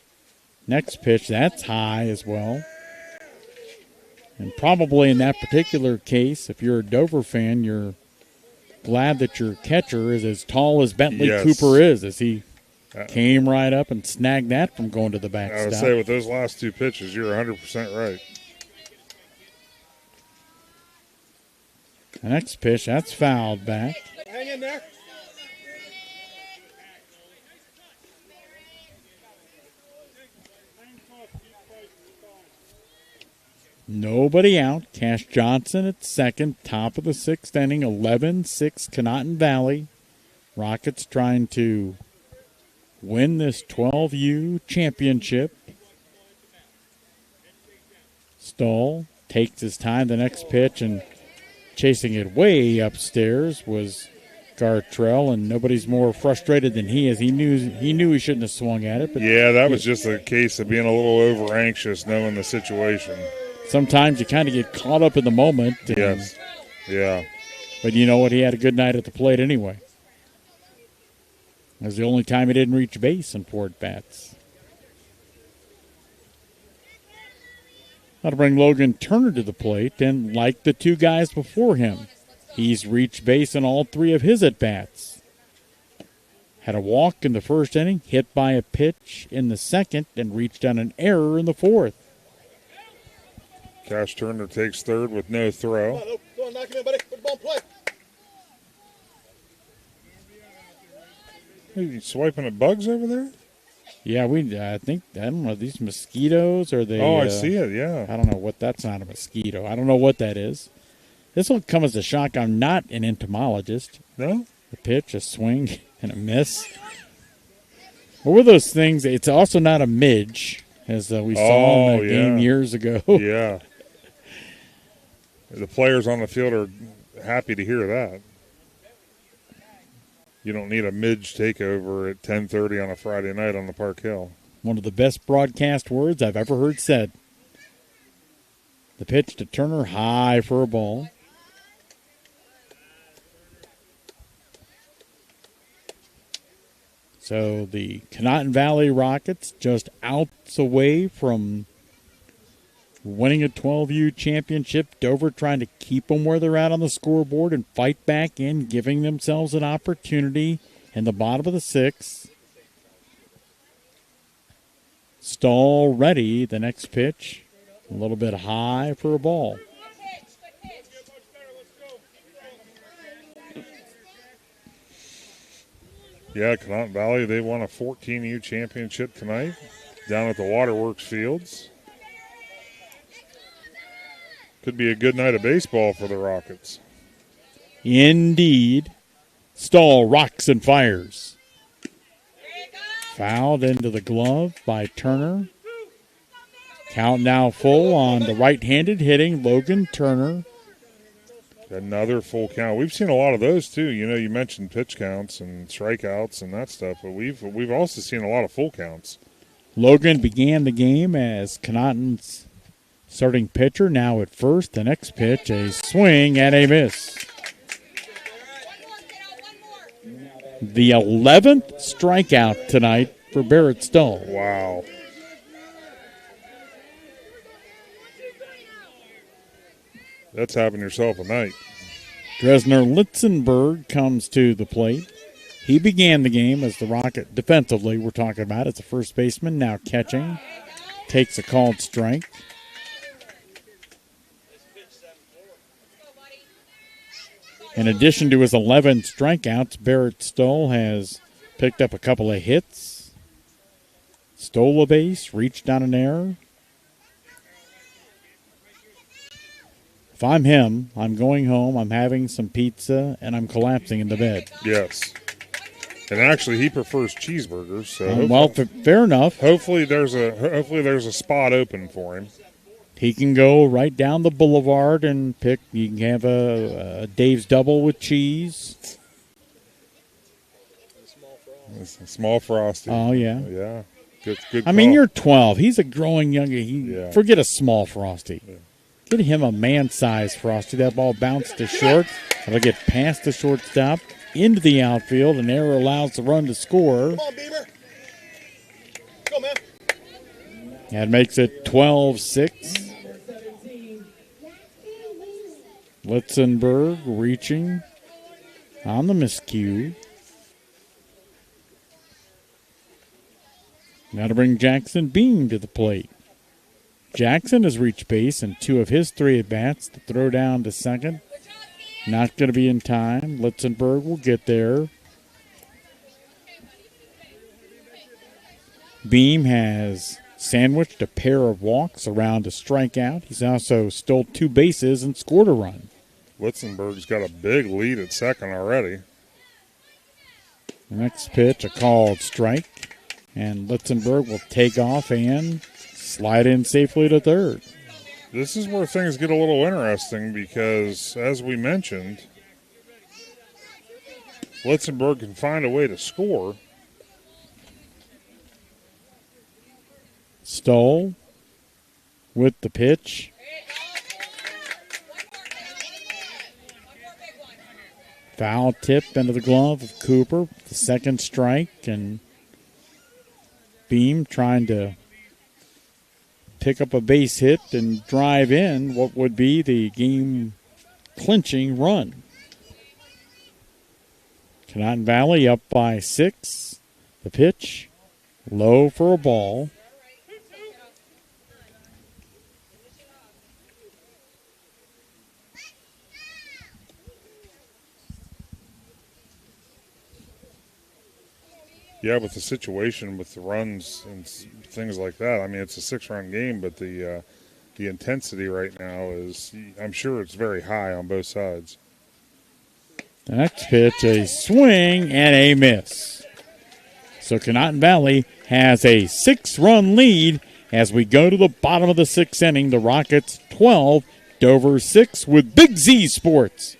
Next pitch, that's high as well. And probably in that particular case, if you're a Dover fan, you're glad that your catcher is as tall as Bentley Cooper is, as he came right up and snagged that from going to the backstop. I would say with those last 2 pitches, you're 100% right. The next pitch, that's fouled back. Hang in there. Nobody out. Cash Johnson at second, top of the sixth inning, 11-6 Conotton Valley. Rockets trying to win this 12U championship. Stoll takes his time, the next pitch, and chasing it way upstairs was Gartrell, and nobody's more frustrated than he is. He knew he shouldn't have swung at it. But yeah, that was just a case of being a little over anxious, knowing the situation. Sometimes you kind of get caught up in the moment. Yes, yeah. But you know what? He had a good night at the plate anyway. It was the only time he didn't reach base in 4 at-bats. Now to bring Logan Turner to the plate, and like the 2 guys before him, he's reached base in all 3 of his at-bats. Had a walk in the first inning, hit by a pitch in the second, and reached on an error in the 4th. Cash Turner takes third with no throw. Go on, knock him in, buddy. Put the ball in play. Are you swiping at bugs over there? Yeah, I don't know, these mosquitoes, or they... Oh, I see it, yeah. I don't know what, that's not a mosquito. I don't know what that is. This will come as a shock. I'm not an entomologist. No? A pitch, a swing, and a miss. What were those things? It's also not a midge, as we saw in the game years ago. Yeah. The players on the field are happy to hear that. You don't need a midge takeover at 10:30 on a Friday night on the Park Hill. One of the best broadcast words I've ever heard said. The pitch to Turner, high for a ball. So the Conotton Valley Rockets just outs away from winning a 12U championship. Dover trying to keep them where they're at on the scoreboard and fight back in, giving themselves an opportunity in the bottom of the 6th. Stall ready, the next pitch. A little bit high for a ball. Yeah, Conotton Valley, they won a 14U championship tonight down at the Waterworks Fields. Could be a good night of baseball for the Rockets. Indeed. Stall rocks and fires. Fouled into the glove by Turner. Count now full on the right-handed hitting Logan Turner. Another full count. We've seen a lot of those too. You know, you mentioned pitch counts and strikeouts and that stuff, but we've also seen a lot of full counts. Logan began the game as Conotton's starting pitcher, now at first. The next pitch, a swing and a miss. The 11th strikeout tonight for Barrett Stoll. Wow. That's having yourself a night. Dresner Litzenberg comes to the plate. He began the game as the Rocket, defensively we're talking about, as a first baseman, now catching. Takes a called strike. In addition to his 11 strikeouts, Barrett Stoll has picked up a couple of hits, stole a base, reached on an error. If I'm him, I'm going home, I'm having some pizza, and I'm collapsing in the bed. Yes. And actually, he prefers cheeseburgers. So well, fair enough. Hopefully there's a spot open for him. He can go right down the boulevard and pick. You can have a Dave's Double with cheese. A small Frosty. Oh, yeah. Yeah. Good I mean, you're 12. He's a growing young. Forget a small Frosty. Yeah. Get him a man-sized Frosty. That ball bounced to short. It'll get past the shortstop, into the outfield. An error allows the run to score. Come on, Beamer. Go, man. That makes it 12-6. Litzenberg reaching on the miscue. Now to bring Jackson Beam to the plate. Jackson has reached base in 2 of his 3 at-bats. The throw down to second. Not going to be in time. Litzenberg will get there. Beam has sandwiched a pair of walks around a strikeout. He's also stole 2 bases and scored a run. Litzenberg's got a big lead at second already. The next pitch, a called strike, and Litzenberg will take off and slide in safely to third. This is where things get a little interesting because, as we mentioned, Litzenberg can find a way to score. Stoll with the pitch. Foul tip into the glove of Cooper. The second strike, and Beam trying to pick up a base hit and drive in what would be the game-clinching run. Canotton Valley up by 6. The pitch, low for a ball. Yeah, with the situation with the runs and things like that, I mean, it's a 6-run game, but the intensity right now is, I'm sure it's very high on both sides. The next pitch, a swing and a miss. So Canotton Valley has a 6-run lead as we go to the bottom of the 6th inning. The Rockets 12, Dover 6 with Big Z Sports.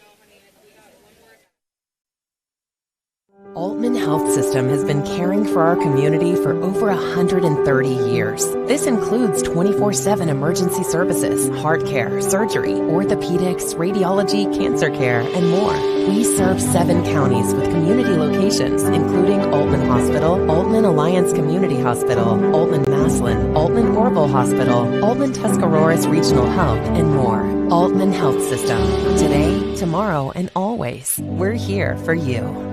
Altman Health System has been caring for our community for over 130 years. This includes 24/7 emergency services, heart care, surgery, orthopedics, radiology, cancer care, and more. We serve 7 counties with community locations, including Altman Hospital, Altman Alliance Community Hospital, Altman Maslin, Altman Orville Hospital, Altman Tuscarawas Regional Health, and more. Altman Health System. Today, tomorrow, and always. We're here for you.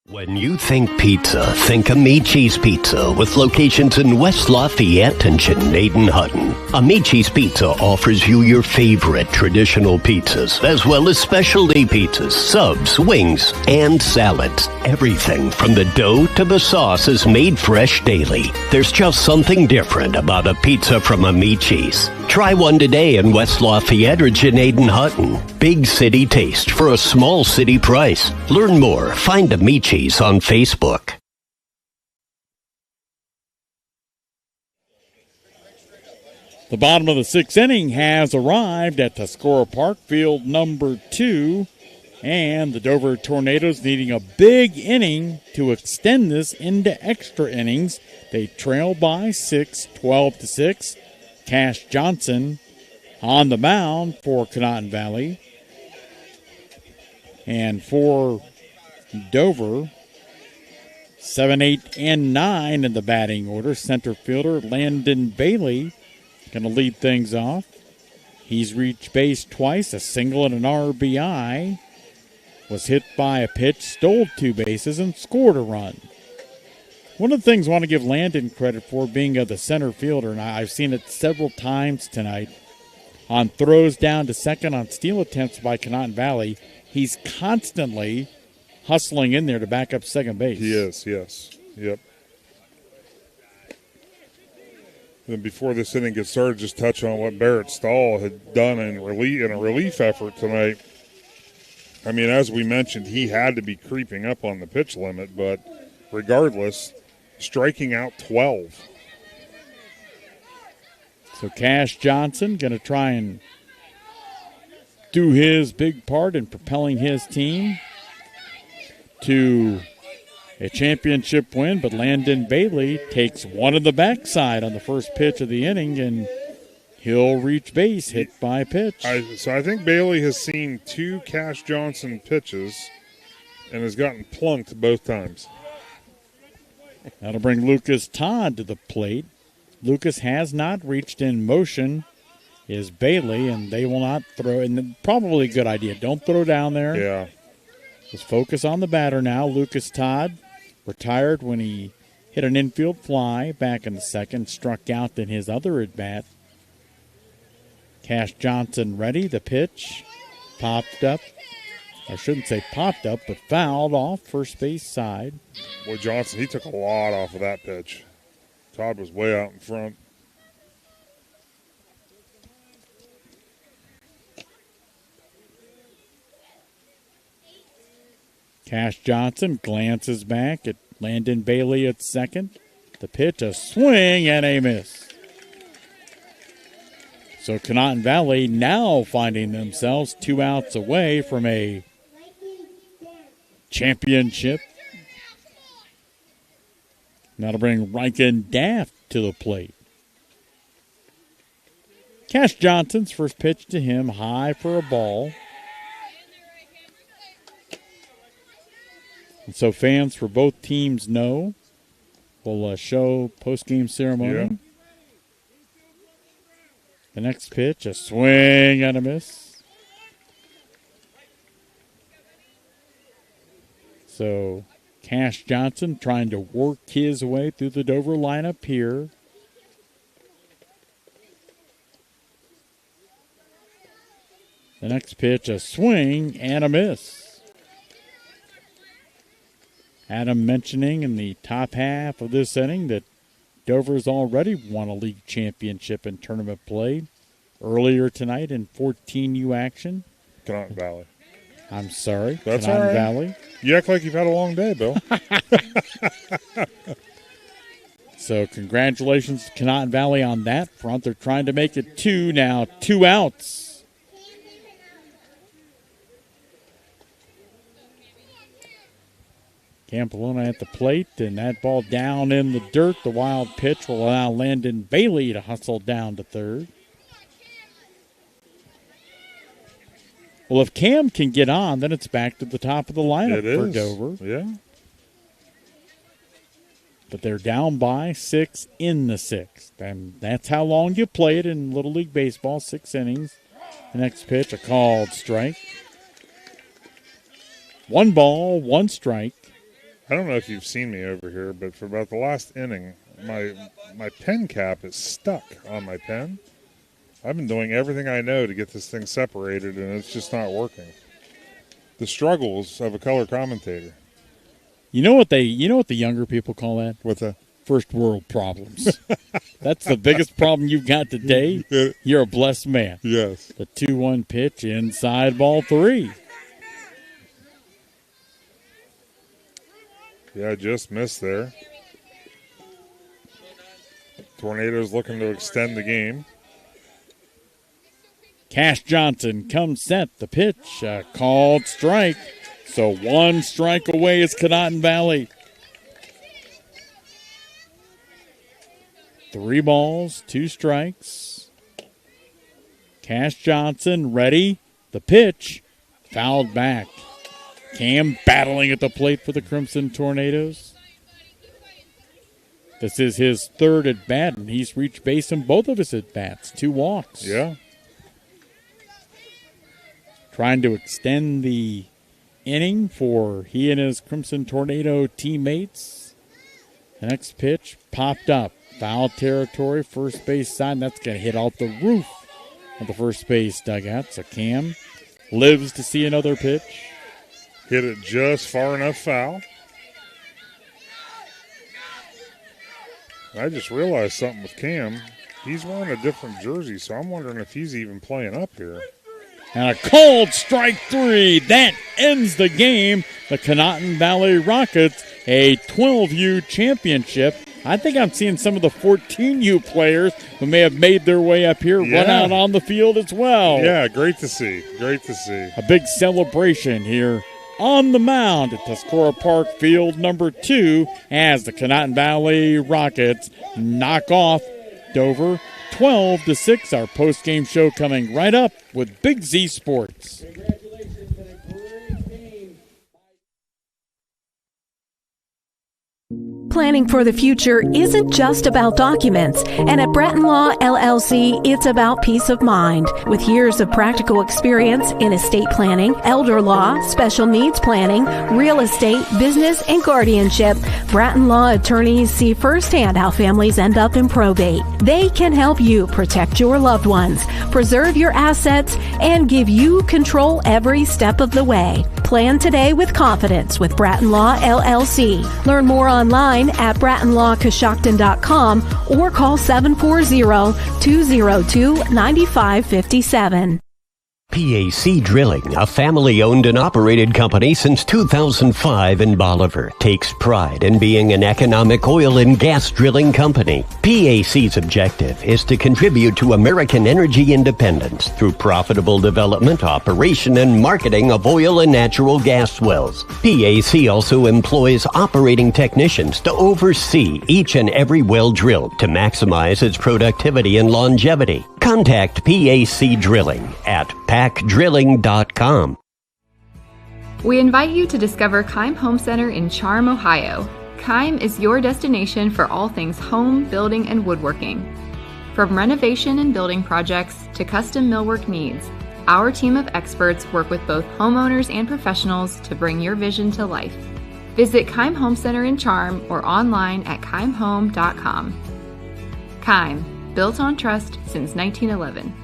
When you think pizza, think Amici's Pizza with locations in West Lafayette and Chenaden-Hutton. Amici's Pizza offers you your favorite traditional pizzas, as well as specialty pizzas, subs, wings, and salads. Everything from the dough to the sauce is made fresh daily. There's just something different about a pizza from Amici's. Try one today in West Lafayette or Chenaden-Hutton. Big city taste for a small city price. Learn more. Find Amici's on Facebook. The bottom of the 6th inning has arrived at Tuscora Park, field number 2, and the Dover Tornadoes needing a big inning to extend this into extra innings. They trail by 6, 12-6. Cash Johnson on the mound for Canotton Valley. And for Dover, 7, 8, and 9 in the batting order. Center fielder Landon Bailey going to lead things off. He's reached base twice, a single and an RBI. Was hit by a pitch, stole 2 bases, and scored a run. One of the things I want to give Landon credit for being the center fielder, and I've seen it several times tonight, on throws down to second on steal attempts by Canotton Valley, he's constantly hustling in there to back up second base. He is, yes. Yep. Then before this inning gets started, just touch on what Barrett Stahl had done in a relief effort tonight. I mean, as we mentioned, he had to be creeping up on the pitch limit, but regardless, striking out 12. So Cash Johnson going to try and do his big part in propelling his team to a championship win, but Landon Bailey takes one of the backside on the first pitch of the inning, and he'll reach base, hit by a pitch. So I think Bailey has seen 2 Cash Johnson pitches and has gotten plunked both times. That'll bring Lucas Todd to the plate. Lucas has not reached in motion, is Bailey, and they will not throw. And probably a good idea. Don't throw down there. Yeah. Just focus on the batter now. Lucas Todd retired when he hit an infield fly back in the second, struck out in his other at-bat. Cash Johnson ready. The pitch popped up. I shouldn't say popped up, but fouled off first base side. Boy, Johnson, he took a lot off of that pitch. Todd was way out in front. Cash Johnson glances back at Landon Bailey at second. The pitch, a swing and a miss. So Conotton Valley now finding themselves 2 outs away from a championship. Now to bring Riken Daft to the plate. Cash Johnson's first pitch to him, high for a ball. And so fans for both teams know. We'll show post-game ceremony. Yeah. The next pitch, a swing and a miss. So Cash Johnson trying to work his way through the Dover lineup here. The next pitch, a swing and a miss. Adam mentioning in the top half of this inning that Dover's already won a league championship in tournament play earlier tonight in 14U action. Conotton Valley. I'm sorry. That's Conotton all right. Valley. You act like you've had a long day, Bill. So congratulations to Conotton Valley on that front. They're trying to make it 2 now, 2 outs. Campolona at the plate, and that ball down in the dirt. The wild pitch will allow Landon Bailey to hustle down to third. Well, if Cam can get on, then it's back to the top of the lineup for Dover. Yeah. But they're down by 6 in the 6th. And that's how long you play it in Little League Baseball, 6 innings. The next pitch, a called strike. 1 ball, 1 strike. I don't know if you've seen me over here, but for about the last inning, my pen cap is stuck on my pen. I've been doing everything I know to get this thing separated, and it's just not working. The struggles of a color commentator. You know what the younger people call that? What's that? First world problems. That's the biggest problem you've got today. You're a blessed man. Yes. The 2-1 pitch, inside ball 3. Yeah, just missed there. Tornadoes looking to extend the game. Cash Johnson comes set. The pitch, a called strike. So 1 strike away is Conotton Valley. 3 balls, 2 strikes. Cash Johnson ready. The pitch, fouled back. Cam battling at the plate for the Crimson Tornadoes. This is his 3rd at bat, and he's reached base in both of his at bats. 2 walks. Yeah. Trying to extend the inning for he and his Crimson Tornado teammates. The next pitch popped up. Foul territory, first base side, and that's going to hit off the roof of the first base dugout. So Cam lives to see another pitch. Hit it just far enough foul. I just realized something with Cam. He's wearing a different jersey, so I'm wondering if he's even playing up here. And a called strike 3. That ends the game. The Conotton Valley Rockets, a 12U championship. I think I'm seeing some of the 14U players who may have made their way up here run out on the field as well. Yeah, great to see. Great to see. A big celebration here on the mound at Tuscora Park Field number 2 as the Conotton Valley Rockets knock off Dover 12-6. Our post-game show coming right up with Big Z Sports. Planning for the future isn't just about documents, and at Bratton Law LLC, it's about peace of mind. With years of practical experience in estate planning, elder law, special needs planning, real estate, business, and guardianship, Bratton Law attorneys see firsthand how families end up in probate. They can help you protect your loved ones, preserve your assets, and give you control every step of the way. Plan today with confidence with Bratton Law LLC. Learn more online at BrattonLawCoshocton.com or call 740-202-9557. PAC Drilling, a family-owned and operated company since 2005 in Bolivar, takes pride in being an economic oil and gas drilling company. PAC's objective is to contribute to American energy independence through profitable development, operation, and marketing of oil and natural gas wells. PAC also employs operating technicians to oversee each and every well drilled to maximize its productivity and longevity. Contact PAC Drilling at pacdrilling.com. We invite you to discover Keim Home Center in Charm, Ohio. Keim is your destination for all things home, building, and woodworking. From renovation and building projects to custom millwork needs, our team of experts work with both homeowners and professionals to bring your vision to life. Visit Keim Home Center in Charm or online at keimhome.com. Keim, built on trust since 1911.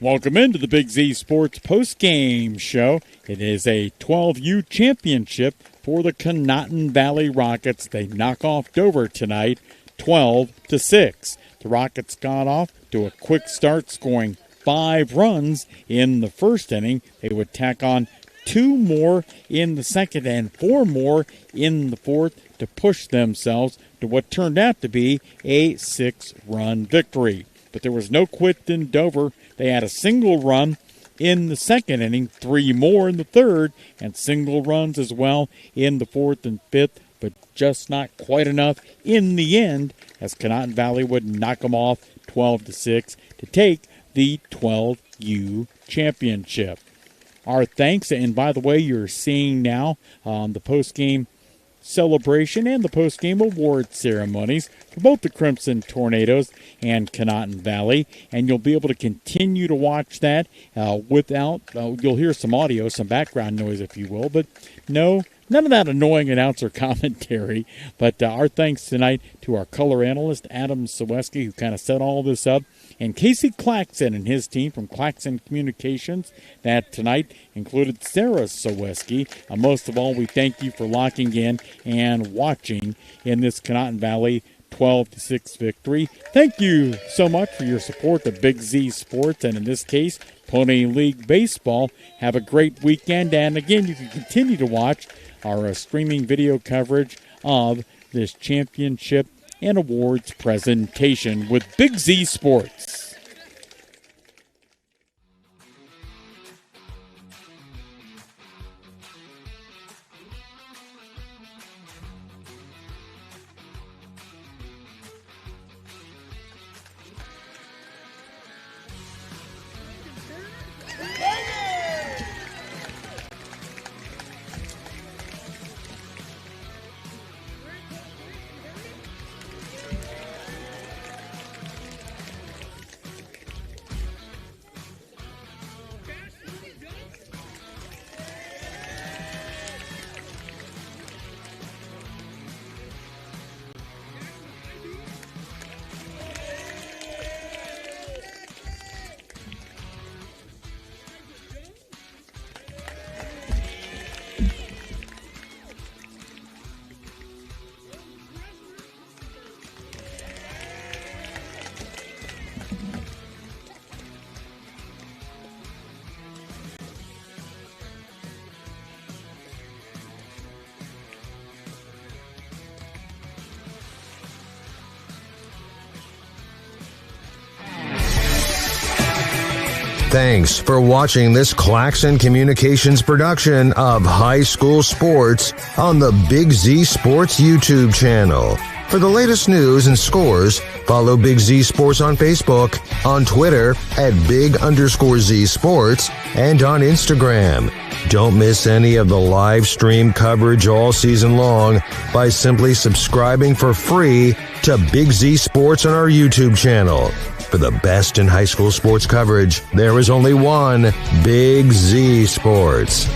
Welcome into the Big Z Sports postgame show. It is a 12U championship for the Conotton Valley Rockets. They knock off Dover tonight, 12-6. The Rockets got off to a quick start, scoring 5 runs in the first inning. They would tack on 2 more in the second and 4 more in the fourth to push themselves to what turned out to be a 6-run victory. But there was no quit in Dover. They had a single run in the second inning, 3 more in the third, and single runs as well in the fourth and fifth, but just not quite enough in the end as Conotton Valley would knock them off 12-6 to take the 12U championship. Our thanks, and by the way, you're seeing now the post-game celebration and the post-game award ceremonies for both the Crimson Tornadoes and Conotton Valley, and you'll be able to continue to watch that without, you'll hear some audio, some background noise if you will, but none of that annoying announcer commentary. But our thanks tonight to our color analyst, Adam Ciereszewski, who kind of set all this up, and Casey Claxon and his team from Claxon Communications that tonight included Ciereszewski. Most of all, we thank you for locking in and watching in this Conotton Valley 12-6 victory. Thank you so much for your support of Big Z Sports, and in this case, Pony League Baseball. Have a great weekend, and again, you can continue to watch our streaming video coverage of this championship and awards presentation with Big Z Sports. Thanks for watching this Claxon Communications production of High School Sports on the Big Z Sports YouTube channel. For the latest news and scores, follow Big Z Sports on Facebook, on Twitter at Big_Z Sports, and on Instagram. Don't miss any of the live stream coverage all season long by simply subscribing for free to Big Z Sports on our YouTube channel. For the best in high school sports coverage, there is only one Big Z Sports.